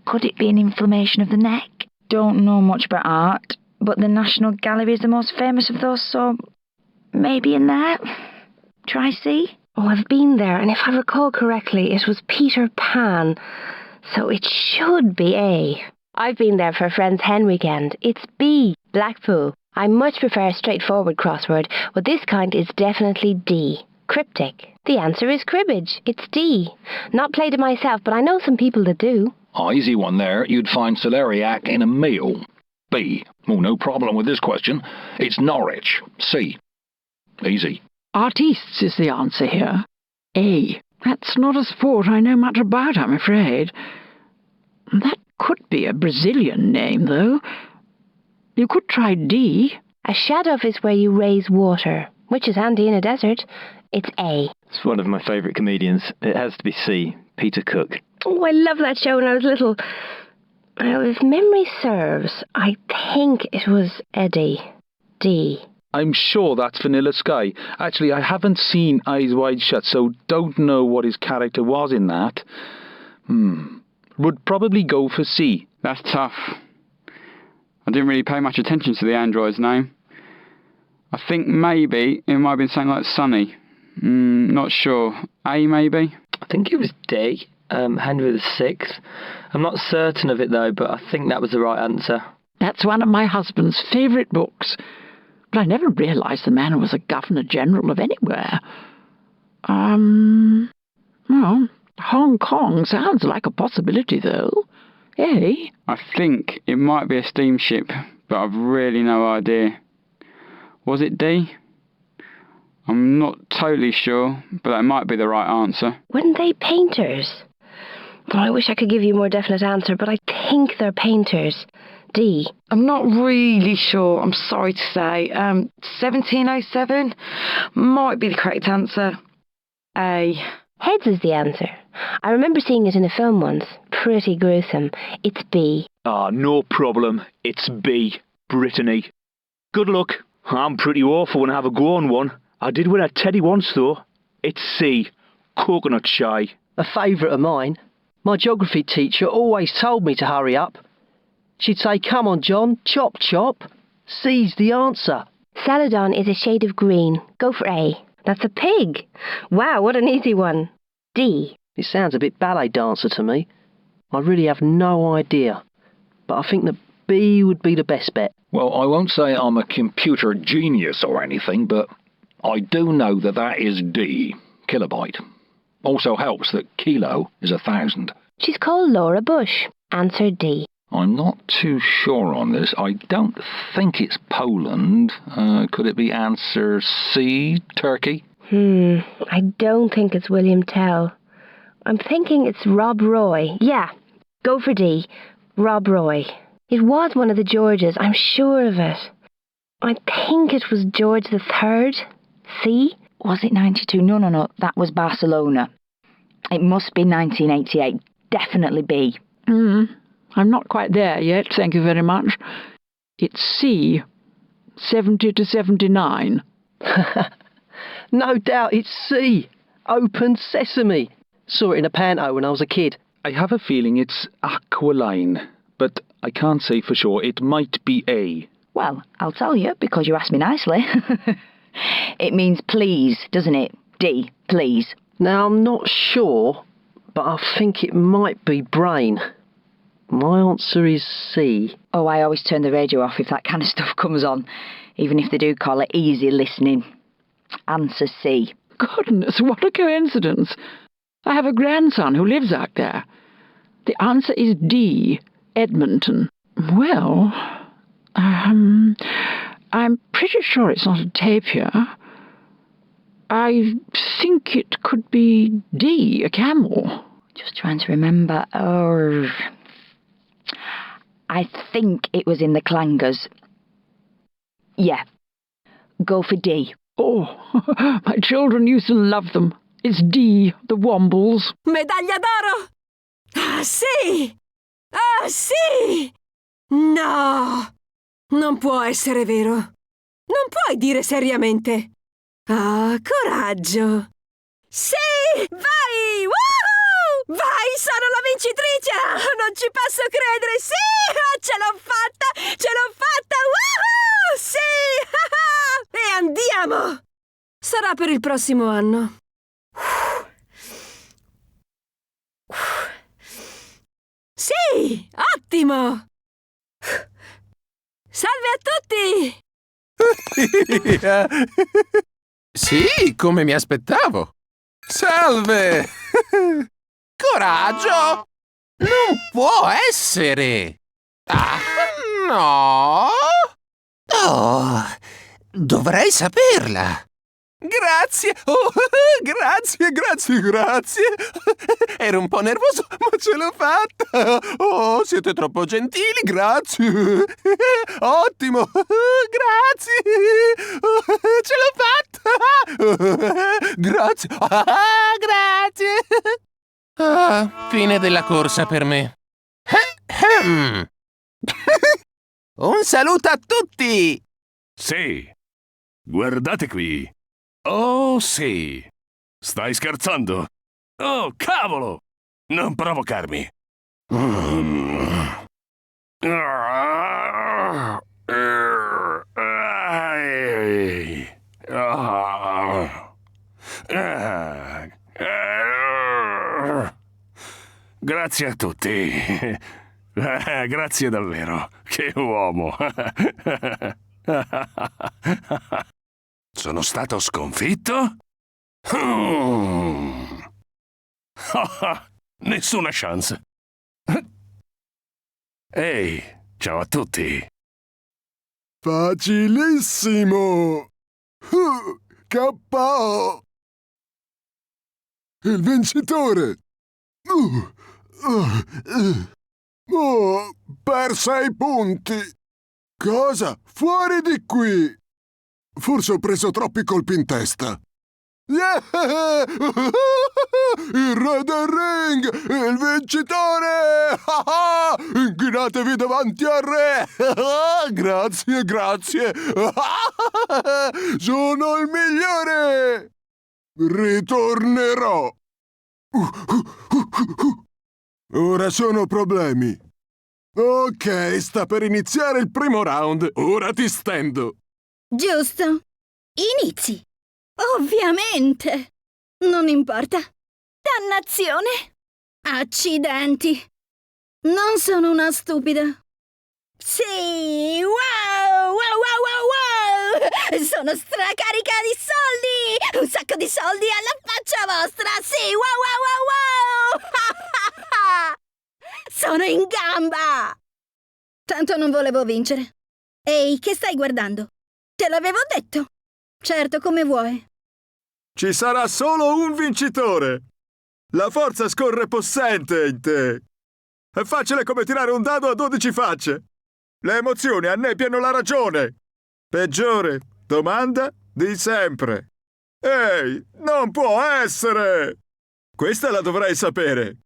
Speaker 19: Could it be an inflammation of the neck? Don't know much about art, but the National Gallery is the most famous of those, so maybe in there. Try C.
Speaker 21: Oh, I've been there, and if I recall correctly, it was Peter Pan, so it should be A. I've been there for a friend's hen weekend. It's B. Blackpool. I much prefer a straightforward crossword, but this kind is definitely D. Cryptic. The answer is cribbage. It's D. Not played it myself, but I know some people that do.
Speaker 2: Easy one there. You'd find celeriac in a meal. B. Oh, no problem with this question. It's Norwich. C. Easy.
Speaker 20: Artistes is the answer here. A. That's not a sport I know much about, I'm afraid. That could be a Brazilian name, though. You could try D.
Speaker 21: A shadow is where you raise water, which is handy in a desert. It's A.
Speaker 9: It's one of my favourite comedians. It has to be C. Peter Cook.
Speaker 21: Oh, I loved that show when I was little. Now, if memory serves, I think it was Eddie. D.
Speaker 22: I'm sure that's Vanilla Sky. Actually, I haven't seen Eyes Wide Shut, so don't know what his character was in that. Would probably go for C.
Speaker 3: That's tough. I didn't really pay much attention to the android's name. I think maybe it might have been something like Sunny. Not sure. A, maybe?
Speaker 1: I think it was D. Henry VI. I'm not certain of it, though, but I think that was the right answer.
Speaker 20: That's one of my husband's favourite books. But I never realised the man was a Governor-General of anywhere. Well, Hong Kong sounds like a possibility, though. Eh?
Speaker 3: I think it might be a steamship, but I've really no idea. Was it D? I'm not totally sure, but that might be the right answer.
Speaker 21: Weren't they painters? Well, I wish I could give you a more definite answer, but I think they're painters. D.
Speaker 5: I'm not really sure, I'm sorry to say. 1707 might be the correct answer. A.
Speaker 21: Heads is the answer. I remember seeing it in a film once. Pretty gruesome. It's B.
Speaker 18: No problem. It's B. Brittany. Good luck. I'm pretty awful when I have a go on one. I did win a teddy once, though. It's C. Coconut shy.
Speaker 4: A favourite of mine. My geography teacher always told me to hurry up. She'd say, "Come on, John, chop, chop." C's the answer.
Speaker 21: Celadon is a shade of green. Go for A. That's a pig. Wow, what an easy one. D.
Speaker 4: It sounds a bit ballet dancer to me. I really have no idea. But I think that B would be the best bet.
Speaker 2: Well, I won't say I'm a computer genius or anything, but I do know that that is D. Kilobyte. Also helps that kilo is 1,000.
Speaker 21: She's called Laura Bush. Answer D.
Speaker 2: I'm not too sure on this. I don't think it's Poland. Could it be answer C, Turkey?
Speaker 21: I don't think it's William Tell. I'm thinking it's Rob Roy. Yeah, go for D. Rob Roy. It was one of the Georges, I'm sure of it. I think it was George III. C?
Speaker 19: Was it 92? No. That was Barcelona. It must be 1988. Definitely B.
Speaker 20: I'm not quite there yet, thank you very much. It's C. 70 to 79.
Speaker 4: No doubt it's C. Open Sesame. Saw it in a panto when I was a kid.
Speaker 22: I have a feeling it's Aqualine, but I can't say for sure. It might be A.
Speaker 19: Well, I'll tell you, because you asked me nicely. It means please, doesn't it? D, please.
Speaker 4: Now, I'm not sure, but I think it might be brain. My answer is C.
Speaker 19: Oh, I always turn the radio off if that kind of stuff comes on, even if they do call it easy listening. Answer C.
Speaker 20: Goodness, what a coincidence. I have a grandson who lives out there. The answer is D, Edmonton. Well, I'm pretty sure it's not a tapir. I think it could be D, a camel.
Speaker 19: Just trying to remember. Oh, I think it was in the clangers. Yeah, go for D.
Speaker 20: Oh, my children used to love them. It's D, the Wombles.
Speaker 12: Medaglia d'oro! Ah, sì! Ah, sì! No! Non può essere vero. Non puoi dire seriamente. Ah, coraggio. Sì! Vai! Woohoo! Vai, sono la vincitrice! Non ci posso credere! Sì! Ce l'ho fatta! Ce l'ho fatta! Woohoo! Sì! E andiamo! Sarà per il prossimo anno. Sì! Ottimo! Salve a tutti!
Speaker 15: Sì, come mi aspettavo. Salve! Coraggio! Non può essere! Ah, no! Oh, dovrei saperla! Grazie! Oh, grazie! Ero un po' nervoso, ma ce l'ho fatta! Oh, siete troppo gentili, grazie! Ottimo! Grazie! Ce l'ho fatta! Grazie! Grazie! Ah, fine della corsa per me. Un saluto a tutti!
Speaker 23: Sì! Guardate qui! Oh, sì! Stai scherzando? Oh, cavolo! Non provocarmi! Grazie a tutti! Grazie davvero! Che uomo! Sono stato sconfitto? Nessuna chance. Ehi, ciao a tutti.
Speaker 24: Facilissimo! K.O. Il vincitore! Oh, per 6 punti! Cosa? Fuori di qui! Forse ho preso troppi colpi in testa. Yeah! Il re del ring! Il vincitore! Inchinatevi davanti al re! Grazie! Sono il migliore! Ritornerò! Ora sono problemi. Ok, sta per iniziare il primo round. Ora ti stendo.
Speaker 25: Giusto. Inizi. Ovviamente. Non importa. Dannazione. Accidenti. Non sono una stupida. Sì, wow! Sono stracarica di soldi! Un sacco di soldi alla faccia vostra! Sì, wow! Sono in gamba! Tanto non volevo vincere. Ehi, che stai guardando? Te l'avevo detto. Certo, come vuoi.
Speaker 7: Ci sarà solo un vincitore. La forza scorre possente in te. È facile come tirare un dado a 12 facce. Le emozioni annebbiano la ragione. Peggiore domanda di sempre. Ehi, non può essere! Questa la dovrei sapere.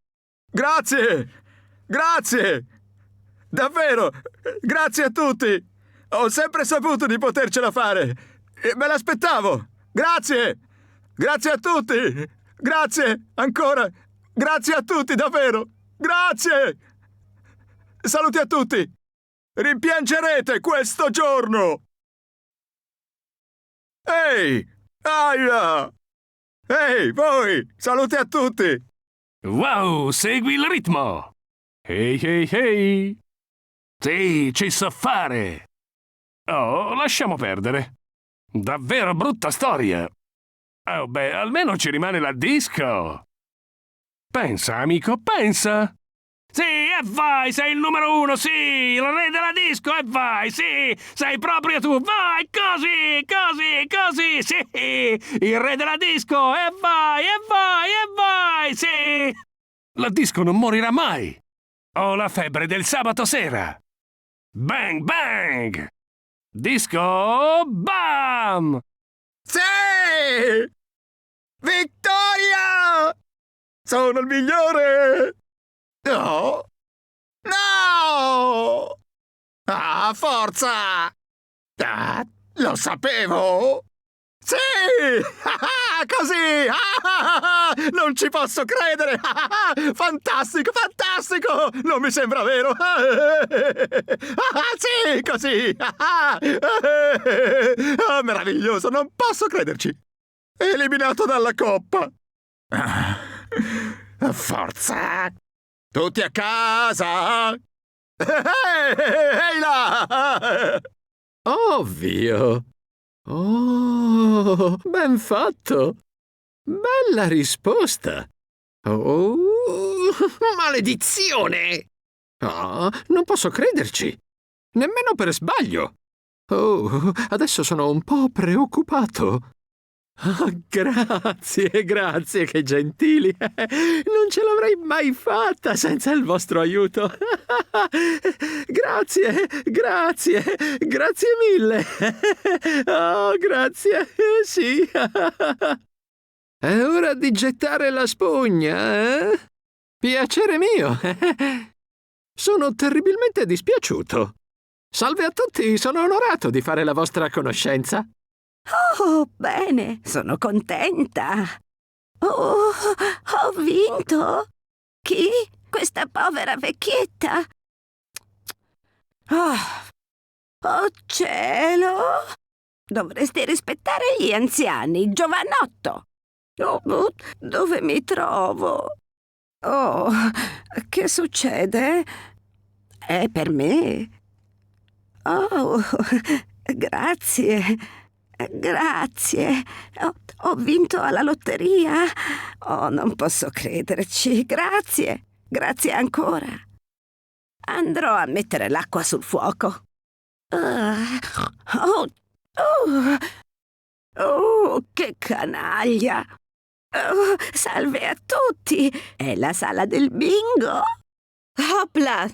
Speaker 7: Grazie! Grazie! Davvero! Grazie a tutti! Ho sempre saputo di potercela fare! E me l'aspettavo! Grazie! Grazie a tutti! Grazie! Ancora! Grazie a tutti, davvero! Grazie! Saluti a tutti! Rimpiangerete questo giorno! Ehi! Aia! Ehi, voi! Saluti a tutti!
Speaker 23: Wow, segui il ritmo! Ehi, ehi, ehi! Sì, ci so fare! Oh, lasciamo perdere. Davvero brutta storia. Oh, beh, almeno ci rimane la disco. Pensa, amico, pensa. Sì, e vai, sei il numero 1, sì, il re della disco, e vai, sì, sei proprio tu, vai, così, così, così, sì, il re della disco, e vai, e vai, e vai, sì. La disco non morirà mai. Ho la febbre del sabato sera. Bang, bang. Disco, bam.
Speaker 7: Sì! Vittoria! Sono il migliore! No! No! Ah, forza! Ah, lo sapevo! Sì! Ah, così! Ah, non ci posso credere! Ah, fantastico, fantastico! Non mi sembra vero! Ah, sì, così! Ah, meraviglioso! Non posso crederci! Eliminato dalla coppa! Forza! Tutti a casa! Ehi là! Ovvio! Oh, ben fatto! Bella risposta! Oh, maledizione! Oh, non posso crederci! Nemmeno per sbaglio! Oh, adesso sono un po' preoccupato! Oh, grazie, grazie, che gentili! Non ce l'avrei mai fatta senza il vostro aiuto! Grazie, grazie, grazie mille! Oh, grazie, sì! È ora di gettare la spugna, eh? Piacere mio! Sono terribilmente dispiaciuto! Salve a tutti, sono onorato di fare la vostra conoscenza!
Speaker 8: Oh, bene, sono contenta. Oh, ho vinto. Chi? Questa povera vecchietta. Oh, cielo. Dovresti rispettare gli anziani, giovanotto. Oh, dove mi trovo? Oh, che succede? È per me. Oh, grazie. Grazie. Ho vinto alla lotteria. Oh, non posso crederci. Grazie. Grazie ancora. Andrò a mettere l'acqua sul fuoco. Che canaglia. Oh, salve a tutti. È la sala del bingo.
Speaker 12: Opla!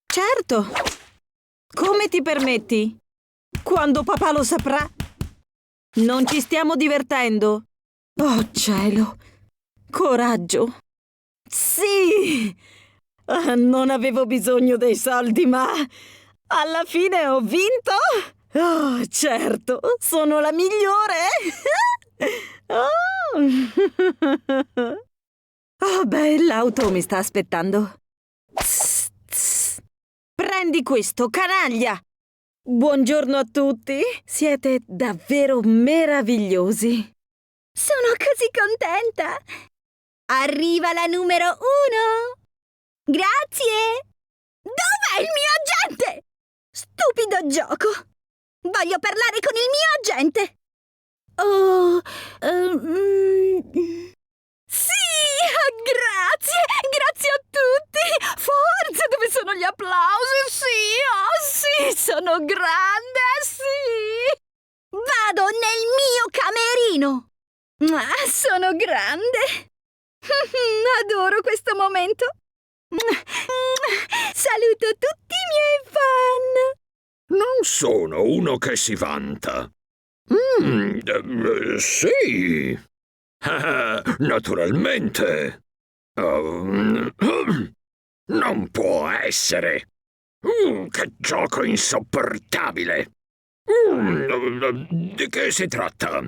Speaker 12: Certo! Come ti permetti? Quando papà lo saprà? Non ci stiamo divertendo? Oh cielo! Coraggio! Sì! Non avevo bisogno dei soldi, ma alla fine ho vinto? Oh, certo! Sono la migliore! Oh, beh, l'auto mi sta aspettando. Prendi questo, canaglia! Buongiorno a tutti! Siete davvero meravigliosi!
Speaker 25: Sono così contenta! Arriva la numero 1! Grazie! Dov'è il mio agente? Stupido gioco! Voglio parlare con il mio agente! Oh... Sì! Grazie! Grazie a tutti! bambino. Sono grande. Adoro questo momento. Saluto tutti i miei fan.
Speaker 10: Non sono uno che si vanta. Sì. Naturalmente. Non può essere. Che gioco insopportabile. Di che si tratta?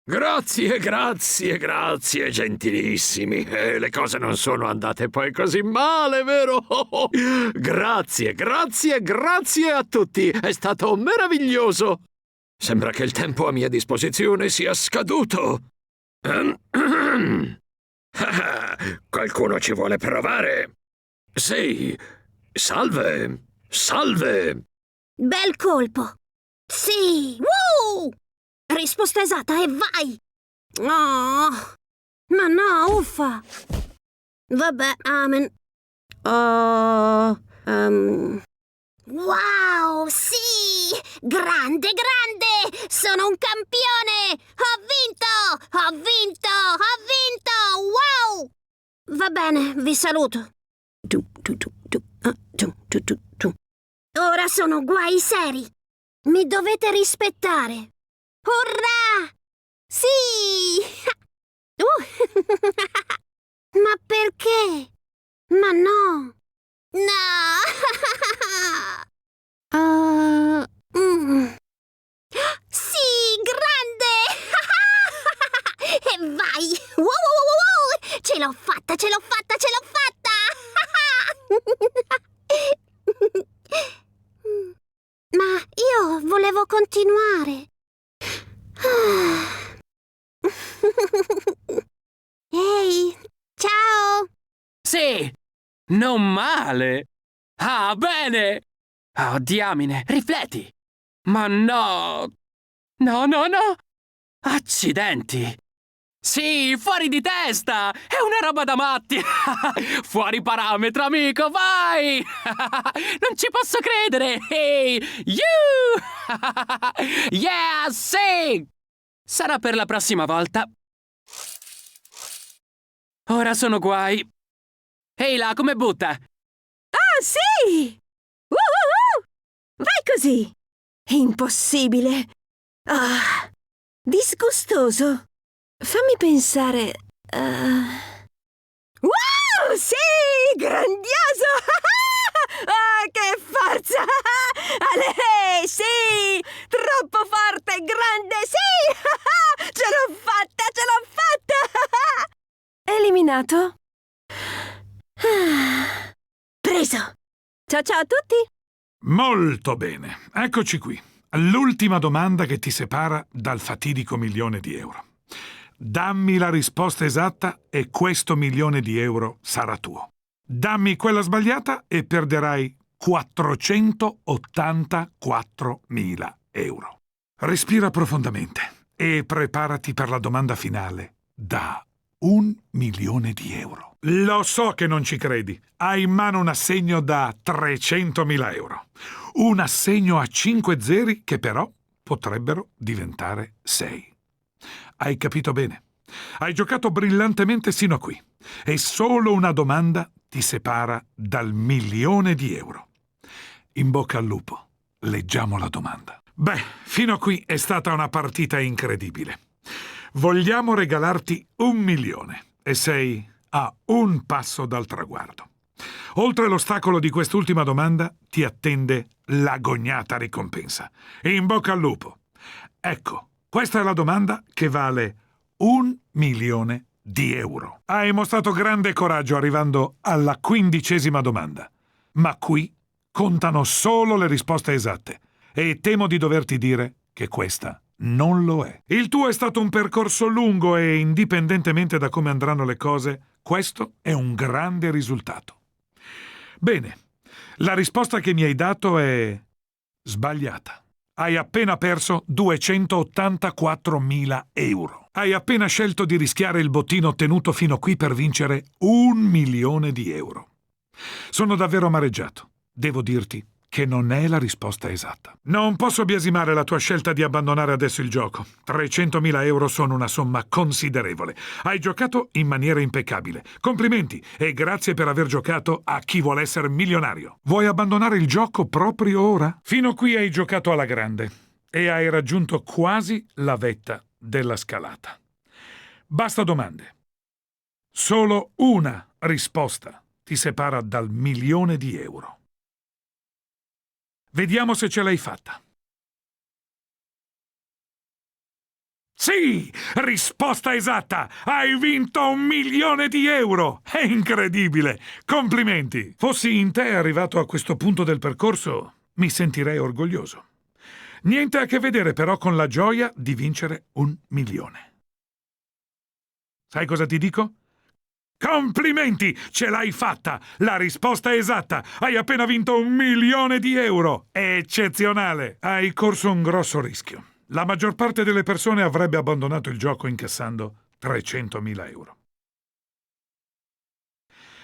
Speaker 10: Grazie, gentilissimi. Le cose non sono andate poi così male, vero? Grazie a tutti. È stato meraviglioso. Sembra che il tempo a mia disposizione sia scaduto. Qualcuno ci vuole provare? Sì. Salve.
Speaker 25: Bel colpo. Sì. Woo! Risposta esatta e vai. Oh, ma no, uffa. Vabbè, amen. Wow, sì! Grande! Sono un campione! Ho vinto! Wow! Va bene, vi saluto. Ora sono guai seri. Mi dovete rispettare. Urrà! Sì! Ma perché? Ma no! Sì, grande! E vai! Wow! Ce l'ho fatta! Ma io volevo continuare. Ehi, ciao!
Speaker 11: Sì, non male. Ah, bene. Oh, diamine, rifletti. Ma no. No. Accidenti. Sì, fuori di testa. È una roba da matti. Fuori parametro, amico, vai. Non ci posso credere. Hey, you. Yeah, sì. Sarà per la prossima volta. Ora sono guai. Ehi là, come butta?
Speaker 12: Ah, sì! Vai così! Impossibile! Ah, disgustoso! Fammi pensare... Wow, sì! Grandioso! Ah, che forza! Ale, sì! Troppo forte, grande, sì! Ce l'ho fatta! Eliminato? Preso! Ciao a tutti!
Speaker 13: Molto bene, eccoci qui. L'ultima domanda che ti separa dal fatidico €1.000.000. Dammi la risposta esatta e questo €1.000.000 sarà tuo. Dammi quella sbagliata e perderai €484.000. Respira profondamente e preparati per la domanda finale da €1.000.000. Lo so che non ci credi. Hai in mano un assegno da €300.000. Un assegno a 5 zeri che però potrebbero diventare 6. Hai capito bene? Hai giocato brillantemente sino a qui. E solo una domanda ti separa dal €1.000.000. In bocca al lupo. Leggiamo la domanda. Beh, fino a qui è stata una partita incredibile. Vogliamo regalarti €1.000.000 e sei a un passo dal traguardo. Oltre l'ostacolo di quest'ultima domanda ti attende l'agognata ricompensa. In bocca al lupo. Ecco, questa è la domanda che vale €1.000.000. Hai mostrato grande coraggio arrivando alla 15ª domanda. Ma qui contano solo le risposte esatte e temo di doverti dire che questa non lo è. Il tuo è stato un percorso lungo e, indipendentemente da come andranno le cose, questo è un grande risultato. Bene, la risposta che mi hai dato è sbagliata. Hai appena perso €284.000. Hai appena scelto di rischiare il bottino ottenuto fino qui per vincere €1.000.000. Sono davvero amareggiato. Devo dirti che non è la risposta esatta. Non posso biasimare la tua scelta di abbandonare adesso il gioco. 300.000 euro sono una somma considerevole. Hai giocato in maniera impeccabile. Complimenti e grazie per aver giocato a Chi vuol essere milionario. Vuoi abbandonare il gioco proprio ora? Fino a qui hai giocato alla grande e hai raggiunto quasi la vetta della scalata. Basta domande. Solo una risposta ti separa dal 1.000.000 di euro. Vediamo se ce l'hai fatta. Sì! Risposta esatta! Hai vinto 1.000.000 di euro! È incredibile! Complimenti! Fossi in te arrivato a questo punto del percorso, mi sentirei orgoglioso. Niente a che vedere però con la gioia di vincere 1.000.000. Sai cosa ti dico? Complimenti! Ce l'hai fatta! La risposta è esatta! Hai appena vinto 1.000.000 di euro! È eccezionale! Hai corso un grosso rischio. La maggior parte delle persone avrebbe abbandonato il gioco incassando 300.000 euro.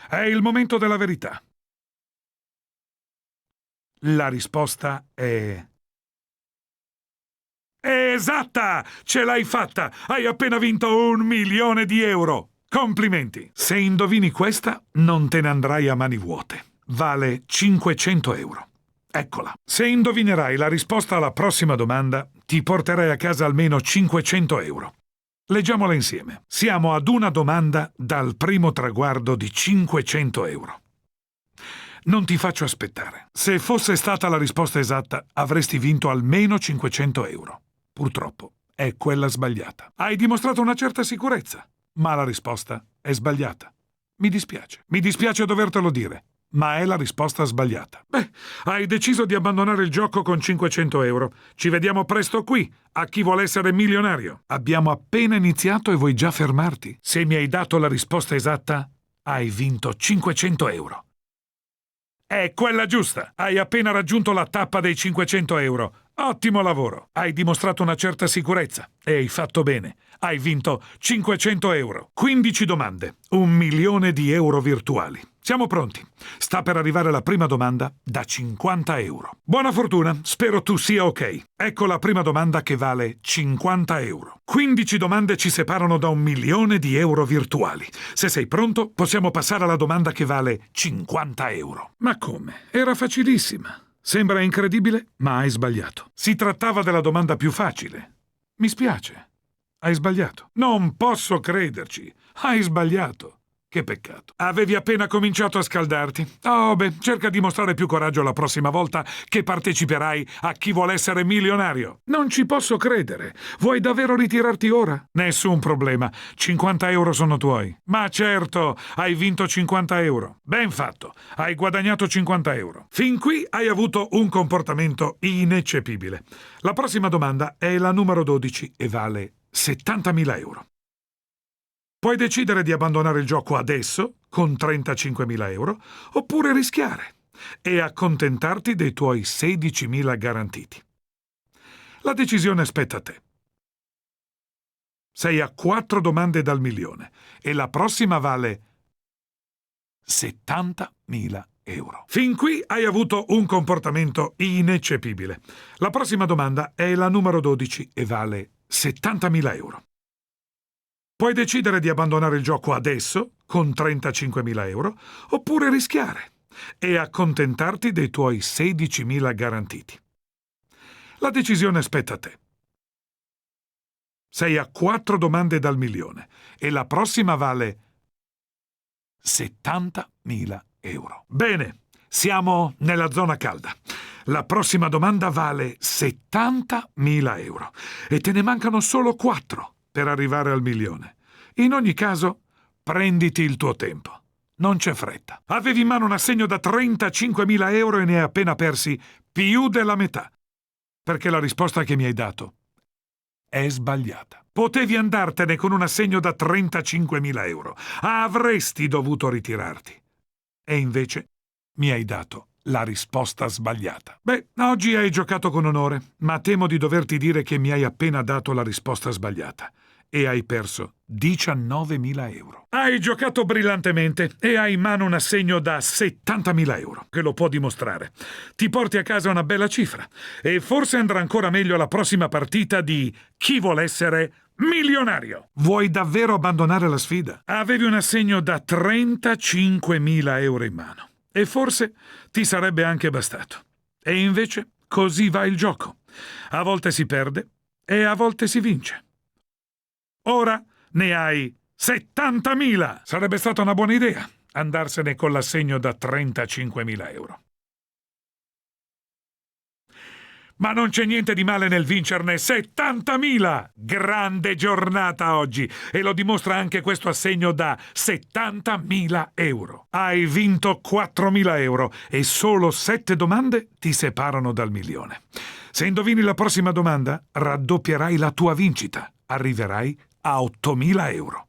Speaker 13: È il momento della verità. La risposta è esatta! Ce l'hai fatta! Hai appena vinto 1.000.000 di euro! Complimenti! Se indovini questa, non te ne andrai a mani vuote. Vale 500 euro. Eccola. Se indovinerai la risposta alla prossima domanda, ti porterai a casa almeno 500 euro. Leggiamola insieme. Siamo ad una domanda dal primo traguardo di 500 euro. Non ti faccio aspettare. Se fosse stata la risposta esatta, avresti vinto almeno 500 euro. Purtroppo, è quella sbagliata. Hai dimostrato una certa sicurezza, ma la risposta è sbagliata. Mi dispiace. Mi dispiace dovertelo dire, ma è la risposta sbagliata. Beh, hai deciso di abbandonare il gioco con 500 euro. Ci vediamo presto qui, a Chi vuol essere milionario. Abbiamo appena iniziato e vuoi già fermarti? Se mi hai dato la risposta esatta, hai vinto 500 euro. È quella giusta. Hai appena raggiunto la tappa dei 500 euro. Ottimo lavoro. Hai dimostrato una certa sicurezza e hai fatto bene. Hai vinto 500 euro. 15 domande. 1.000.000 di euro virtuali. Siamo pronti. Sta per arrivare la prima domanda da 50 euro. Buona fortuna. Spero tu sia ok. Ecco la prima domanda che vale 50 euro. 15 domande ci separano da 1.000.000 di euro virtuali. Se sei pronto, possiamo passare alla domanda che vale 50 euro. Ma come? Era facilissima. Sembra incredibile, ma hai sbagliato. Si trattava della domanda più facile. Mi spiace. Hai sbagliato. Non posso crederci. Hai sbagliato. Che peccato. Avevi appena cominciato a scaldarti. Oh, beh, cerca di mostrare più coraggio la prossima volta che parteciperai a Chi vuol essere milionario. Non ci posso credere. Vuoi davvero ritirarti ora? Nessun problema. 50 euro sono tuoi. Ma certo, hai vinto 50 euro. Ben fatto. Hai guadagnato 50 euro. Fin qui hai avuto un comportamento ineccepibile. La prossima domanda è la numero 12 e vale 70.000 euro. Puoi decidere di abbandonare il gioco adesso, con 35.000 euro, oppure rischiare e accontentarti dei tuoi 16.000 garantiti. La decisione spetta a te. Sei a 4 domande dal 1.000.000 e la prossima vale 70.000 euro. Fin qui hai avuto un comportamento ineccepibile. La prossima domanda è la numero 12 e vale 70.000 euro. Puoi decidere di abbandonare il gioco adesso, con 35.000 euro, oppure rischiare e accontentarti dei tuoi 16.000 garantiti. La decisione spetta a te. Sei a 4 domande dal 1.000.000 e la prossima vale 70.000 euro. Bene, siamo nella zona calda. La prossima domanda vale 70.000 euro e te ne mancano solo 4 per arrivare al 1.000.000. In ogni caso, prenditi il tuo tempo. Non c'è fretta. Avevi in mano un assegno da 35.000 euro e ne hai appena persi più della metà, perché la risposta che mi hai dato è sbagliata. Potevi andartene con un assegno da 35.000 euro. Avresti dovuto ritirarti. E invece mi hai dato la risposta sbagliata. Beh, oggi hai giocato con onore, ma temo di doverti dire che mi hai appena dato la risposta sbagliata. e hai perso 19.000 euro. Hai giocato brillantemente e hai in mano un assegno da 70.000 euro, che lo può dimostrare. Ti porti a casa una bella cifra e forse andrà ancora meglio la prossima partita di Chi vuol essere milionario. Vuoi davvero abbandonare la sfida? Avevi un assegno da 35.000 euro in mano e forse ti sarebbe anche bastato. E invece così va il gioco. A volte si perde e a volte si vince. Ora ne hai 70.000. Sarebbe stata una buona idea andarsene con l'assegno da 35.000 euro. Ma non c'è niente di male nel vincerne 70.000! Grande giornata oggi! E lo dimostra anche questo assegno da 70.000 euro. Hai vinto 4.000 euro e solo 7 domande ti separano dal milione. Se indovini la prossima domanda, raddoppierai la tua vincita. Arriverai a 8.000 euro.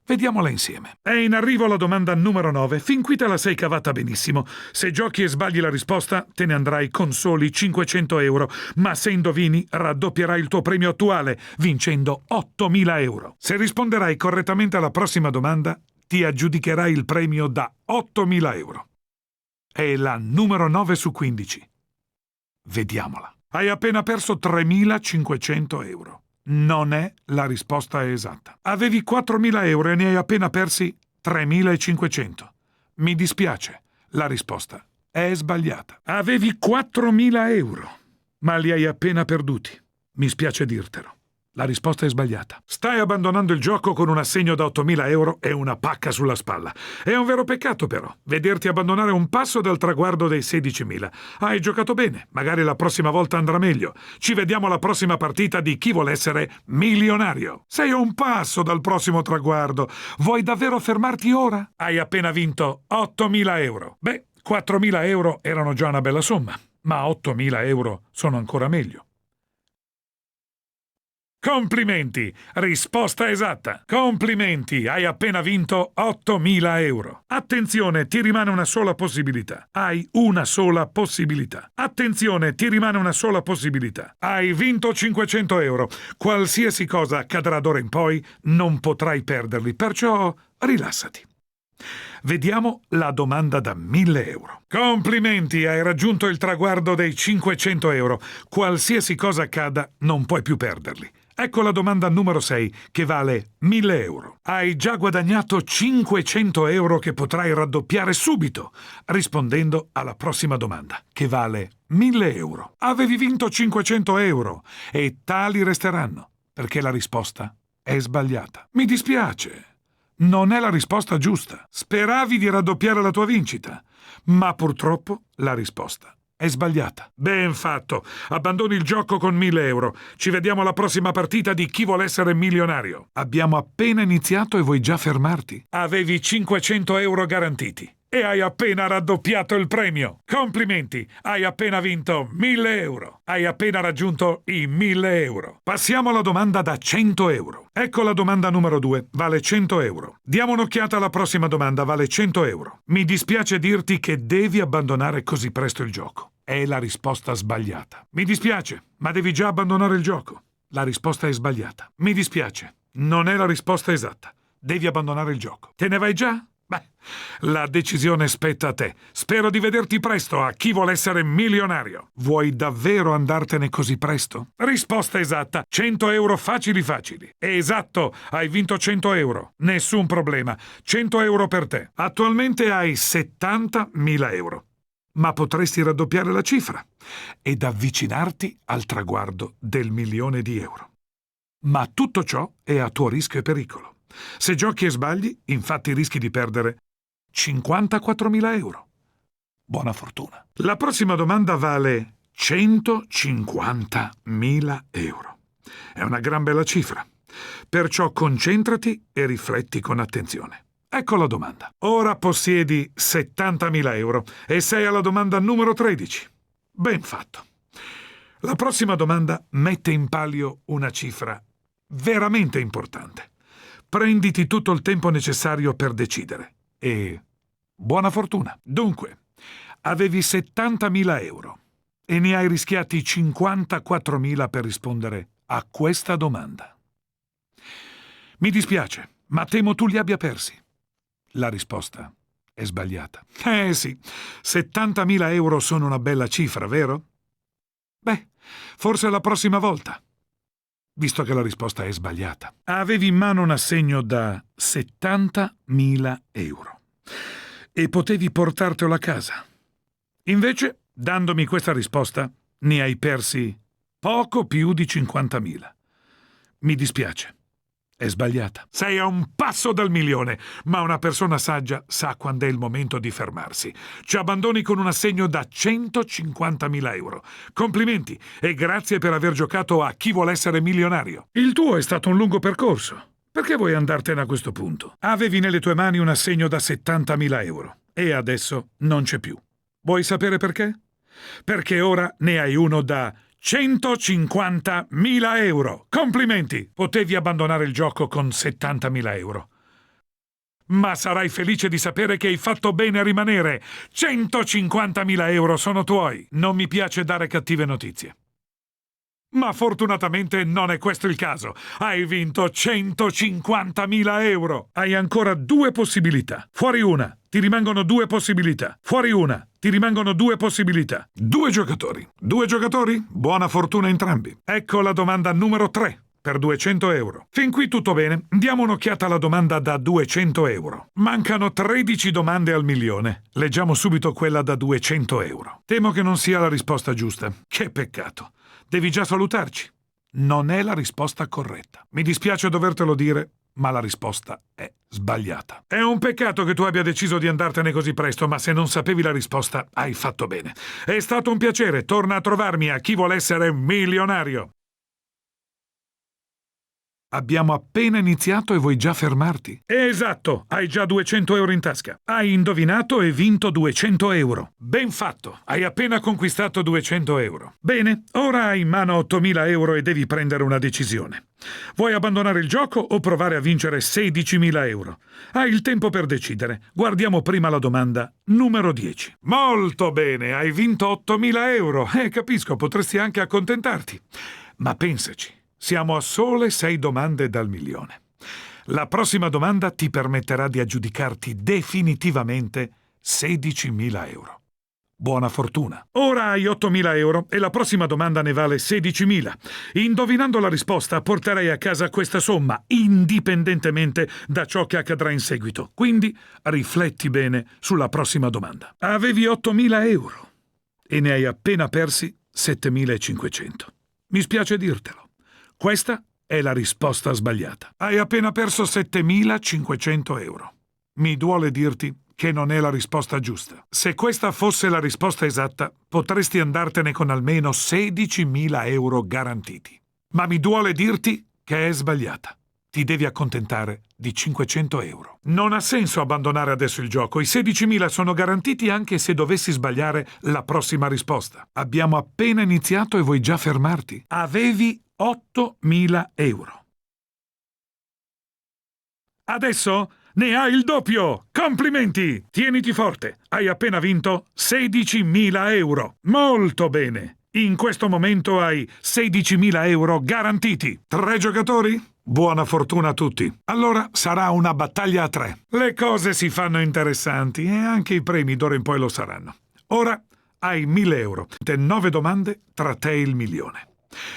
Speaker 13: Vediamola insieme. È in arrivo la domanda numero 9. Fin qui te la sei cavata benissimo. Se giochi e sbagli la risposta, te ne andrai con soli 500 euro. Ma se indovini, raddoppierai il tuo premio attuale, vincendo 8.000 euro. Se risponderai correttamente alla prossima domanda, ti aggiudicherai il premio da 8.000 euro. È la numero 9 su 15. Vediamola. Hai appena perso 3.500 euro. Non è la risposta esatta. Avevi 4.000 euro e ne hai appena persi 3.500. Mi dispiace, la risposta è sbagliata. Avevi 4.000 euro, ma li hai appena perduti. Mi spiace dirtelo. La risposta è sbagliata. Stai abbandonando il gioco con un assegno da 8.000 euro e una pacca sulla spalla. È un vero peccato, però, vederti abbandonare un passo dal traguardo dei 16.000. Hai giocato bene, magari la prossima volta andrà meglio. Ci vediamo alla prossima partita di Chi vuol essere milionario. Sei a un passo dal prossimo traguardo. Vuoi davvero fermarti ora? Hai appena vinto 8.000 euro. Beh, 4.000 euro erano già una bella somma, ma 8.000 euro sono ancora meglio. Complimenti! Risposta esatta! Complimenti! Hai appena vinto 8.000 euro. Attenzione, ti rimane una sola possibilità. Hai una sola possibilità. Attenzione, ti rimane una sola possibilità. Hai vinto 500 euro. Qualsiasi cosa accadrà d'ora in poi, non potrai perderli, perciò rilassati. Vediamo la domanda da 1.000 euro. Complimenti, hai raggiunto il traguardo dei 500 euro. Qualsiasi cosa accada, non puoi più perderli. Ecco la domanda numero 6, che vale 1.000 euro. Hai già guadagnato 500 euro che potrai raddoppiare subito, rispondendo alla prossima domanda, che vale 1.000 euro. Avevi vinto 500 euro e tali resteranno, perché la risposta è sbagliata. Mi dispiace. Non è la risposta giusta. Speravi di raddoppiare la tua vincita, ma purtroppo la risposta è sbagliata. Ben fatto. Abbandoni il gioco con 1.000 euro. Ci vediamo alla prossima partita di Chi vuol essere milionario. Abbiamo appena iniziato e vuoi già fermarti? Avevi 500 euro garantiti e hai appena raddoppiato il premio. Complimenti, hai appena vinto 1.000 euro. Hai appena raggiunto i 1.000 euro. Passiamo alla domanda da 100 euro. Ecco la domanda numero 2, vale 100 euro. Diamo un'occhiata alla prossima domanda, vale 100 euro. Mi dispiace dirti che devi abbandonare così presto il gioco. È la risposta sbagliata. Mi dispiace, ma devi già abbandonare il gioco. La risposta è sbagliata. Mi dispiace, non è la risposta esatta. Devi abbandonare il gioco. Te ne vai già? Beh, la decisione spetta a te. Spero di vederti presto a Chi vuol essere milionario. Vuoi davvero andartene così presto? Risposta esatta. 100 euro facili facili. Esatto, hai vinto 100 euro. Nessun problema. 100 euro per te. Attualmente hai 70.000 euro. Ma potresti raddoppiare la cifra ed avvicinarti al traguardo del 1.000.000 di euro. Ma tutto ciò è a tuo rischio e pericolo. Se giochi e sbagli, infatti rischi di perdere 54.000 euro. Buona fortuna. La prossima domanda vale 150.000 euro. È una gran bella cifra. Perciò concentrati e rifletti con attenzione. Ecco la domanda. Ora possiedi 70.000 euro e sei alla domanda numero 13. Ben fatto. La prossima domanda mette in palio una cifra veramente importante. Prenditi tutto il tempo necessario per decidere. E buona fortuna. Dunque, avevi 70.000 euro e ne hai rischiati 54.000 per rispondere a questa domanda. Mi dispiace, ma temo tu li abbia persi. La risposta è sbagliata. Sì, 70.000 euro sono una bella cifra, vero? Beh, forse la prossima volta, visto che la risposta è sbagliata. Avevi in mano un assegno da 70.000 euro e potevi portartelo a casa. Invece, dandomi questa risposta, ne hai persi poco più di 50.000. Mi dispiace. È sbagliata. Sei a un passo dal milione, ma una persona saggia sa quando è il momento di fermarsi. Ci abbandoni con un assegno da 150.000 euro. Complimenti e grazie per aver giocato a Chi vuol essere milionario. Il tuo è stato un lungo percorso. Perché vuoi andartene a questo punto? Avevi nelle tue mani un assegno da 70.000 euro e adesso non c'è più. Vuoi sapere perché? Perché ora ne hai uno da 150.000 euro. Complimenti! Potevi abbandonare il gioco con 70.000 euro. Ma sarai felice di sapere che hai fatto bene a rimanere. 150.000 euro sono tuoi. Non mi piace dare cattive notizie. Ma fortunatamente non è questo il caso. Hai vinto 150.000 euro. Hai ancora 2 possibilità. Fuori una, ti rimangono 2 possibilità. Fuori una, ti rimangono 2 possibilità. 2 giocatori. 2 giocatori? Buona fortuna a entrambi. Ecco la domanda numero 3. Per 200 euro. Fin qui tutto bene. Diamo un'occhiata alla domanda da 200 euro. Mancano 13 domande al milione. Leggiamo subito quella da 200 euro. Temo che non sia la risposta giusta. Che peccato. Devi già salutarci. Non è la risposta corretta. Mi dispiace dovertelo dire, ma la risposta è sbagliata. È un peccato che tu abbia deciso di andartene così presto, ma se non sapevi la risposta, hai fatto bene. È stato un piacere. Torna a trovarmi a Chi vuol essere milionario. Abbiamo appena iniziato e vuoi già fermarti? Esatto, hai già 200 euro in tasca. Hai indovinato e vinto 200 euro. Ben fatto, hai appena conquistato 200 euro. Bene, ora hai in mano 8.000 euro e devi prendere una decisione. Vuoi abbandonare il gioco o provare a vincere 16.000 euro? Hai il tempo per decidere. Guardiamo prima la domanda numero 10. Molto bene, hai vinto 8.000 euro. Capisco, potresti anche accontentarti. Ma pensaci. Siamo a sole 6 domande dal milione. La prossima domanda ti permetterà di aggiudicarti definitivamente 16.000 euro. Buona fortuna. Ora hai 8.000 euro e la prossima domanda ne vale 16.000. Indovinando la risposta porterai a casa questa somma, indipendentemente da ciò che accadrà in seguito. Quindi rifletti bene sulla prossima domanda. Avevi 8.000 euro e ne hai appena persi 7.500. Mi spiace dirtelo. Questa è la risposta sbagliata. Hai appena perso 7.500 euro. Mi duole dirti che non è la risposta giusta. Se questa fosse la risposta esatta, potresti andartene con almeno 16.000 euro garantiti. Ma mi duole dirti che è sbagliata. Ti devi accontentare di 500 euro. Non ha senso abbandonare adesso il gioco. I 16.000 sono garantiti anche se dovessi sbagliare la prossima risposta. Abbiamo appena iniziato e vuoi già fermarti? Avevi 8.000 euro. Adesso ne hai il doppio! Complimenti! Tieniti forte! Hai appena vinto 16.000 euro. Molto bene! In questo momento hai 16.000 euro garantiti. 3 giocatori? Buona fortuna a tutti. Allora sarà una battaglia a 3. Le cose si fanno interessanti e anche i premi d'ora in poi lo saranno. Ora hai 1.000 euro. 9 domande, tra te e il milione.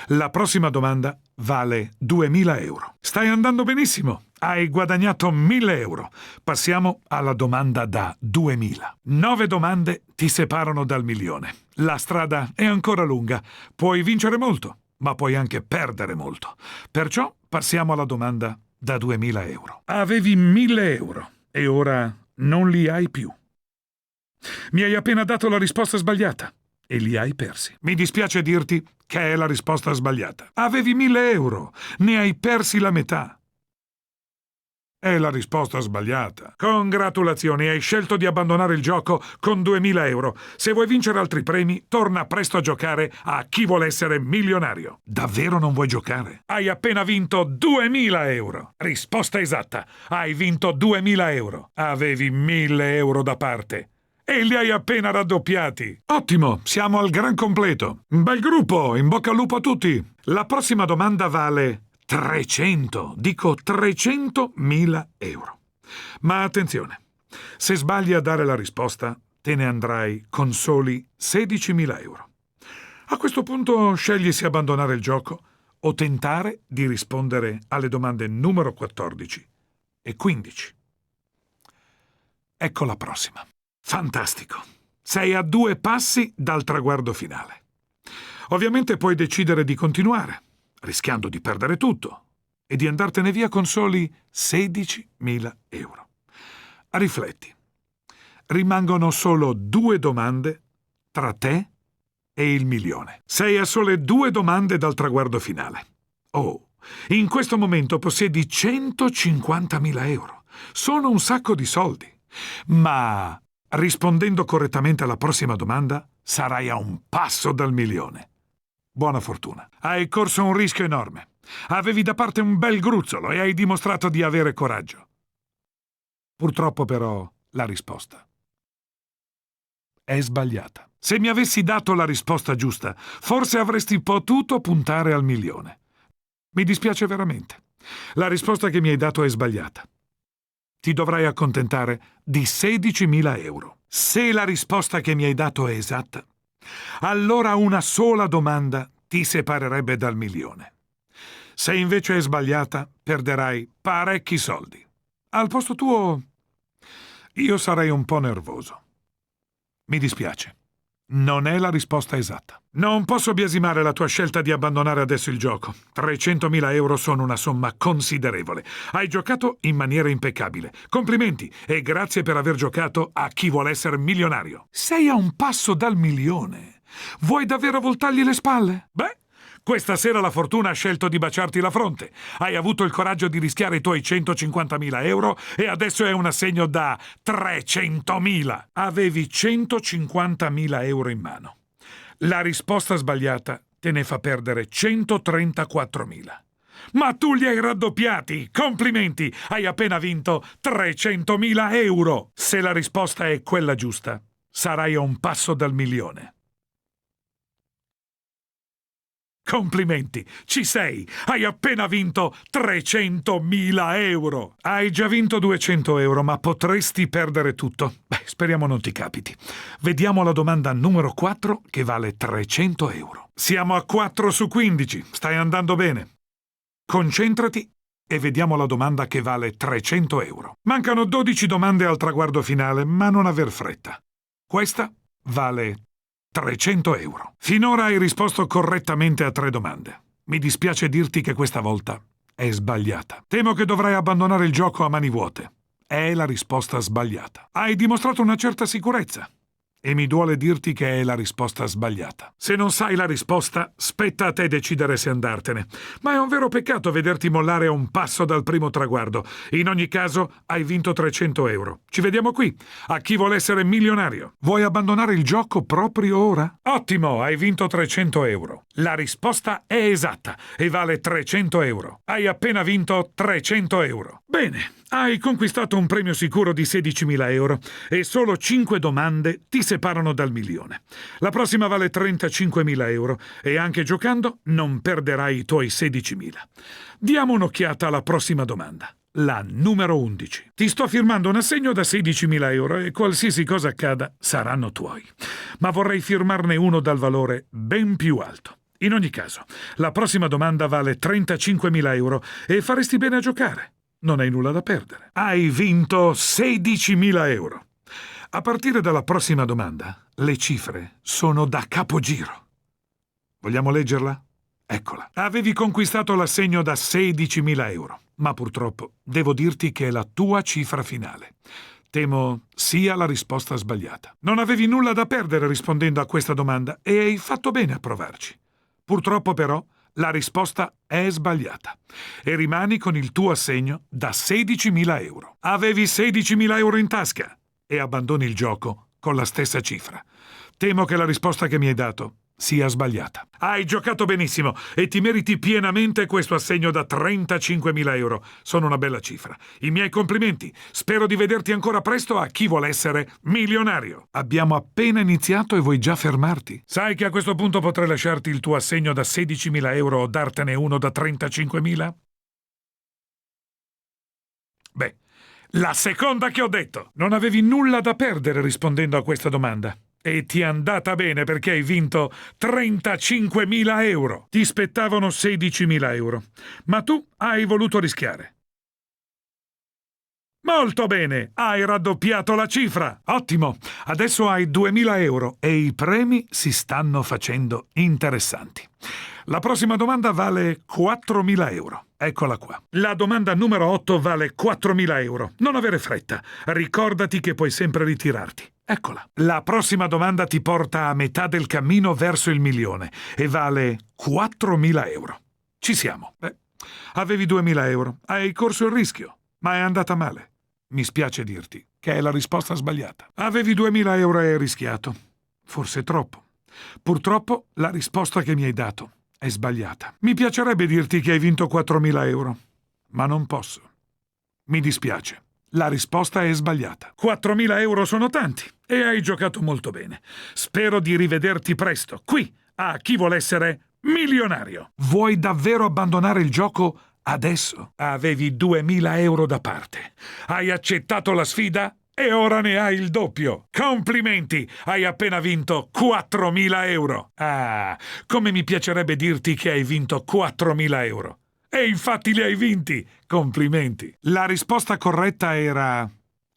Speaker 13: La prossima domanda vale 2.000 euro. Stai andando benissimo. Hai guadagnato 1.000 euro. Passiamo alla domanda da 2.000. 9 domande ti separano dal milione. La strada è ancora lunga. Puoi vincere molto, ma puoi anche perdere molto. Perciò passiamo alla domanda da 2.000 euro. Avevi 1.000 euro e ora non li hai più. Mi hai appena dato la risposta sbagliata e li hai persi. Mi dispiace dirti che è la risposta sbagliata. Avevi 1.000 euro, ne hai persi la metà. È la risposta sbagliata. Congratulazioni, hai scelto di abbandonare il gioco con 2.000 euro. Se vuoi vincere altri premi, torna presto a giocare a Chi vuol essere milionario. Davvero non vuoi giocare? Hai appena vinto 2.000 euro. Risposta esatta. Hai vinto 2.000 euro. Avevi 1.000 euro da parte. E li hai appena raddoppiati. Ottimo, siamo al gran completo. Bel gruppo, in bocca al lupo a tutti. La prossima domanda vale dico 300.000 euro. Ma attenzione, se sbagli a dare la risposta, te ne andrai con soli 16.000 euro. A questo punto scegli se abbandonare il gioco o tentare di rispondere alle domande numero 14 e 15. Ecco la prossima. Fantastico! Sei a 2 passi dal traguardo finale. Ovviamente puoi decidere di continuare, rischiando di perdere tutto e di andartene via con soli 16.000 euro. Rifletti. Rimangono solo 2 domande tra te e il milione. Sei a sole 2 domande dal traguardo finale. Oh, in questo momento possiedi 150.000 euro. Sono un sacco di soldi. Ma rispondendo correttamente alla prossima domanda, sarai a un passo dal milione. Buona fortuna. Hai corso un rischio enorme. Avevi da parte un bel gruzzolo e hai dimostrato di avere coraggio. Purtroppo però la risposta è sbagliata. Se mi avessi dato la risposta giusta, forse avresti potuto puntare al milione. Mi dispiace veramente. La risposta che mi hai dato è sbagliata. Ti dovrai accontentare di 16.000 euro. Se la risposta che mi hai dato è esatta, allora una sola domanda ti separerebbe dal milione. Se invece è sbagliata, perderai parecchi soldi. Al posto tuo, io sarei un po' nervoso. Mi dispiace. Non è la risposta esatta. Non posso biasimare la tua scelta di abbandonare adesso il gioco. 300.000 euro sono una somma considerevole. Hai giocato in maniera impeccabile. Complimenti e grazie per aver giocato a Chi vuole essere milionario. Sei a un passo dal milione. Vuoi davvero voltargli le spalle? Beh, questa sera la fortuna ha scelto di baciarti la fronte. Hai avuto il coraggio di rischiare i tuoi 150.000 euro e adesso è un assegno da 300.000. Avevi 150.000 euro in mano. La risposta sbagliata te ne fa perdere 134.000. Ma tu li hai raddoppiati! Complimenti! Hai appena vinto 300.000 euro! Se la risposta è quella giusta, sarai a un passo dal milione. Complimenti, ci sei! Hai appena vinto 300.000 euro! Hai già vinto 200 euro, ma potresti perdere tutto. Beh, speriamo non ti capiti. Vediamo la domanda numero 4, che vale 300 euro. Siamo a 4 su 15, stai andando bene. Concentrati e vediamo la domanda che vale 300 euro. Mancano 12 domande al traguardo finale, ma non aver fretta. Questa vale 300 euro. Finora hai risposto correttamente a 3 domande. Mi dispiace dirti che questa volta è sbagliata. Temo che dovrai abbandonare il gioco a mani vuote. È la risposta sbagliata. Hai dimostrato una certa sicurezza. E mi duole dirti che è la risposta sbagliata. Se non sai la risposta, spetta a te decidere se andartene. Ma è un vero peccato vederti mollare a un passo dal primo traguardo. In ogni caso, hai vinto 300 euro. Ci vediamo qui, a Chi vuole essere milionario. Vuoi abbandonare il gioco proprio ora? Ottimo, hai vinto 300 euro. La risposta è esatta e vale 300 euro. Hai appena vinto 300 euro. Bene, hai conquistato un premio sicuro di 16.000 euro e solo 5 domande ti separano dal milione. La prossima vale 35.000 euro e anche giocando non perderai i tuoi 16.000. Diamo un'occhiata alla prossima domanda. La numero 11. Ti sto firmando un assegno da 16.000 euro e qualsiasi cosa accada saranno tuoi. Ma vorrei firmarne uno dal valore ben più alto. In ogni caso, la prossima domanda vale 35.000 euro e faresti bene a giocare. Non hai nulla da perdere. Hai vinto 16.000 euro. A partire dalla prossima domanda, le cifre sono da capogiro. Vogliamo leggerla? Eccola. Avevi conquistato l'assegno da 16.000 euro, ma purtroppo devo dirti che è la tua cifra finale. Temo sia la risposta sbagliata. Non avevi nulla da perdere rispondendo a questa domanda e hai fatto bene a provarci. Purtroppo però la risposta è sbagliata e rimani con il tuo assegno da 16.000 euro. Avevi 16.000 euro in tasca e abbandoni il gioco con la stessa cifra. Temo che la risposta che mi hai dato sia sbagliata. Hai giocato benissimo e ti meriti pienamente questo assegno da 35.000 euro. Sono una bella cifra. I miei complimenti. Spero di vederti ancora presto a Chi vuol essere milionario. Abbiamo appena iniziato e vuoi già fermarti? Sai che a questo punto potrei lasciarti il tuo assegno da 16.000 euro o dartene uno da 35.000? Beh, la seconda che ho detto. Non avevi nulla da perdere rispondendo a questa domanda. E ti è andata bene perché hai vinto 35.000 euro. Ti spettavano 16.000 euro. Ma tu hai voluto rischiare. Molto bene, hai raddoppiato la cifra. Ottimo, adesso hai 2.000 euro e i premi si stanno facendo interessanti. La prossima domanda vale 4.000 euro. Eccola qua. La domanda numero 8 vale 4.000 euro. Non avere fretta. Ricordati che puoi sempre ritirarti. Eccola. La prossima domanda ti porta a metà del cammino verso il milione e vale 4.000 euro. Ci siamo. Avevi 2.000 euro. Hai corso il rischio, ma è andata male. Mi spiace dirti che è la risposta sbagliata. Avevi 2.000 euro e hai rischiato. Forse troppo. Purtroppo la risposta che mi hai dato è sbagliata. Mi piacerebbe dirti che hai vinto 4.000 euro, ma non posso. Mi dispiace. La risposta è sbagliata. 4.000 euro sono tanti e hai giocato molto bene. Spero di rivederti presto, qui, a Chi vuol essere milionario. Vuoi davvero abbandonare il gioco adesso? Avevi 2.000 euro da parte. Hai accettato la sfida e ora ne hai il doppio. Complimenti! Hai appena vinto 4.000 euro. Ah, come mi piacerebbe dirti che hai vinto 4.000 euro. E infatti li hai vinti! Complimenti! La risposta corretta era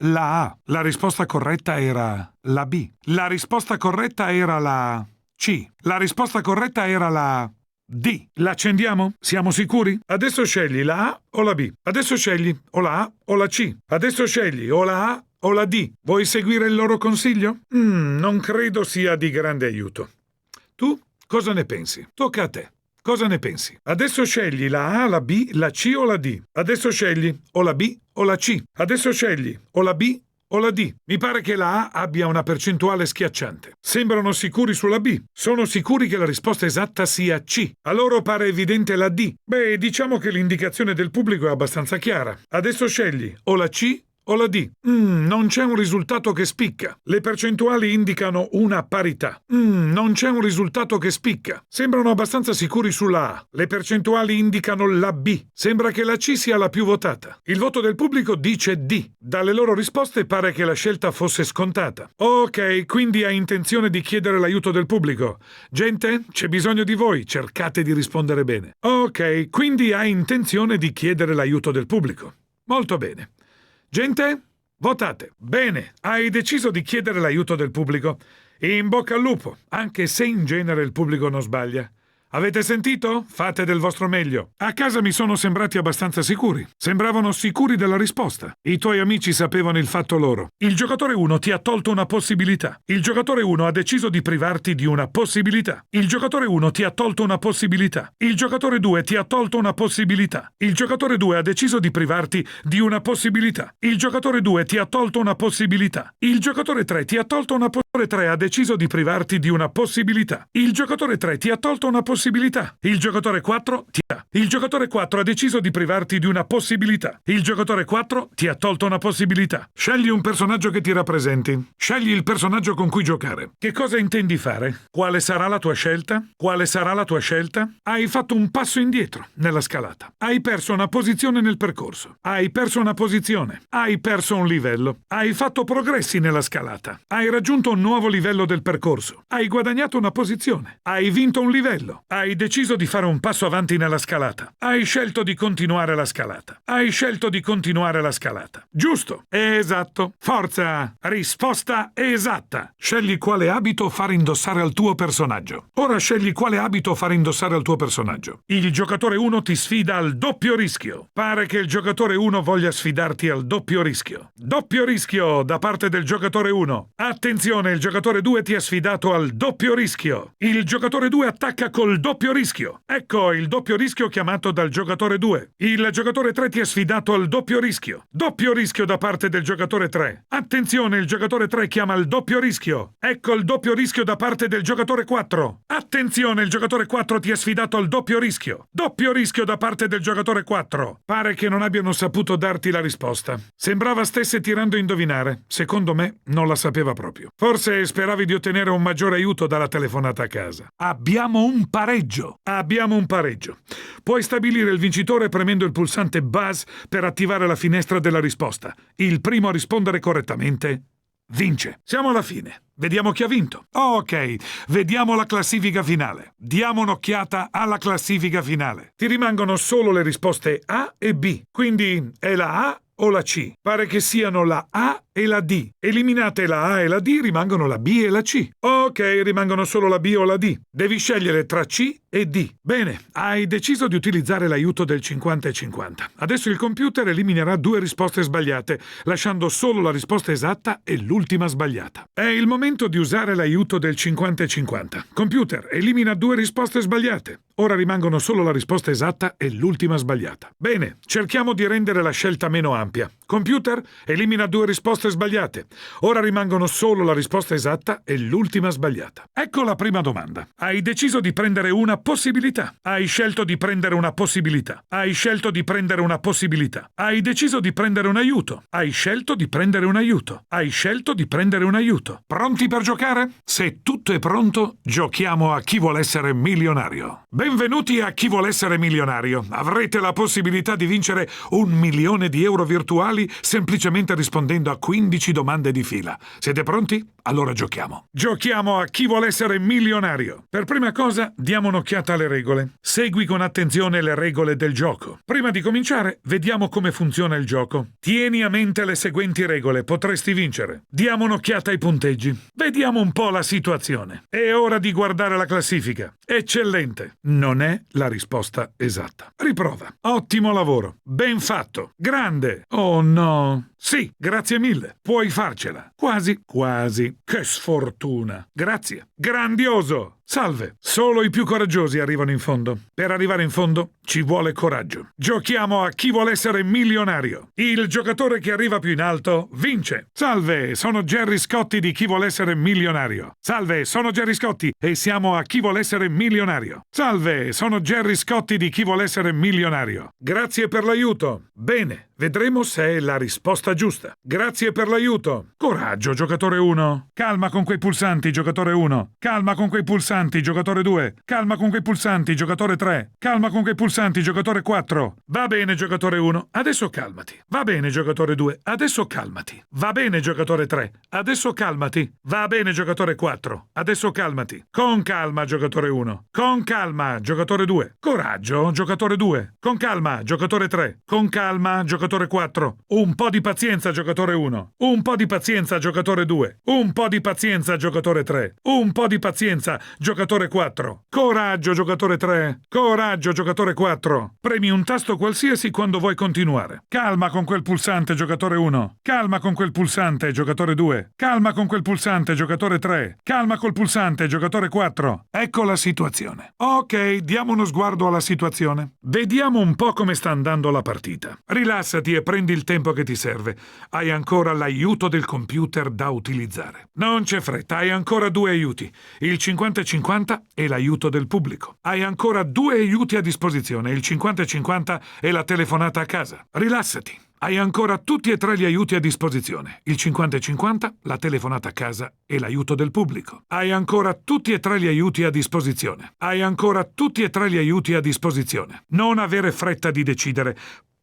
Speaker 13: la A. La risposta corretta era la B. La risposta corretta era la C. La risposta corretta era la D. L'accendiamo? Siamo sicuri? Adesso scegli la A o la B. Adesso scegli o la A o la C. Adesso scegli o la A o la D. Vuoi seguire il loro consiglio? Non credo sia di grande aiuto. Tu cosa ne pensi? Tocca a te. Cosa ne pensi? Adesso scegli la A, la B, la C o la D. Adesso scegli o la B o la C. Adesso scegli o la B o la D. Mi pare che la A abbia una percentuale schiacciante. Sembrano sicuri sulla B. Sono sicuri che la risposta esatta sia C. A loro pare evidente la D. Beh, diciamo che l'indicazione del pubblico è abbastanza chiara. Adesso scegli o la C o la D. Non c'è un risultato che spicca. Le percentuali indicano una parità. Non c'è un risultato che spicca. Sembrano abbastanza sicuri sulla A. Le percentuali indicano la B. Sembra che la C sia la più votata. Il voto del pubblico dice D. Dalle loro risposte pare che la scelta fosse scontata. Ok, quindi hai intenzione di chiedere l'aiuto del pubblico. Gente, c'è bisogno di voi. Cercate di rispondere bene. Ok, quindi hai intenzione di chiedere l'aiuto del pubblico. Molto bene. Gente, votate. Bene, hai deciso di chiedere l'aiuto del pubblico. In bocca al lupo, anche se in genere il pubblico non sbaglia. Avete sentito? Fate del vostro meglio. A casa mi sono sembrati abbastanza sicuri. Sembravano sicuri della risposta. I tuoi amici sapevano il fatto loro. Il giocatore 1 ti ha tolto una possibilità. Il giocatore 1 ha deciso di privarti di una possibilità. Il giocatore 1 ti ha tolto una possibilità. Il giocatore 2 ti ha tolto una possibilità. Il giocatore 2 ha deciso di privarti di una possibilità. Il giocatore 2 ti ha tolto una possibilità. Il giocatore 3 ti ha tolto una possibilità. Il giocatore 3 ha deciso di privarti di una possibilità. Il giocatore 3 ti ha tolto una possibilità. Il giocatore 4 ti ha. Il giocatore 4 ha deciso di privarti di una possibilità. Il giocatore 4 ti ha tolto una possibilità. Scegli un personaggio che ti rappresenti. Scegli il personaggio con cui giocare. Che cosa intendi fare? Quale sarà la tua scelta? Quale sarà la tua scelta? Hai fatto un passo indietro nella scalata. Hai perso una posizione nel percorso. Hai perso una posizione. Hai perso un livello. Hai fatto progressi nella scalata. Hai raggiunto un nuovo livello del percorso. Hai guadagnato una posizione. Hai vinto un livello. Hai deciso di fare un passo avanti nella scalata. Hai scelto di continuare la scalata. Hai scelto di continuare la scalata. Giusto? Esatto. Forza! Risposta esatta. Scegli quale abito far indossare al tuo personaggio. Ora scegli quale abito far indossare al tuo personaggio. Il giocatore 1 ti sfida al doppio rischio. Pare che il giocatore 1 voglia sfidarti al doppio rischio. Doppio rischio da parte del giocatore 1. Attenzione! Attenzione, il giocatore 2 ti ha sfidato al doppio rischio. Il giocatore 2 attacca col doppio rischio. Ecco il doppio rischio chiamato dal giocatore 2. Il giocatore 3 ti ha sfidato al doppio rischio. Doppio rischio da parte del giocatore 3. Attenzione, il giocatore 3 chiama il doppio rischio. Ecco il doppio rischio da parte del giocatore 4. Attenzione, il giocatore 4 ti ha sfidato al doppio rischio. Doppio rischio da parte del giocatore 4. Pare che non abbiano saputo darti la risposta. Sembrava stesse tirando a indovinare. Secondo me non la sapeva proprio. Forse speravi di ottenere un maggiore aiuto dalla telefonata a casa. Abbiamo un pareggio. Puoi stabilire il vincitore premendo il pulsante buzz per attivare la finestra della risposta. Il primo a rispondere correttamente vince. Siamo alla fine. Vediamo chi ha vinto. Ok, vediamo la classifica finale. Diamo un'occhiata alla classifica finale. Ti rimangono solo le risposte A e B. Quindi è la A o la C? Pare che siano la A e la D. Eliminate la A e la D, rimangono la B e la C. Ok, rimangono solo la B o la D. Devi scegliere tra C e D. Bene, hai deciso di utilizzare l'aiuto del 50 e 50. Adesso il computer eliminerà 2 risposte sbagliate, lasciando solo la risposta esatta e l'ultima sbagliata. È il momento di usare l'aiuto del 50 e 50. Computer, elimina 2 risposte sbagliate. Ora rimangono solo la risposta esatta e l'ultima sbagliata. Bene, cerchiamo di rendere la scelta meno ampia. Computer, elimina 2 risposte sbagliate. Ora rimangono solo la risposta esatta e l'ultima sbagliata. Ecco la prima domanda. Hai deciso di prendere una possibilità. Hai scelto di prendere una possibilità. Hai scelto di prendere una possibilità. Hai deciso di prendere un aiuto. Hai scelto di prendere un aiuto. Hai scelto di prendere un aiuto. Pronti per giocare? Se tutto è pronto, giochiamo a Chi vuol essere milionario. Benvenuti a Chi vuol essere milionario. Avrete la possibilità di vincere 1 milione di euro virtuali semplicemente rispondendo a 15 domande di fila. Siete pronti? Allora giochiamo. Giochiamo a Chi vuol essere milionario. Per prima cosa, diamo un'occhiata alle regole. Segui con attenzione le regole del gioco. Prima di cominciare, vediamo come funziona il gioco. Tieni a mente le seguenti regole, potresti vincere. Diamo un'occhiata ai punteggi. Vediamo un po' la situazione. È ora di guardare la classifica. Eccellente. Non è la risposta esatta. Riprova. Ottimo lavoro. Ben fatto. Grande. Oh no. Sì, grazie mille. Puoi farcela. Quasi. Che sfortuna. Grazie. Grandioso. Salve. Solo i più coraggiosi arrivano in fondo. Per arrivare in fondo ci vuole coraggio. Giochiamo a Chi vuol essere milionario. Il giocatore che arriva più in alto vince. Salve, sono Gerry Scotti di Chi vuol essere milionario. Salve, sono Gerry Scotti e siamo a Chi vuol essere milionario. Salve, sono Gerry Scotti di Chi vuol essere milionario. Grazie per l'aiuto. Bene, vedremo se è la risposta giusta. Grazie per l'aiuto. Coraggio, giocatore 1. Calma con quei pulsanti, giocatore 1. Calma con quei pulsanti, giocatore 2. Calma con quei pulsanti, giocatore 3. Calma con quei pulsanti, giocatore 4. Va bene, giocatore 1. Adesso calmati. Va bene, giocatore 2. Adesso calmati. Va bene, giocatore 3. Adesso calmati. Va bene, giocatore 4. Adesso calmati. Con calma, giocatore 1. Con calma, giocatore 2. Coraggio, giocatore 2. Con calma, giocatore 3. Con calma, giocatore 4. Un po' di pazienza, giocatore 1. Un po' di pazienza, giocatore 2. Un po' di pazienza, giocatore 3. Un po' di pazienza, giocatore 4. Coraggio, giocatore 3. Coraggio, giocatore 4. Premi un tasto qualsiasi quando vuoi continuare. Calma con quel pulsante, giocatore 1. Calma con quel pulsante, giocatore 2. Calma con quel pulsante, giocatore 3. Calma col pulsante, giocatore 4. Ecco la situazione. Ok, diamo uno sguardo alla situazione. Vediamo un po' come sta andando la partita. Rilassati e prendi il tempo che ti serve. Hai ancora l'aiuto del computer da utilizzare. Non c'è fretta, hai ancora 2 aiuti. Il 50-50 e l'aiuto del pubblico. Hai ancora 2 aiuti a disposizione, il 50-50 e la telefonata a casa. Rilassati. Hai ancora tutti e 3 gli aiuti a disposizione, il 50-50, la telefonata a casa e l'aiuto del pubblico. Hai ancora tutti e 3 gli aiuti a disposizione. Hai ancora tutti e 3 gli aiuti a disposizione. Non avere fretta di decidere.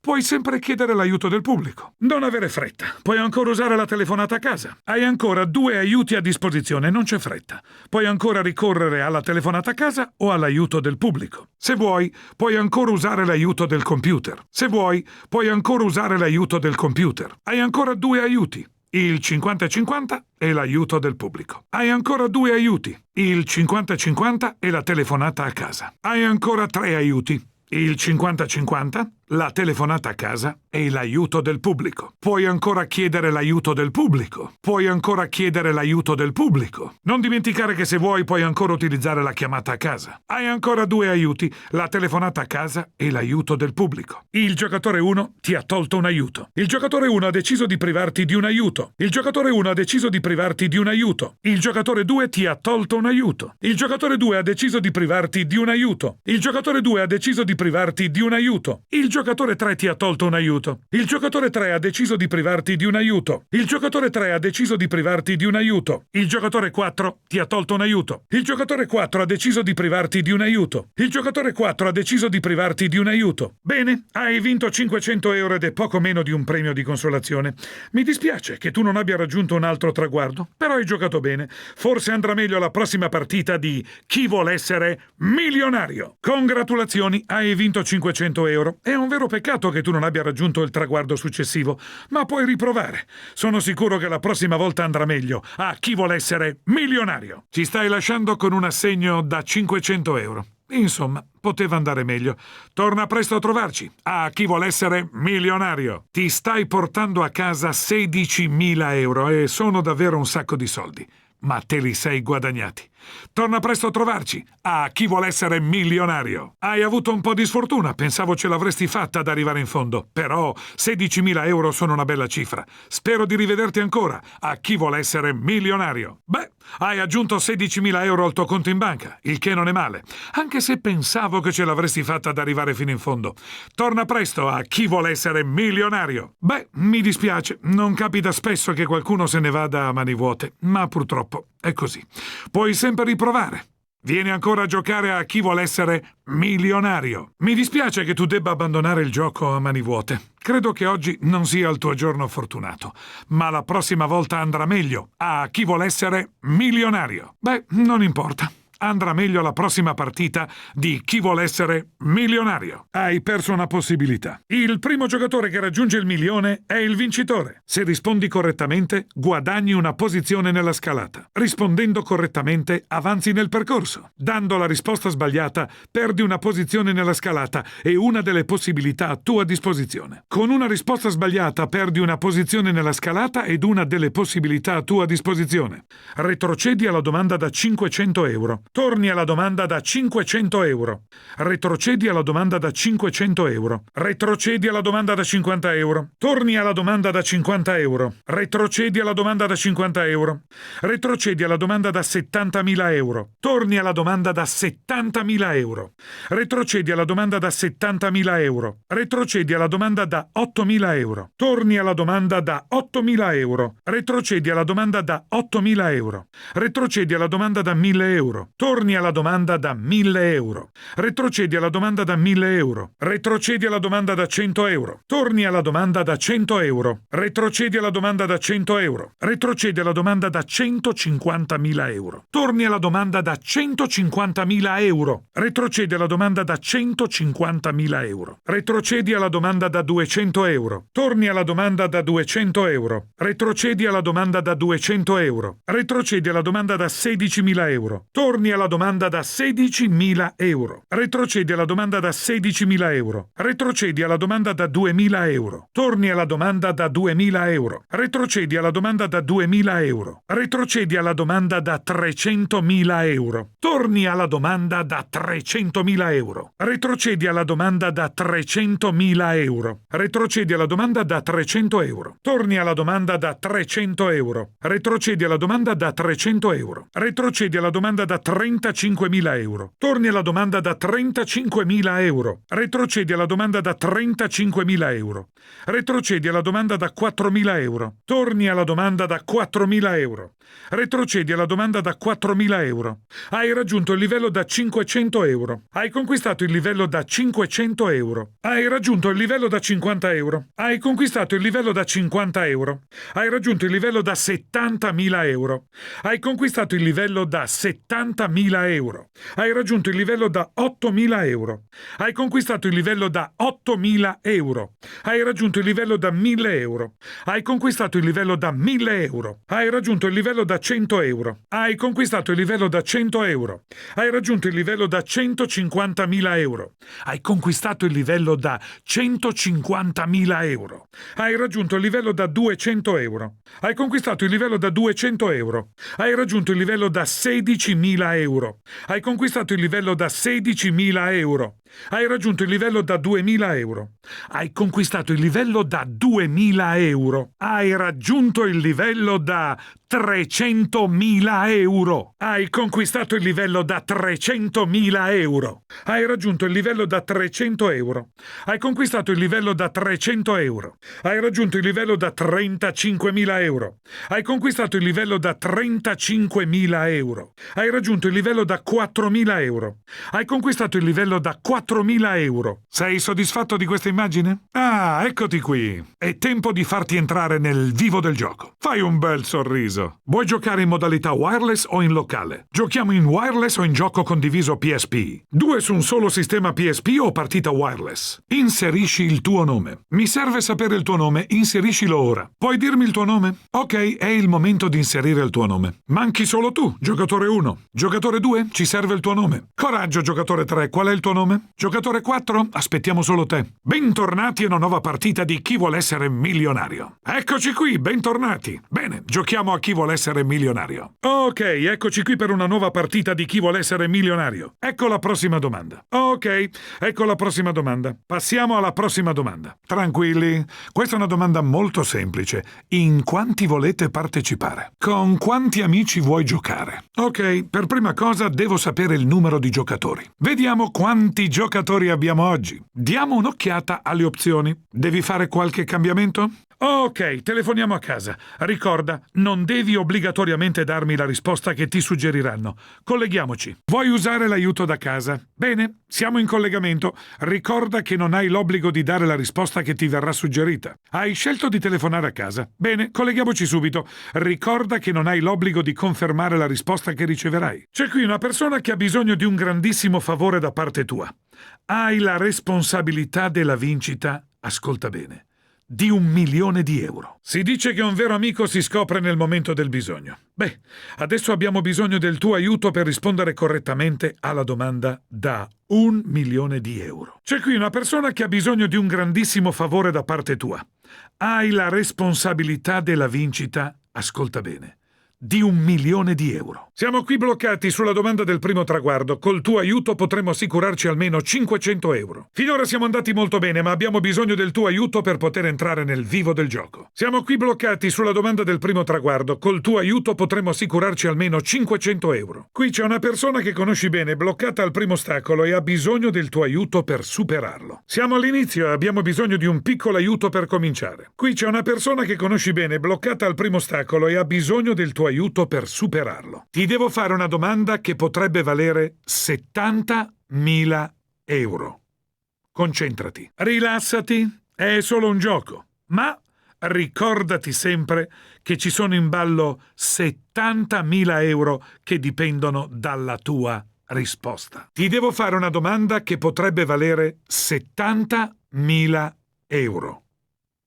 Speaker 13: Puoi sempre chiedere l'aiuto del pubblico. Non avere fretta. Puoi ancora usare la telefonata a casa. Hai ancora 2 aiuti a disposizione, non c'è fretta. Puoi ancora ricorrere alla telefonata a casa o all'aiuto del pubblico. Se vuoi, puoi ancora usare l'aiuto del computer. Se vuoi, puoi ancora usare l'aiuto del computer. Hai ancora 2 aiuti. Il 50-50 e l'aiuto del pubblico. Hai ancora 2 aiuti. Il 50-50 e la telefonata a casa. Hai ancora 3 aiuti. Il 50-50, la telefonata a casa e l'aiuto del pubblico. Puoi ancora chiedere l'aiuto del pubblico. Puoi ancora chiedere l'aiuto del pubblico. Non dimenticare che se vuoi puoi ancora utilizzare la chiamata a casa. Hai ancora 2 aiuti, la telefonata a casa e l'aiuto del pubblico. Il giocatore 1 ti ha tolto un aiuto. Il giocatore 1 ha deciso di privarti di un aiuto. Il giocatore 1 ha deciso di privarti di un aiuto. Il giocatore 2 ti ha tolto un aiuto. Il giocatore 2 ha deciso di privarti di un aiuto. Il giocatore 2 ha deciso di privarti di un aiuto. Il giocatore 3 ti ha tolto un aiuto. Il giocatore 3 ha deciso di privarti di un aiuto. Il giocatore 3 ha deciso di privarti di un aiuto. Il giocatore 4 ti ha tolto un aiuto. Il giocatore 4 ha deciso di privarti di un aiuto. Il giocatore 4 ha deciso di privarti di un aiuto. Bene, hai vinto 500 euro ed è poco meno di un premio di consolazione. Mi dispiace che tu non abbia raggiunto un altro traguardo, però hai giocato bene. Forse andrà meglio la prossima partita di Chi vuol essere milionario. Congratulazioni, hai vinto 500 euro. È un vero peccato che tu non abbia raggiunto il traguardo successivo, ma puoi riprovare. Sono sicuro che la prossima volta andrà meglio a Chi vuol essere milionario. Ci stai lasciando con un assegno da 500 euro. Insomma, poteva andare meglio. Torna presto a trovarci a Chi vuol essere milionario. Ti stai portando a casa 16.000 euro e sono davvero un sacco di soldi, ma te li sei guadagnati. Torna presto a trovarci a Chi vuol essere milionario. Hai avuto un po' di sfortuna, pensavo ce l'avresti fatta ad arrivare in fondo, però 16.000 euro sono una bella cifra. Spero di rivederti ancora a Chi vuol essere milionario. Beh, hai aggiunto 16.000 euro al tuo conto in banca, il che non è male, anche se pensavo che ce l'avresti fatta ad arrivare fino in fondo. Torna presto a Chi vuol essere milionario. Beh, mi dispiace, non capita spesso che qualcuno se ne vada a mani vuote, ma purtroppo è così. Puoi sempre riprovare. Vieni ancora a giocare a Chi vuol essere milionario. Mi dispiace che tu debba abbandonare il gioco a mani vuote. Credo che oggi non sia il tuo giorno fortunato, ma la prossima volta andrà meglio a Chi vuol essere milionario. Beh, non importa. Andrà meglio la prossima partita di Chi vuol essere milionario. Hai perso una possibilità. Il primo giocatore che raggiunge il milione è il vincitore. Se rispondi correttamente, guadagni una posizione nella scalata. Rispondendo correttamente, avanzi nel percorso. Dando la risposta sbagliata, perdi una posizione nella scalata e una delle possibilità a tua disposizione. Con una risposta sbagliata, perdi una posizione nella scalata ed una delle possibilità a tua disposizione. Retrocedi alla domanda da 500 euro. Torni alla domanda da 500 euro. Retrocedi alla domanda da 500 euro. Retrocedi alla domanda da 50 euro. Torni alla domanda da 50 euro. Retrocedi alla domanda da 50 euro. Retrocedi alla domanda da 70.000 euro. Torni alla domanda da 70.000 euro. Retrocedi alla domanda da 70.000 euro. Retrocedi alla domanda da 8.000 euro. Torni alla domanda da 8.000 euro. Retrocedi alla domanda da 8.000 euro. Retrocedi alla domanda da 1.000 euro. Torni alla domanda da 1.000 euro. Retrocedi alla domanda da 1.000 euro. Retrocedi alla domanda da 100 euro. Torni alla domanda da 100 euro. Retrocedi alla domanda da 100 euro. Retrocedi alla domanda da 150.000 euro. Torni alla domanda da 150.000 euro. Retrocedi alla domanda da 150.000 euro. Retrocedi alla domanda da 200 euro. Torni alla domanda da 200 euro. Retrocedi alla domanda da 200 euro. Retrocedi alla domanda da 16.000 euro. Torni alla domanda da 16.000 euro. Retrocedi alla domanda da 16.000 euro. Retrocedi alla domanda da 2.000 euro. Torni alla domanda da 2.000 euro. Retrocedi alla domanda da 2.000 euro. Retrocedi alla domanda da 300.000 euro. Torni alla domanda da 300.000 euro. Retrocedi alla domanda da 300.000 euro. Retrocedi alla domanda da 300 euro. Torni alla domanda da 300 euro. Retrocedi alla domanda da 300 euro. Retrocedi alla domanda da 35.000 euro. Torni alla domanda da 35.000 euro. Retrocedi alla domanda da 35.000 euro. Retrocedi alla domanda da 4.000 euro. Torni alla domanda da 4.000 euro. Retrocedi alla domanda da 4.000 euro. Hai raggiunto il livello da 500 euro. Hai conquistato il livello da 500 euro. Hai raggiunto il livello da 50 euro. Hai conquistato il livello da 50 euro. Hai raggiunto il livello da 70.000 euro. Hai conquistato il livello da 70.000 50.000 euro. Hai raggiunto il livello da 8.000 euro. Hai conquistato il livello da 8.000 euro. Hai raggiunto il livello da 1.000 euro. Hai conquistato il livello da 1.000 euro. Hai raggiunto il livello da 100 euro. Hai conquistato il livello da 100 euro. Hai raggiunto il livello da 150.000 euro. Hai conquistato il livello da 150.000 euro. Hai raggiunto il livello da 200 euro. Hai conquistato il livello da 200 euro. Hai raggiunto il livello da 16.000 euro. Hai conquistato il livello da 16.000 euro. Hai raggiunto il livello da 2.000 euro. Hai conquistato il livello da 2.000 euro. Hai raggiunto il livello da 300.000 euro. Hai conquistato il livello da 300.000 euro. Hai raggiunto il livello da 300 euro. Hai conquistato il livello da 300 euro. Hai raggiunto il livello da 35.000 euro. Hai conquistato il livello da 35.000 euro. Hai raggiunto il livello da 4.000 euro. Hai conquistato il livello da 4.000 euro. Sei soddisfatto di questa immagine? Ah, eccoti qui. È tempo di farti entrare nel vivo del gioco. Fai un bel sorriso. Vuoi giocare in modalità wireless o in locale? Giochiamo in wireless o in gioco condiviso PSP? 2 su un solo sistema PSP o partita wireless? Inserisci il tuo nome. Mi serve sapere il tuo nome, inseriscilo ora. Puoi dirmi il tuo nome? Ok, è il momento di inserire il tuo nome. Manchi solo tu, giocatore 1. Giocatore 2, ci serve il tuo nome. Coraggio, giocatore 3, qual è il tuo nome? Giocatore 4, aspettiamo solo te. Bentornati a una nuova partita di Chi vuol essere milionario. Eccoci qui, bentornati. Bene, giochiamo a Chi vuol essere milionario. Ok, eccoci qui per una nuova partita di Chi vuol essere milionario. Ecco la prossima domanda. Ok, ecco la prossima domanda. Passiamo alla prossima domanda. Tranquilli, questa è una domanda molto semplice. In quanti volete partecipare? Con quanti amici vuoi giocare? Ok, per prima cosa devo sapere il numero di giocatori. Vediamo quanti giocatori abbiamo oggi. Diamo un'occhiata alle opzioni. Devi fare qualche cambiamento? Ok, telefoniamo a casa. Ricorda, non devi obbligatoriamente darmi la risposta che ti suggeriranno. Colleghiamoci. Vuoi usare l'aiuto da casa? Bene, siamo in collegamento. Ricorda che non hai l'obbligo di dare la risposta che ti verrà suggerita. Hai scelto di telefonare a casa? Bene, colleghiamoci subito. Ricorda che non hai l'obbligo di confermare la risposta che riceverai. C'è qui una persona che ha bisogno di un grandissimo favore da parte tua. Hai la responsabilità della vincita, ascolta bene, di 1 milione di euro. Si dice che un vero amico si scopre nel momento del bisogno. Beh, adesso abbiamo bisogno del tuo aiuto per rispondere correttamente alla domanda da 1 milione di euro. C'è qui una persona che ha bisogno di un grandissimo favore da parte tua. Hai la responsabilità della vincita, ascolta bene, di 1 milione di euro. Siamo qui bloccati sulla domanda del primo traguardo. Col tuo aiuto potremo assicurarci almeno 500 euro. Finora siamo andati molto bene, ma abbiamo bisogno del tuo aiuto per poter entrare nel vivo del gioco. Siamo qui bloccati sulla domanda del primo traguardo. Col tuo aiuto potremo assicurarci almeno 500 euro. Qui c'è una persona che conosci bene, bloccata al primo ostacolo e ha bisogno del tuo aiuto per superarlo. Siamo all'inizio e abbiamo bisogno di un piccolo aiuto per cominciare. Qui c'è una persona che conosci bene, bloccata al primo ostacolo e ha bisogno del tuo aiuto per superarlo. Ti devo fare una domanda che potrebbe valere 70.000 euro. Concentrati, rilassati, è solo un gioco, ma ricordati sempre che ci sono in ballo 70.000 euro che dipendono dalla tua risposta. Ti devo fare una domanda che potrebbe valere 70.000 euro.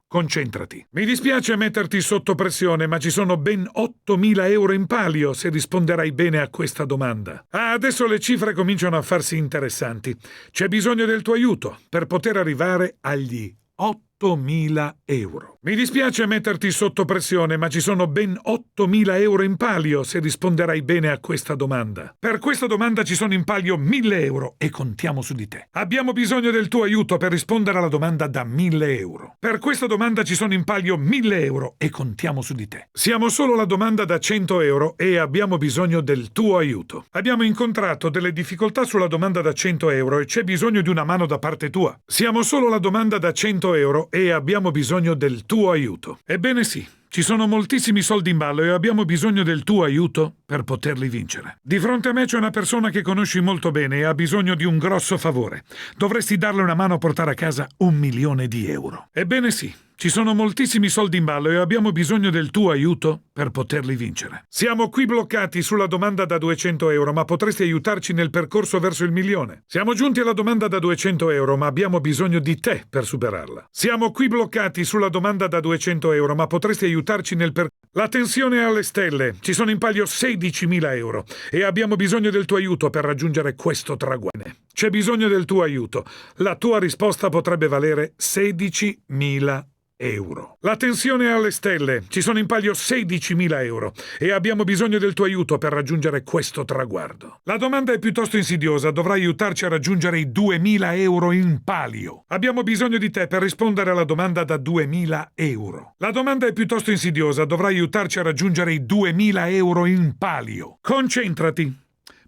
Speaker 13: Concentrati. Mi dispiace metterti sotto pressione, ma ci sono ben 8.000 euro in palio se risponderai bene a questa domanda. Adesso le cifre cominciano a farsi interessanti. C'è bisogno del tuo aiuto per poter arrivare agli 8.000 euro. Mi dispiace metterti sotto pressione, ma ci sono ben 8.000 euro in palio se risponderai bene a questa domanda. Per questa domanda ci sono in palio 1.000 euro e contiamo su di te. Abbiamo bisogno del tuo aiuto per rispondere alla domanda da 1.000 euro. Per questa domanda ci sono in palio 1.000 euro e contiamo su di te. Siamo solo alla domanda da 100 euro e abbiamo bisogno del tuo aiuto. Abbiamo incontrato delle difficoltà sulla domanda da 100 euro e c'è bisogno di una mano da parte tua. Siamo solo alla domanda da 100 euro e abbiamo bisogno del tuo aiuto. Ebbene sì, Ci sono moltissimi soldi in ballo e abbiamo bisogno del tuo aiuto per poterli vincere. Di fronte a me c'è una persona che conosci molto bene e ha bisogno di un grosso favore. Dovresti darle una mano a portare a casa 1 milione di euro. Ebbene sì. Ci sono moltissimi soldi in ballo e abbiamo bisogno del tuo aiuto per poterli vincere. Siamo qui bloccati sulla domanda da 200 euro, ma potresti aiutarci nel percorso verso il milione. Siamo giunti alla domanda da 200 euro, ma abbiamo bisogno di te per superarla. Siamo qui bloccati sulla domanda da 200 euro, ma potresti aiutarci nel percorso. La tensione è alle stelle. Ci sono in palio 16.000 euro e abbiamo bisogno del tuo aiuto per raggiungere questo traguardo. C'è bisogno del tuo aiuto. La tua risposta potrebbe valere 16.000 euro. La tensione è alle stelle. Ci sono in palio 16.000 euro e abbiamo bisogno del tuo aiuto per raggiungere questo traguardo. La domanda è piuttosto insidiosa. Dovrai aiutarci a raggiungere i 2.000 euro in palio. Abbiamo bisogno di te per rispondere alla domanda da 2.000 euro. La domanda è piuttosto insidiosa. Dovrai aiutarci a raggiungere i 2.000 euro in palio. Concentrati,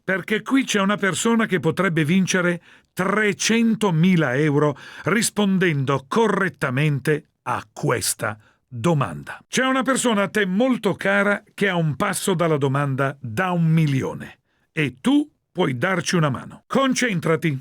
Speaker 13: perché qui c'è una persona che potrebbe vincere 300.000 euro rispondendo correttamente a questa domanda. C'è una persona a te molto cara che è a un passo dalla domanda da 1 milione e tu puoi darci una mano. Concentrati,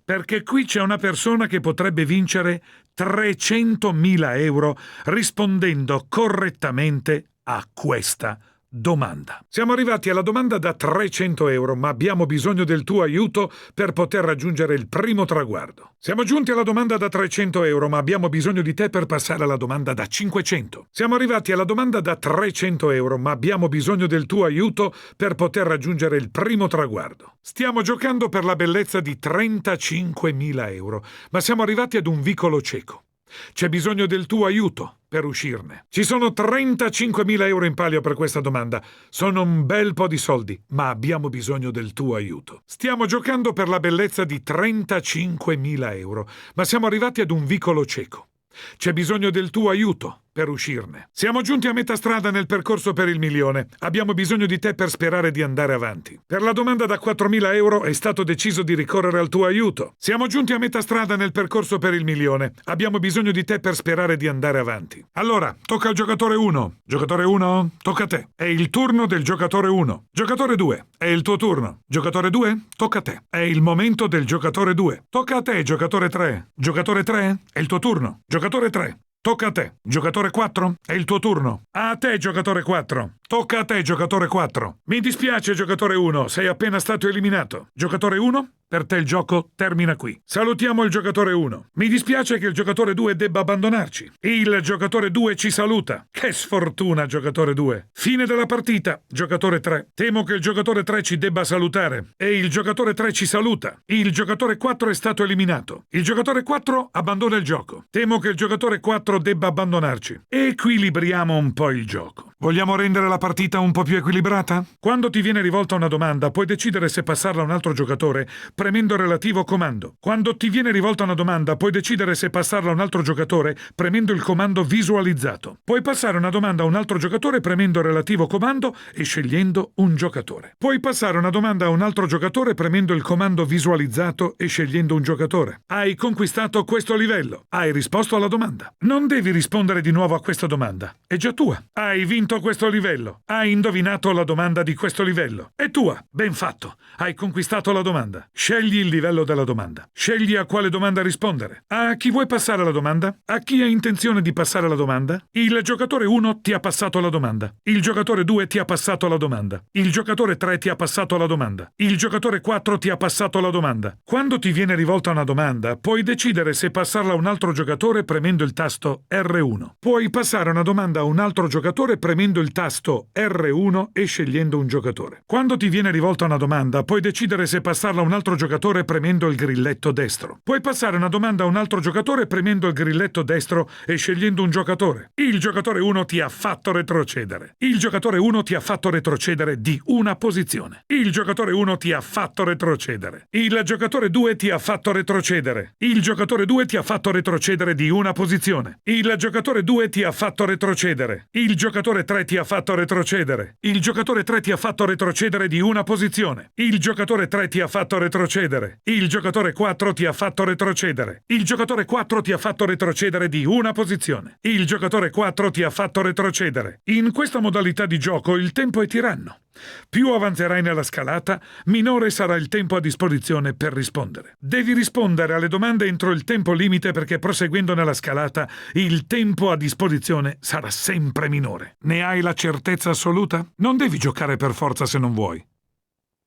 Speaker 13: perché qui c'è una persona che potrebbe vincere 300.000 euro rispondendo correttamente a questa domanda. Siamo arrivati alla domanda da 300 euro, ma abbiamo bisogno del tuo aiuto per poter raggiungere il primo traguardo. Siamo giunti alla domanda da 300 euro, ma abbiamo bisogno di te per passare alla domanda da 500. Siamo arrivati alla domanda da 300 euro, ma abbiamo bisogno del tuo aiuto per poter raggiungere il primo traguardo. Stiamo giocando per la bellezza di 35.000 euro, ma siamo arrivati ad un vicolo cieco. C'è bisogno del tuo aiuto per uscirne. Ci sono 35.000 euro in palio per questa domanda. Sono un bel po' di soldi, ma abbiamo bisogno del tuo aiuto. Stiamo giocando per la bellezza di 35.000 euro, ma siamo arrivati ad un vicolo cieco. C'è bisogno del tuo aiuto per uscirne. Siamo giunti a metà strada nel percorso per il milione. Abbiamo bisogno di te per sperare di andare avanti. Per la domanda da 4.000 euro è stato deciso di ricorrere al tuo aiuto. Siamo giunti a metà strada nel percorso per il milione. Abbiamo bisogno di te per sperare di andare avanti. Allora, tocca al giocatore 1. Giocatore 1, tocca a te. È il turno del giocatore 1. Giocatore 2, è il tuo turno. Giocatore 2, tocca a te. È il momento del giocatore 2. Tocca a te, giocatore 3. Giocatore 3, è il tuo turno. Giocatore 3. Tocca a te. Giocatore 4, è il tuo turno. A te, giocatore 4. Tocca a te, giocatore 4. Mi dispiace, giocatore 1, sei appena stato eliminato. Giocatore 1, per te il gioco termina qui. Salutiamo il giocatore 1. Mi dispiace che il giocatore 2 debba abbandonarci. Il giocatore 2 ci saluta. Che sfortuna, giocatore 2. Fine della partita, giocatore 3. Temo che il giocatore 3 ci debba salutare. E il giocatore 3 ci saluta. Il giocatore 4 è stato eliminato. Il giocatore 4 abbandona il gioco. Temo che il giocatore 4 debba abbandonarci. Equilibriamo un po' il gioco. Vogliamo rendere la partita un po' più equilibrata? Quando ti viene rivolta una domanda, puoi decidere se passarla a un altro giocatore premendo il relativo comando. Quando ti viene rivolta una domanda, puoi decidere se passarla a un altro giocatore premendo il comando visualizzato. Puoi passare una domanda a un altro giocatore premendo il relativo comando e scegliendo un giocatore. Puoi passare una domanda a un altro giocatore premendo il comando visualizzato e scegliendo un giocatore. Hai conquistato questo livello. Hai risposto alla domanda. Non devi rispondere di nuovo a questa domanda. È già tua. Hai vinto questo livello. Hai indovinato la domanda di questo livello. È tua. Ben fatto. Hai conquistato la domanda. Scegli il livello della domanda. Scegli a quale domanda rispondere. A chi vuoi passare la domanda? A chi ha intenzione di passare la domanda? Il giocatore 1 ti ha passato la domanda. Il giocatore 2 ti ha passato la domanda. Il giocatore 3 ti ha passato la domanda. Il giocatore 4 ti ha passato la domanda. Quando ti viene rivolta una domanda, puoi decidere se passarla a un altro giocatore premendo il tasto R1. Puoi passare una domanda a un altro giocatore premendo il tasto R1 e scegliendo un giocatore. Quando ti viene rivolta una domanda, puoi decidere se passarla a un altro giocatore premendo il grilletto destro. Puoi passare una domanda a un altro giocatore premendo il grilletto destro e scegliendo un giocatore. Il giocatore 1 ti ha fatto retrocedere. Il giocatore 1 ti ha fatto retrocedere di una posizione. Il giocatore 1 ti ha fatto retrocedere. Il giocatore 2 ti ha fatto retrocedere. Il giocatore 2 ti ha fatto retrocedere di una posizione. Il giocatore 2 ti ha fatto retrocedere. Il giocatore 3 ti ha fatto retrocedere. Il giocatore 3 ti ha fatto retrocedere di una posizione. Il giocatore 3 ti ha fatto retrocedere. Il giocatore 4 ti ha fatto retrocedere. Il giocatore 4 ti ha fatto retrocedere di una posizione. Il giocatore 4 ti ha fatto retrocedere. In questa modalità di gioco il tempo è tiranno. Più avanzerai nella scalata, minore sarà il tempo a disposizione per rispondere. Devi rispondere alle domande entro il tempo limite perché proseguendo nella scalata il tempo a disposizione sarà sempre minore. Ne hai la certezza assoluta? Non devi giocare per forza se non vuoi.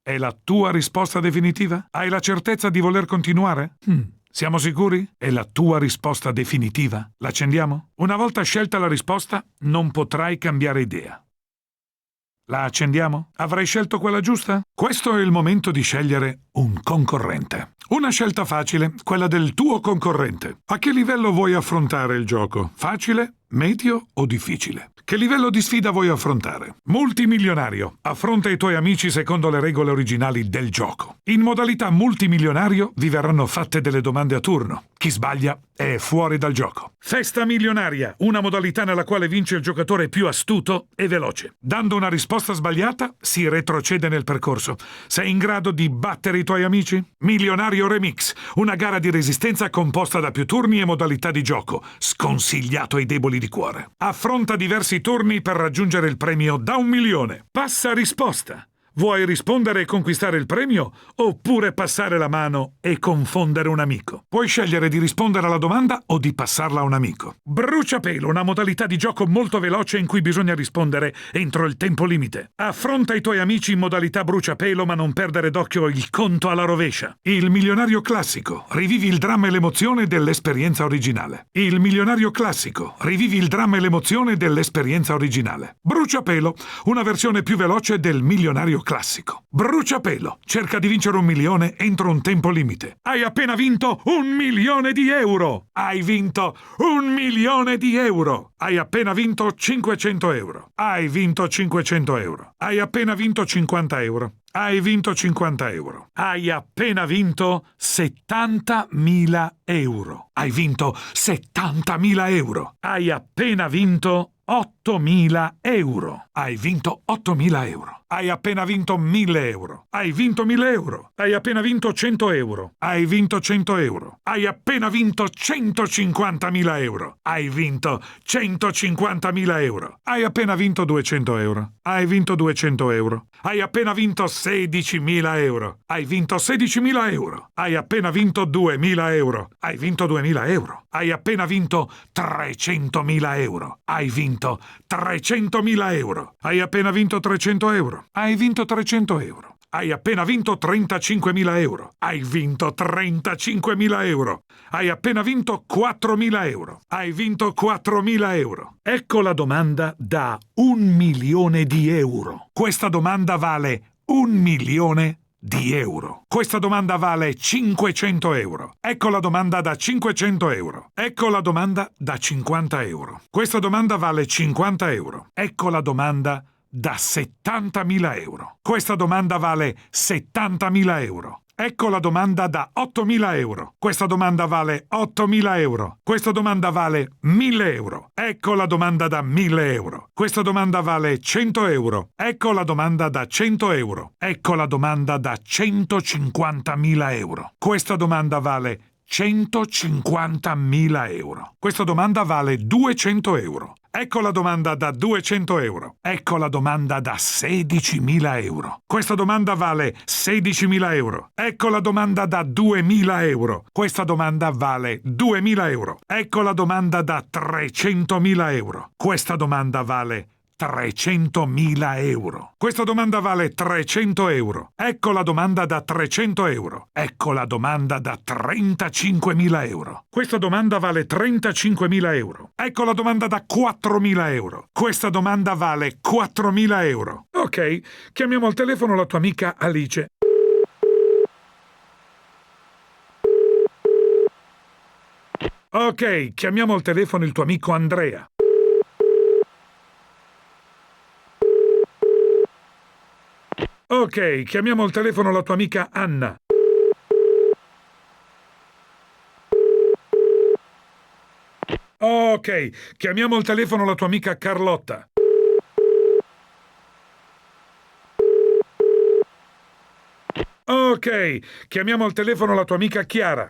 Speaker 13: È la tua risposta definitiva? Hai la certezza di voler continuare? Siamo sicuri? È la tua risposta definitiva? L'accendiamo? Una volta scelta la risposta, non potrai cambiare idea. La accendiamo? Avrai scelto quella giusta? Questo è il momento di scegliere un concorrente. Una scelta facile, quella del tuo concorrente. A che livello vuoi affrontare il gioco? Facile, medio o difficile? Che livello di sfida vuoi affrontare? Multimilionario. Affronta i tuoi amici secondo le regole originali del gioco. In modalità multimilionario vi verranno fatte delle domande a turno. Chi sbaglia è fuori dal gioco. Festa milionaria, una modalità nella quale vince il giocatore più astuto e veloce. Dando una risposta sbagliata, si retrocede nel percorso. Sei in grado di battere i tuoi amici? Milionario Remix, una gara di resistenza composta da più turni e modalità di gioco, sconsigliato ai deboli di cuore. Affronta diversi turni per raggiungere il premio da 1 milione. Passa risposta. Vuoi rispondere e conquistare il premio oppure passare la mano e confondere un amico? Puoi scegliere di rispondere alla domanda o di passarla a un amico. Bruciapelo, una modalità di gioco molto veloce in cui bisogna rispondere entro il tempo limite. Affronta i tuoi amici in modalità bruciapelo ma non perdere d'occhio il conto alla rovescia. Il milionario classico, rivivi il dramma e l'emozione dell'esperienza originale. Il milionario classico, rivivi il dramma e l'emozione dell'esperienza originale. Bruciapelo, una versione più veloce del milionario classico. Bruciapelo, cerca di vincere 1 milione entro un tempo limite. Hai appena vinto 1 milione di euro! Hai vinto 1 milione di euro! Hai appena vinto 500 euro. Hai vinto 500 euro. Hai appena vinto 50 euro. Hai vinto 50 euro. Hai appena vinto 70.000 euro. Hai vinto 70.000 euro. Hai appena vinto 8.000 euro. Hai vinto 8.000 euro. Hai appena vinto 1.000 euro. Hai vinto 1.000 euro. Hai appena vinto 100 euro. Hai vinto 100 euro. Hai appena vinto 150.000 euro. Hai vinto 150.000 euro. Hai appena vinto 200 euro. Hai vinto 200 euro. Hai appena vinto 16.000 euro. Hai vinto 16.000 euro. Hai appena vinto 2.000 euro. Hai vinto 2.000 euro. Hai appena vinto 300.000 euro. Hai vinto 300.000 euro. Hai appena vinto 300 euro. Hai vinto 300 euro. Hai appena vinto 35.000 euro. Hai vinto 35.000 euro. Hai appena vinto 4.000 euro. Hai vinto 4.000 euro. Ecco la domanda da 1 milione di euro. Questa domanda vale 1 milione di euro. Questa domanda vale 500 euro. Ecco la domanda da 500 euro. Ecco la domanda da 50 euro. Questa domanda vale 50 euro. Ecco la domanda da 70.000 euro. Questa domanda vale 70.000 euro. Ecco la domanda da 8.000 euro. Questa domanda vale 8.000 euro. Questa domanda vale 1.000 euro. Ecco la domanda da 1.000 euro. Questa domanda vale 100 euro. Ecco la domanda da 100 euro. Ecco la domanda da 150.000 euro. Questa domanda vale 150.000 euro. Questa domanda vale 200 euro. Ecco la domanda da 200 euro. Ecco la domanda da 16.000 euro. Questa domanda vale 16.000 euro. Ecco la domanda da 2.000 euro. Questa domanda vale 2.000 euro. Ecco la domanda da 300.000 euro. Questa domanda vale 300.000 euro. Questa domanda vale 300 euro. Ecco la domanda da 300 euro. Ecco la domanda da 35.000 euro. Questa domanda vale 35.000 euro. Ecco la domanda da 4.000 euro. Questa domanda vale 4.000 euro. Ok, chiamiamo al telefono la tua amica Alice. Ok, chiamiamo al telefono il tuo amico Andrea. Ok, chiamiamo al telefono la tua amica Anna. Ok, chiamiamo al telefono la tua amica Carlotta. Ok, chiamiamo al telefono la tua amica Chiara.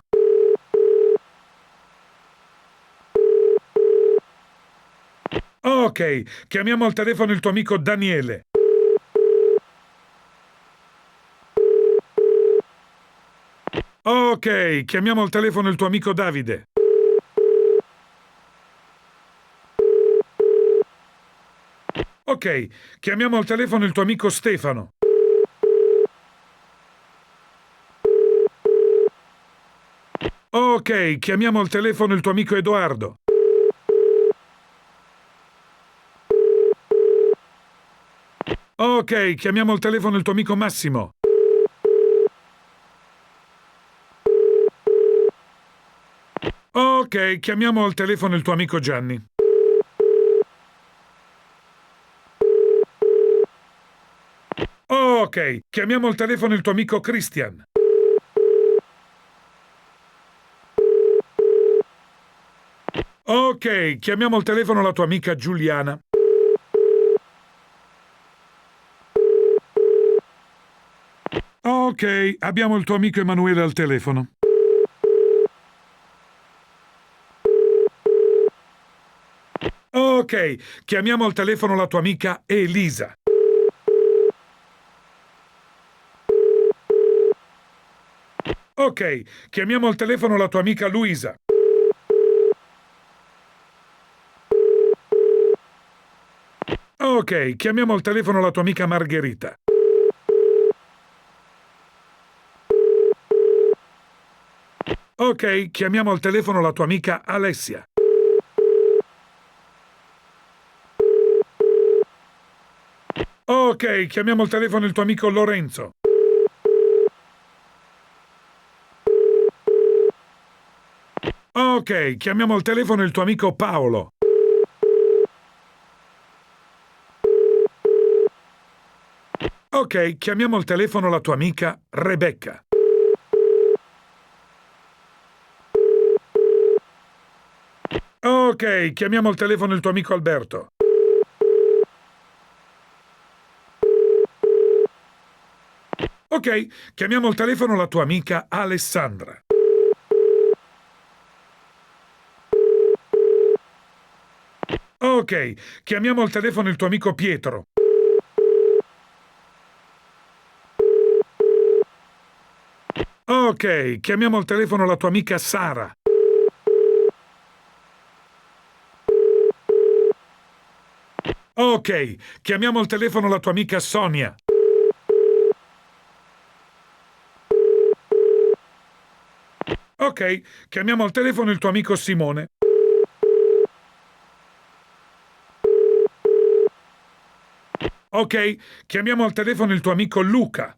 Speaker 13: Ok, chiamiamo al telefono il tuo amico Daniele. Ok, chiamiamo al telefono il tuo amico Davide. Ok, chiamiamo al telefono il tuo amico Stefano. Ok, chiamiamo al telefono il tuo amico Edoardo. Ok, chiamiamo al telefono il tuo amico Massimo. Ok, chiamiamo al telefono il tuo amico Gianni. Ok, chiamiamo al telefono il tuo amico Christian. Ok, chiamiamo al telefono la tua amica Giuliana. Ok, abbiamo il tuo amico Emanuele al telefono. Ok, chiamiamo al telefono la tua amica Elisa. Ok, chiamiamo al telefono la tua amica Luisa. Ok, chiamiamo al telefono la tua amica Margherita. Ok, chiamiamo al telefono la tua amica Alessia. Ok, chiamiamo al telefono il tuo amico Lorenzo. Ok, chiamiamo al telefono il tuo amico Paolo. Ok, chiamiamo al telefono la tua amica Rebecca. Ok, chiamiamo al telefono il tuo amico Alberto. Ok, chiamiamo al telefono la tua amica Alessandra. Ok, chiamiamo al telefono il tuo amico Pietro. Ok, chiamiamo al telefono la tua amica Sara. Ok, chiamiamo al telefono la tua amica Sonia. Ok, chiamiamo al telefono il tuo amico Simone. Ok, chiamiamo al telefono il tuo amico Luca.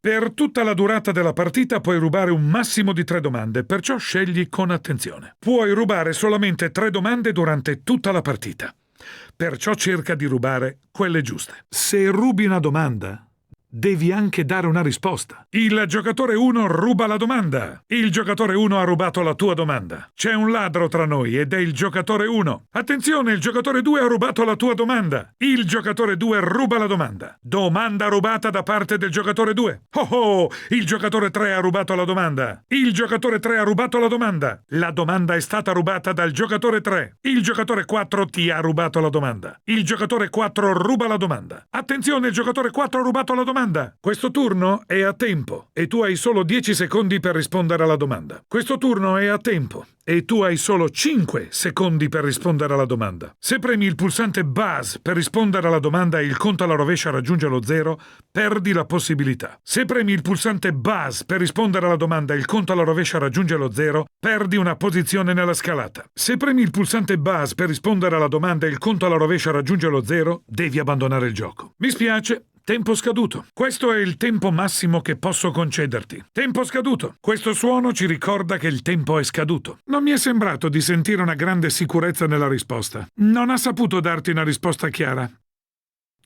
Speaker 13: Per tutta la durata della partita puoi rubare un massimo di 3 domande, perciò scegli con attenzione. Puoi rubare solamente 3 domande durante tutta la partita, perciò cerca di rubare quelle giuste. Se rubi una domanda, devi anche dare una risposta. Il giocatore 1 ruba la domanda. Il giocatore 1 ha rubato la tua domanda. C'è un ladro tra noi ed è il giocatore 1. Attenzione, il giocatore 2 ha rubato la tua domanda. Il giocatore 2 ruba la domanda. Domanda rubata da parte del giocatore 2. Oh oh, il giocatore 3 ha rubato la domanda. Il giocatore 3 ha rubato la domanda. La domanda è stata rubata dal giocatore 3. Il giocatore 4 ti ha rubato la domanda. Il giocatore 4 ruba la domanda. Attenzione, il giocatore 4 ha rubato la domanda. Questo turno è a tempo e tu hai solo 10 secondi per rispondere alla domanda. Questo turno è a tempo e tu hai solo 5 secondi per rispondere alla domanda. Se premi il pulsante buzz per rispondere alla domanda e il conto alla rovescia raggiunge lo 0, perdi la possibilità. Se premi il pulsante buzz per rispondere alla domanda e il conto alla rovescia raggiunge lo 0, perdi una posizione nella scalata. Se premi il pulsante buzz per rispondere alla domanda e il conto alla rovescia raggiunge lo 0, devi abbandonare il gioco. Mi spiace. Tempo scaduto. Questo è il tempo massimo che posso concederti. Tempo scaduto. Questo suono ci ricorda che il tempo è scaduto. Non mi è sembrato di sentire una grande sicurezza nella risposta. Non ha saputo darti una risposta chiara.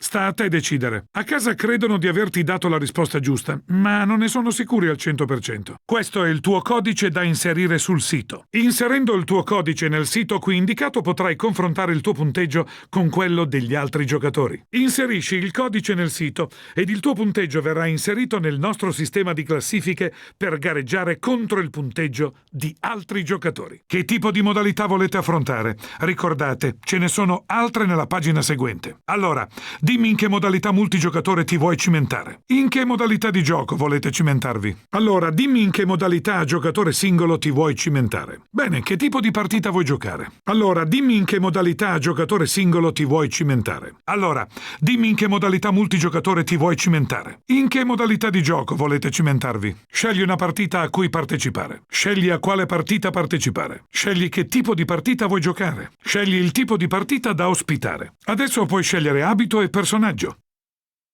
Speaker 13: Sta a te decidere. A casa credono di averti dato la risposta giusta, ma non ne sono sicuri al 100%. Questo è il tuo codice da inserire sul sito. Inserendo il tuo codice nel sito qui indicato potrai confrontare il tuo punteggio con quello degli altri giocatori. Inserisci il codice nel sito ed il tuo punteggio verrà inserito nel nostro sistema di classifiche per gareggiare contro il punteggio di altri giocatori. Che tipo di modalità volete affrontare? Ricordate, ce ne sono altre nella pagina seguente. Allora, dimmi in che modalità multigiocatore ti vuoi cimentare. In che modalità di gioco volete cimentarvi? Allora, dimmi in che modalità a giocatore singolo ti vuoi cimentare. Bene, che tipo di partita vuoi giocare? Allora, dimmi in che modalità a giocatore singolo ti vuoi cimentare. Allora, dimmi in che modalità multigiocatore ti vuoi cimentare. In che modalità di gioco volete cimentarvi? Scegli una partita a cui partecipare. Scegli a quale partita partecipare. Scegli che tipo di partita vuoi giocare. Scegli il tipo di partita da ospitare. Adesso puoi scegliere abito e personaggio.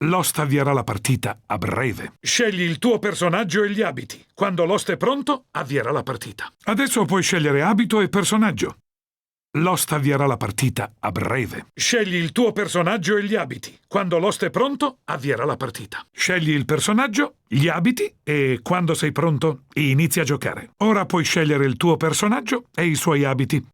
Speaker 13: L'host avvierà la partita a breve. Scegli il tuo personaggio e gli abiti. Quando l'host è pronto, avvierà la partita. Adesso puoi scegliere abito e personaggio. L'host avvierà la partita a breve. Scegli il tuo personaggio e gli abiti. Quando l'host è pronto, avvierà la partita. Scegli il personaggio, gli abiti e quando sei pronto, inizia a giocare. Ora puoi scegliere il tuo personaggio e i suoi abiti.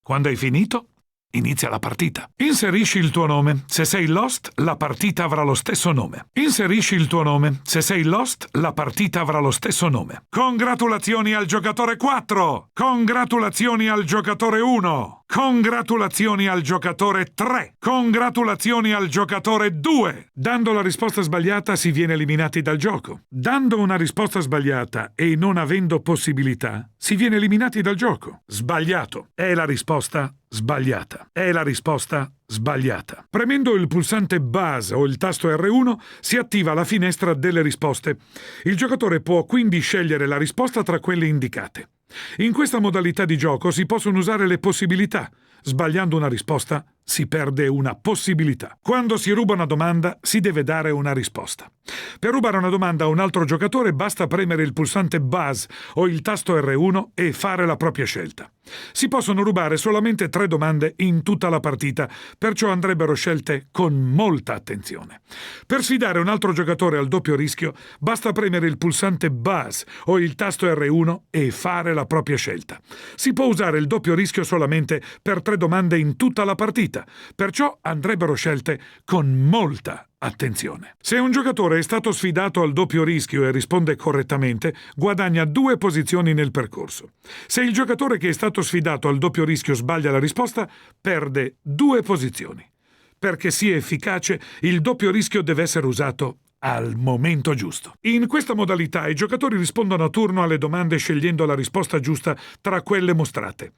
Speaker 13: Quando hai finito, inizia la partita. Inserisci il tuo nome. Se sei Lost, la partita avrà lo stesso nome. Inserisci il tuo nome. Se sei Lost, la partita avrà lo stesso nome. Congratulazioni al giocatore 4! Congratulazioni al giocatore 1! Congratulazioni al giocatore 3! Congratulazioni al giocatore 2! Dando la risposta sbagliata si viene eliminati dal gioco. Dando una risposta sbagliata e non avendo possibilità, si viene eliminati dal gioco. Sbagliato. È la risposta sbagliata. È la risposta sbagliata. Premendo il pulsante base o il tasto R1 si attiva la finestra delle risposte. Il giocatore può quindi scegliere la risposta tra quelle indicate. In questa modalità di gioco si possono usare le possibilità. Sbagliando una risposta si perde una possibilità. Quando si ruba una domanda si deve dare una risposta. Per rubare una domanda a un altro giocatore basta premere il pulsante base o il tasto R1 e fare la propria scelta. Si possono rubare solamente 3 domande in tutta la partita, perciò andrebbero scelte con molta attenzione. Per sfidare un altro giocatore al doppio rischio basta premere il pulsante base o il tasto R1 e fare la propria scelta. Si può usare il doppio rischio solamente per 3 domande in tutta la partita, perciò andrebbero scelte con molta attenzione. Se un giocatore è stato sfidato al doppio rischio e risponde correttamente, guadagna 2 posizioni nel percorso. Se il giocatore che è stato sfidato al doppio rischio sbaglia la risposta, perde 2 posizioni. Perché sia efficace, il doppio rischio deve essere usato al momento giusto. In questa modalità i giocatori rispondono a turno alle domande scegliendo la risposta giusta tra quelle mostrate.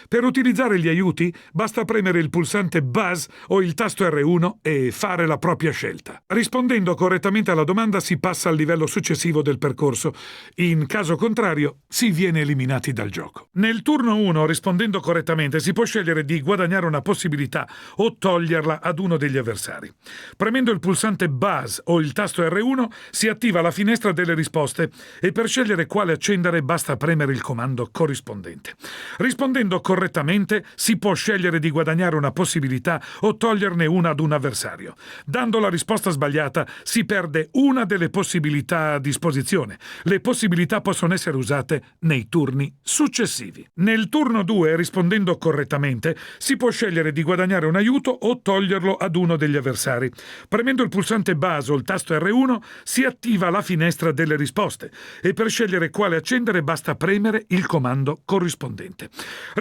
Speaker 13: Per utilizzare gli aiuti basta premere il pulsante buzz o il tasto R1 e fare la propria scelta. Rispondendo correttamente alla domanda si passa al livello successivo del percorso. In caso contrario si viene eliminati dal gioco. Nel turno 1, rispondendo correttamente, si può scegliere di guadagnare una possibilità o toglierla ad uno degli avversari. Premendo il pulsante buzz o il tasto R1 si attiva la finestra delle risposte e per scegliere quale accendere basta premere il comando corrispondente. Rispondendo correttamente si può scegliere di guadagnare una possibilità o toglierne una ad un avversario. Dando la risposta sbagliata si perde una delle possibilità a disposizione. Le possibilità possono essere usate nei turni successivi. Nel turno 2, rispondendo correttamente, si può scegliere di guadagnare un aiuto o toglierlo ad uno degli avversari. Premendo il pulsante base o il tasto R1 si attiva la finestra delle risposte e per scegliere quale accendere basta premere il comando corrispondente.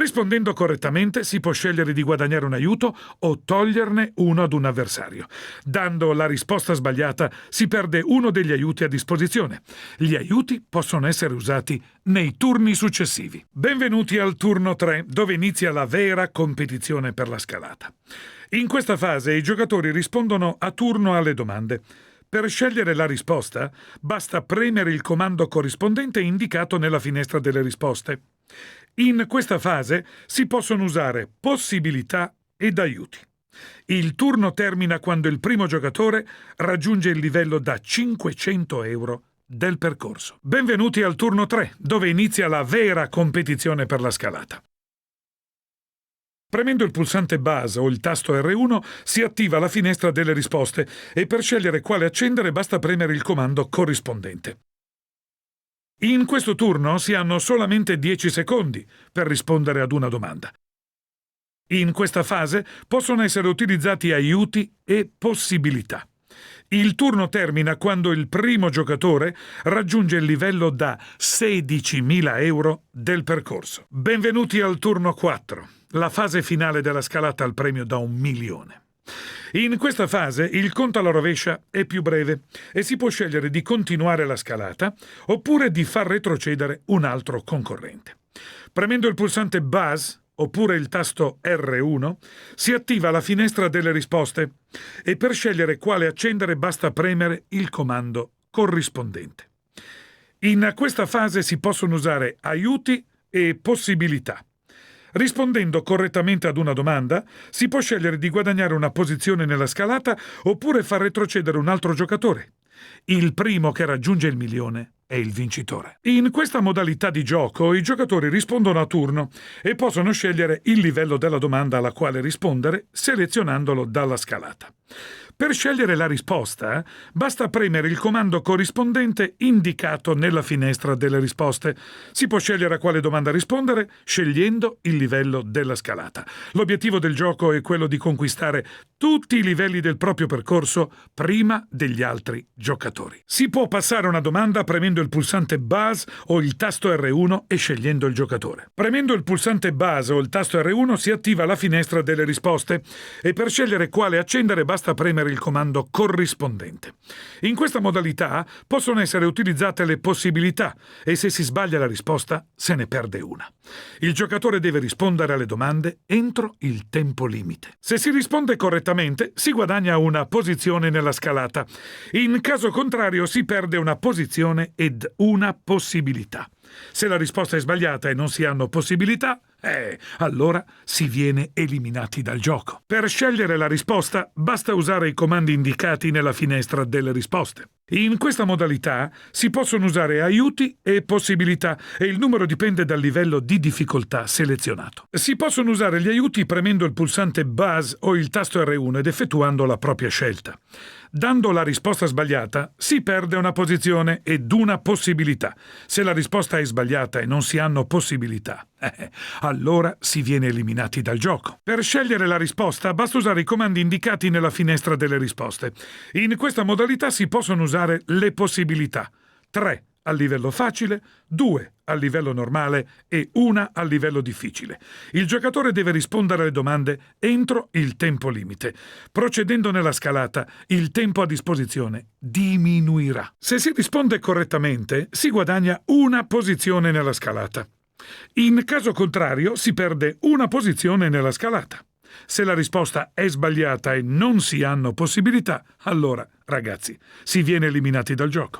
Speaker 13: Rispondendo correttamente si può scegliere di guadagnare un aiuto o toglierne uno ad un avversario. Dando la risposta sbagliata si perde uno degli aiuti a disposizione. Gli aiuti possono essere usati nei turni successivi. Benvenuti al turno 3, dove inizia la vera competizione per la scalata. In questa fase i giocatori rispondono a turno alle domande. Per scegliere la risposta basta premere il comando corrispondente indicato nella finestra delle risposte. In questa fase si possono usare possibilità ed aiuti. Il turno termina quando il primo giocatore raggiunge il livello da 500 euro del percorso. Benvenuti al turno 3, dove inizia la vera competizione per la scalata. Premendo il pulsante base o il tasto R1 si attiva la finestra delle risposte e per scegliere quale accendere basta premere il comando corrispondente. In questo turno si hanno solamente 10 secondi per rispondere ad una domanda. In questa fase possono essere utilizzati aiuti e possibilità. Il turno termina quando il primo giocatore raggiunge il livello da 16.000 euro del percorso. Benvenuti al turno 4, la fase finale della scalata al premio da 1 milione. In questa fase il conto alla rovescia è più breve e si può scegliere di continuare la scalata oppure di far retrocedere un altro concorrente. Premendo il pulsante buzz oppure il tasto R1 si attiva la finestra delle risposte e per scegliere quale accendere basta premere il comando corrispondente. In questa fase si possono usare aiuti e possibilità. Rispondendo correttamente ad una domanda, si può scegliere di guadagnare una posizione nella scalata oppure far retrocedere un altro giocatore. Il primo che raggiunge il milione è il vincitore. In questa modalità di gioco i giocatori rispondono a turno e possono scegliere il livello della domanda alla quale rispondere selezionandolo dalla scalata. Per scegliere la risposta basta premere il comando corrispondente indicato nella finestra delle risposte. Si può scegliere a quale domanda rispondere scegliendo il livello della scalata. L'obiettivo del gioco è quello di conquistare tutti i livelli del proprio percorso prima degli altri giocatori. Si può passare una domanda premendo il pulsante buzz o il tasto R1 e scegliendo il giocatore. Premendo il pulsante buzz o il tasto R1 si attiva la finestra delle risposte e per scegliere quale accendere basta premere il comando corrispondente. In questa modalità possono essere utilizzate le possibilità e se si sbaglia la risposta se ne perde una. Il giocatore deve rispondere alle domande entro il tempo limite. Se si risponde correttamente si guadagna una posizione nella scalata. In caso contrario si perde una posizione ed una possibilità. Se la risposta è sbagliata e non si hanno possibilità, allora si viene eliminati dal gioco. Per scegliere la risposta basta usare i comandi indicati nella finestra delle risposte. In questa modalità si possono usare aiuti e possibilità e il numero dipende dal livello di difficoltà selezionato. Si possono usare gli aiuti premendo il pulsante buzz o il tasto R1 ed effettuando la propria scelta. Dando la risposta sbagliata si perde una posizione ed una possibilità. Se la risposta è sbagliata e non si hanno possibilità, allora si viene eliminati dal gioco. Per scegliere la risposta basta usare i comandi indicati nella finestra delle risposte. In questa modalità si possono usare le possibilità: 3 a livello facile, 2 a livello normale e 1 a livello difficile. Il giocatore deve rispondere alle domande entro il tempo limite. Procedendo nella scalata, il tempo a disposizione diminuirà. Se si risponde correttamente, si guadagna una posizione nella scalata. In caso contrario, si perde una posizione nella scalata. Se la risposta è sbagliata e non si hanno possibilità, allora, ragazzi, si viene eliminati dal gioco.